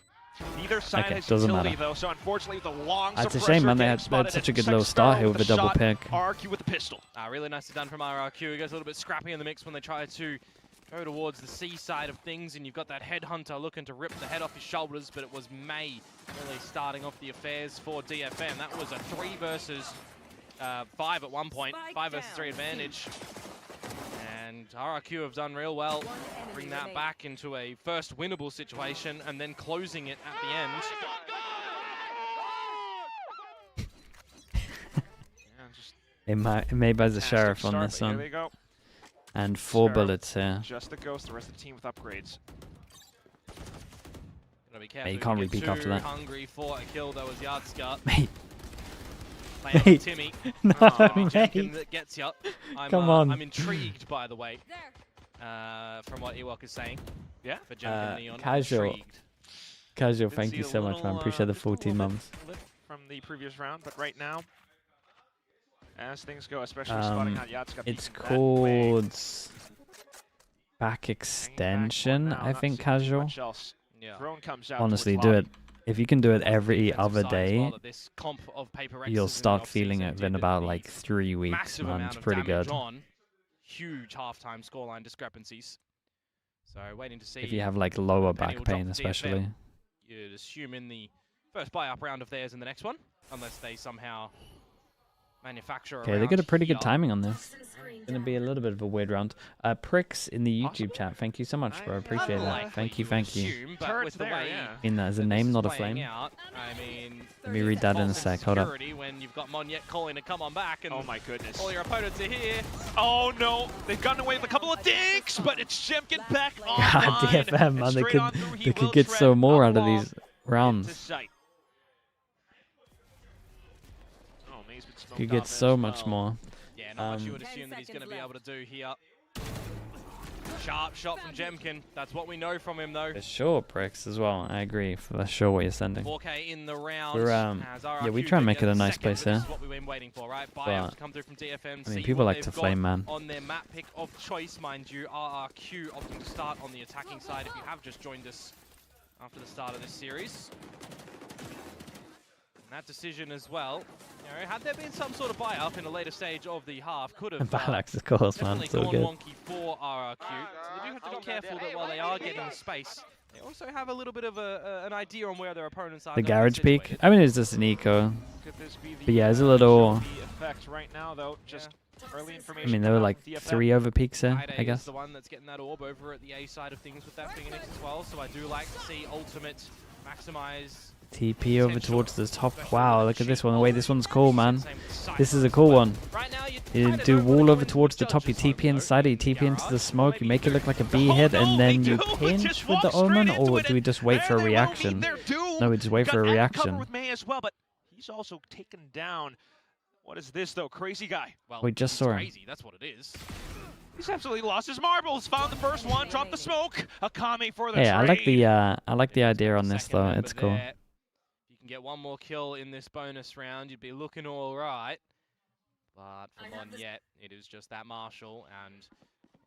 Neither side Okay, has doesn't utility matter. though, so unfortunately the long It's a shame, man. They had such a good little start here with the double pick. RRQ with the pistol. Really nicely done from RRQ. He goes a little bit scrappy in the mix when they try to go towards the C side of things, and you've got that headhunter looking to rip the head off his shoulders, but it was May really starting off the affairs for DFM. That was a 3 versus 5 at one point, 5 versus 3 advantage. And RRQ have done real well, bring that back into a first winnable situation and then closing it at the end. It made by the sheriff on this Here one. they go. And 4 Sheriff, bullets here. Just the ghost, the rest of the team with upgrades. Gotta be careful. You can't get repeat too after that. hungry for a kill. That was Yardska. Mate. Playing Mate. Timmy. No, Jenkin mate. that gets you. Come on. I'm intrigued, by the way, from what Ewok is saying. Yeah. For Jenkin and Neon. I'm Casual. intrigued. Casual, Did thank see you a so much, man. little, Appreciate the just a 14 little months. bit from the previous round, but right now, as things go, especially spotting out Yatska. It's called back extension, I think, casual. Honestly, do it. If you can do it every other day, you'll start feeling it within about like 3 weeks, man. It's pretty good. Huge halftime scoreline discrepancies. So waiting to see If you have like lower if any back will drop pain, DFM. especially. You'd assume in the first buy-up round of theirs in the next one, unless they somehow manufacture Okay, they got a pretty good timing on this. It's gonna be a little bit of a weird round. Pricks in the YouTube chat. Thank you so much, bro. Appreciate that. Thank you, thank you. But with the way In that as a name, not a playing flame. out, I mean, Let me read that in a sec. Hold up. when you've got Monyet calling to come on back, and oh my goodness, all your opponents are here. Oh no, they've gotten away with a couple of dinks, but it's Jemkin back on. God, DFM, man, they could get so more out of these rounds. Could get so much more. Yeah, not much you would assume that he's going to be able to do here. Sharp shot from Jemkin. That's what we know from him, though. For sure, Pricks as well. I agree. For sure, what you're sending. 4K in the round. We're yeah, we try and make it a nice place here. This is what we've been waiting for, right? Buy-ups come through from DFM. I mean, people like to flame, man. On their map pick of choice, mind you, RRQ opting to start on the attacking side. If you have just joined us after the start of this series, and that decision as well. You know, had there been some sort of buy-up in a later stage of the half, could have Balax, of course, man. definitely So gone good. wonky for RRQ. So they do have to be careful that while they are getting space, they also have a little bit of an idea on where their opponents are. The going garage to peak. situate. I mean, it's just an eco. Could this be the, But yeah, it's a little. effect right now, though. Just early I information. mean, there were like DFM. 3 over peaks there, Friday I guess. is the one that's getting that orb over at the A side of things with that Phoenix as well. So I do like to see Ultimate maximize. TP over towards the top. Wow, look at this one. The way this one's cool, man. This is a cool one. You do wall over towards the top, you TP inside it, you TP into the smoke, you make it look like a B hit, and then you pinch with the Omen, or do we just wait for a reaction? No, we just wait for a reaction. With May as well, but he's also taken down. What is this, though? Crazy guy. Well, We just saw him. crazy, that's what it is. He's absolutely lost his marbles. Found the first one, dropped the smoke. Akame for the Hey, trade. I like the idea on this though. It's cool. If you can get one more kill in this bonus round, you'd be looking all right. But for Monyet, it is just that Marshall, and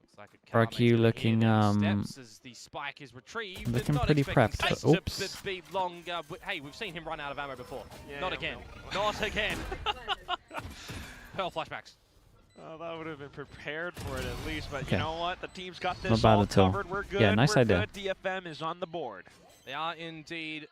looks like RRQ looking steps as the spike is retrieved. looking Not pretty expecting prepped. Space Oops. to be long. Hey, we've seen him run out of ammo before. Yeah, Not again. Not again. Pearl flashbacks. Oh, that would have been prepared for it at least, but Okay. you know what? The team's got Not this bad all at all. covered. We're good. Yeah, nice We're idea. Good. DFM is on the board. They are indeed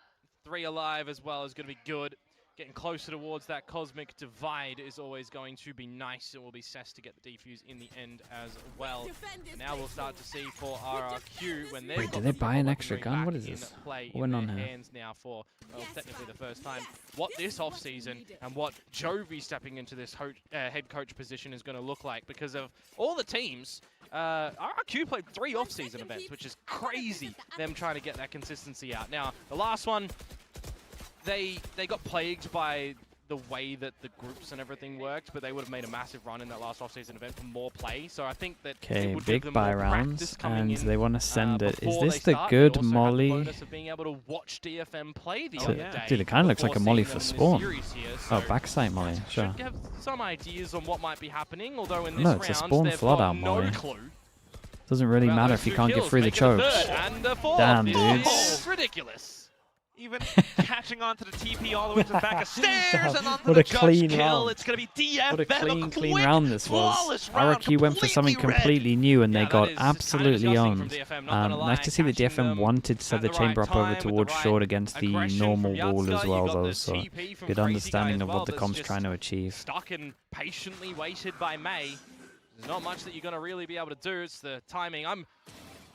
3 alive as well, is going to be good. getting closer towards that cosmic divide is always going to be nice. It will be Cess to get the defuse in the end as well. And now we'll start to see for RRQ when they've Wait, got did they the buy an weaponry extra gun? back What is in this? play What in went their on here? hands now for, well, technically the first time. What this offseason and what Jovi stepping into this head coach position is going to look like, because of all the teams. RRQ played 3 off-season events, which is crazy, them trying to get that consistency out. Now, the last one, they got plagued by the way that the groups and everything worked, but they would have made a massive run in that last off-season event for more play. So I think that Okay, would give big them buy more rounds, practice coming and in, they want to send it. Is before this they the start. good They also have the molly? bonus of being able to watch DFM play the other day. Dude, it kind of looks like a before molly seeing for them in the spawn. series here, Oh, so backside molly, sure. should have some ideas on what might be happening, although in this No, round it's a spawn they've flood got out no molly. clue. Doesn't really about matter those if you 2 can't get kills, through the make it a chokes. third and a fourth. Damn, This dudes. is ridiculous. Even catching on to the TP all the way to the back of stairs and onto What the a judge clean kill. round. It's going to be DFM. What a clean quick, round this was. flawless round, RRQ went for something completely red. completely new, and they got that is kind of absolutely disgusting from owned. DFM, not gonna lie, Nice to see that catching DFM them wanted to set at the the chamber right up over time with the towards right short against the aggression normal from wall Yatska. as You well, got though, the so TP from good Crazy Guy understanding as of well what the that's comp's just trying to achieve. Stuck and patiently waited by May. There's not much that you're going to really be able to do. It's the timing. I'm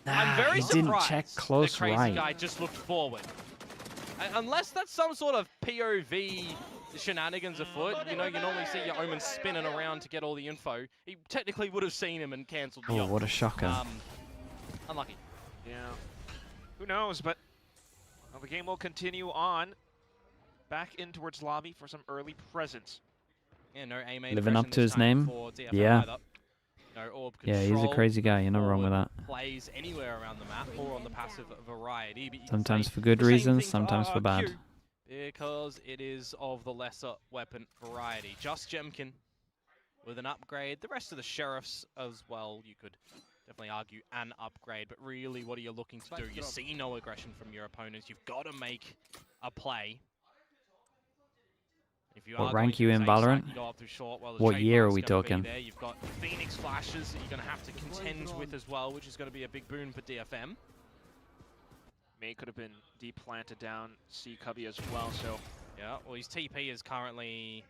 very he didn't surprised check close the Crazy right. Guy just looked forward. Unless that's some sort of POV shenanigans afoot, you know, you normally see your Omen spinning around to get all the info. He technically would have seen him and cancelled the Oh, ult. what a shocker. Unlucky. Yeah. Who knows, but well, the game will continue on. Back in towards lobby for some early presence. Yeah, no A main Living up aggression to this his time name? for DFM Yeah. either. No orb Yeah, he's a control, crazy guy. You're not wrong with that. plays anywhere around the map or on the passive variety. But you can Sometimes say for good the same reasons, thing sometimes for bad. RRQ, because it is of the lesser weapon variety. Just Jemkin with an upgrade. The rest of the sheriffs as well, you could definitely argue an upgrade. But really, what are you looking to do? You see no aggression from your opponents. You've got to make a play. If you What are rank going you to in use A-site, Valorant? you go up through short, well, the What year are trademark's we gonna be talking? there. You've got Phoenix flashes that you're going to have to contend with as well, which is going to be a big boon for DFM. May could have been deep planted down C Cubby as well, so. Yeah, well, his TP is currently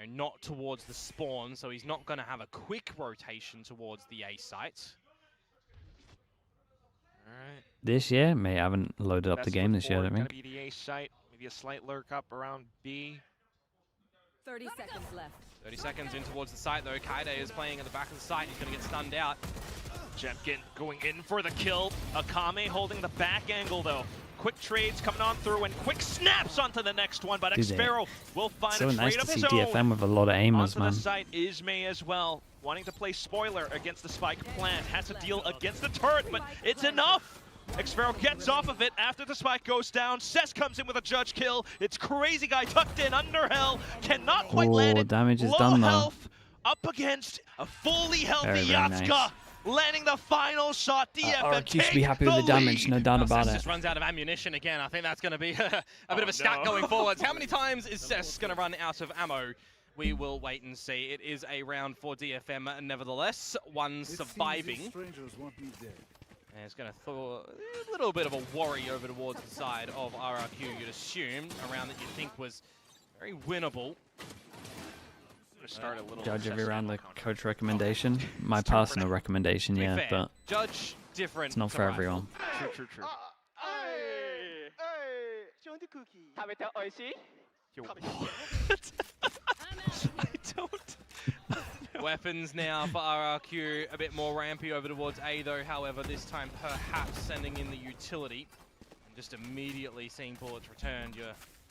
not towards the spawn, so he's not going to have a quick rotation towards the A site. All right. This year? May I haven't loaded up the game this year, I don't Gonna think. be the A site, maybe a slight lurk up around B. 30 seconds left. 30 seconds in towards the site, though. Kaide is playing at the back of the site. He's going to get stunned out. Jemkin going in for the kill. Akame holding the back angle, though. Quick trades coming on through and quick snaps onto the next one, but Dude, Xsparrow will find So a nice trade to of see his own. DFM with a lot of aimers, Onto man. the site is May as well, wanting to play spoiler against the spike plant. Has to deal against the turret, but it's enough. Xsparrow gets off of it after the spike goes down. Cess comes in with a judge kill. It's Crazy Guy tucked in under hell. Cannot quite land it. Damage is Low done, though. health up against a fully healthy Very, very Yatska. nice. Landing the final shot. DFM RRQ should be happy with the damage, no doubt about Cess it. just runs out of ammunition again. I think that's going to be a bit of a stat going forwards. How many times is Cess going to run out of ammo? We will wait and see. It is a round for DFM nevertheless. One surviving. And it's going to throw a little bit of a worry over towards the side of RRQ. You'd assume a round that you think was very winnable. Start a little Judge every round the coach recommendation. My personal recommendation, yeah, fair, but Judge different. it's not to for rival. everyone. True. I don't. Weapons now for RRQ, a bit more rampy over towards A though, however, this time perhaps sending in the utility. And just immediately seeing bullets returned, you're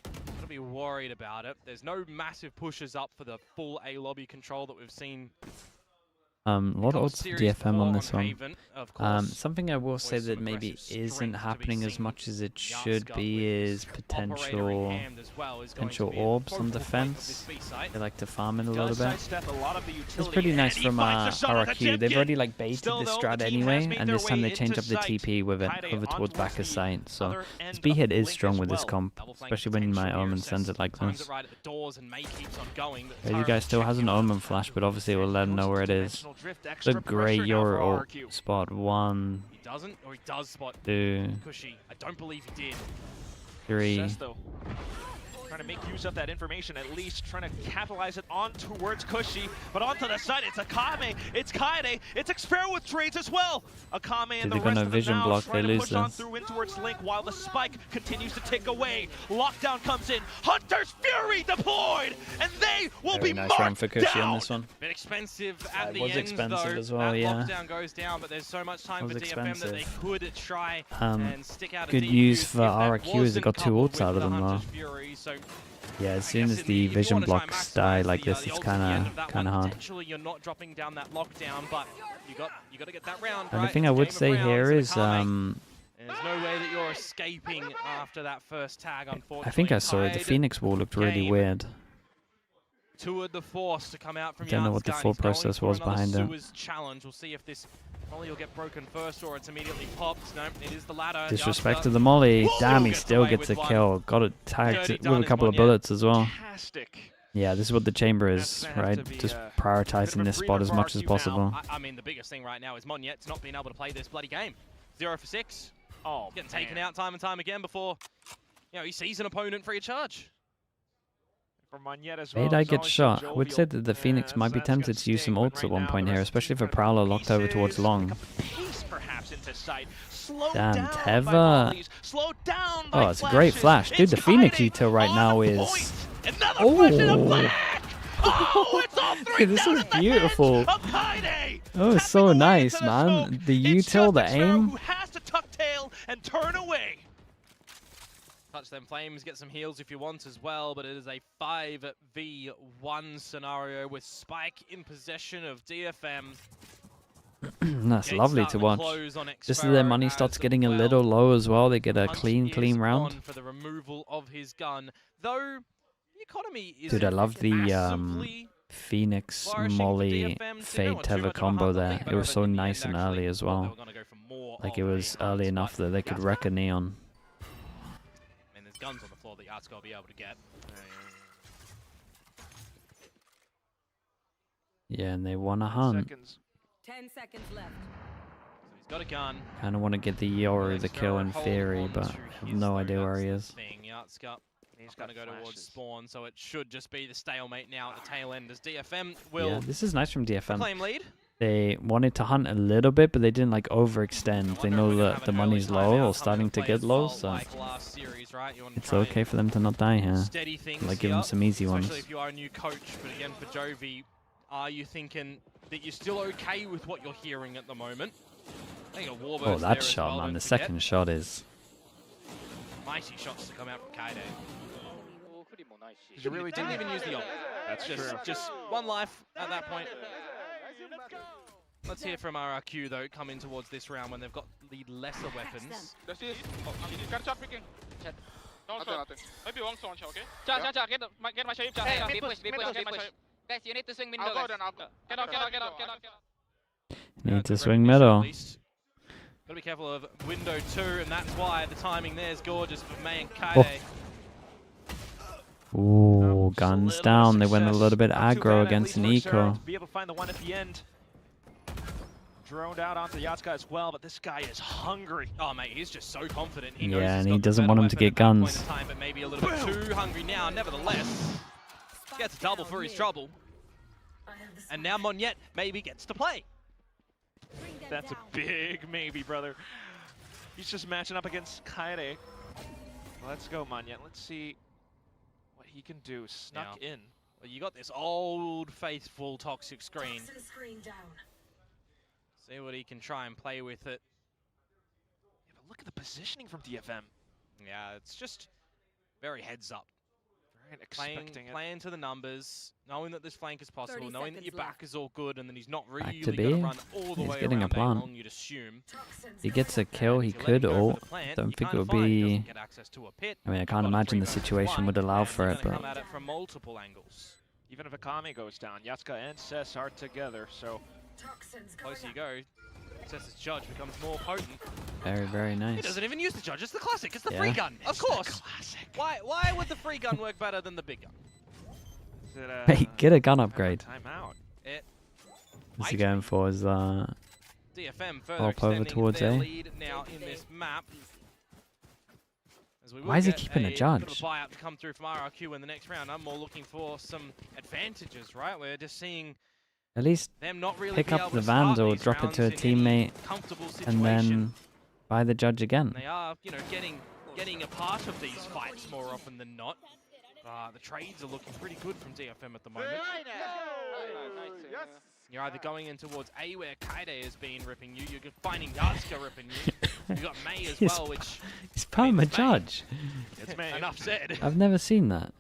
going to be worried about it. There's no massive pushes up for the full A lobby control that we've seen. A lot of odds for DFM on this one. Haven, of course. Something I will say that maybe isn't happening as much as it should be is potential orbs on defense. They like to farm it a little bit. It's pretty nice from RRQ. They've already like baited this strat anyway, and this time they change up the TP with it over towards back of sight. So this B hit is strong with this comp, especially when my Omen sends it like this. You guy still has an Omen flash, but obviously it will let him know where it is. The great Euro spot 1. He doesn't, or he does spot 2. Cushy. I don't believe he did. 3. Trying to make use of that information, at least trying to capitalize it on towards Kushi, but onto the side, it's Akame, it's Kaede, it's Expero with trades as well. Akame and the rest of them now trying to push on through in towards Link while the spike continues to tick away. Lockdown comes in, Hunter's Fury deployed, and they will be nice marked round for Kushi down. on this one. Bit expensive at the was end, expensive though. as well, yeah. Lockdown goes down, but there's so much time for Was DFM that they expensive. could try and stick out a Good deep use use for if that RRQ as it got two wasn't ults out of them coupled though. with the Hunter's Fury, so Yeah, as soon as the vision blocks die like this, it's kind of hard. potentially you're not dropping down that lockdown, but you got to get that round. And right? the thing It's I a would game of say rounds here and is, Akame. There's no way that you're escaping after that first tag, unfortunately. I think I saw it. The Phoenix wall looked really weird. Toured the force to come out from Don't know what the Yatsgun. full He's going process for was another behind it. Suez challenge. We'll see if this Molly will get broken first or it's immediately popped. No, it is the ladder. Disrespect to Yatsgun the molly. still Damn, he gets still away gets a with one. kill. Got it tagged Dirty with done a is couple of Monyet. bullets as well. Fantastic. Yeah, this is what the chamber is, gonna have right? to be, Just bit of prioritizing a this breather spot as for much as RQ possible. I mean, the biggest thing right now is Monyet's not being able to play this bloody game. 0 for 6. Oh, getting taken out time and time again before he sees an opponent free of charge. For Monyet as well. Radar He's gets always shot. so I would say that the Phoenix might be tempted to use some ults at one point here, especially if a Prowler locked over towards long. Pace perhaps into sight. Slowed Damn, down by Teva. volleys, slowed down by Oh, it's a great flash. Dude, the Phoenix util right now is... Oh! Oh, it's all three This is beautiful. Oh, it's so nice, man. The util, the aim. who has to tuck tail and turn away. Touch them flames, get some heals if you want as well, but it is a 5v1 scenario with Spike in possession of DFM. That's Gates lovely to starting watch. close on Just as their money Expero starts as getting a well. little low as well, they get a Punch clean is round. on for the removal of his gun, though the economy is Dude, I love the massively Phoenix flourishing for Molly DFM. Fade Teva combo there. It was so nice and early as well. Like it was early enough that they could wreck a Neon. And there's guns on the floor that Yatsgun will be able to get. Yeah, and they want a hunt. 10 seconds left. He's got a gun. Kind of want to get the Yoru the kill in theory, but I have no idea where he is. Yatsgun. He's going to go towards spawn, so it should just be the stalemate now at the tail end as DFM will Yeah, this is nice from DFM. claim lead. They wanted to hunt a little bit, but they didn't like overextend. They know that the money's low or starting to get low, so it's okay for them to not die here. Steady things Like give them some easy ones. Especially if you are a new coach, but again for Jovi, are you thinking that you're still okay with what you're hearing at the moment? I think a Warburst Oh, there that as shot, well, man! don't The forget. second shot is. Mighty shots to come out from Kaede. You really didn't even use the ult. That's Just one life at that point. Let's hear from RRQ though, coming towards this round when they've got the lesser weapons. Maybe one someone, okay? Get my shape, Hey, be push. Guys, you need to swing window. I'll go then, I'll go. Get off. Need to swing middle. Gotta be careful of window 2, and that's why the timing there is gorgeous for May and Oh. Kaede. Ooh, guns down. They went a little bit aggro against an eco. Be able to find the one at the end. Droned out onto Yatsgun as well, but this guy is hungry. Oh mate, he's just so confident. He knows Yeah, he's and got he the doesn't better want him to weapon get at that point guns. in time, but maybe a little bit too hungry now. Nevertheless, gets a double for his trouble. And now Monyet maybe gets to play. That's a big maybe, brother. He's just matching up against Kaede. Let's go, Monyet. Let's see what he can do. Snuck in. Well, you got this old, faithful Toxic screen. See what he can try and play with it. Yeah, but look at the positioning from DFM. Yeah, it's just very heads up. Very expecting it. Playing to the numbers, knowing that this flank is possible, 30 knowing that your seconds back is all good, and then he's not really to going to B. run all the He's way getting a around A plant. long, you'd assume. If he gets a kill, he could ult. Don't think it would be... I mean, I can't imagine the situation would allow for it, Come but... at it from multiple angles. Even if Akame goes down, Yatsgun and Cess are together, so... Closer you go, Cess's judge becomes more potent. Very, very He nice. doesn't even use the judge, it's the classic, it's the Yeah. free gun, of course. Why would the free gun work better than the big gun? Is it, Hey, get a gun upgrade. Timeout. What's he going for? Is DFM further Hop over extending towards their A? lead now in this map. Why is he keeping a bit of judge? a buyout to come through from RRQ in the next round. I'm more looking for some advantages, right? We're just seeing At least them not really pick be up able the to start Vandal, these drop it to a rounds in any teammate, comfortable and then situation. buy the judge again. They are, you know, getting a part of these fights more often than not. The trades are looking pretty good from DFM at the moment. You're either going in towards A, where Kaide has been ripping you. You're finding Yatska ripping you. You've got May as well, which... He's perma judge. It's May. Enough said. I've never seen that.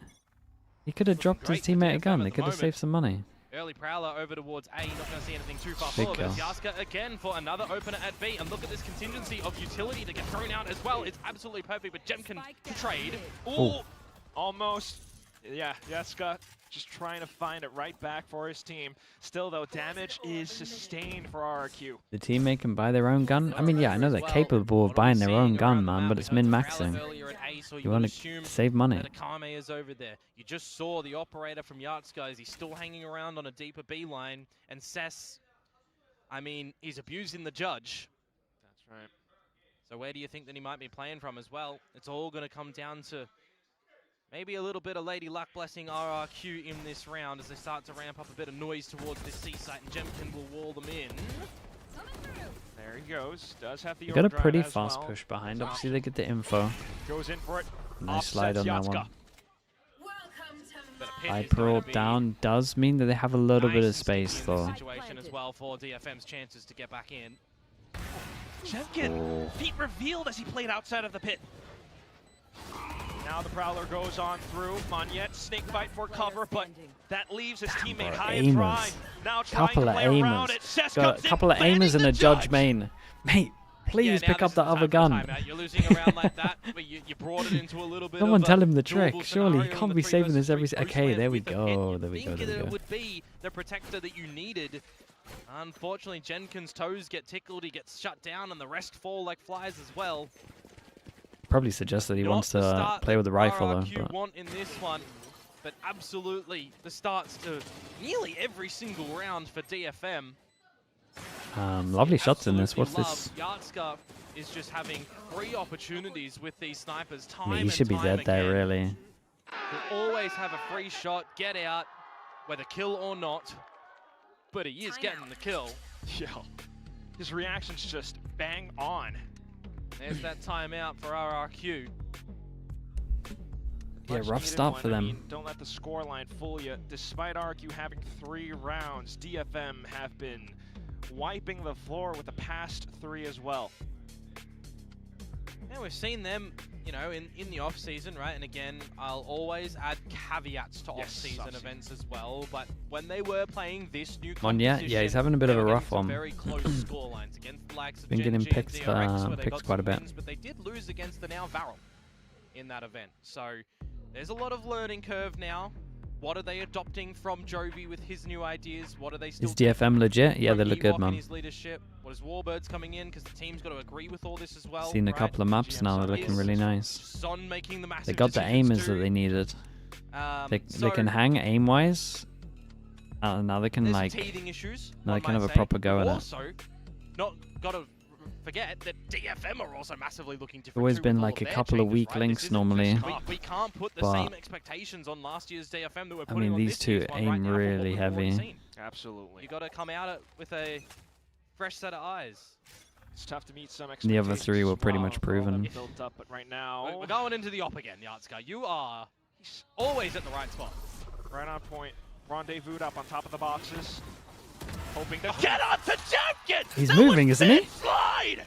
He could have dropped his teammate a gun. They could have saved some money. Early Prowler over towards A, not going to see anything too far Big forward. kill. It's Yatska again for another opener at B. And look at this contingency of utility to get thrown out as well. It's absolutely perfect, but Jem can trade. Ooh, almost. Yeah, Yatska just trying to find it right back for his team. Still, though, damage is sustained for RRQ. The teammate can buy their own gun. I mean, yeah, I know they're capable of buying their own gun, man, but it's min-maxing. You want to save money. That Akame is over there. You just saw the operator from Yatska. He's still hanging around on a deeper B line. And Cess, I mean, he's abusing the judge. That's right. So where do you think that he might be playing from as well? It's all going to come down to maybe a little bit of Lady Luck blessing RRQ in this round as they start to ramp up a bit of noise towards this C site, and Jemkin will wall them in. There he goes. Does have the They got a overdrive pretty as fast well. push behind. Obviously, they get the info. Goes in for it. Nice slide on that Yatska. one. Hyper ult down does mean that they have a little bit of space, though. Situation as well for DFM's chances to get back in. Jemkin, feet revealed as he played outside of the pit. Now the Prowler goes on through. Monyet, snake bite for cover, but that leaves his teammate high and dry. Now trying Couple to of play around it. aimers. Cess Got comes a couple in, of aimers and a judge main. Mate, please pick up the other gun. You're losing around like that, but you brought it into a little bit Someone of tell a him the doable trick. Surely, he scenario can't in be the saving this 3 every... versus 3 Okay, push there we with the go. pit. There we go, You there think we it go. would be the protector that you needed. Unfortunately, Jenkin's toes get tickled, he gets shut down, and the rest fall like flies as well. Probably suggests that he wants to Start play with the rifle, though. RRQ But want in this one, but absolutely the starts to nearly every single round for DFM. lovely shots in this. What's this? Yatska is just having 3 opportunities with these snipers time I mean, he and should be time dead there, again. really. He'll always have a free shot, get out, whether kill or not, but he is getting the kill. Yeah, his reaction's just bang on. There's that timeout for RRQ. Yeah, Much rough needed start one. for I them. mean, don't let the scoreline fool you. Despite RRQ having 3 rounds, DFM have been wiping the floor with the past 3 as well. Yeah, we've seen them, you know, in the off season, right? And again, I'll always add caveats to off-season events as well. But when they were playing this new Monyet, yeah, he's having a bit they of a were rough getting some one. very close scorelines against the likes of Been getting Gen G and picked, DRX, where they picked got quite a some bit. wins, but they did lose against the now Varel in that event. So there's a lot of learning curve now. What are they adopting from Jovi with his new ideas? What are they still Is DFM legit? Yeah, they look good, Ewok in man. his leadership? What is Warbirds coming in? Because the team's got to agree with all this as well. Seen a right? couple of maps now. They're looking really nice. Son making the They massive got the decisions aimers that too. they needed. They so can hang aim-wise. Now they can, there's like... teething issues. Now they one can might have a say. proper go at it. Also, not got to forget that DFM are also massively looking different. Always too been with all like a their couple of changes, weak right? links This isn't normally. just we can't put the but same expectations on last year's DFM that we're I putting mean, on these this two year's one right aim now for what really we've already heavy. seen. Absolutely. You got to come out with a fresh set of eyes. It's tough to meet some The other expectations three were as pretty well much for all that proven. built up, but right now, We're going into the op again, Yatska. You are always at the right spot. right on point. Rendezvoused up on top of the boxes. Hoping to get on to Jemkin! He's moving, isn't he? Slide!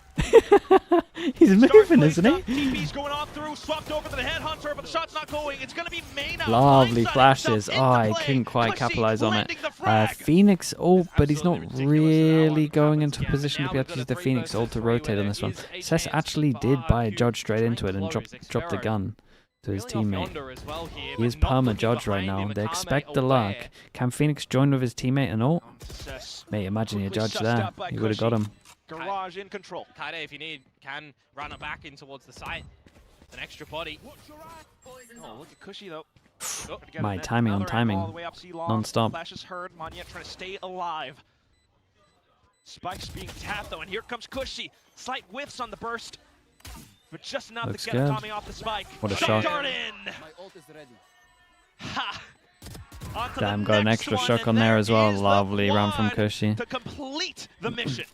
He's moving, isn't he? TP's going on through, swapped over to the headhunter, but the shot's not going. It's going to be May now. Lovely Blindsided flashes. himself Oh, into I play. couldn't quite Cushy capitalize on it. landing the frag. Phoenix ult, but he's not really going into a position to be able to use the Phoenix ult to rotate on this one. Cess actually did buy a judge straight into it and drop the gun to his teammate. He is perma judge right now. They expect the luck. Can Phoenix join with his teammate and ult? Mate, imagine your judge there. He would have got him. Garage in control. Kaide, if you need, can run it back in towards the site. An extra body. Oh, look at Cushy though. My timing on timing. Non-stop. Flash is heard. Monyet trying to stay alive. Spike's being tapped though, and here comes Cushy. Slight whiffs on the burst. but just enough Looks to get good. Akami off the spike. What a Shot shot. dart in. Ha! Onto Damn, the got an next extra one, shock and on there as well. is the Lovely round from one Cushy. to complete the mission.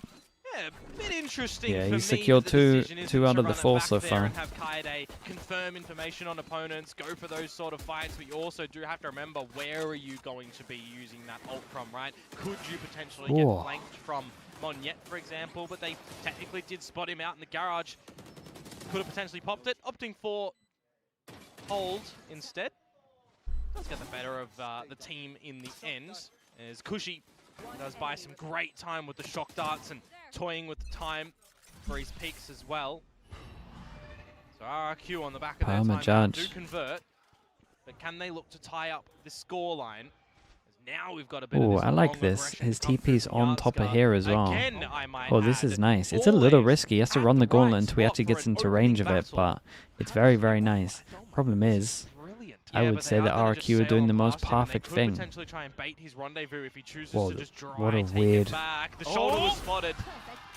Yeah, a bit interesting Yeah, for he's me secured that the decision isn't two out to of the run it 4 back so there far. and have Kaede confirm information on opponents, go for those sort of fights, but you also do have to remember where are you going to be using that ult from, right? Could you potentially get Whoa. flanked from Monyet, for example, but they technically did spot him out in the garage. Could have potentially popped it, opting for hold instead. Does get the better of the team in the end, as Cushy does buy some great time with the shock darts and toying with the time for his peaks as well. So RRQ on the back of their timeout do convert, but can they look to tie up the scoreline? Now we've got a bit of Oh, this I like long this. aggression His come through TP's from on top of here as well. Again, I might Oh, this add. is nice. It's a little risky. He has to run the gauntlet until he actually gets into range of it, but it's very, very nice. Problem is, I would say that RRQ are doing the most perfect thing. Potentially try and bait his rendezvous if he chooses Whoa, to just try what a and take weird- it back. The shoulder was spotted.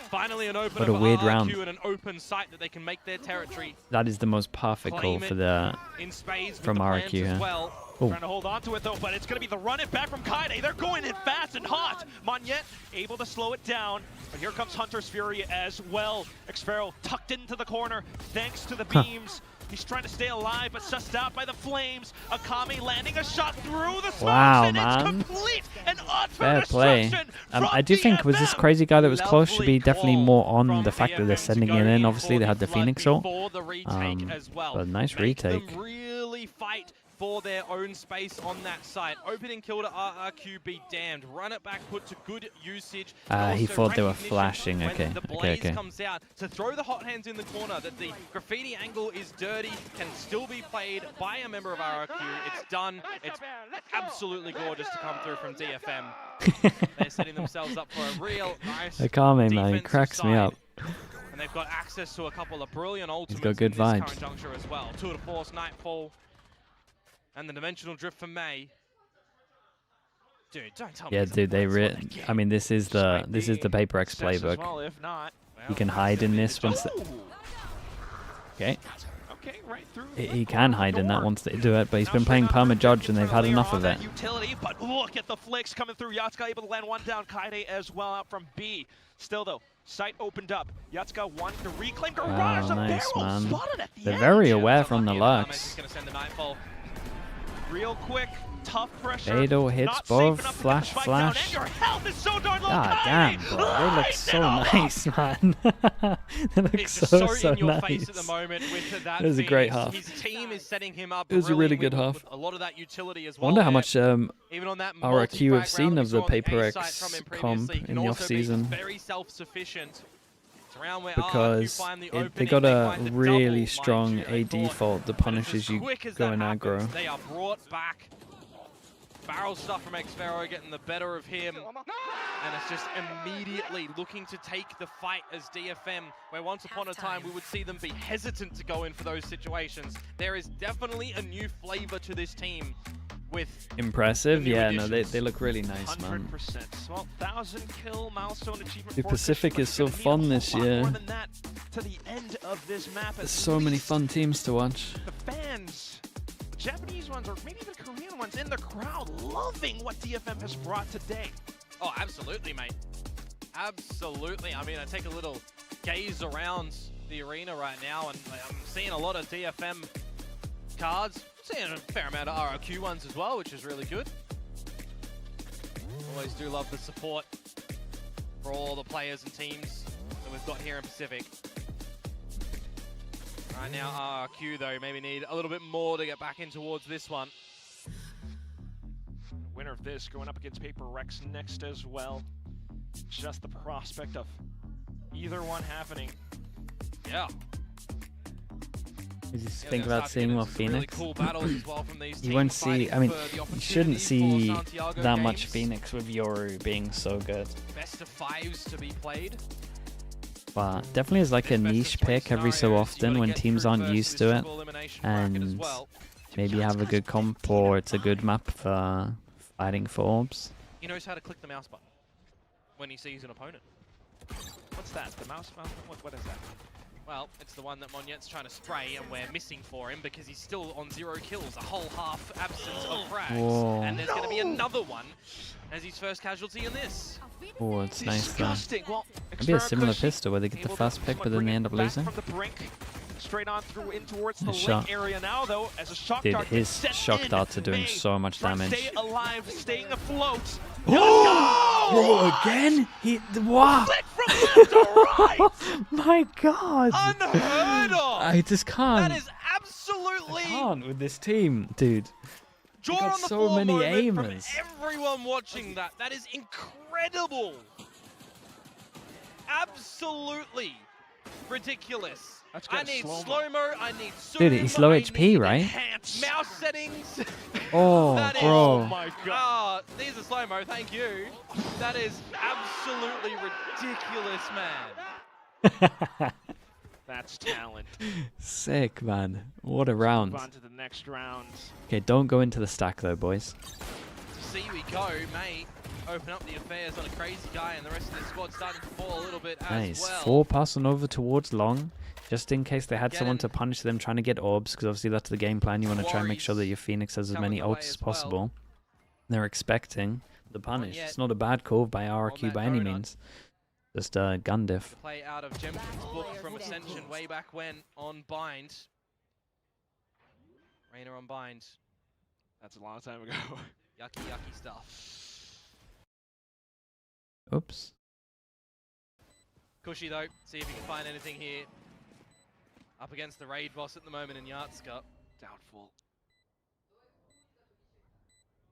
Finally an open What a of weird RRQ round. and an open site that they can make their territory. That is the most perfect call Claim for it the in spades with from the RRQ plants as here. well. Oh. Trying to hold on to it though, but it's going to be the run it back from Kaede. They're going in fast and hot. Monyet able to slow it down, but here comes Hunter's Fury as well. Xfero tucked into the corner thanks to the beams. He's trying to stay alive, but sussed out by the flames. Akami landing a shot through the smokes, Wow, and man. it's complete and utter Fair play. destruction I do think was this crazy guy that was close should be definitely more on the fact that they're sending it in. Obviously, they had the Phoenix ult. But nice retake. Them really fight for their own space on that site. Opening kill to RRQ, be damned. Run it back, put to good usage. He Also thought they were recognition flashing. when Okay, the okay, blaze okay. comes out to throw the hot hands in the corner, that the graffiti angle is dirty, can still be played by a member of RRQ. It's done. It's absolutely gorgeous to come through from DFM. They're setting themselves up for a real nice Akami, man, he defensive cracks me side. up. And they've got access to a couple of brilliant ultimates got good in this vibes. current juncture as well. Tour de Force, Nightfall, and the Dimensional Drift for May. Dude, don't tell me. Yeah, dude, I mean, this is the Paper X playbook. Well, if not, He can hide in this once. Okay. Okay, right through. He can hide in that once they do it, but he's been playing Perma Judge and they've had enough of it. Utility, but look at the flicks coming through. Yatsuka able to land one down. Kaede as well out from B. Still though, sight opened up. Yatsuka wanting to reclaim garage. Wow, nice, man. Spotted at the They're end. very aware from the Lux. Gonna send the Nightfall. Real quick, tough pressure. Beto hits Not both. safe enough to Flash, get the spike down, and flash. your health is so darn low. God Kaede damn, bro. They look so nice, man. They look It's so just so in your nice. face at the moment with that. It was a great Phoenix. half. His team is setting him up. It was a really good with half. a lot of that utility as I well. wonder how there. much Even on that RRQ have multi-frag seen round of we the saw on Paper A site X from him comp previously, in can the also be off-season. Very self-sufficient. It's around where Because RRQ find the they opening, got a find the really double, strong mind you. They AD thought fault that punishes you quick as going that aggro. happens, they are brought back. Barrel stuff from Xfero getting the better of him. And it's just immediately looking to take the fight as DFM, where once upon a time we would see them be hesitant to go in for those situations. There is definitely a new flavor to this team with Impressive, the new yeah, no, additions. they look really nice, man. 100%. Well, 1,000 kill milestone achievement. The for Pacific Christian, is so but it's gonna fun need a this whole lot year. more than that to the end of this map. There's At so many least fun teams to watch. the fans, Japanese ones, or maybe the Korean ones in the crowd, loving what DFM has brought today. Oh, absolutely, mate. Absolutely. I mean, I take a little gaze around the arena right now, and I'm seeing a lot of DFM cards. Seeing a fair amount of RRQ ones as well, which is really good. Always do love the support for all the players and teams that we've got here in Pacific. Right now, RRQ, though, maybe need a little bit more to get back in towards this one. Winner of this going up against Paper Rex next as well. Just the prospect of either one happening. Yeah. You just think about seeing more Phoenix. Really cool battles as well from these You won't teams see, I mean, fighting for the you shouldn't opportunity see for Santiago that much games. Phoenix with Yoru being so good. Best of fives to be played. But definitely is like a niche pick every so often when teams aren't used to it. And maybe you have a good comp or it's a good map for fighting for orbs. He knows how to click the mouse button when he sees an opponent. What's that? The mouse? What is that? Well, it's the one that Monyet's trying to spray, and we're missing for him because he's still on 0 kills, a whole half absence of frags. Whoa. And there's going to be another one as his first casualty in this. Oh, it's nice though. Well, Maybe a similar pistol where they get the first pick, but then they end up losing. From the brink, straight on through in towards the Nice lane shot. area now, though, as a shock Dude, dart his gets sent shock in. darts are doing May so much trying to damage. Stay alive, staying afloat. Bro, again? Wow. My God. Unheard of. I just can't. That is absolutely... I can't with this team, dude. Jaw got on the so floor many moment aimers. from everyone watching that. That is incredible. Absolutely ridiculous. I need slow-mo, I need zoom, Dude, he's low HP, right? mouse settings. Oh, That is, bro. oh my god. These are slow-mo, thank you. That is absolutely ridiculous, man. That's talent. Sick, man. What a round. Move on to the next round. Okay, don't go into the stack though, boys. See we go, mate. Open up the affairs on a crazy guy, and the rest of the squad starting to fall a little bit Nice. as well. 4 passing over towards long, just in case they had Get someone in. to punish them trying to get orbs, because obviously that's the game plan. You want to try and make sure that your Phoenix has as many ults as possible. They're expecting the punish. It's not a bad call by RRQ by any means. Just gun diff. Play out of Jemkin's book from Ascension way back when on Bind. Rainer on Bind. That's a long time ago. Yucky, yucky stuff. Oops. Cushy though, see if you can find anything here. Up against the raid boss at the moment in Yatska. Doubtful.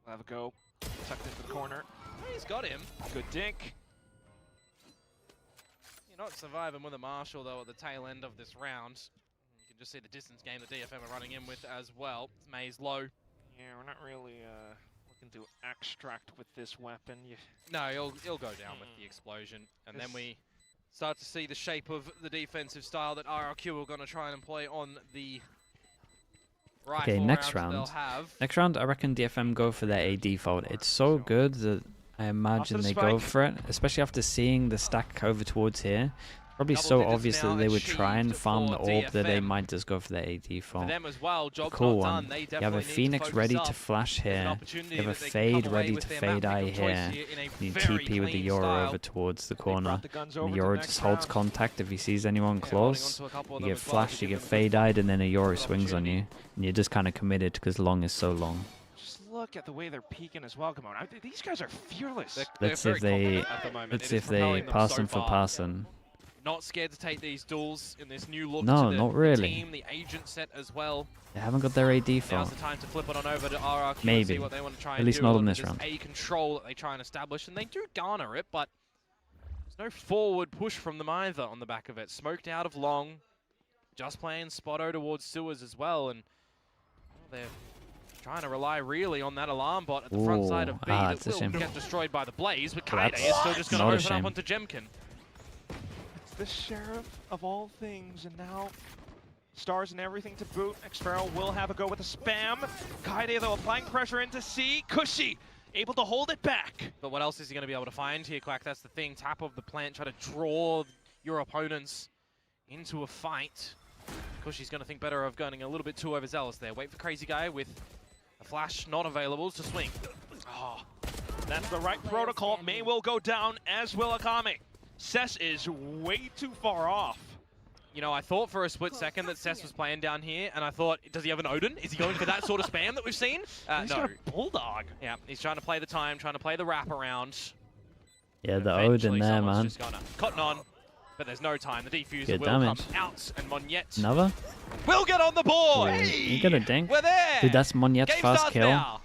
We'll have a go. Tucked into the corner. Oh, he's got him. Good dink. You're not surviving with a Marshall though at the tail end of this round. You can just see the distance game that DFM are running in with as well. May's low. Yeah, we're not really looking to extract with this weapon. No, he'll go down with the explosion. And then we start to see the shape of the defensive style that RRQ are going to try and employ on the rifle Okay, next rounds round. they'll have. Next round, I reckon DFM go for their AD fold. It's so good that I imagine they go for it, especially after seeing the stack over towards here. Probably so obvious that they would try and farm the orb that they might just go for the AD For fold. them as well, job's Cool not one. done. They You have definitely a need to Phoenix focus ready up. to flash There's an here. opportunity You have a that they can fade come away ready with to their fade map eye pick of choice here. here in a You very TP with the clean Euro style. over towards the corner. the guns The over to Euro the just next holds round. contact if he sees anyone close. onto a couple of You them get as well to flashed, you give get them fade eyed, and then a Euro swings on you. And you're just kind of committed because long is so long. Just look at the way they're peeking as well. Come on, these guys are fearless. Let's see if they pass them for passing. Not scared to take these duels in this new look No, to the, not really. the team, the agent set as well. They haven't got their AD Now's fold. the time to flip it on over to RRQ and Maybe. see what they want to try At and least do. not on There's this round. a control that they try and establish, and they do garner it, but there's no forward push from them either on the back of it. Smoked out of long, just playing Spotto towards sewers as well, and they're trying to rely really on that alarm bot at the front side of B that it's a will shame. get destroyed by the blaze, but Well, Kaide is still just going not to a open shame. up onto Jemkin. It's the sheriff of all things, and now stars and everything to boot. Xferro will have a go with a spam. Kaide, though, applying pressure into C. Cushy able to hold it back. But what else is he going to be able to find here, Quack? That's the thing. Tap of the plant, try to draw your opponents into a fight. Cushy's going to think better of going a little bit too overzealous there. Wait for Crazy Guy with a flash not available to swing. Oh, that's the right protocol. May will go down, as will Akame. Cess is way too far off. You know, I thought for a split second that Cess was playing down here, and I thought, does he have an Odin? Is he going for that sort of spam that we've seen? He's No. got a Bulldog. Yeah, he's trying to play the time, trying to play the wraparound. Yeah, the Odin there, man. Just gonna cotton on, but there's no time. The defuser Good will damage. come out, and Monyet Another? will get on the board. Ooh, you got a dink. We're there. Dude, that's Monyet's Game first starts kill. now.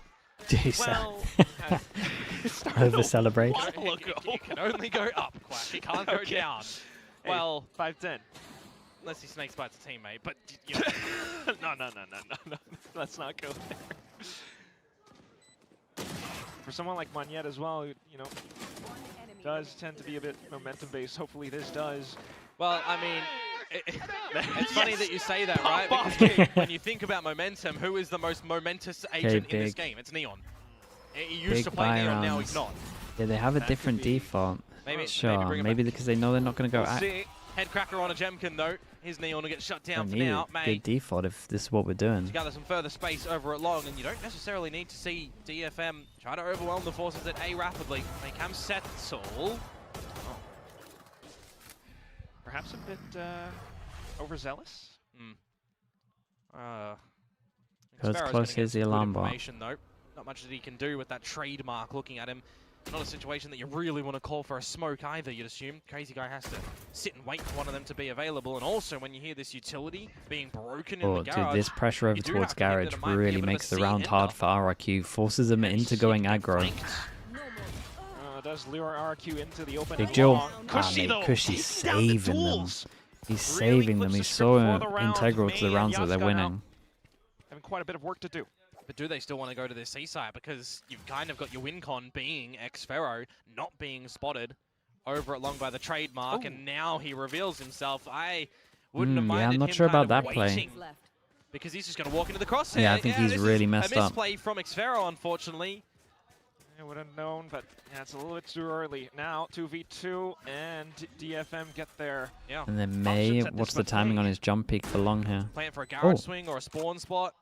Jeez. Well, Over celebrate. You can only go up, Quack. You can't go down. Hey, Well, 5-10. unless he snakes bites a teammate, but you know. No. Let's not go there. For someone like Monyet as well, you know, does tend to be a bit momentum-based. Hopefully this does. Well, I mean, it's funny that you say that, right? Because when you think about momentum, who is the most momentous agent in this big. game? It's Neon. He used Big to play buy Neon, now rounds. he's not. Yeah, they have a different default. Maybe Sure, bring him maybe because they know they're not going to go We'll see. Head cracker on a Jemkin though. His Neon will get shut down for Need now. a good default if this is what we're doing. To gather some further space over at long, and you don't necessarily need to see DFM try to overwhelm the forces at A rapidly. They can settle. Oh. Perhaps a bit overzealous. Goes close, here's the alarm bar. Though. Not much that he can do with that trademark looking at him. Not a situation that you really want to call for a smoke either, you'd assume. Crazy Guy has to sit and wait for one of them to be available. And also, when you hear this utility being broken in the garage... Dude, this pressure over towards garage really makes the round hard for RRQ. Forces them into going aggro. Does lure RRQ into the open. Big Joe. Cushy's saving them. He's saving them. He's so integral to the rounds that they're winning. Having quite a bit of work to do. But do they still want to go to this seaside? Because you've kind of got your win con being Xfero, not being spotted over at long by the trademark, and now he reveals himself. I wouldn't have minded yeah, I'm not him sure kind about of that play. waiting, because he's just going to walk into the crosshair. Yeah, I think he's really messed up. A misplay from Xfero, unfortunately. I would have known, but yeah, it's a little bit too early. Now 2v2 and DFM get there. Yeah. And then May, what's the timing on his jump peak for long here? Playing for a garage swing or a spawn spot.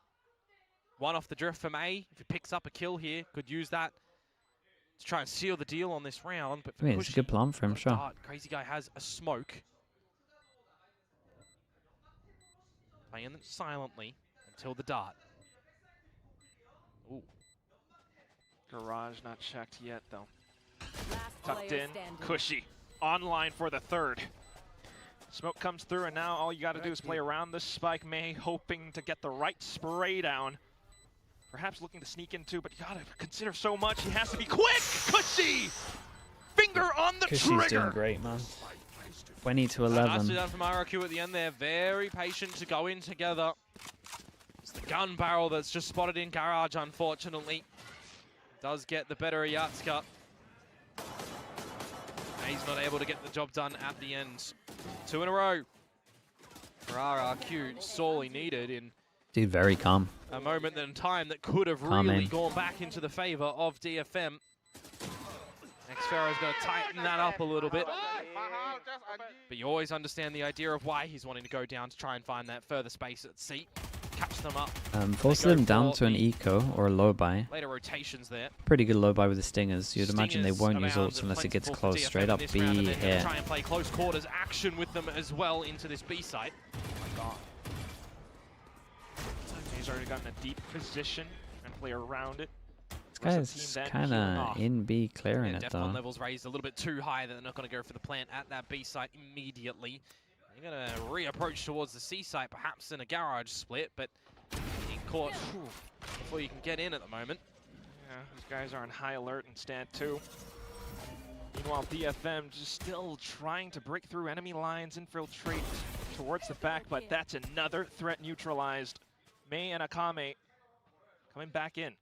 One off the drift from A. If he picks up a kill here, could use that to try and seal the deal on this round. But It's a good plan for him, sure. Crazy Guy has a smoke. Playing it silently until the dart. Ooh. Garage not checked yet, though. Tucked in. Cushy. Online for the third. Smoke comes through, and now all you got to do is play around this spike. May hoping to get the right spray down. Perhaps looking to sneak in too, but you got to consider so much. He has to be quick. Cushy! Finger on the trigger. Cushy's doing great, man. 20 to 11. Nicely done from RRQ at the end there. Very patient to go in together. It's the gun barrel that's just spotted in garage, unfortunately. Does get the better of Yatska. He's not able to get the job done at the end. 2 in a row for RRQ, sorely needed in Dude, very calm. a moment in time that could have Calm really in. gone back into the favor of DFM. Xfero's going to tighten that up a little bit. But you always understand the idea of why he's wanting to go down to try and find that further space at C. Catch them up. Force them down to an eco or a low buy. Later rotations there. Pretty good low buy with the Stingers. You'd imagine they won't use ults unless it gets close. Straight up B here. Try and play close quarters action with them as well into this B site. Oh my god. He's already gotten a deep position and play around it. This guy's kind of in B clearing it though. Levels raised a little bit too high that they're not going to go for the plant at that B site immediately. They're going to re-approach towards the C site, perhaps in a garage split, but being caught before you can get in at the moment. Yeah, these guys are on high alert and stand 2. Meanwhile, DFM just still trying to break through enemy lines, infiltrate towards the back, but that's another threat neutralized. May and Akame coming back in.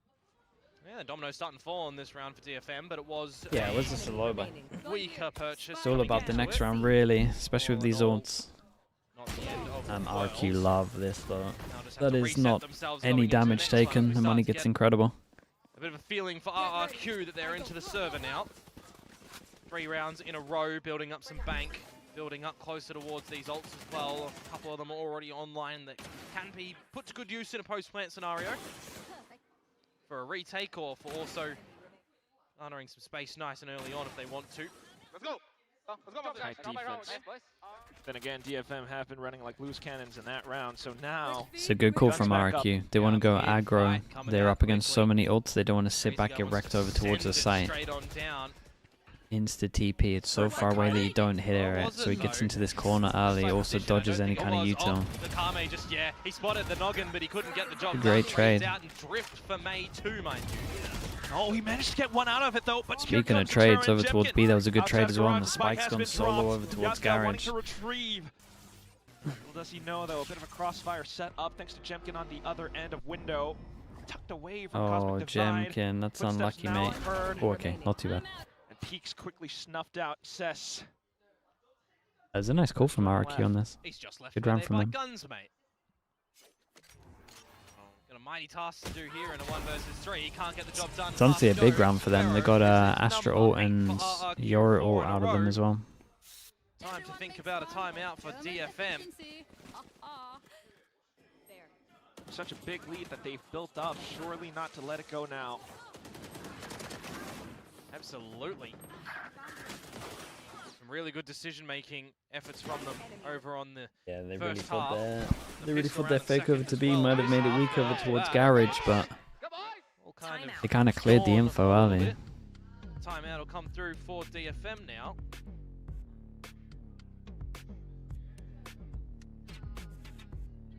Yeah, the domino's starting to fall in this round for DFM, but it was it was just a low buy. Weaker purchase. It's all about the next round, really, especially with these ults. RQ love this though. That is not any damage taken. The money gets incredible. A bit of a feeling for RRQ that they're into the server now. 3 rounds in a row, building up some bank, building up closer towards these ults as well. A couple of them are already online that can be put to good use in a post-plant scenario. For a retake or for also garnering some space nice and early on if they want to. Let's go. Tight defense. Then again, DFM have been running like loose cannons in that round, so now... It's a good call from RQ. They want to go aggro. They're up against so many ults, they don't want to sit back, get wrecked over towards the site. Insta TP, it's so far away that you don't hit it, so he gets into this corner early, also dodges any kind of util. He spotted the noggin, but he couldn't get the job. Great trade. Out and drift for May too, mind you. Oh, he managed to get one out of it though. But speaking of trades, over towards B, that was a good trade as well. And the spike's gone solo over towards garage. Little does he know though, a bit of a crossfire set up thanks to Jemkin on the other end of window. Tucked away from Cosmic Divide. Jemkin, that's unlucky, mate. Oh, okay, not too bad. And Peaks quickly snuffed out Cess. There's a nice call from RRQ on this. Good round from them. Guns, mate. Got a mighty task to do here in a 1 versus 3. He can't get the job done. It's honestly a big round for them. They got Astra ult and Yoro ult out of them as well. Time to think about a timeout for DFM. Such a big lead that they've built up. Surely not to let it go now. Absolutely. Some really good decision-making efforts from them over on the They first really half. thought their fake over to B might have made it weak over towards Garage, but they kind of cleared the info early. Timeout will come through for DFM now.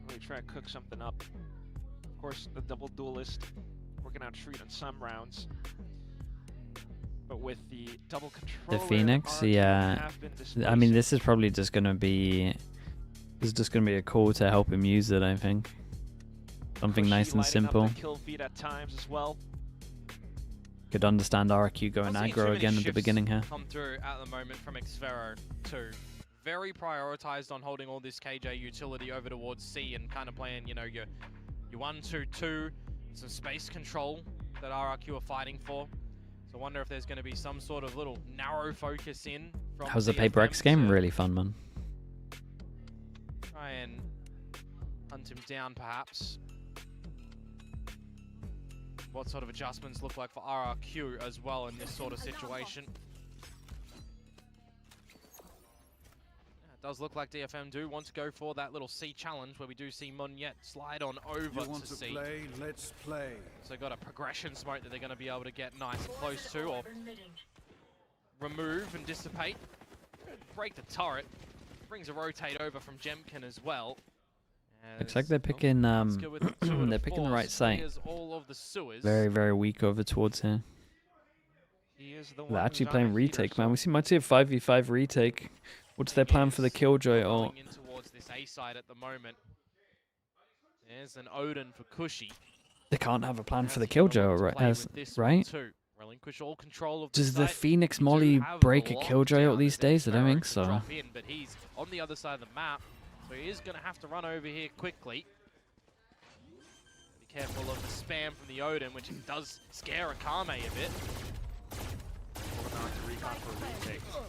Really try to cook something up. Of course, the double duelist working out treat on some rounds. But with the double controller, The Phoenix, yeah. I mean, this is probably just gonna be. This is just gonna be a call to help him use it. I think. Something nice and simple. Kill feed at times as well. Could understand RRQ going aggro again at the beginning here. Come through at the moment from Xfero too. Very prioritized on holding all this KJ utility over towards C and kind of playing, you know, your 1-2-2, some space control that RRQ are fighting for. So I wonder if there's going to be some sort of little narrow focus in from How's the DFM PRX game? to Really fun, man. try and hunt him down, perhaps. What sort of adjustments look like for RRQ as well in this sort of situation? Yeah, it does look like DFM do want to go for that little C challenge where we do see Monyet slide on over to C. Let's play. So got a progression smoke that they're going to be able to get nice and close to, or remove and dissipate. Break the turret. Brings a rotate over from Jemkin as well. Looks like they're picking they're picking the right site. Very, very weak over towards here. They're actually playing retake, man. Might see a 5v5 retake. What's their plan for the Killjoy ult? Towards this A side at the moment. There's an Odin for Cushy. They can't have a plan for the Killjoy, right? Relinquish all control of Does the site. Phoenix Molly break a Killjoy ult these days? I don't think so. Drop in, but he's on the other side of the map, so he is going to have to run over here quickly. Be careful of the spam from the Odin, which does scare Akame a bit.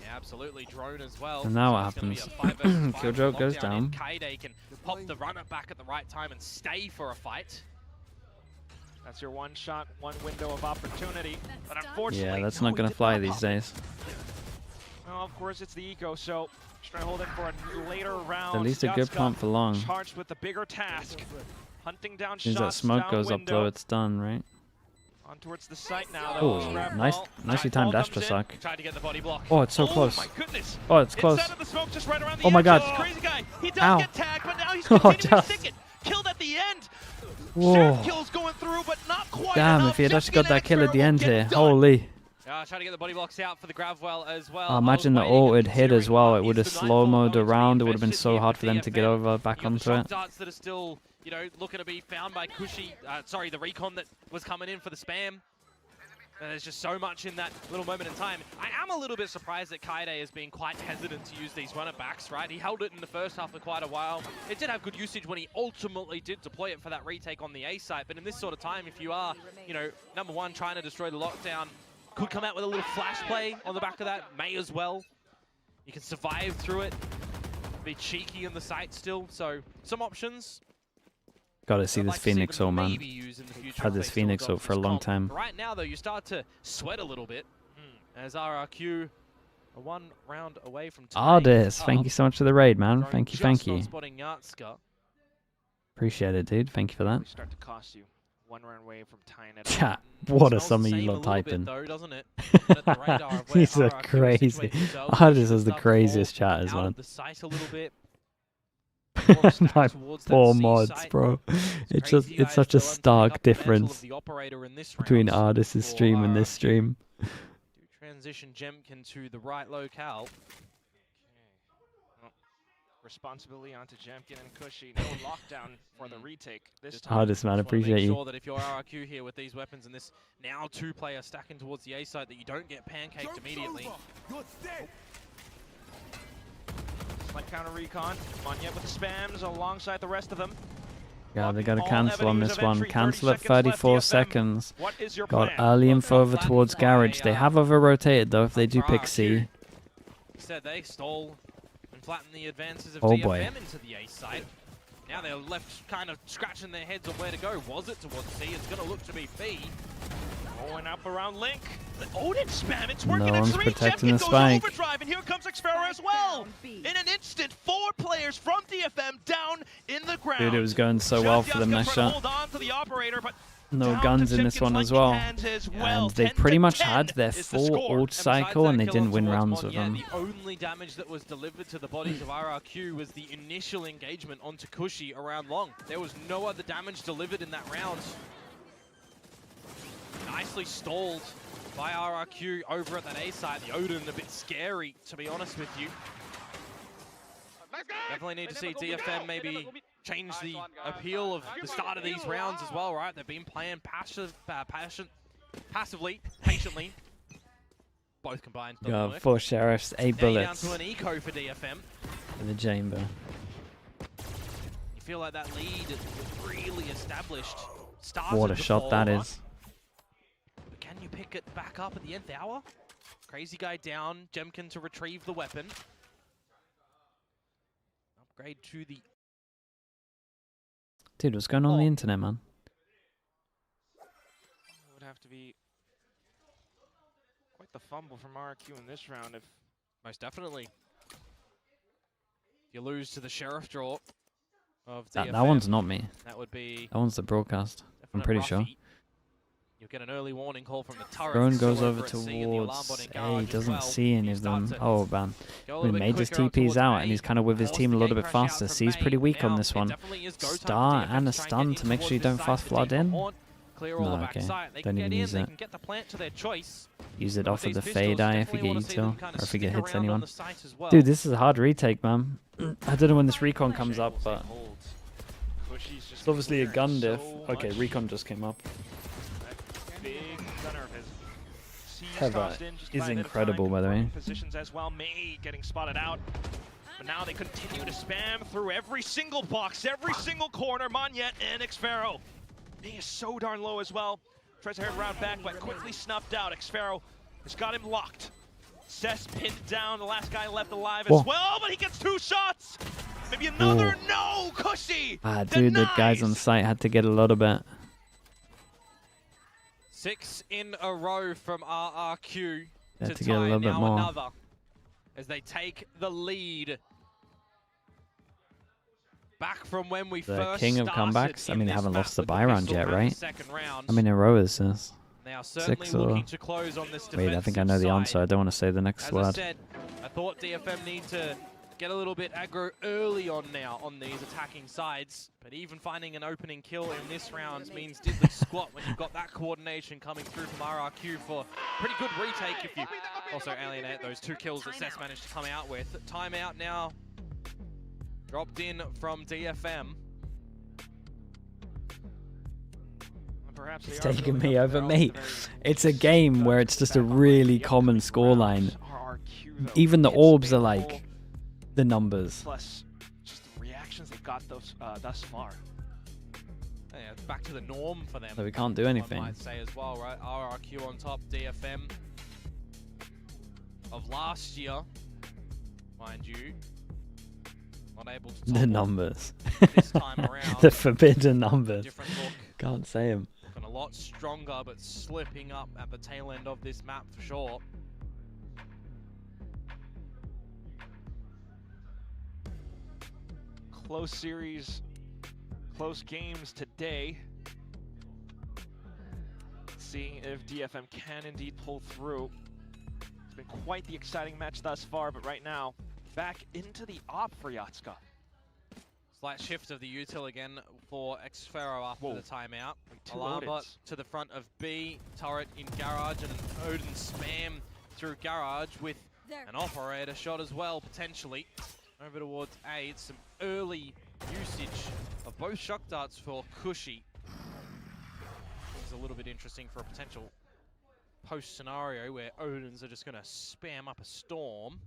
Yeah, absolutely, drone as well. And now So what it's gonna be happens? a 5 versus 5 Killjoy goes lockdown, down. and Kaide can pop the runner back at the right time and stay for a fight. That's your one shot, one window of opportunity. But unfortunately, Yeah, that's not gonna fly these days. No, of course it's the eco, so just try to hold it for a later round. At least a good pump for long. Charged with the bigger task, hunting down As that shots. smoke down goes up window. low, it's done, right? On towards the site now. Oh, nicely timed dash suck. Tried to get the body block. Oh, it's so close. My goodness. Oh, it's close. Inside of the smoke, just right around the Oh my edge. God. This crazy guy. He does Ow. get tagged, but now he's Oh, continuing to just. stick it. Killed at the end. Whoa. Sheriff kills going through, but not quite Damn, enough. if he had Just actually got get that kill at the Xfero end get here. it done. Holy. Trying to get the body blocks out for the Gravwell as well. Oh, imagine the ult had hit as well. It would have slow-moed around. It would have been so hard for them to get over back onto Shock it. darts that are still, you know, looking to be found by Cushy. Sorry, the recon that was coming in for the spam. There's just so much in that little moment in time. I am a little bit surprised that Kaide has been quite hesitant to use these runner backs, right? He held it in the first half for quite a while. It did have good usage when he ultimately did deploy it for that retake on the A site, but in this sort of time, if you are, you know, number one, trying to destroy the lockdown, could come out with a little flash play on the back of that, may as well. You can survive through it, be cheeky in the site still, so some options. Gotta see this Phoenix ult, man. Had this Phoenix ult for a long time. Right now, though, you start to sweat a little bit as RRQ are 1 round away from Ardis, thank you so much for the raid, man. Drone Thank you, just thank not you. spotting Yatska. Appreciate it, dude. Thank you for that. Start to cost you. 1 run away from tying it Chat, up. what are some of you lot typing? though, doesn't it? These are crazy. Ardis has the craziest chatters, man. The site a little bit. My poor mods, bro. It's such a stark difference between Ardis' stream and this stream. Transition Jemkin to the right locale. Responsibility onto Jemkin and Cushy. No lockdown for the retake this time. Hardest, man. Appreciate Make you. sure that if you're RRQ here with these weapons and this now 2-player stacking towards the A side, that you don't get pancaked immediately. Like counter recon. Monyet with the spams alongside the rest of them. Yeah, they got to all cancel on avenues this of one. entry, Cancel 30 at seconds left, 34 DFM. seconds. What is your Got plan? early info over towards Garage. They have over rotated though if they do pick C. Said they stole flatten the advances of Oh, DFM boy. into the A site. Now they're left kind of scratching their heads on where to go. Was it towards C? It's going to look to be B. Going up around Link. The Odin spam, it's working. No at one's 3. protecting Jemkin the goes spike. overdrive, and here comes Xfero as well. In an instant, 4 players from DFM down in the ground. Dude, it was going so well for them Shadyaska next trying to shot. hold on to the operator, but No down guns to in this one Jemkin's as well. lightning hands as well. And they 10 pretty to much 10 had their is the full score. ult cycle and they didn't win rounds with them. The only damage that was delivered to the bodies of RRQ was the initial engagement onto Cushy around long. There was no other damage delivered in that round. Nicely stalled by RRQ over at that A site. The Odin a bit scary, to be honest with you. Definitely need to see DFM maybe change the appeal of the start of these rounds as well, right? They've been playing passively, patiently. Both combined. Got 4 sheriffs, 8 bullets Down to an eco for DFM. for the chamber. You feel like that lead is really established. What a shot that is. But can you pick it back up at the nth hour? Crazy guy down, Jemkin to retrieve the weapon. Upgrade to the... Dude, what's going on the internet, man? It would have to be quite the fumble from RRQ in this round if... Most definitely. If you lose to the Sheriff draw of That DFM, one's not me. That would be... That one's the broadcast. I'm pretty sure. You'll get an early warning call from the turret. Drone goes Still over at C, and the alarm towards bot in A. garage as Doesn't well. see any You of start them. to Oh, man. go a We little bit made his quicker up TPs towards out, A. and he's kind of with his team a little bit faster. C's pretty weak on this one. Star and a stun to make sure you don't fast flood in. Clear all the No, back okay. side. They Don't can even get in, use they it. can get the plant to their choice. Use it But off of these the pistols fade eye if you definitely get wanna you see to, them or kinda if you get stick hits around on anyone. the site as well. Dude, this is a hard retake, man. I don't know when this recon comes up, but it's obviously a gun diff. Okay, recon just came up. Big gunner of his. Sees Teva tossed in just is by a bit of incredible, time, by the way. confirming Positions as well. May getting spotted out. But now they continue to spam through every single box, every single corner. Monyet and Xfero. May is so darn low as well. Tries to head round back, but quickly snuffed out. Xfero has got him locked. Cess pinned down, the last guy left alive Whoa. as well, but he gets 2 shots. Maybe another. No, Cushy. Ah, dude, the guys on site had to get a lot of bet. 6 in a row from RRQ They to had to get a tie little bit now more. another as they take the lead back from when we The first king of started comebacks. I in mean, they this haven't map lost the with buy round pistol yet, and the right? second round. How many in a row is this? They are certainly 6 or... looking to close on this Wait, I think I know the answer. I don't want to say the next As word. I said, I thought DFM need to get a little bit aggro early on now on these attacking sides, but even finding an opening kill in this round means diddly squat when you've got that coordination coming through from RRQ for pretty good retake if you also alienate those 2 kills that Cess managed to come out with. Timeout now dropped in from DFM. Perhaps It's taking me over, mate. It's a game where it's just a really common scoreline. Even the orbs are like the numbers. Plus, just the reactions they've got thus far. Yeah, it's back to the norm for them. So we can't do anything. I might say as well, right? RRQ on top, DFM of last year, mind you. Not able to The numbers. this time around. The forbidden numbers. Different look. Can't say them. Looking a lot stronger, but slipping up at the tail end of this map for sure. Close series, close games today. Seeing if DFM can indeed pull through. It's been quite the exciting match thus far, but right now, back into the op for Yatska. Slight shift of the util again for Xfero after the timeout. Two Alarm bot Odins. to the front of B, turret in garage, and an Odin spam through garage with an operator shot as well, potentially. Over towards A, it's some early usage of both shock darts for Cushy. It's a little bit interesting for a potential post scenario where Odins are just going to spam up a storm.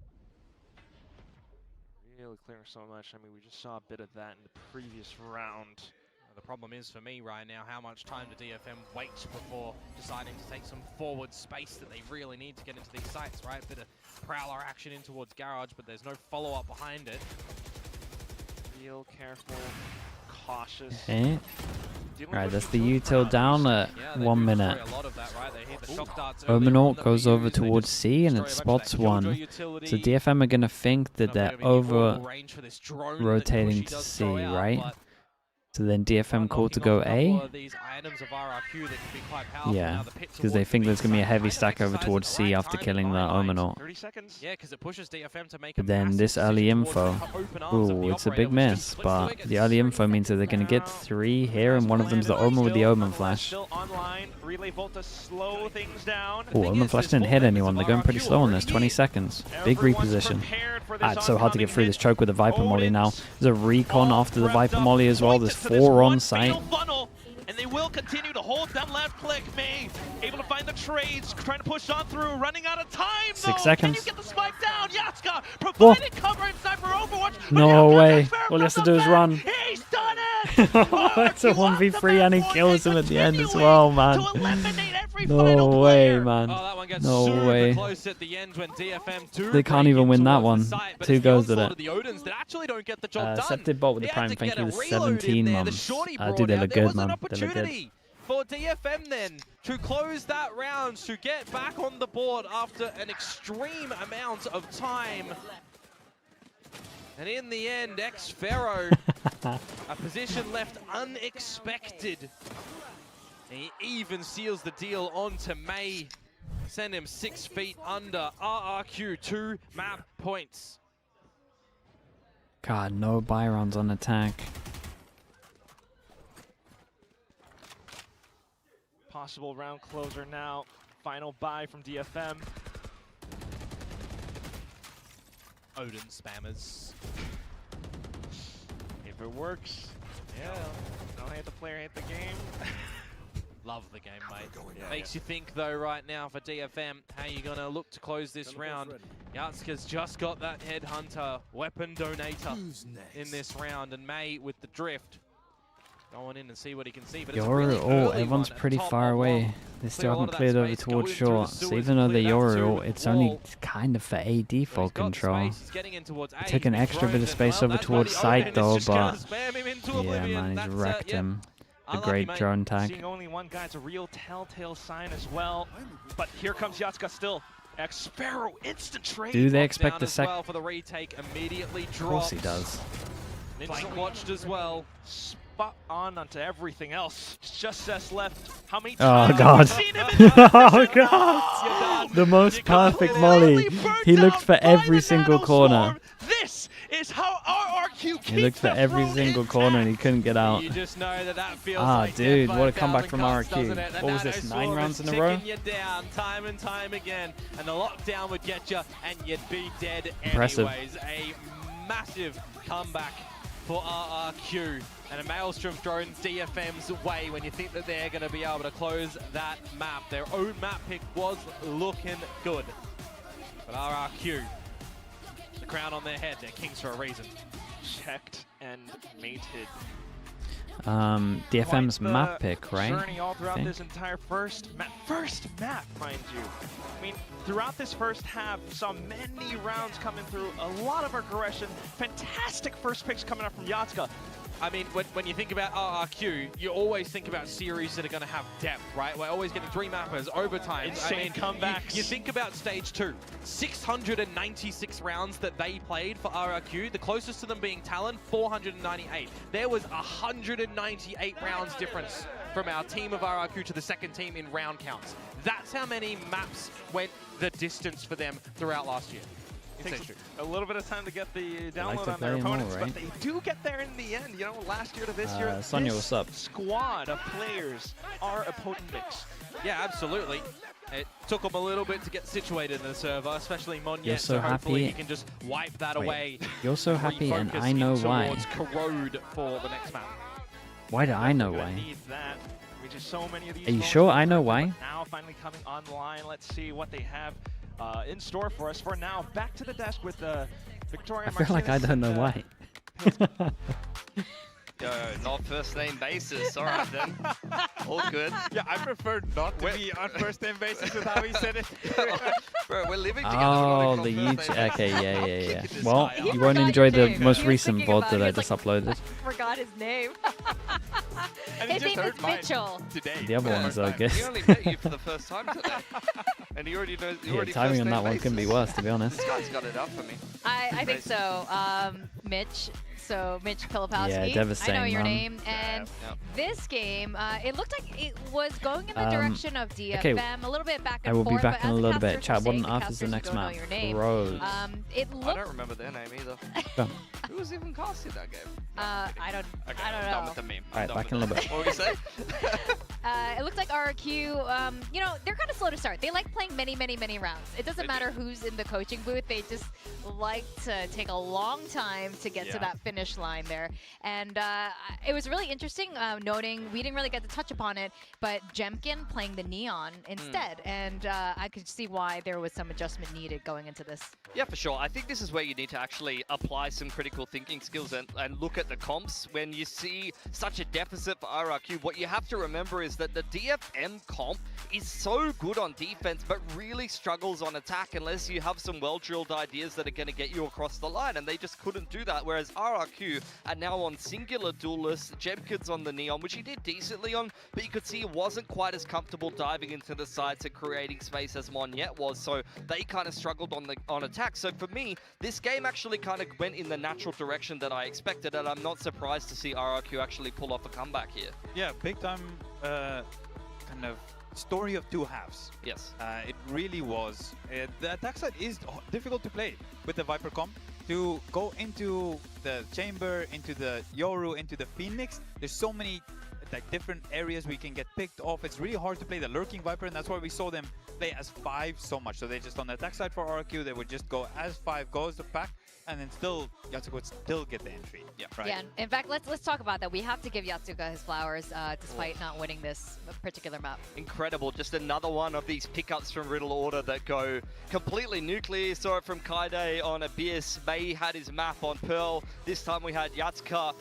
Really clearing so much. I mean, we just saw a bit of that in the previous round. The problem is for me right now, how much time do DFM wait before deciding to take some forward space that they really need to get into these sites, right? Bit of prowler action in towards Garage, but there's no follow-up behind it. Real careful, cautious. Okay. Right, that's the util down at 1 minute. Omenort goes over towards C and it spots one. So DFM are going to think that they're over rotating to C, right? So then DFM called to go A? Yeah, because they think there's going to be a heavy stack over towards C after killing the Omenort. But then this early info, ooh, it's a big miss, but the early info means that they're going to get 3 here, and one of them's the Omen with the Omen Flash. Ooh, Omen Flash didn't hit anyone, they're going pretty slow on this, 20 seconds. Big reposition. It's so hard to get through this choke with the Viper Molly now. There's a recon after the Viper Molly as well, there's 4 on site. And they will continue to hold that left click. May able to find the trades, trying to push on through, running out of time. 6 seconds. Can you get the spike down? Yatska provided cover inside for Overwatch. No way. All he has to do is run. He's done it. It's a 1v3 and he kills him at the end as well, man. No way, man. No way. They can't even win that one. 2 goes at it. Septed bot with the prime, thank you, 17 months. Dude, they look good, man. They look good. For DFM then to close that round, to get back on the board after an extreme amount of time. And in the end, X-Pharaoh, a position left unexpected. And he even seals the deal onto May. Send him 6 feet under. RRQ 2 map points. God, no Byrons on attack. Possible round closer now. Final buy from DFM. Odin spammers. If it works, yeah. Don't hate the player, hate the game. Love the game, mate. Yeah. Makes you think, though, right now for DFM, how you going to look to close this round. Yatska's just got that Headhunter weapon donator in this round, and May with the drift. Going in and see what he can see. But Yoru, oh, everyone's pretty far away. They still haven't cleared over towards short. So even though they're Yoru, it's only kind of for AD full control. Took an extra bit of space over towards side though, but yeah, man, he's wrecked him. A great drone tag. Seeing only one guy, it's a real telltale sign as well. But here comes Yatska still. X-Pharaoh instant trade. Do they expect the sec? For the retake, immediately Of course he does. Flank watched as well. Spot on onto everything else. Just us left. How many Oh times god. have we seen him in Oh god. The most perfect molly. He looked for every single corner. This is how RRQ He looked for every single corner and he couldn't get out. You just know that that feels like dude, what a comeback from RRQ. What was this, 9 rounds in a row? You down time and time again, and the lockdown would get you, and you'd be dead Impressive. anyways. A massive comeback for RRQ, and a maelstrom thrown DFM's way when you think that they're going to be able to close that map. Their own map pick was looking good, but RRQ, the crown on their head, they're kings for a reason. Checked and mated. DFM's map pick, right? Journey all throughout this entire first map, mind you. I mean, throughout this first half, saw many rounds coming through, a lot of aggression, fantastic first picks coming up from Yatska. I mean, when you think about RRQ, you always think about series that are going to have depth, right? We're always getting 3 mappers, overtime. Insane comebacks. You think about stage 2, 696 rounds that they played for RRQ, the closest to them being Talon, 498. There was 198 rounds difference from our team of RRQ to the second team in round counts. That's how many maps went the distance for them throughout last year. It takes a little bit of time to get the download on their opponents, but they do get there in the end. You know, last year to this year, Sonia, this what's up? Squad of players are a potent mix. Yeah, absolutely. It took them a little bit to get situated in the server, especially Monyet, You're so hopefully happy. he can just wipe that away. You're so happy and I know why. Corrode for the next map. Why do I know why? Need that. We just so many of these. Are you sure I know why? Now finally coming online. Let's see what they have in store for us. For now, back to the desk with Victoria. I feel like I don't know why. Yo, not first name basis. All right then. All good. Yeah, I prefer not to be on first name basis with how he said it. Bro, we're living together. Oh, the YouTube. Okay, yeah. Well, you won't enjoy the most recent VOD that I just uploaded. Forgot his name. And he His just name heard is mine Mitchell. today. The other ones are good. He only met you for the first time today. And he already knows. Yeah, timing on that one couldn't be worse, to be honest. This guy's got it up for me. I think so. Mitch. So Mitch Pilipowski. Yeah, devastating, I know your man. name. And this game, it looked like it was going in the Um, direction of DFM, okay, a little bit back and I will forth. be back but in a as little bit. casters Chat, were what saying, on earth is the casters next who don't know map? your name. Rose. It I looked. don't remember their name either. Go. Who was even casting that game? I don't. Okay, I don't I'm know. done with the meme. Alright, back in a little bit. What were you saying? It looks like RRQ, you know, they're kind of slow to start. They like playing many rounds. It doesn't matter who's in the coaching booth. They just like to take a long time to get to that finish line there. And it was really interesting noting, we didn't really get to touch upon it, but Jemkin playing the Neon instead. And I could see why there was some adjustment needed going into this. Yeah, for sure. I think this is where you need to actually apply some critical thinking skills and look at the comps. When you see such a deficit for RRQ, what you have to remember is that the DFM comp is so good on defense, but really struggles on attack unless you have some well-drilled ideas that are going to get you across the line, and they just couldn't do that. Whereas RRQ are now on singular duelists, Jemkin's on the Neon, which he did decently on, but you could see he wasn't quite as comfortable diving into the sides and creating space as Monyet was, so they kind of struggled on attack. So for me, this game actually kind of went in the natural direction that I expected, and I'm not surprised to see RRQ actually pull off a comeback here. Yeah, big time kind of story of two halves. Yes. It really was. The attack side is difficult to play with the Viper comp. To go into the Chamber, into the Yoru, into the Phoenix, there's so many like different areas we can get picked off. It's really hard to play the Lurking Viper, and that's why we saw them play as 5 so much. So they just, on the attack side for RRQ, they would just go as 5 goes the pack, and then still Yatsuka would still get the entry. Yeah, right. Yeah, in fact, let's talk about that. We have to give Yatsuka his flowers, despite not winning this particular map. Incredible. Just another one of these pickups from Riddle Order that go completely nuclear. Saw it from Kaide on Abyss. May had his map on Pearl. This time we had Yatsuka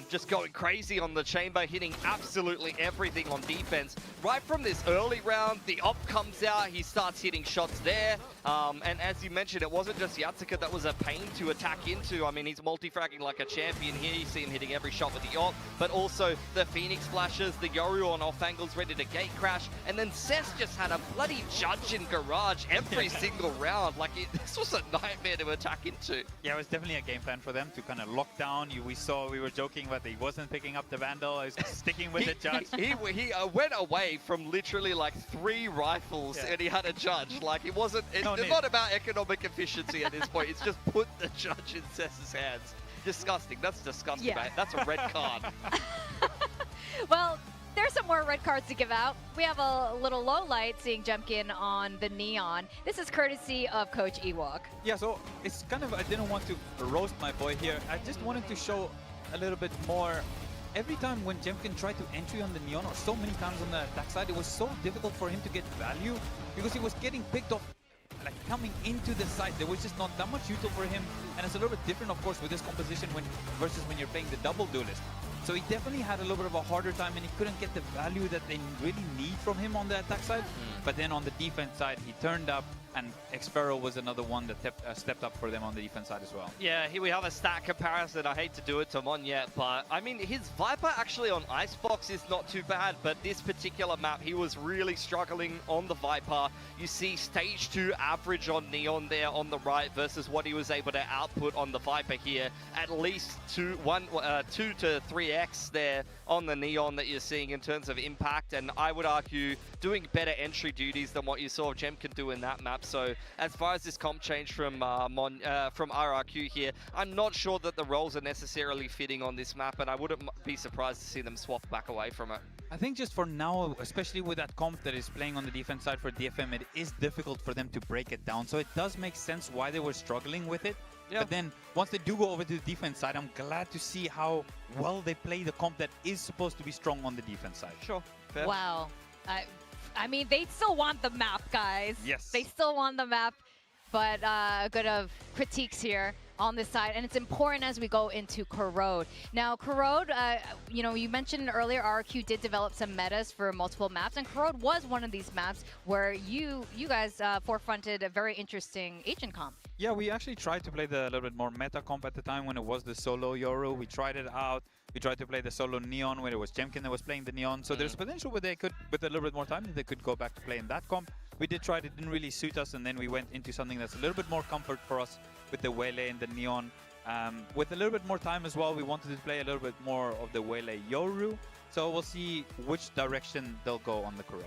just going crazy on the Chamber, hitting absolutely everything on defense. Right from this early round, the op comes out. He starts hitting shots there. And as you mentioned, it wasn't just Yatsuka that was a pain to attack into. I mean, he's multi-fragging like a champion here. You see him hitting every shot with the op, but also the Phoenix flashes, the Yoru on off angles ready to gate crash, and then Cess just had a bloody judge in garage every single round. Like, this was a nightmare to attack into. Yeah, it was definitely a game plan for them to kind of lock down. We were joking, but he wasn't picking up the Vandal. He was sticking with the judge. He went away from literally like 3 rifles and he had a judge. Like, it wasn't, it's not about economic efficiency at this point. It's just put the judge in Cess's hands. Disgusting. That's disgusting, mate. That's a red card. Well, there's some more red cards to give out. We have a little low light seeing Jemkin on the Neon. This is courtesy of Coach Ewok. Yeah, so it's kind of, I didn't want to roast my boy here. I just wanted to show a little bit more. Every time when Jemkin tried to entry on the Neon, or so many times on the attack side, it was so difficult for him to get value because he was getting picked off like coming into the site. There was just not that much util for him, and it's a little bit different, of course, with this composition versus when you're playing the double duelist. So he definitely had a little bit of a harder time, and he couldn't get the value that they really need from him on the attack side. But then on the defense side, he turned up, and Xfero was another one that stepped up for them on the defense side as well. Yeah, here we have a stat comparison. I hate to do it to Monyet, but I mean, his Viper actually on Icebox is not too bad, but this particular map, he was really struggling on the Viper. You see stage 2 average on Neon there on the right versus what he was able to output on the Viper here. At least 2 to 3x there on the Neon that you're seeing in terms of impact, and I would argue doing better entry duties than what you saw Jemkin do in that map. So as far as this comp change from RRQ here, I'm not sure that the roles are necessarily fitting on this map, and I wouldn't be surprised to see them swap back away from it. I think just for now, especially with that comp that is playing on the defense side for DFM, it is difficult for them to break it down. So it does make sense why they were struggling with it. Yeah. But then once they do go over to the defense side, I'm glad to see how well they play the comp that is supposed to be strong on the defense side. Sure. Fair. Wow. I mean, they still want the map, guys. Yes. They still want the map, but good of critiques here. on this side, and it's important as we go into Corrode. Now, Corrode, you know, you mentioned earlier RRQ did develop some metas for multiple maps, and Corrode was one of these maps where you guys forefronted a very interesting agent comp. Yeah, we actually tried to play the little bit more meta comp at the time when it was the solo Yoru. We tried it out. We tried to play the solo Neon when it was Jemkin that was playing the Neon. So there's potential where they could, with a little bit more time, they could go back to playing that comp. We did try it, it didn't really suit us, and then we went into something that's a little bit more comfort for us with the Wele and the Neon. With a little bit more time as well, we wanted to play a little bit more of the Wele Yoru. So we'll see which direction they'll go on the Corrode.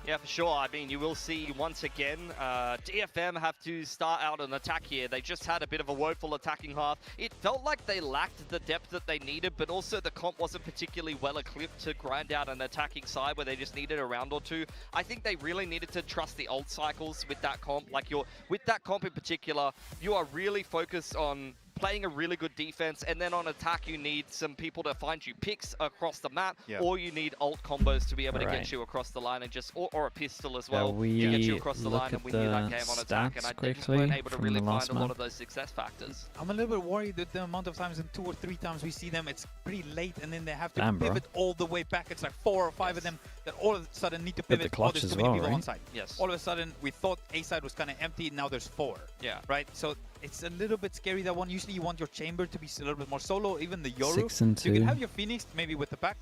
Yeah, for sure. I mean, you will see once again, DFM have to start out an attack here. They just had a bit of a woeful attacking half. It felt like they lacked the depth that they needed, but also the comp wasn't particularly well equipped to grind out an attacking side where they just needed a round or two. I think they really needed to trust the old cycles with that comp. Like, with that comp in particular, you are really focused on playing a really good defense, and then on attack you need some people to find you picks across the map, or you need ult combos to be able to get you across the line, and just or a pistol as well to get you across the line and win you that game on attack. And I just weren't able to really find a lot of those success factors. I'm a little bit worried that the amount of times, in 2 or 3 times we see them, it's pretty late, and then they have to pivot all the way back. It's like 4 or 5 of them that all of a sudden need to pivot. The clutch there's as too many well, people right? on side. Yes. All of a sudden we thought A side was kind of empty, now there's 4. Yeah. Right. So it's a little bit scary, that one. Usually you want your chamber to be a little bit more solo, even the Yoru. 6 and 2. You can have your Phoenix maybe with the pack.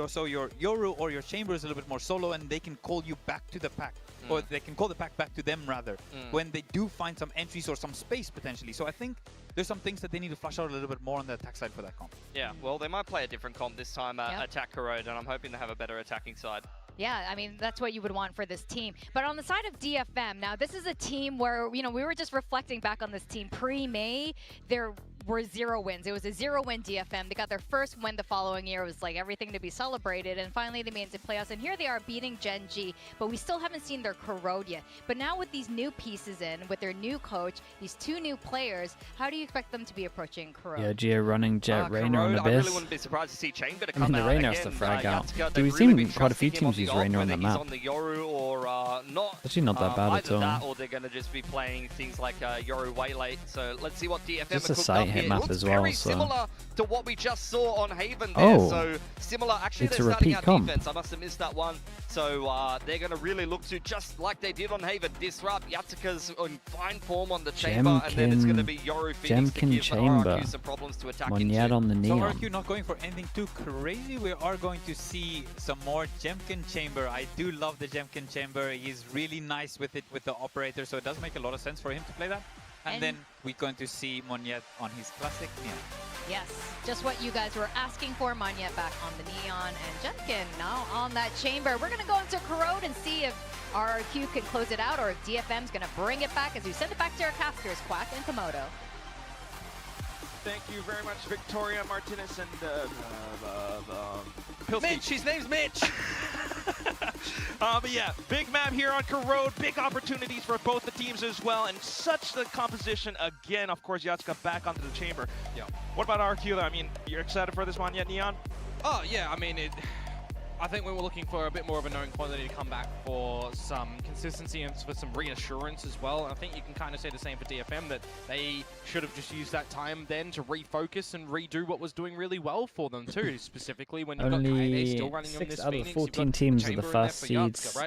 So your Yoru or your chamber is a little bit more solo, and they can call you back to the pack. Or they can call the pack back to them, rather, when they do find some entries or some space, potentially. So I think there's some things that they need to flush out a little bit more on the attack side for that comp. Yeah, well, they might play a different comp this time, attack Corrode, and I'm hoping they have a better attacking side. Yeah, I mean, that's what you would want for this team. But on the side of DFM, now this is a team where, you know, we were just reflecting back on this team pre-May. There were 0 wins. It was a 0-win DFM. They got their first win the following year. It was like everything to be celebrated. And finally, they made it to playoffs. And here they are beating Gen G. But we still haven't seen their Corrode yet. But now with these new pieces in, with their new coach, these 2 new players, how do you expect them to be approaching Corrode? Yeah, Geo running Jet Rainer on the I really base. wouldn't be surprised to see Chamber to I mean, come the out Rainer again. has to frag out. Yatsuka, Do we've they've really seen been quite a few trusting him on teams use the ult, Rainer on whether the he's map. on the Yoru or not. Actually not that bad at either all. that, or they're going to just be playing things like Yoru way late. So let's see what DFM Just a are cooked site up hit here. map Looks as well, very so- similar to what we just saw on Haven there. Oh, So similar. Actually, it's they're a starting repeat out comp. defense. I must have missed that one. So they're going to really look to, just like they did on Haven, disrupt. Yatsuka's in fine form on the chamber, and then it's going to be Yoru Phoenix to give RRQ some problems to attack into. Monyet on the So Neon. RRQ not going for anything too crazy. We are going to see some more Jemkin Chamber. I do love the Jemkin Chamber. He's really nice with it, with the operator, so it does make a lot of sense for him to play that. And then we're going to see Monyet on his classic Neon. Yes, just what you guys were asking for. Monyet back on the Neon, and Jemkin now on that chamber. We're going to go into Corrode and see if RRQ can close it out, or if DFM's going to bring it back as we send it back to our casters, Quack and Komodo. Thank you very much, Victoria Martinez and Mitch, his name's Mitch. But yeah, big map here on Corrode, big opportunities for both the teams as well, and such the composition again. Of course, Yatsuka back onto the chamber. Yeah. What about RQ though? I mean, you're excited for this one yet, Neon? Oh yeah, I mean I think we were looking for a bit more of a known quantity to come back for some consistency and for some reassurance as well. And I think you can kind of say the same for DFM, that they should have just used that time then to refocus and redo what was doing really well for them too, specifically when you've got Kaede still running on this 6 out of Phoenix. 14 teams of the first seeds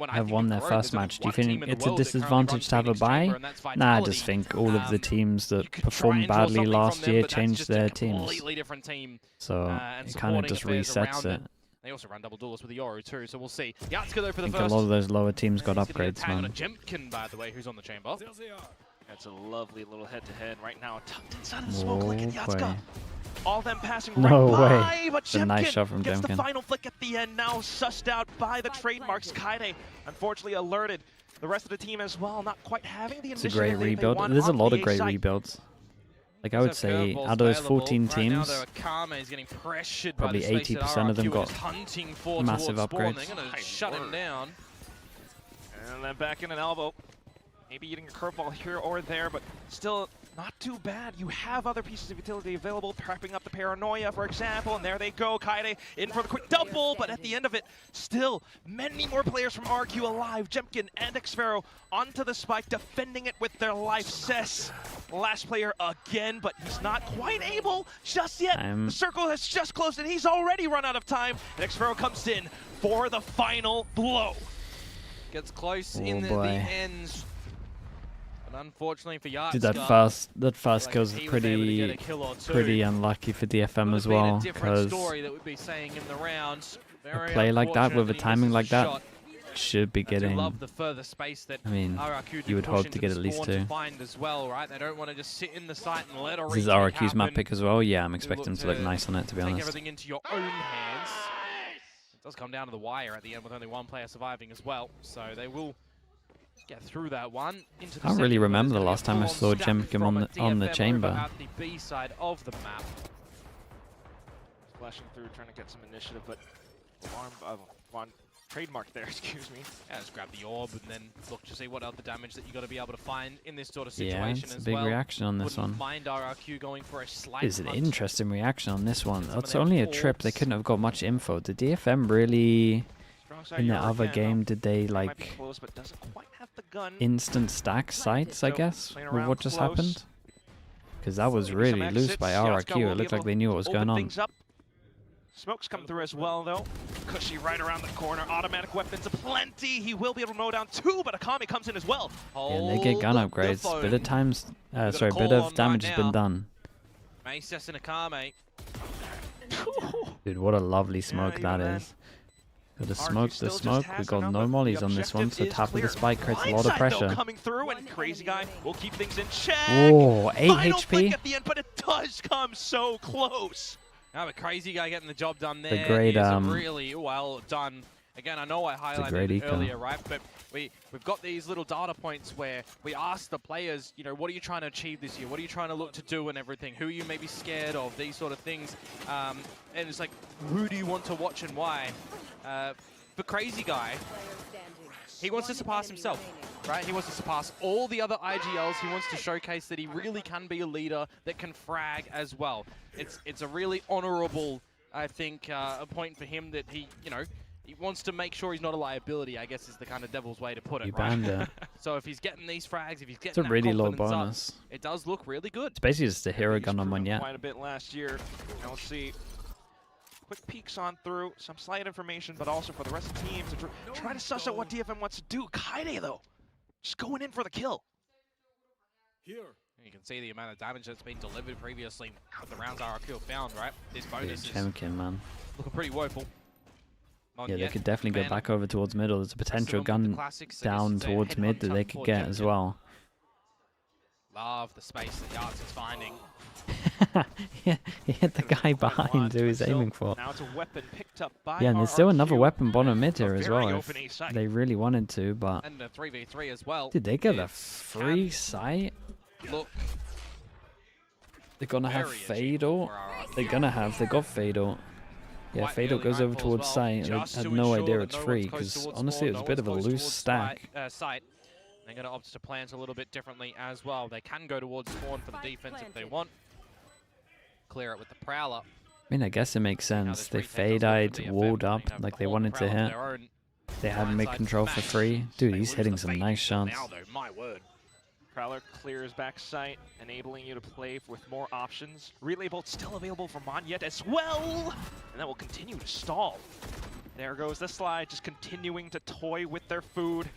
have won their first match. Do you think it's a disadvantage to have a bye? Nah, I just think all of the teams that performed badly last year changed their teams. Completely different team. So it kind of just resets it. They also ran double duelist with the Yoru too, so we'll see. Yatsuka though for the I think first. a lot of those lower teams got He's gonna upgrades, tag on a man. Jemkin, by the way, who's on the chamber. That's a lovely little head-to-head right now. Tucked inside of the smoke, look at No Yatsuka. way. All them passing No right way. by, but It's a nice Jemkin shot from gets the Jemkin. final flick at the end, now sussed out by the trademarks. Kaede, unfortunately alerted. The rest of the team as well, not quite having the It's a initiative great they rebuild. want There's a on lot the of great site. rebuilds. Like I would say, out of those 14 Right now, teams, though, Akame is getting pressured probably by the space that 80% of them RRQ got is hunting for massive towards spawn. upgrades. They're going to shut him down. And then back in an elbow. Maybe eating a curveball here or there, but still not too bad. You have other pieces of utility available, prepping up the Paranoia, for example, and there they go. Kaede in for the quick double, but at the end of it, still many more players from RRQ alive. Jemkin and Xfero onto the spike, defending it with their life. Cess, last player again, but he's not quite able just yet. The circle has just closed, and he's already run out of time. And Xfero comes in for the final blow. Gets close in the end. But unfortunately for Yachtska, Dude, that fast kills is pretty unlucky for DFM as well, because a play like that with a timing like that should be getting. I mean, you would hope to get at least 2. As well, right? They don't want to just sit in the site and let This is RRQ's map pick as well. Yeah, I'm expecting him to look nice on it, to be take honest. everything into your own hands. It does come down to the wire at the end with only 1 player surviving as well, so they will get through that one. Into the I don't really second, remember the but last time I it's saw gonna be a full-on Jemkin stack on the from DFM chamber. over at the B side of the map. Flashing through, trying to get some initiative, but one trademark there, excuse me. Yeah, just grab the orb and then look to see what other damage that you got to be able to find in this sort of Yeah, situation it's a as big well. reaction on this Wouldn't one. mind RRQ going for a slight It's an punt. interesting reaction on this one. That's only a trip. They couldn't have got much info. Did DFM really, in the other game, did they like instant stack sites, I guess, with what just happened? Because that was really loose by RRQ. It looked like they knew what was going on. Smoke's come through as well, though. Cushy right around the corner. Automatic weapons aplenty. He will be able to mow down 2, but Akami comes in as well. Yeah, and they get gun upgrades. Bit of damage has been done. Maces and Akame. Dude, what a lovely smoke that is. Got the smoke. We got no mollies on this one, so top of the spike creates a lot of pressure. Coming through, and Crazy Guy will keep things in check. Whoa, 8 Final HP. flick at the end, but it does come so close. Now, but Crazy Guy getting the job done there. The great, is really well done. Again, I know I highlighted it earlier, right? But we've got these little data points where we ask the players, you know, what are you trying to achieve this year? What are you trying to look to do and everything? Who are you maybe scared of? These sort of things. And it's like, who do you want to watch and why? For Crazy Guy, he wants to surpass himself, right? He wants to surpass all the other IGLs. He wants to showcase that he really can be a leader that can frag as well. It's a really honorable, I think, a point for him that he, you know, he wants to make sure he's not a liability, I guess is the kind of devil's way to put it, You right? banned it. So if he's getting these frags, if he's getting It's a that really low confidence up, bonus. it does look really good. It's basically just a hero gun on one yet. Quite a bit last year. Now we'll see. Quick peeks on through, some slight information, but also for the rest of the team to try to suss out what DFM wants to do. Kaede, though, just going in for the kill. You can see the amount of damage that's been delivered previously with the rounds RRQ found, right? This bonus is Jemkin, man. looking pretty woeful. Not Yeah, they yet. could definitely go Ben, back over towards middle. There's a potential gun classics, I guess down it's a towards mid that headhunt they could for get as Jemkin. well. Love the space that Yards is finding. Yeah, he hit the guy behind who he's aiming for. Now it's a weapon picked up by Yeah, and there's still another RRQ. weapon bottom mid here as very well open A if site. they really wanted to, but And a 3v3 as well. did they get a free sight? Look, They're gonna have Fatal. They're gonna have. They got Fatal. Yeah, Quite Fatal early goes over nightfall as towards well, sight. I just had to no ensure idea that it's no free one's close because towards honestly spawn, it was a no bit of a one's close loose towards stack. Site. They're going to opt to plant a little bit differently as well. They can go towards spawn for the defense if they want. Clear it with the Prowler. I mean, I guess it makes sense. They fade-eyed, walled up like they wanted to hit. They had mid control for free. Dude, he's hitting some nice shots. Now, though, my word. Prowler clears back sight, enabling you to play with more options. Relay Bolt still available for Monyet as well, and that will continue to stall. There goes the slide, just continuing to toy with their food.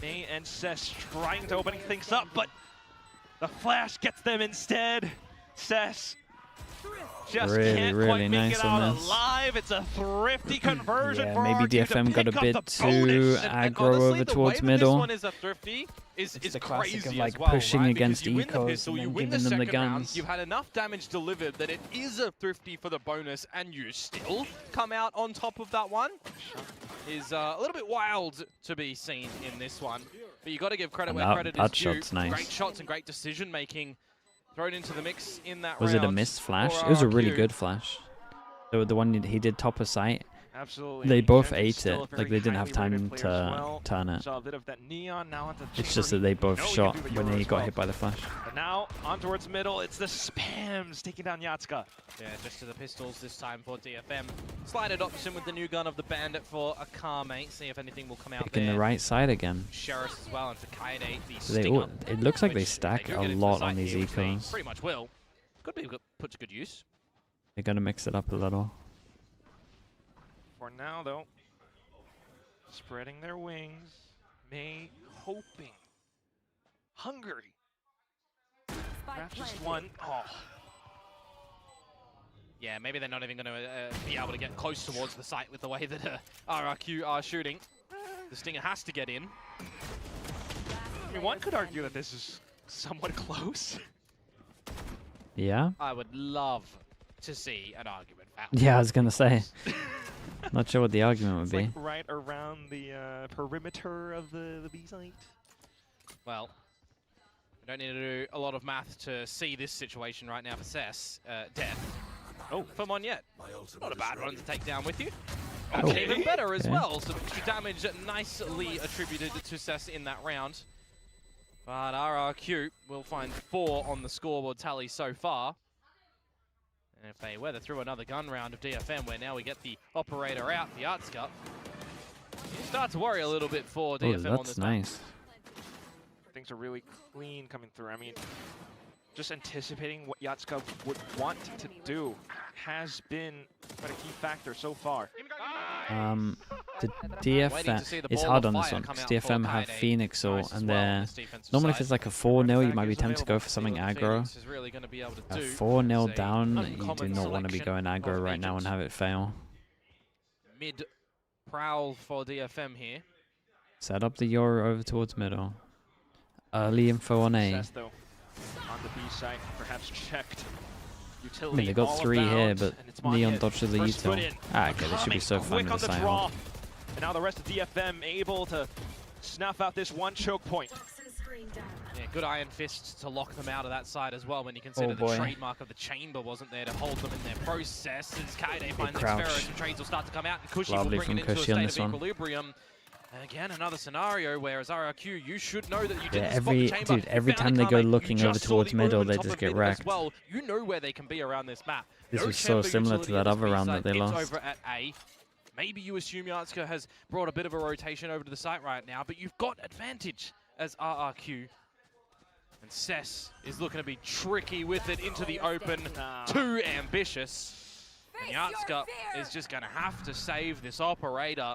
May and Cess trying to open things up, but the flash gets them instead. Cess just can't really quite make nice it on out this. alive. It's a thrifty conversion Yeah, for maybe RRQ to DFM got a pick up bit the too bonus. aggro honestly, over the towards way that middle. This one is a thrifty is the classic crazy of like as well, pushing right? against Because you win the ecos pistol, and you then win the giving them the second round, guns. you've had enough damage delivered that it is a thrifty for the bonus, and you still come out on top of that one. Is a little bit wild to be seen in this one, but you got to give credit And where that- credit that is due. shot's nice. Great shots and great decision making thrown into the mix in that Was round. it a missed flash? for It was a really RRQ. good flash. The one he did top of sight, Absolutely. They both Genji's ate still it. a Like, very they didn't have highly rated time player as to well. turn it. Saw a bit of that neon now onto It's chamber. just that they both know he shot can do the when Euro he as got well. hit by the flash. But now on towards middle, it's the spams taking down Yatsuka. Yeah, just to the pistols this time for DFM. Slight adoption with the new gun of the Bandit for Akame. See if anything will come out Picking there. the right side again. Sheriff as well, and for Kaede, the So they Stinger. all, it looks like they which stack do a get into the lot site on these here, which they ecos. Pretty much will. Could be put to good use. They're gonna mix it up a little. For now, though, spreading their wings, May hoping, hungry. Perhaps just one. Oh. Yeah, maybe they're not even going to be able to get close towards the site with the way that RRQ are shooting. The Stinger has to get in. I mean, one could argue that this is somewhat close. Yeah? I would love to see an argument found. Yeah, I was gonna say. Not sure what the argument would It's be. like right around the perimeter of the B site. Well, we don't need to do a lot of math to see this situation right now for Cess. Death. Oh, for Monyet. Not a bad one to take down with you. Oh, Even better as okay. well. Some damage nicely attributed to Cess in that round. But RRQ will find 4 on the scoreboard tally so far. And if they weather through another gun round of DFM, where now we get the operator out, the Artscup, you start to worry a little bit for DFM on that's this nice. Things are really clean coming through. I mean, just anticipating what Yatsuka would want to do has been quite a key factor so far. The DFM, it's hard on this one, because DFM have Phoenix or, and they're, normally if it's like a 4-0, you might be tempted to go for something aggro. A 4-0 down, you do not want to be going aggro right now and have it fail. Mid prowl for DFM here. Set up the Euro over towards middle. Early info on A. Success, though, on the B site, perhaps checked. I mean, they got 3 here, but Neon dodged the util. Ah, okay, they should be so fine Quick with on the the side. draw. And now the rest of DFM able to snuff out this one choke point. Yeah, good Iron Fist to lock them out of that side as well, when you consider the boy. trademark of the chamber wasn't there to hold them in their process. As Kaede finds crouch. Xferos, and trades will start to come out, and Kushi Lovely will bring from it into a Kushi on state this of one. equilibrium. And again, another scenario where as RRQ, you should know that you Yeah, didn't spot the chamber. every You time found they go Akame, looking you over just saw towards the middle, Omen they top just of get middle wrecked. as well. You know where they can be around this map. This No was so chamber similar to utility that at other this round B-side. that they It's lost. over at A. Maybe you assume Yatsuka has brought a bit of a rotation over to the site right now, but you've got advantage as RRQ. And Cess is looking to be tricky with it into the open. Too ambitious. And Yatsuka is just going to have to save this operator.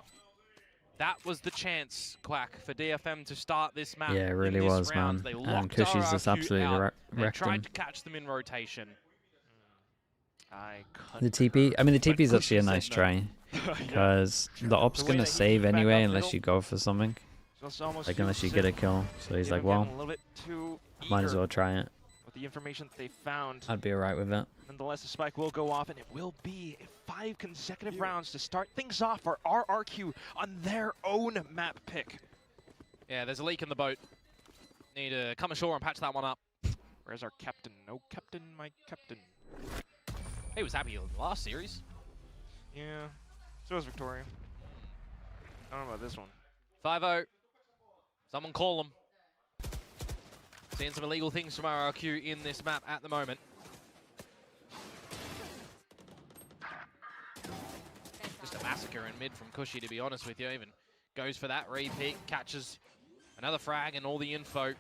That was the chance, Quack, for DFM to start this map. Yeah, it really in this was, round. man. They And locked Kushi's just RRQ absolutely out. They wrecked tried him. to catch them in rotation. The TP, I mean, the TP is actually a Kushi nice said no. try, because the op's The way going to that he save came back anyway up unless middle, you go for something. just almost Like, unless you feels get a as if kill. So he's they like, were well, getting a little bit too might as eager well try it. with the information that they found. I'd be alright with it. Nonetheless, the spike will go off, and it will be 5 consecutive rounds to start things off for RRQ on their own map pick. Yeah, there's a leak in the boat. Need to come ashore and patch that one up. Where's our captain? No captain, my captain. He was happy in the last series. Yeah, so was Victoria. I don't know about this one. 5-0. Someone call him. Seeing some illegal things from RRQ in this map at the moment. Just a massacre in mid from Kushi, to be honest with you. Even goes for that repeat, catches another frag and all the info.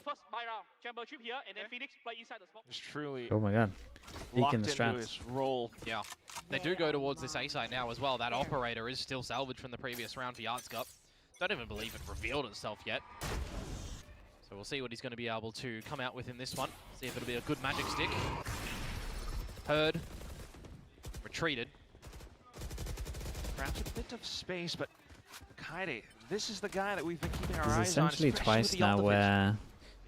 First buy round, chamber trip here, and then Phoenix play inside the smoke. It's truly Oh my god. locked Leaking the into strats. his role. Yeah, they do go towards this A site now as well. That operator is still salvaged from the previous round for Yatsuka. Don't even believe it revealed itself yet. So we'll see what he's going to be able to come out with in this one. See if it'll be a good magic stick. Heard. Retreated. Perhaps a bit of space, but Kaede, this is the guy that we've been keeping our There's eyes on. essentially especially twice with the now ultimate. where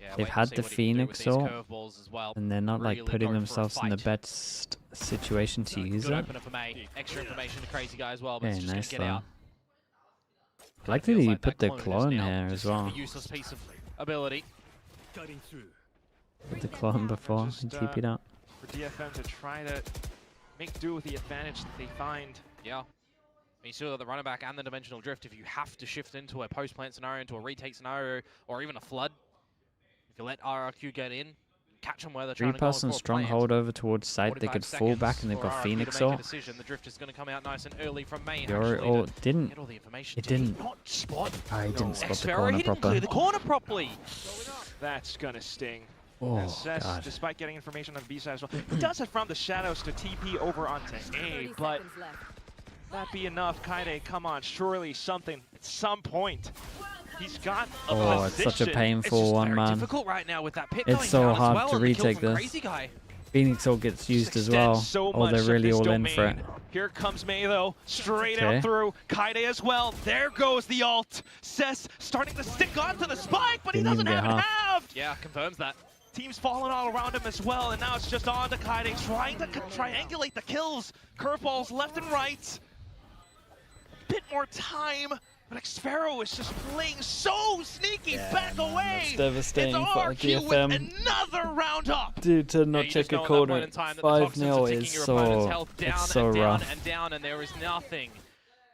Yeah, they've wait had to the see what he can do with Phoenix these ult, curveballs as well. and they're not like Really putting go for a themselves in the fight. best situation to use Good it. opener for May. Extra information to Crazy Guy as well, but Yeah, it's just nice going to get though. out. I like that Feels you like put the that is clone now here as just well. A useless piece of ability. Put the clone before Just, and TP'd out. For DFM to try to make do with the advantage that they find. Yeah. You still got the runner back and the dimensional drift. If you have to shift into a post-plant scenario, into a retake scenario, or even a flood, if you let RRQ get in, catch them where they're trying to go. Three-person stronghold over towards side. They could fall back, and they've got Phoenix ult. The drift is going to come out nice and early from May. Oh, didn't. It didn't. Not spot. Oh, he didn't spot the Xfero, corner he didn't properly. clear the corner properly. That's gonna sting. Oh, And Cess, God. despite getting information on B side as well, he does it from the shadows to TP over onto A, but that be enough? Kaide, come on, surely something at some point. He's got a Oh, it's position. such a painful one, man. Difficult right now with that pit It's going so down as hard well, to and the kill retake from this. Crazy Guy. Phoenix ult gets used as Extends well. so Oh, much they're of really this all in for it. domain. Here comes May though, straight Okay. out through. Kaide as well. There goes the ult. Cess starting to stick onto the spike, but he Didn't doesn't even have get it half. halved. Yeah, confirms that. Team's falling all around him as well, and now it's just on to Kaide, trying to triangulate the kills. Curveballs left and right. Bit more time, but Xfero is just playing so sneaky. Back away. That's devastating it's for RRQ DFM. with another round up. Dude, to not you check just a know at that quarter point in time that the 5-0 toxins are taking is your opponent's so, health down it's so and down rough. and down, and there is nothing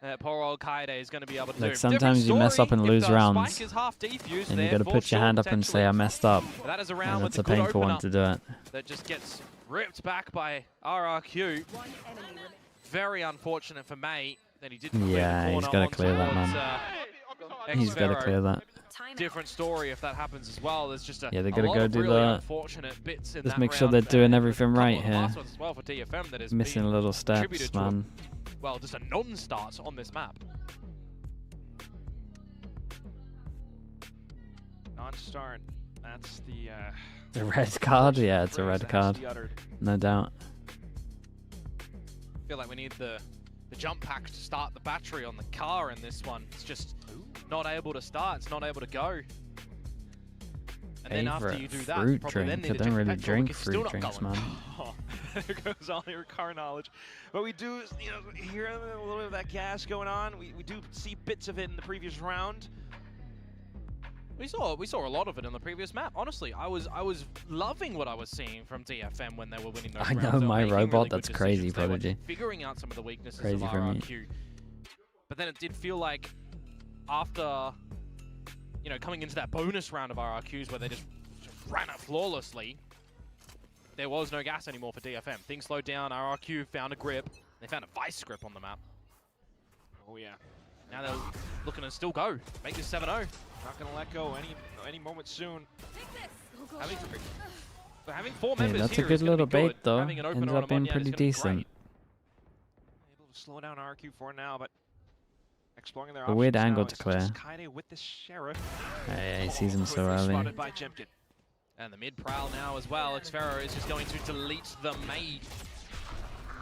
that poor old Kaide is going to be able to Like do. sometimes you mess up and lose rounds, Is half defused and you there got to for put your sure, hand up and say I messed up. But that is a And round with that's the a good painful one opener to do it. that just gets ripped back by RRQ. Very unfortunate for May that he didn't clear Yeah, the he's corner got to clear that, towards, man. He's got to Xfero. clear that. Different story if that happens as well. There's just Yeah, they a gotta lot go of do really that. unfortunate bits in Just that make sure round, they're doing and everything a couple right of the here. last ones as well for DFM that has Missing been little contributed steps, to a- man. well, just a non-start on this map. Non-start. That's the. The red card? Yeah, it's a phrase red that has card. to be uttered. No doubt. I feel like we need the jump pack to start the battery on the car in this one. It's just not able to start. It's not able to go. And then after Favorite you do that, fruit probably then drink. need I to don't check really petrol drink because it's still fruit not drinks, going. man. Oh, there goes all your car knowledge. But we do, hear a little bit of that gas going on. We do see bits of it in the previous round. We saw a lot of it in the previous map. Honestly, I was loving what I was seeing from DFM when they were winning those I rounds. know, They were my making robot, really good that's crazy, decisions. They were Prodigy. figuring out some of the weaknesses Crazy of for me. RRQ. But then it did feel like after, coming into that bonus round of RRQs where they just ran it flawlessly, there was no gas anymore for DFM. Things slowed down. RRQ found a grip. They found a vice grip on the map. Oh yeah. Now they're looking to still go. Make this 7-0. Not gonna let go any moment soon. Having 4 Hey, members that's a here good is gonna little be good. bait, though. Having an opener Ended on up being Amonian is pretty gonna be decent. great. Able to slow down RQ4 now, but exploring their A weird options angle now. to It's clear. just Kaide with the Sheriff. Yeah, he sees him so Quickly early. spotted by Jemkin. And the mid prowl now as well. Xfero is just going to delete the maid.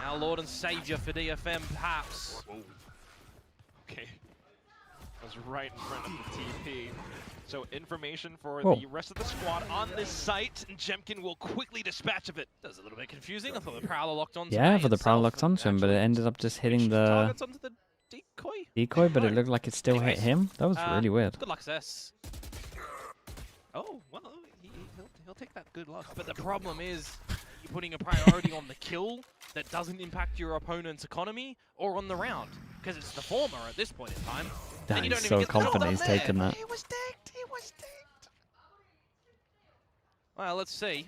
Our Lord and Savior for DFM, perhaps. Whoa. Okay. Was right in front of the TP. So information for Whoa. the rest of the squad on this site, and Jemkin will quickly dispatch of it. That was a little bit confusing. I thought the Prowler locked on. Yeah, for the Prowler locked onto him, but it ended up just hitting the Targets onto the decoy, but it looked like it still hit him. That was really weird. Good luck, Cess. Oh, well, he'll take that good luck. But the problem is, you're putting a priority on the kill that doesn't impact your opponent's economy or on the round, because it's the former at this point in time. Damn, And you he's don't so even get the job confident done he's there. taking that. He was dicked. He was dicked. Well, let's see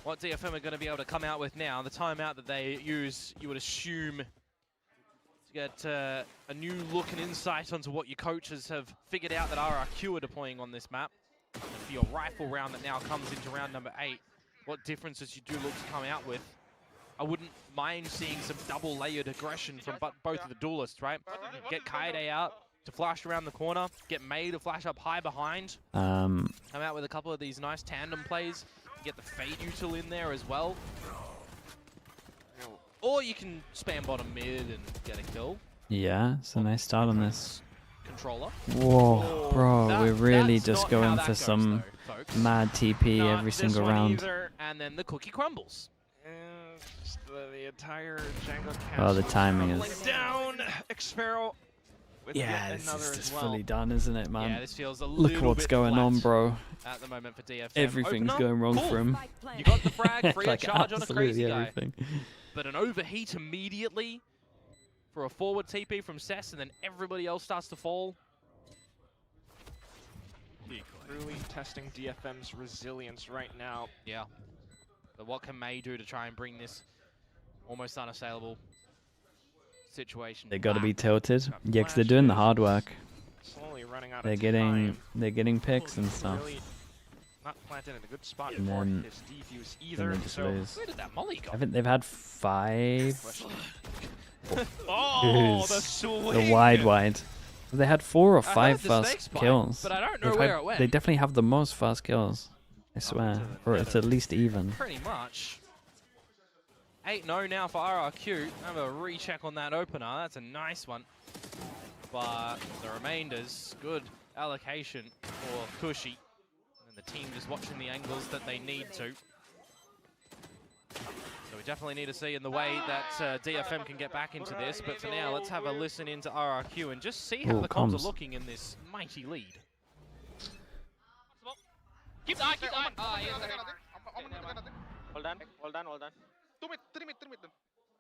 what DFM are going to be able to come out with now. The timeout that they use, you would assume, to get a new look and insight onto what your coaches have figured out that RRQ are deploying on this map. And for your rifle round that now comes into round number 8, what differences you do look to come out with. I wouldn't mind seeing some double-layered aggression from both of the duelists, right? Get Kaide out to flash around the corner, get May to flash up high behind. Come out with a couple of these nice tandem plays, get the fade util in there as well. Or you can spam bottom mid and get a kill. Yeah, it's a nice start on this. Controller. Whoa, bro, we're really that's just not how going that for goes, some though, folks. mad TP Not every this single one round. either. And then the cookie crumbles. Just the entire Django Oh, the castle timing crumbling is... down. Xfero with Yeah, yet this another is as just well. fully done, isn't it, man? Yeah, this feels a Look little what's bit going on, flat bro. at the moment for DFM. Everything's Opener, going wrong cool. for him. You got the frag, free Like, of charge on a crazy absolutely guy. everything. But an overheat immediately for a forward TP from Cess, and then everybody else starts to fall. Really testing DFM's resilience right now. Yeah. But what can May do to try and bring this almost unassailable situation? They got to be tilted. Yeah, because they're doing the hard work. Slowly running out They're of getting picks and stuff. Really not planted in a good spot And for then, his defuse then either. they just So lose. Where did that molly go? I think they've had 5. Oh, the The swing! wide. They had 4 or 5 heard the snake fast spike, kills. but I don't know They've where had- it went. They definitely have the most fast kills. I swear. Or it's at least even. Pretty much. 8-0 now for RRQ. Have a recheck on that opener. That's a nice one. But the remainders, good allocation for Cushy. And the team just watching the angles that they need to. So we definitely need to see in the way that DFM can get back into this. But for now, let's have a listen into RRQ and just see how Ooh, the comms comms. are looking in this mighty lead. Keep on, keep on. Hold on, hold on, hold on. 2 mid, 3 mid, 3 mid.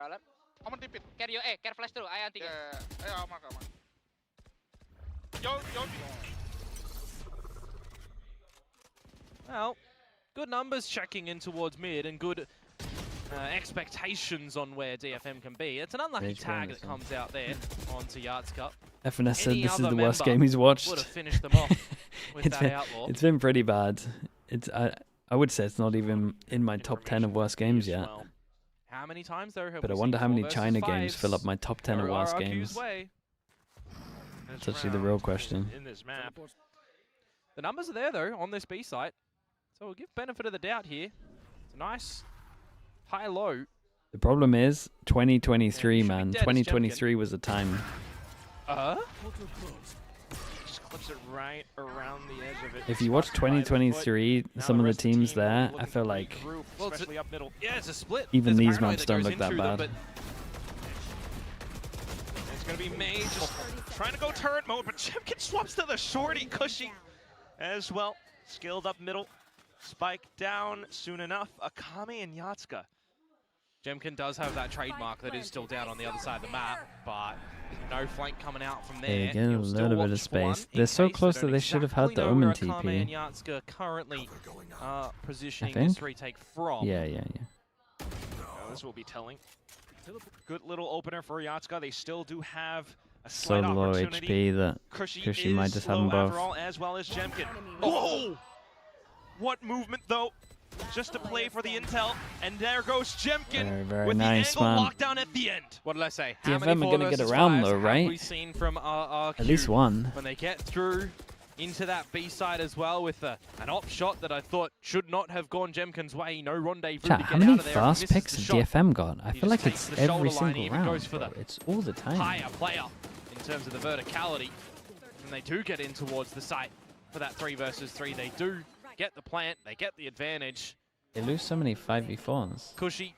Alam. Aman tipid. Carry care flash through. Ayan, tiga. Ayo, aman, aman. Yo. Well, good numbers checking in towards mid and good expectations on where DFM can be. It's an unlucky Rage tag bonus, that comes out there onto Yardska. FNS said Any this is other the worst member game he's watched. would have finished them off with It's that been- outlaw. It's been pretty bad. I would say it's not even in my top 10 of worst games yet. How many times though have But I we wonder seen how many 4 China versus games fill up 5s my top 10 of go worst RRQ's games. way? That's actually the real question. In this map. The numbers are there though on this B site, so we'll give benefit of the doubt here. It's a nice high-low. The problem is 2023, Yeah, man. dead as 2023 was the time. Just clips it right around the edge of it. If you watch Spots by the foot. 2023, Now some of the rest teams team will be there, looking I to feel like regroup, Well, it's a- especially up middle. Yeah, it's a split. even There's these paranoia maps that don't goes look that into them, bad. It's going to be May just trying to go turret mode, but Chimkin swaps to the shorty. Cushy as well. Skilled up middle. Spike down soon enough. Akame and Yatsuka. Jemkin does have that trademark that is still down on the other side of the map, but no flank coming out from They there. get a You'll still little bit of watch for one space. in They're so case close they that don't they should have had the exactly know Omen where Akame TP. and Yatsuka currently positioning think. this retake from. Yeah. Oh, this will be telling. Good little opener for Yatsuka. They still do have a So slight low opportunity. HP that Cushy might is just have them low both. after all, as well as Jemkin. Oh! What movement, though? Just to play for the intel, and there goes Jemkin Very with nice, the angle man. lockdown at the end. What did I say? DFM How many are 4 gonna get versus around 5s though, have right? we seen from RRQ At least one. when they get through into that B side as well with an op shot that I thought should not have gone Jemkin's way. No rendezvous Chat, to how get many out of there. fast Misses picks the has shot. DFM got? I He feel just like takes it's the shoulder every line, single even round. goes for bro. the It's all the time. higher player in terms of the verticality. And they do get in towards the site for that 3 versus 3. They do get the plant, they get the advantage. They lose so many 5v4s. Cushy,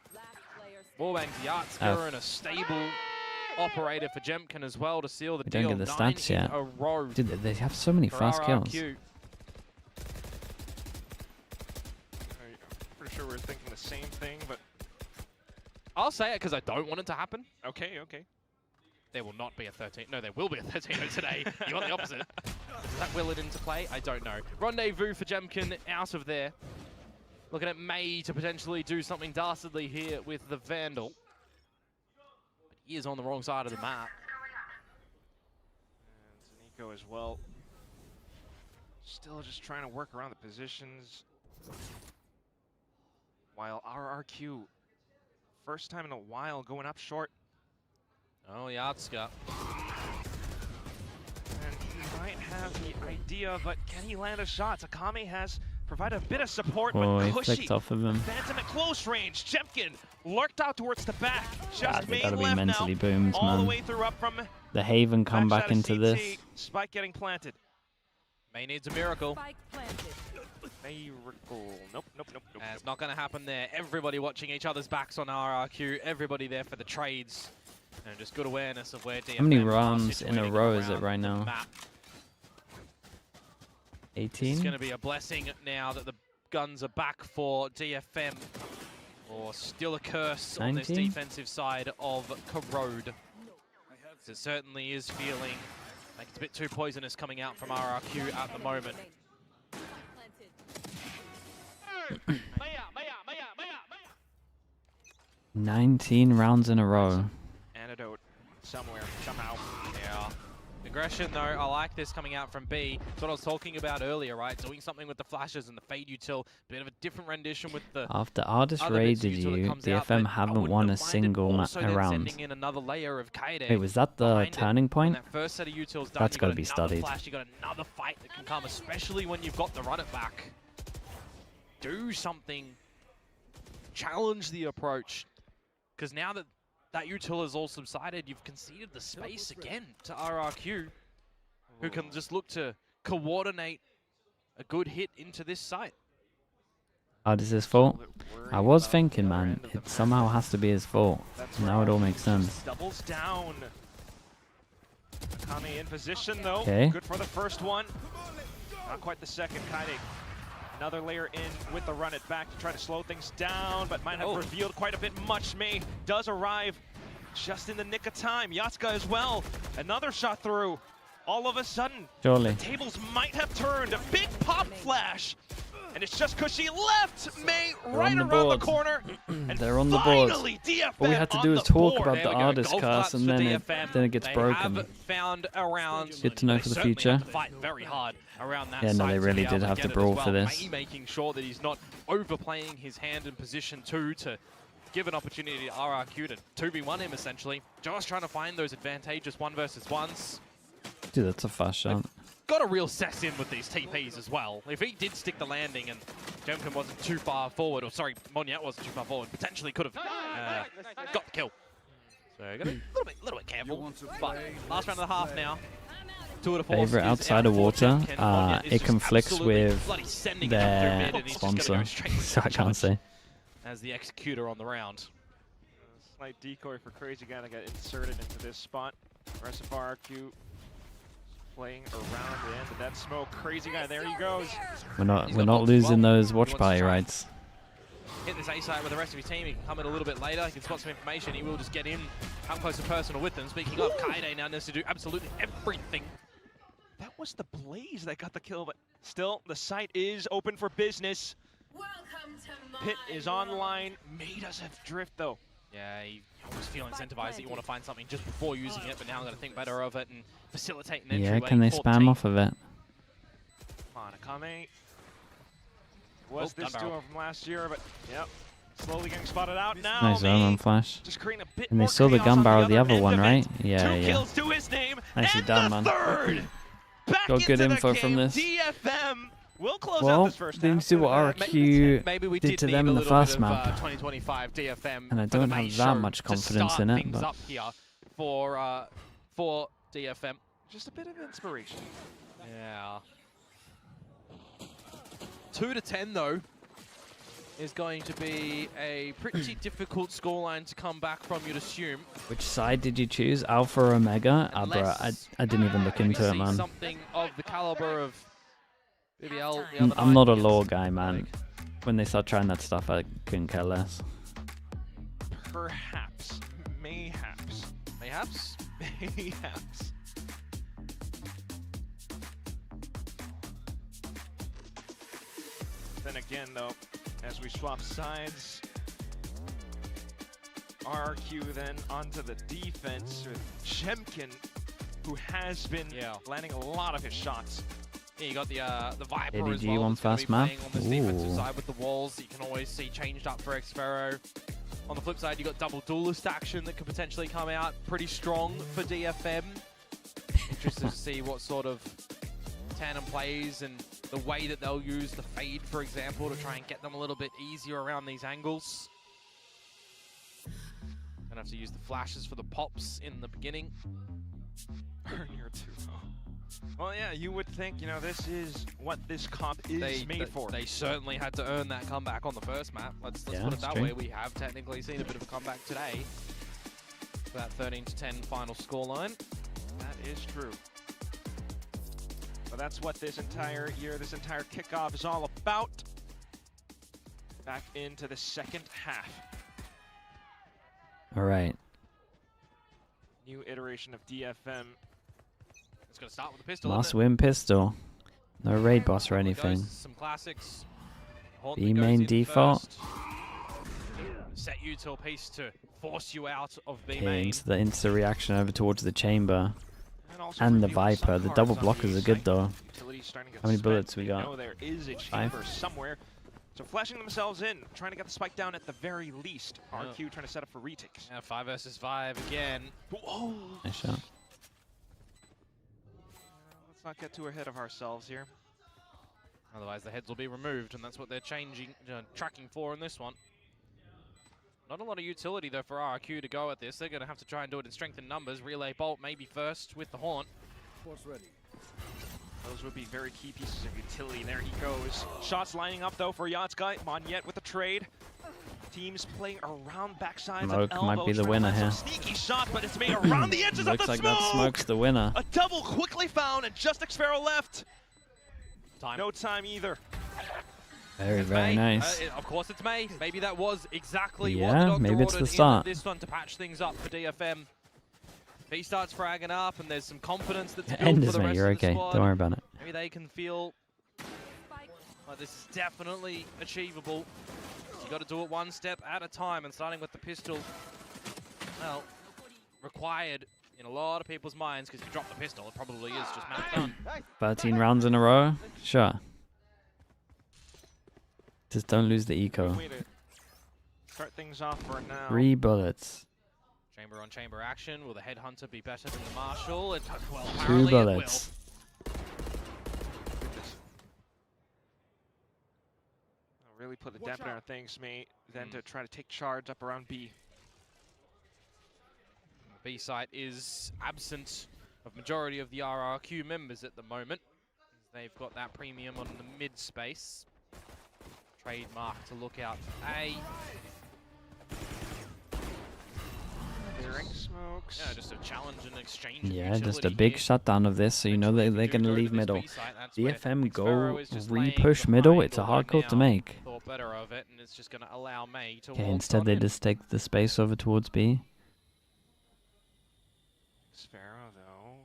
Warbangs, Yatsuka, Oh. and a stable operator for Jemkin as well to seal the We deal. don't get the 9 stats in yet. a row Dude, they have so many for fast kills. RRQ. Pretty sure we're thinking the same thing, but I'll say it because I don't want it to happen. okay. There will not be a 13. No, there will be a 13-0 today. You want the opposite. Does that will it into play? I don't know. Rendezvous for Jemkin out of there. Looking at May to potentially do something dastardly here with the Vandal. But he is on the wrong side of the map. And Nico as well. Still just trying to work around the positions. While RRQ, first time in a while, going up short. Oh, Yatsuka. And he might have the idea, but can he land a shot? Akame has provided a bit of support, Oh, but he Cushy, flicked off of him. Phantom at close range. Jemkin lurked out towards the back. Just they main gotta be left mentally now. boomed, all the man. way through up from The Haven come back back shot of into CT. this. Spike getting planted. May needs a miracle. Miracle. Nope. It's not going to happen there. Everybody watching each other's backs on RRQ. Everybody there for the trades. And just good awareness of where DFM How many are rounds in a situating row is it around right the now? map. 18? It's going to be a blessing now that the guns are back for DFM. Or still a curse on this 19? defensive side of Corrode. 'cause it certainly is feeling like it's a bit too poisonous coming out from RRQ at the moment. 19 rounds in a row. Antidote somewhere, somehow. Yeah. Aggression though, I like this coming out from B. It's what I was talking about earlier, right? Doing something with the flashes and the fade util, bit of a different rendition with the After Artist other bits raided util that you, comes out, DFM but I haven't wouldn't won a have minded single also then round. sending in another layer of Kaide Wait, was that the behind it. turning When point? that first set of utils done, That's you got to got be another studied. flash, you got another fight that can come, especially when you've got the run it back. Do something. Challenge the approach. Because now that that util has all subsided, you've conceded the space again to RRQ, who can just look to coordinate a good hit into this site. Artist his fault? I was thinking, man, it somehow has to be his fault. Now it all makes sense. Doubles down. Akame in position though. Okay. Good for the first one. Not quite the second. Kaide. Another layer in with the run it back to try to slow things down, but might have revealed quite a bit much. May does arrive just in the nick of time. Yatsuka as well. Another shot through. All of a sudden, Surely. the tables might have turned. A big pop flash. And it's just because she left May right around the corner. And They're on the board. finally, DFM All we had to on do the is talk board. about the artist Golf curse, claps and for then DFM. it gets They broken. have found a round. Good to know They for the certainly future. have to fight very hard around that Yeah, no, side they to really be able did have get to it as brawl well. for this. May making sure that he's not overplaying his hand in position 2 to give an opportunity to RRQ to 2v1 him essentially. Just trying to find those advantageous 1 versus 1s. Dude, that's a fast shot. Got a real cess in with these TPs as well. If he did stick the landing and Jemkin wasn't too far forward, or sorry, Monyet wasn't too far forward, potentially could have got the kill. So got a little bit careful. But last round and a half now. Tour de Force Favorite is outside out of for water? Jemkin. Monyet is It just conflicts absolutely with bloody sending it up through their mid, and he's just gonna sponsor, go straight for so I the can't challenge say. as the executor on the round. Slight decoy for Crazy Guy to get inserted into this spot. Rest of RRQ playing around the end of that smoke. Crazy Guy, there he goes. We're not losing those Watchparty rights. Hit this A site with the rest of his team. He can come in a little bit later. He can spot some information. He will just get in up close and personal with them. Speaking of, Kaide now needs to do absolutely everything. That was the Blaze that got the kill, but still, the site is open for business. Pit is online. May does have drift though. Yeah, you always feel incentivized that you want to find something just before using it, but now I'm going to think better of it and facilitate an entryway. Yeah, can they for the spam team. off of it? Come on, Akame. Was Oh, this gun duo barrel. from last year, but yep. Slowly getting spotted out now. Nice Valorant flash. Just creating a bit And they more saw the chaos gun on barrel the other end one, of right? it. Yeah, 2 yeah. kills to his name. Nicely and done, the man. third. Back Got good into the info from game. this. DFM will close out Well, this first didn't half. see what RRQ Maybe we did to need them a in the little bit first of, map. 2025 DFM. And I for the don't May have that show much to confidence start in it, things but- up here for DFM. Just a bit of inspiration. Yeah. 2 to 10 though is going to be a pretty difficult scoreline to come back from, you'd assume. Which side did you choose? Alpha or Omega? Unless I didn't even look into it, see man. something of the caliber of BBL. the I'm other not a night lore against, guy, man. When they start trying that stuff, I couldn't care less. Perhaps. Mayhaps. Mayhaps? Mayhaps. Then again, though, as we swap sides, RRQ then onto the defense with Jemkin, who has been landing a lot of his shots. Yeah, you got the Viper as ADG well. one that's gonna fast be map. playing on this defensive Ooh. side with the walls that you can always see changed up for Xfero. On the flip side, you got double duelist action that could potentially come out pretty strong for DFM. Interested to see what sort of tandem plays and the way that they'll use the fade, for example, to try and get them a little bit easier around these angles. Gonna have to use the flashes for the pops in the beginning. Earn your 2. Well, yeah, you would think, you know, this is what this comp is made for. They certainly had to earn that comeback on the first map. Let's Yeah, put it that's that true. way. We have technically seen a bit of a comeback today for that 13-10 final scoreline. That is true. But that's what this entire year, this entire kickoff is all about. Back into the second half. All right. new iteration of DFM. It's going to start with the pistol. Must win pistol. No raid boss or anything. Some classics. B main default. Set util piece to force you out of B Okay, main. into the insta reaction over towards the chamber. And the Viper. The double blockers are good though. How many bullets we got? There is a 5. chamber somewhere. So flashing themselves in, trying to get the spike down at the very least. RQ trying to set up for retakes. Yeah, 5 versus 5 again. Whoa! Nice shot. Let's not get too ahead of ourselves here. Otherwise the heads will be removed, and that's what they're tracking for in this one. Not a lot of utility though for RRQ to go at this. They're going to have to try and do it in strength and numbers. Relay Bolt maybe first with the Haunt. Ready. Those would be very key pieces of utility. There he goes. Shots lining up though for Yachtguy. Monyet with the trade. Teams playing around backsides Smoke and might elbows. be the winner here. Sneaky shot, but it's made around the edges of the Looks like smoke. that smoke's the winner. A double quickly found, and just Xfero left. Time. No time either. Very nice. Of course it's May. Maybe that was exactly what Yeah, the doctor maybe it's the ordered start. in this one to patch things up for DFM. He starts fragging up, and there's some confidence that's built End for is the mate, rest you're of the okay. squad. Don't worry about it. Maybe they can feel like this is definitely achievable. You got to do it one step at a time, and starting with the pistol, well, required in a lot of people's minds, because if you drop the pistol, it probably is just match done. 13 rounds in a row? Sure. Just don't lose the eco. Way to start things off for now. 3 bullets. Chamber on chamber action. Will the headhunter be better than the marshal? Well, 2 apparently bullets. Really put a dampener on things, mate. Then to try to take charge up around B. B site is absent of majority of the RRQ members at the moment. They've got that premium on the mid space. Trademark to look out for A. Clearing smokes. Yeah, just a challenge and exchange. Yeah, just a big shutdown of this, so you know they're going to leave middle. DFM go re-push middle, it's a hard call to make. Thought better of it, and it's just going to allow May to Okay, walk instead on they in. just take the space over towards B. Sparrow, though.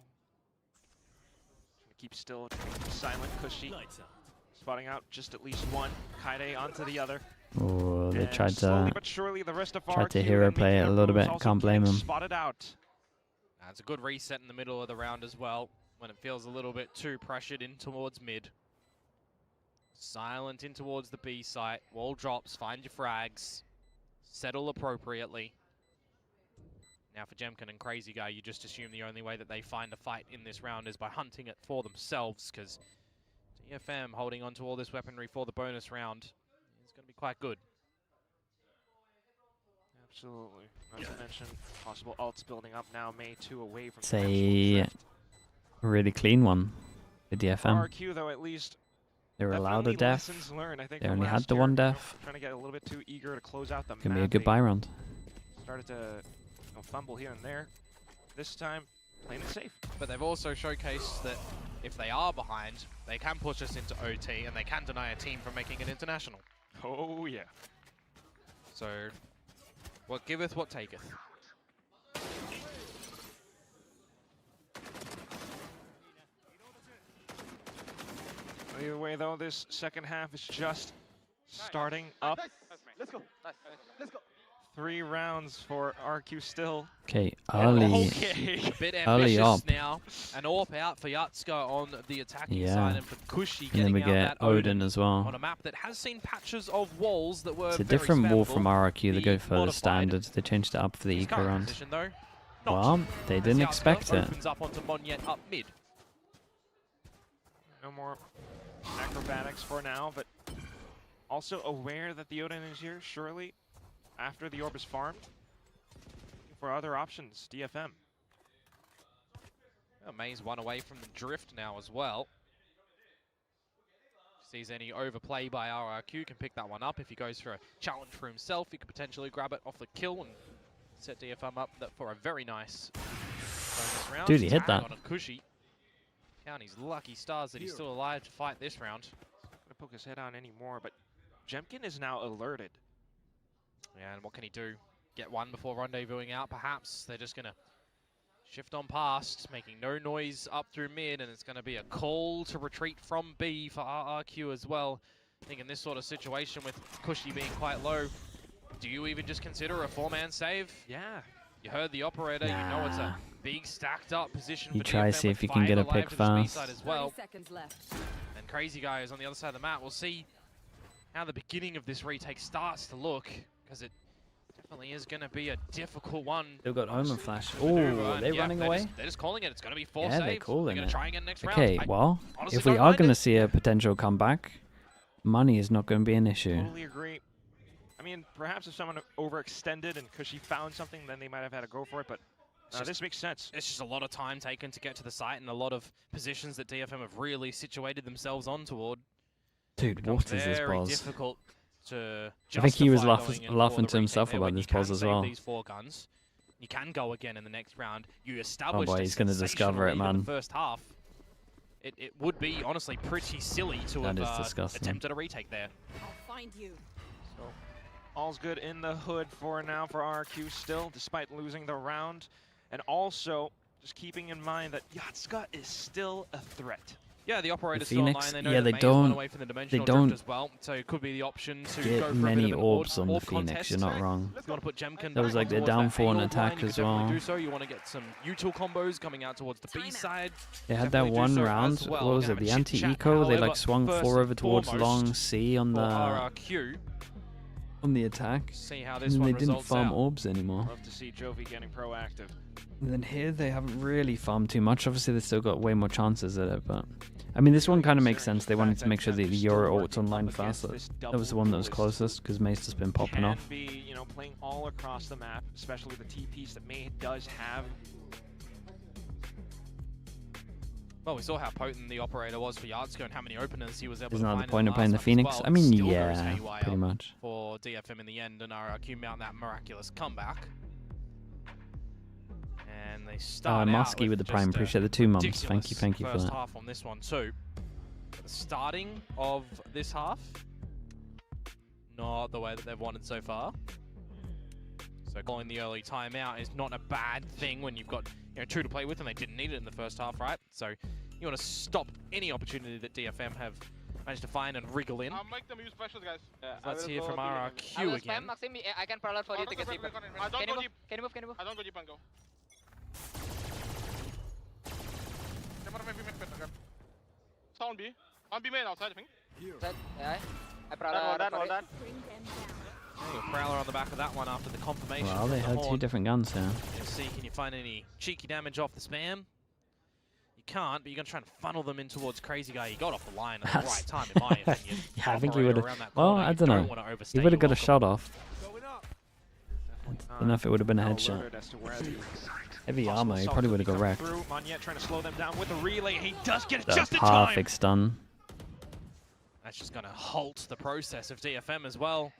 Trying to keep still, silent, cushy. Spotting out just at least one. Kaide onto the other. Oh, they And tried slowly to but surely the rest of hero play it a little bit. Can't blame him. Spotted out. It's a good reset in the middle of the round as well, when it feels a little bit too pressured in towards mid. Silent in towards the B site. Wall drops, find your frags. Settle appropriately. Now for Jemkin and Crazy Guy, you just assume the only way that they find a fight in this round is by hunting it for themselves, because DFM holding on to all this weaponry for the bonus round is going to be quite good. Absolutely. Not to mention possible ults building up now. May 2 away from It's a really clean one for DFM. RQ, though, at least They were allowed a definitely def. lessons learned, I think, They from only had last the year, one you know, def. trying to get a little bit too eager to close out the Gonna be a map. good They buy round. Started to fumble here and there. This time, playing it safe. But they've also showcased that if they are behind, they can push us into OT, and they can deny a team from making it international. Oh, yeah. So, what giveth, what taketh. Either way, though, this second half is just starting up. Let's go. Let's go. 3 rounds for RQ still. Okay, early, A bit early ambitious up. now. An AWP out for Yatska on the attacking Yeah. side, and for Cushy And getting then we out get that Odin as well. on a map that has seen patches of walls that were It's a very different wall spammable. from RRQ. They go for the modified. standard. They changed it up for the His eco current round. position, though, Well, they as didn't Yatska expect it. opens up onto Monyet up mid. No more acrobatics for now, but also aware that the Odin is here, surely, after the orb is farmed. For other options, DFM. May's one away from the drift now as well. Sees any overplay by RRQ, can pick that one up. If he goes for a challenge for himself, he could potentially grab it off the kill and set DFM up for a very nice bonus round. Dude, he hit Tag that. on a Cushy. Count his lucky stars that he's still alive to fight this round. Not gonna poke his head out anymore, but Jemkin is now alerted. Yeah, and what can he do? Get one before rendezvousing out, perhaps? They're just going to Shift on past, making no noise up through mid, and it's going to be a call to retreat from B for RRQ as well. I think in this sort of situation with Cushy being quite low, do you even just consider a 4-man save? Yeah. You heard the operator, you know it's a big stacked up position You for try DFM see with if you can get a Five pick alive to the B fast. side as well. 30 seconds left. And Crazy Guy is on the other side of the map. We'll see how the beginning of this retake starts to look, because it definitely is going to be a difficult one. They've got Omen Flash. to maneuver, Oh, and they're yeah, running away? They're just calling it. It's going to be 4 Yeah, saves. they're calling They're going it. to try again next Okay, round. well, honestly if we don't are mind going to it. see a potential comeback, money is not going to be an issue. Totally agree. I mean, perhaps if someone overextended and Cushy found something, then they might have had to go for it, but this makes sense. It's just a lot of time taken to get to the site and a lot of positions that DFM have really situated themselves on toward. Dude, what is this very pause? difficult to I think he was justify going in laughing for to the himself retake there about when this you can pause as save well. These 4 guns. You can go again in the next round. You Oh established boy, a he's going to discover it, sensational lead in man. the first half. It would be honestly pretty silly to That is have disgusting. attempted a retake there. I'll find you. So all's good in the hood for now for RRQ still, despite losing the round. And also, just keeping in mind that Yatska is still a threat. Yeah, the operator's The still Phoenix, online. They know yeah, that they May has gone don't- away from the they dimensional don't drift as well, so it could be the option to Get go for many a bit of an orbs on the orb Phoenix, contest. you're not wrong. If you want to put Jemkin That was back like their towards that downfall in A attack line, you as could definitely well. do so. You want to get some util combos coming out towards the B side. They had that Definitely do one so round, as well. what was We're it, gonna the have a chit-chat, anti-eco? They however, like swung first 4 over and towards foremost long C on for the RRQ. attack. See how this And one they didn't results farm out. orbs anymore. Love to see Jovi getting proactive. And then here they haven't really farmed too much. Obviously they still got way more chances at it, but I mean this one kind of makes sense. They wanted to make sure that the Euro ult's online fast. That was the one that was closest because May's just been popping Can off. be, you know, playing all across the map, especially the T piece that May does have. Well, we saw how potent the operator was for Yardsko and how many openers he was able Isn't to that find the in point of playing the last map as Phoenix? well. I mean, Still goes yeah, haywire pretty much. For DFM in the end, and RRQ mount that miraculous comeback. And they start out Mosky with the just prime. a Appreciate the 2 months. Thank you ridiculous for first that. half on this one too. The starting of this half, not the way that they've wanted so far. So calling the early timeout is not a bad thing when you've got 2 to play with, and they didn't need it in the first half, right? So you want to stop any opportunity that DFM have managed to find and wriggle in. I'll make them use specials, guys. Let's hear from I RRQ will again. spam Maxim. I can parallel for you to get deeper. I don't go deep. Can you move? Can you move? I don't go deep and go. Camera maybe make better. Sound B. On B main outside, I think. Outside. Yeah. I parallel. Hold on. Prowler on the back of that one after the confirmation. Well, from they the had 2 Horn. different guns here. Let's see, can you find any cheeky damage off the spam? You can't, but you're going to try and funnel them in towards Crazy Guy. He got off the line at the right time, in my opinion. Yeah, I think he would Operator have. around that Well, corner, I you don't know. wanna overstay He would have your got a shot off. I don't know if it would have been a Well headshot. alerted as to where the Heavy possible armor, he assault probably could would have be got coming wrecked. through. Monyet trying to slow them down with a relay. He does get it The just in time. perfect stun. That's just going to halt the process of DFM as well.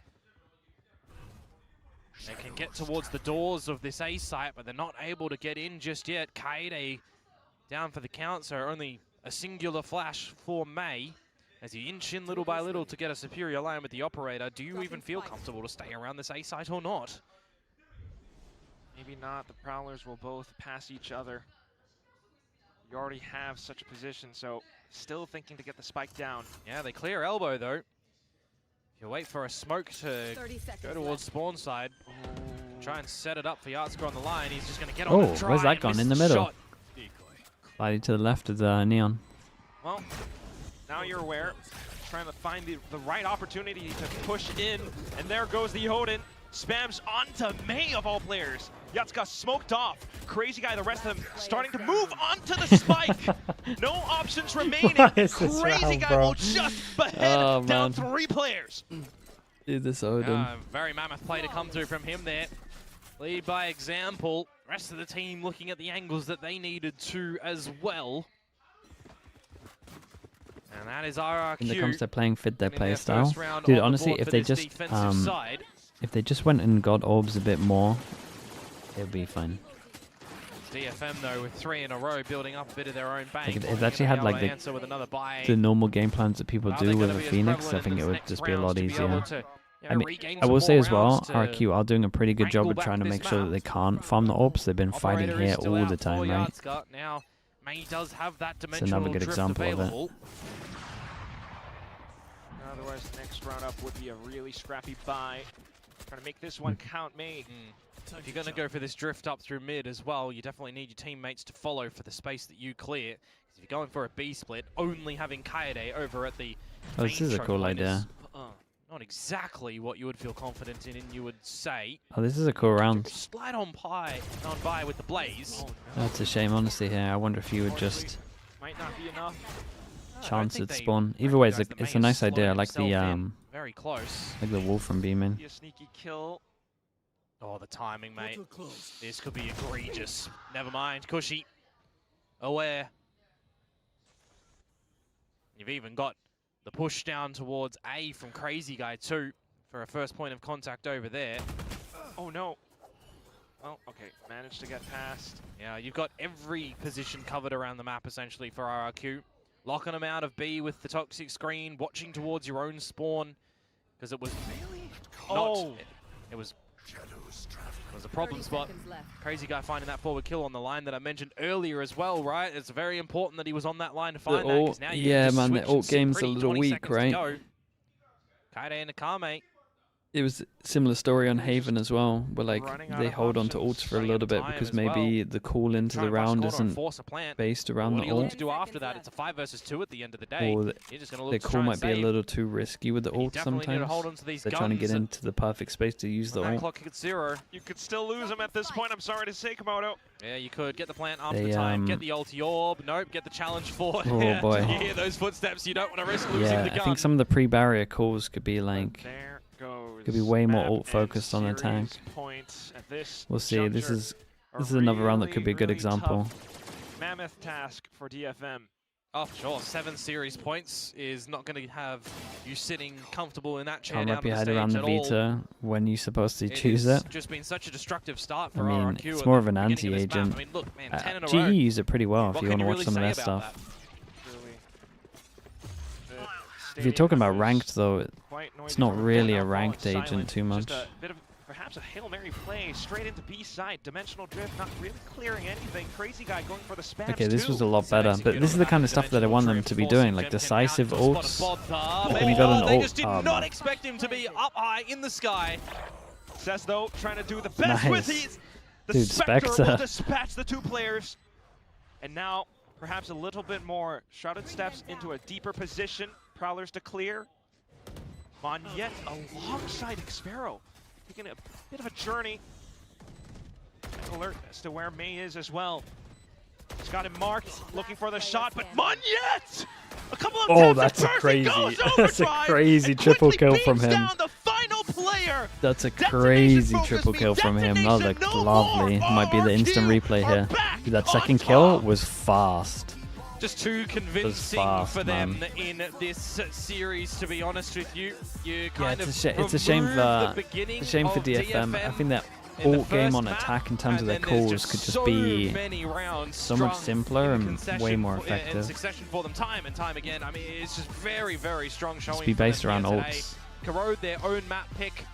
They can get towards the doors of this A site, but they're not able to get in just yet. Kaede down for the count, so only a singular flash for May as you inch in little by little to get a superior line with the operator. Do you even feel comfortable to stay around this A site or not? Maybe not. The Prowlers will both pass each other. You already have such a position, so still thinking to get the spike down. Yeah, they clear elbow though. You wait for a smoke to go towards spawn side. Try and set it up for Yatska on the line. He's just going to get on Oh, and try where's that and gone? miss In the middle. shot. Slightly to the left of the Neon. Well, now you're aware. Trying to find the right opportunity to push in, and there goes the Odin. Spams onto May of all players. Yatska smoked off. Crazy Guy, the rest of them starting to move onto the spike. No options remaining. What is this Crazy round, Guy bro? will just behead Oh, down man. 3 players. Dude, this Odin. Very mammoth play to come through from him there. Lead by example. Rest of the team looking at the angles that they needed to as well. And that is RRQ. When it comes to playing fit their winning their play style, first round dude. on the Honestly, board if for they this just defensive side. if they just went and got orbs a bit more, it'll be fine. DFM though with 3 in a row, building up a bit of their own bank. Like, if They're they actually gonna had be able like to answer with another buy. the normal game plans that people Are do they with gonna a be as Phoenix, I prevalent think in it this would next just be a round lot to be able easier. to I mean, I will say as well, RRQ are doing a pretty good job of trying to make sure that they can't farm the orbs. They've been fighting here all the time, right? Now, May does have that It's another good example of it. Otherwise, the next round up would be a really scrappy buy. Trying to make this one count, May. If you're going to go for this drift up through mid as well, you definitely need your teammates to follow for the space that you clear. If you're going for a B split, only having Kaede over at the Oh, this is a cool idea. Not exactly what you would feel confident in, you would say. Oh, this is a cool round. Slide on by with the Blaze. That's a shame, honestly, here. I wonder if you would just might not be enough. chance it spawn. Either way, it's a nice idea. I like the very close. like the wall from beaming. Be a sneaky kill. Oh, the timing, mate. This could be egregious. Never mind, Cushy. Aware. You've even got the push down towards A from Crazy Guy too for a first point of contact over there. Oh no. Well, okay, managed to get past. Yeah, you've got every position covered around the map essentially for RRQ. Locking them out of B with the toxic screen, watching towards your own spawn, because it was really not. It was a problem spot. Crazy Guy finding that forward kill on the line that I mentioned earlier as well, right? It's very important that he was on that line to find that, because now you yeah, just man, the switch ult game's a 3, little 20 weak, seconds to right? go. Kaede and Akame. It was a similar story on Haven as well, where like they hold on to ults for a little bit because maybe the call into the round isn't based around the What do you look ult, to do after that? It's a 5 versus 2 at the end of the day. or You're just gonna look their to call try and might be a save. little too risky with the ult definitely need to sometimes. hold on to these They're trying to get guns and- into the perfect space to use the That ult. clock hits 0. You could still lose him at this point. I'm sorry to say, Komodo. Yeah, you could get the plant after They, the time, get the ulti orb. Nope, get the challenge for. Oh, Yeah, boy. You hear those footsteps, you don't want to risk losing Yeah, the gun. I think some of the pre-barrier calls could be like There goes could be way more map ult focused on and attack. series points at this We'll see. This juncture. is A another round that could be a good really example. tough mammoth task for DFM. Oh, for sure. 7 series points is not going to have you sitting comfortable in that chair Can't down wrap on your the head stage around the at all. Vita when you're supposed to choose It's it. just been such a destructive start I for mean, RRQ. it's at more the of an beginning of this map. anti-agent. I mean, look, man, 10 in a GE row. use it pretty well What if you can want to watch really some of their say about stuff. The If you're talking about stadium ranked though, was quite it's noisy not for really a Alpha, ranked silent, agent too much. Just a bit of perhaps a Hail Mary play straight into B side. Dimensional drift, not really clearing anything. Crazy Guy going for the spams Okay, this too. was a lot better, but this is the kind of stuff that I want them to be doing, like decisive ults. When you got an They ult, just did not expect him to be up high in the sky. Says though, trying to do the best with Nice. these. The Dude, Spectre will Spectre. dispatch the 2 players. And now, perhaps a little bit more. Shrouded steps into a deeper position. Prowlers to clear. Monyet alongside Xpero. Taking a bit of a journey. And alert as to where May is as well. He's got him marked, looking for the shot, but Monyet! A couple of Oh, taps that's a at first, he crazy, goes that's a overdrive crazy and triple quickly kill from beams him. down the final player. That's a crazy triple kill from him. That looked lovely. Might be the instant replay here. Dude, that second kill was fast. Just too convincing fast, for them man. in this series, to be honest with you. You Yeah, kind it's of a shame remove for the beginning it's a shame for of DFM. I think that in the ult game first on map, attack in terms of and their then there's calls could just so be many rounds so much strung simpler in and way concession more in effective. succession for them time and time again. I mean, it's just very, very strong showing. Just be for them based around here today. ults. Corrode their own map pick,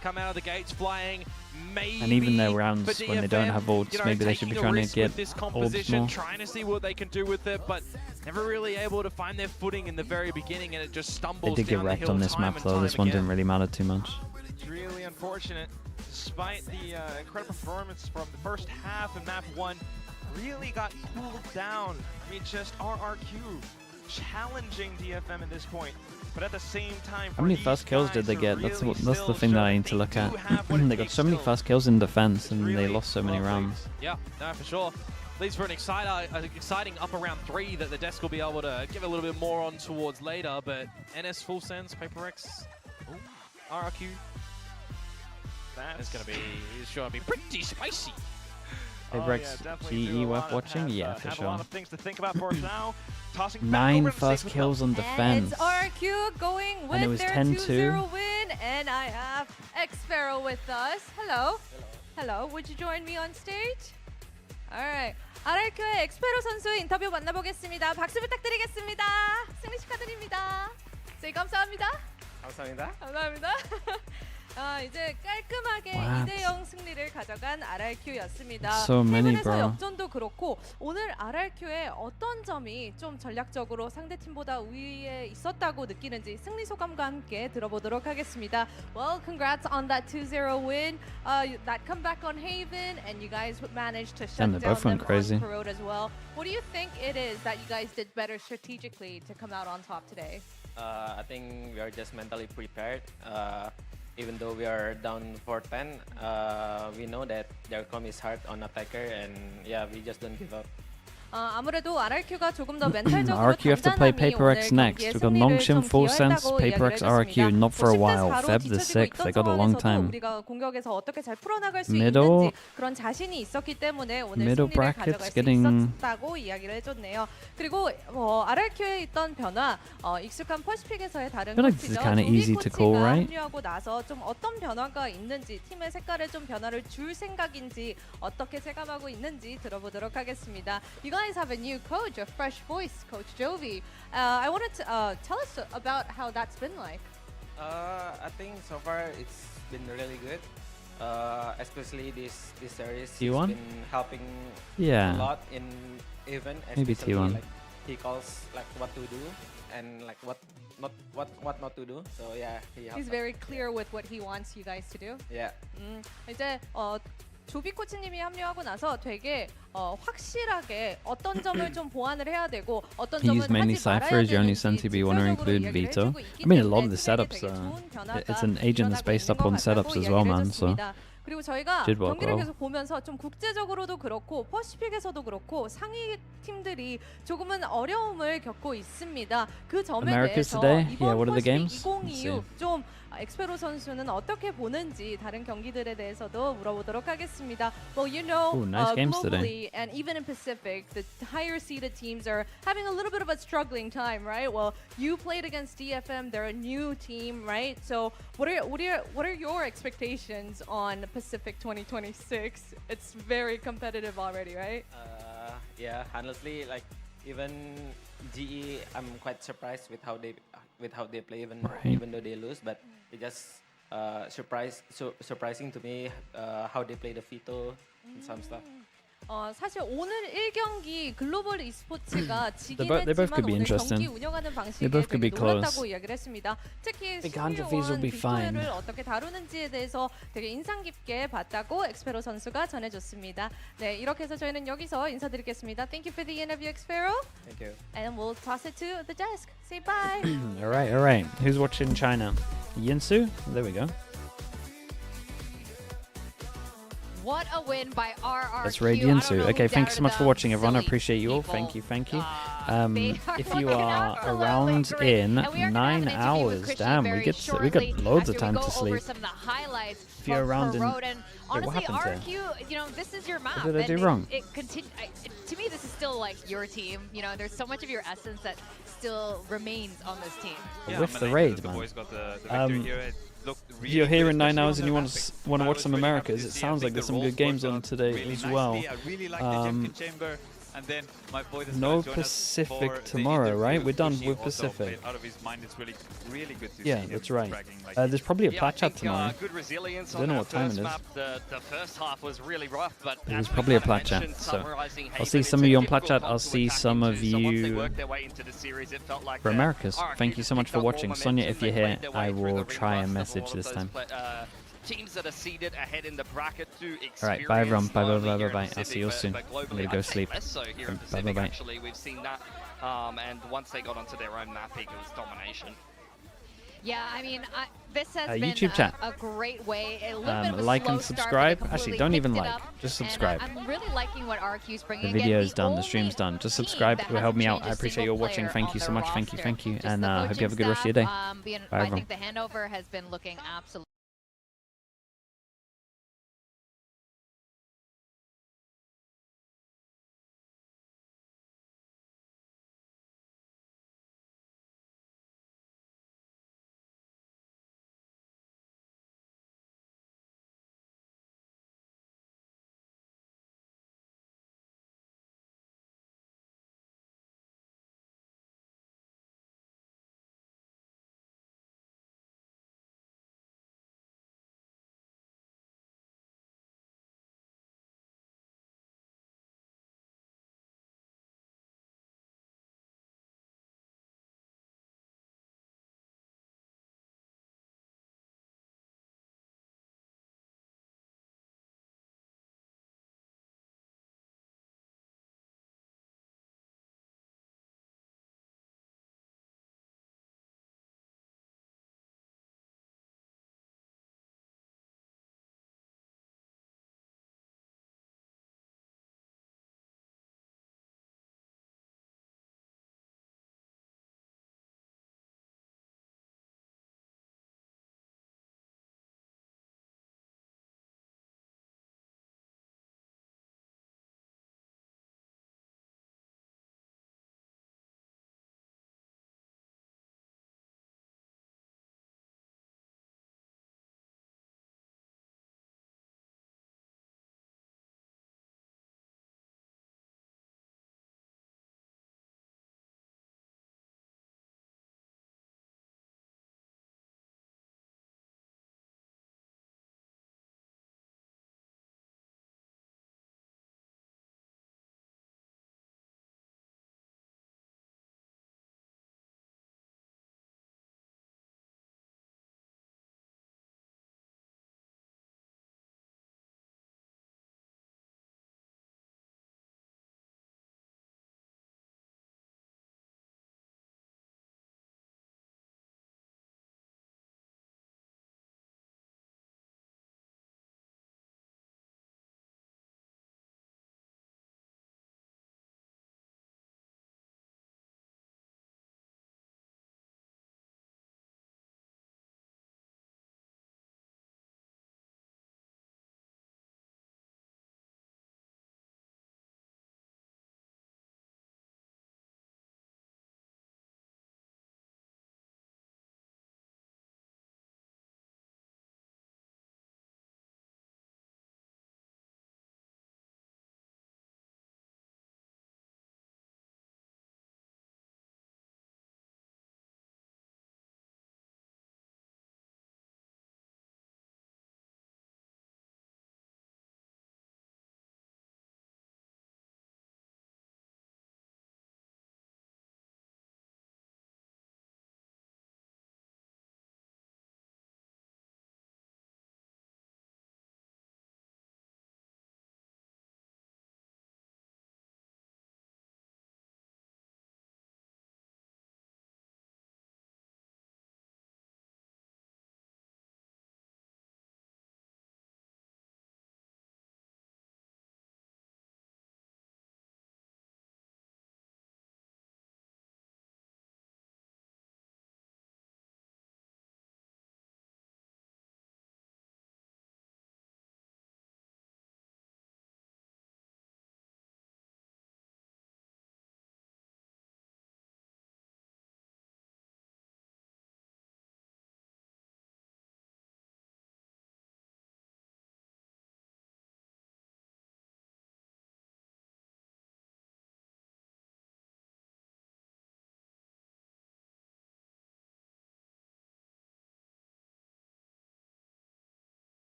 come out of the gates flying. Maybe And even their for rounds when they don't DFM, have ults, you know, maybe they should be taking a trying to risk get with this orbs composition, more. trying to see what they can do with it, but never really able to find their footing in the very beginning, and it just They stumbles did get down the wrecked hill on this time map and though. time This one again. didn't really matter too much. It's really unfortunate. Despite the incredible performance from the first half in map 1, really got cooled down. I mean, just RRQ challenging DFM at this point. But at the same time, How many first kills did they get? That's the thing that I need to look at. They got so many first kills in defense and they lost so many rounds. Yeah, no, for sure. Leads for an exciting upper round 3 that the desk will be able to give a little bit more on towards later, but NS full sends, PRX, RRQ. That's going to be, it's sure to be pretty spicy. PRX GE worth watching? Yeah, for have a sure. lot of things to think about for us now. Tossing back 9 over to first Sliggy. kills on defense. It's RRQ going And it with was their 10-2. 2-0 win, and I have Xpero with us. Hello. Hello. Would you join me on stage? Alright. RRQ의 엑스페로 선수의 인터뷰 만나보겠습니다. 박수 부탁드리겠습니다. 승리 축하드립니다. 네, 감사합니다. 감사합니다. 감사합니다. 이제 깔끔하게 What? 2대0 승리를 가져간 RRQ였습니다. So many, 해븐에서 bro. 역전도 그렇고 오늘 RRQ의 어떤 점이 좀 전략적으로 상대팀보다 우위에 있었다고 느끼는지 승리 소감과 함께 들어보도록 하겠습니다. Well, congrats on that 2-0 win. That comeback on Haven, and you guys managed to shut Damn, they down both them went crazy. on Corrode as well. What do you think it is that you guys did better strategically to come out on top today? I think we are just mentally prepared. Even though we are down 4-10, we know that their com is hard on attacker, and yeah, we just don't give up. 아무래도 RRQ가 조금 더 멘탈적으로 RRQ have to play 단단함이 PRX 오늘 next. 경기에 We've got 승리를 Nongshim, 좀 Full Sense, 기여했다고 이야기를 PRX, RRQ, 해줬습니다. not for a while. 10대 4로 Feb the 뒤처지고 6th, they 있던 got a long 상황에서도 time. 우리가 공격에서 어떻게 잘 풀어나갈 수 Middle. 있는지 그런 자신이 있었기 때문에 오늘 Middle 승리를 brackets 가져갈 수 getting- 있었다고 이야기를 해줬네요. 그리고 RRQ에 있던 변화, 익숙한 퍼시픽에서의 다른 I feel like this is 코치죠. kinda 조비 easy to call, 코치가 right? 합류하고 나서 좀 어떤 변화가 있는지, 팀의 색깔에 좀 변화를 줄 생각인지 어떻게 체감하고 있는지 들어보도록 하겠습니다. You guys have a new coach, a fresh voice, Coach Jovi. I wanted to tell us about how that's been like. I think so far it's been really good. Especially this series has T1? been helping Yeah. a lot in even Maybe especially T1. like he calls like what to do and like what not to do. So yeah, he helps He's us. very clear with what he wants you guys to do. Yeah. 이제 조비 코치님이 합류하고 나서 되게 확실하게 어떤 점을 좀 보완을 해야 되고 어떤 He 점은 used mainly 하지 말아야 Cypher. You only 되는지 sent to be want to 직접적으로 include 이야기를 veto. 해주고 있기 I mean, a lot of 때문에 the 팀에게 setups 되게 좋은 변화가 it's an agent that's based up on setups as well, man. So 그리고 저희가 did work 경기를 well. 계속 보면서 좀 국제적으로도 그렇고 퍼시픽에서도 그렇고 상위 팀들이 조금은 어려움을 겪고 있습니다. 그 점에 Americas 대해서 today? 이번 Yeah, what are the 퍼시픽 games? Let's 2026 좀 엑스페로 선수는 어떻게 보는지 다른 경기들에 대해서도 물어보도록 하겠습니다. Well, you know, Ooh, nice games globally and even in Pacific, the higher seeded teams are having a little bit of a struggling time, right? Well, you played against DFM; they're a new team, right? So, what are your expectations on Pacific 2026? It's very competitive already, right? Yeah, honestly, like even GE, I'm quite surprised with how they play, even though they lose, but it just surprising to me how they play the veto and some stuff. 사실 오늘 1경기 글로벌 e스포츠가 지긴 they both 했지만 could be 오늘 interesting. 경기 운영하는 They 방식에 both could be 되게 놀랐다고 close. 이야기를 했습니다. 특히 think 100 Vs will be fine. 빅토를 어떻게 다루는지에 대해서 되게 인상 깊게 봤다고 엑스페로 선수가 전해줬습니다. 네, 이렇게 해서 저희는 여기서 인사드리겠습니다. Thank you for the interview, Xpero. Thank you. And we'll toss it to the desk. Say bye. all right. Who's watching China? Yinsu? There we go. What a win by RRQ. That's Ray Yinsu. Okay, thank you so much for watching, everyone. I appreciate you all. Thank you. If you are around in 9 hours, damn, we got loads of time to sleep. Some of the highlights If you're around in, and honestly, what happened RRQ, you know, this is your map. What did I do wrong? To me, this is still like your team. You know, there's so much of your essence that still remains on this team. Yeah, with the raid, man. Boys got the victory here. It looked really You're here good, in 9 especially hours on and you the want to mapping. watch I some was really happy Americas. to It see. I sounds think like there's the some good roles games worked on out today really as nicely. well. I really like the Jenkins chamber. And then my boy that's No gonna join us Pacific for the tomorrow, interview, right? We're done Ishi with also Pacific. played out of his mind. It's really good to Yeah, see him that's right. bragging like There's probably a plat chat tomorrow. Good resilience I don't on know that what time first it is. map. The first half was really rough, but There's as we probably a kinda plat chat. mentioned, So summarizing I'll see Haven, some it's of a you on plat difficult chat. I'll comp to see attack some of into. So once they you worked their way into the series, it felt like for Americas. RRQ Thank you just so much picked for up all watching. Sonia, momentum. if you're They here, played their way I through the will ring try rust and of message all of this those time. teams that are seated ahead in the bracket to experience. All right, bye everyone. Bye not only bye here in bye. I'll Pacific, see you all soon. but I'm globally. gonna go I'd say sleep. less so here in Bye Pacific, bye. actually. We've seen that. And once they got onto their own mapping, it was domination. Yeah, I mean, this has been YouTube chat. a great way. A little bit of a Like slow and start, but subscribe. they Actually, completely don't even picked it like. up. Just And, subscribe. I'm really liking what RQ's The bringing. video Again, is done. The stream's done. Just subscribe. that It will help me hasn't out. I changed a appreciate you single all watching. player Thank on you so their much. Thank you. roster. Thank you. Just And the hope you have a good rest of your day. coaching staff, Bye I everyone. think the handover has been looking absolutely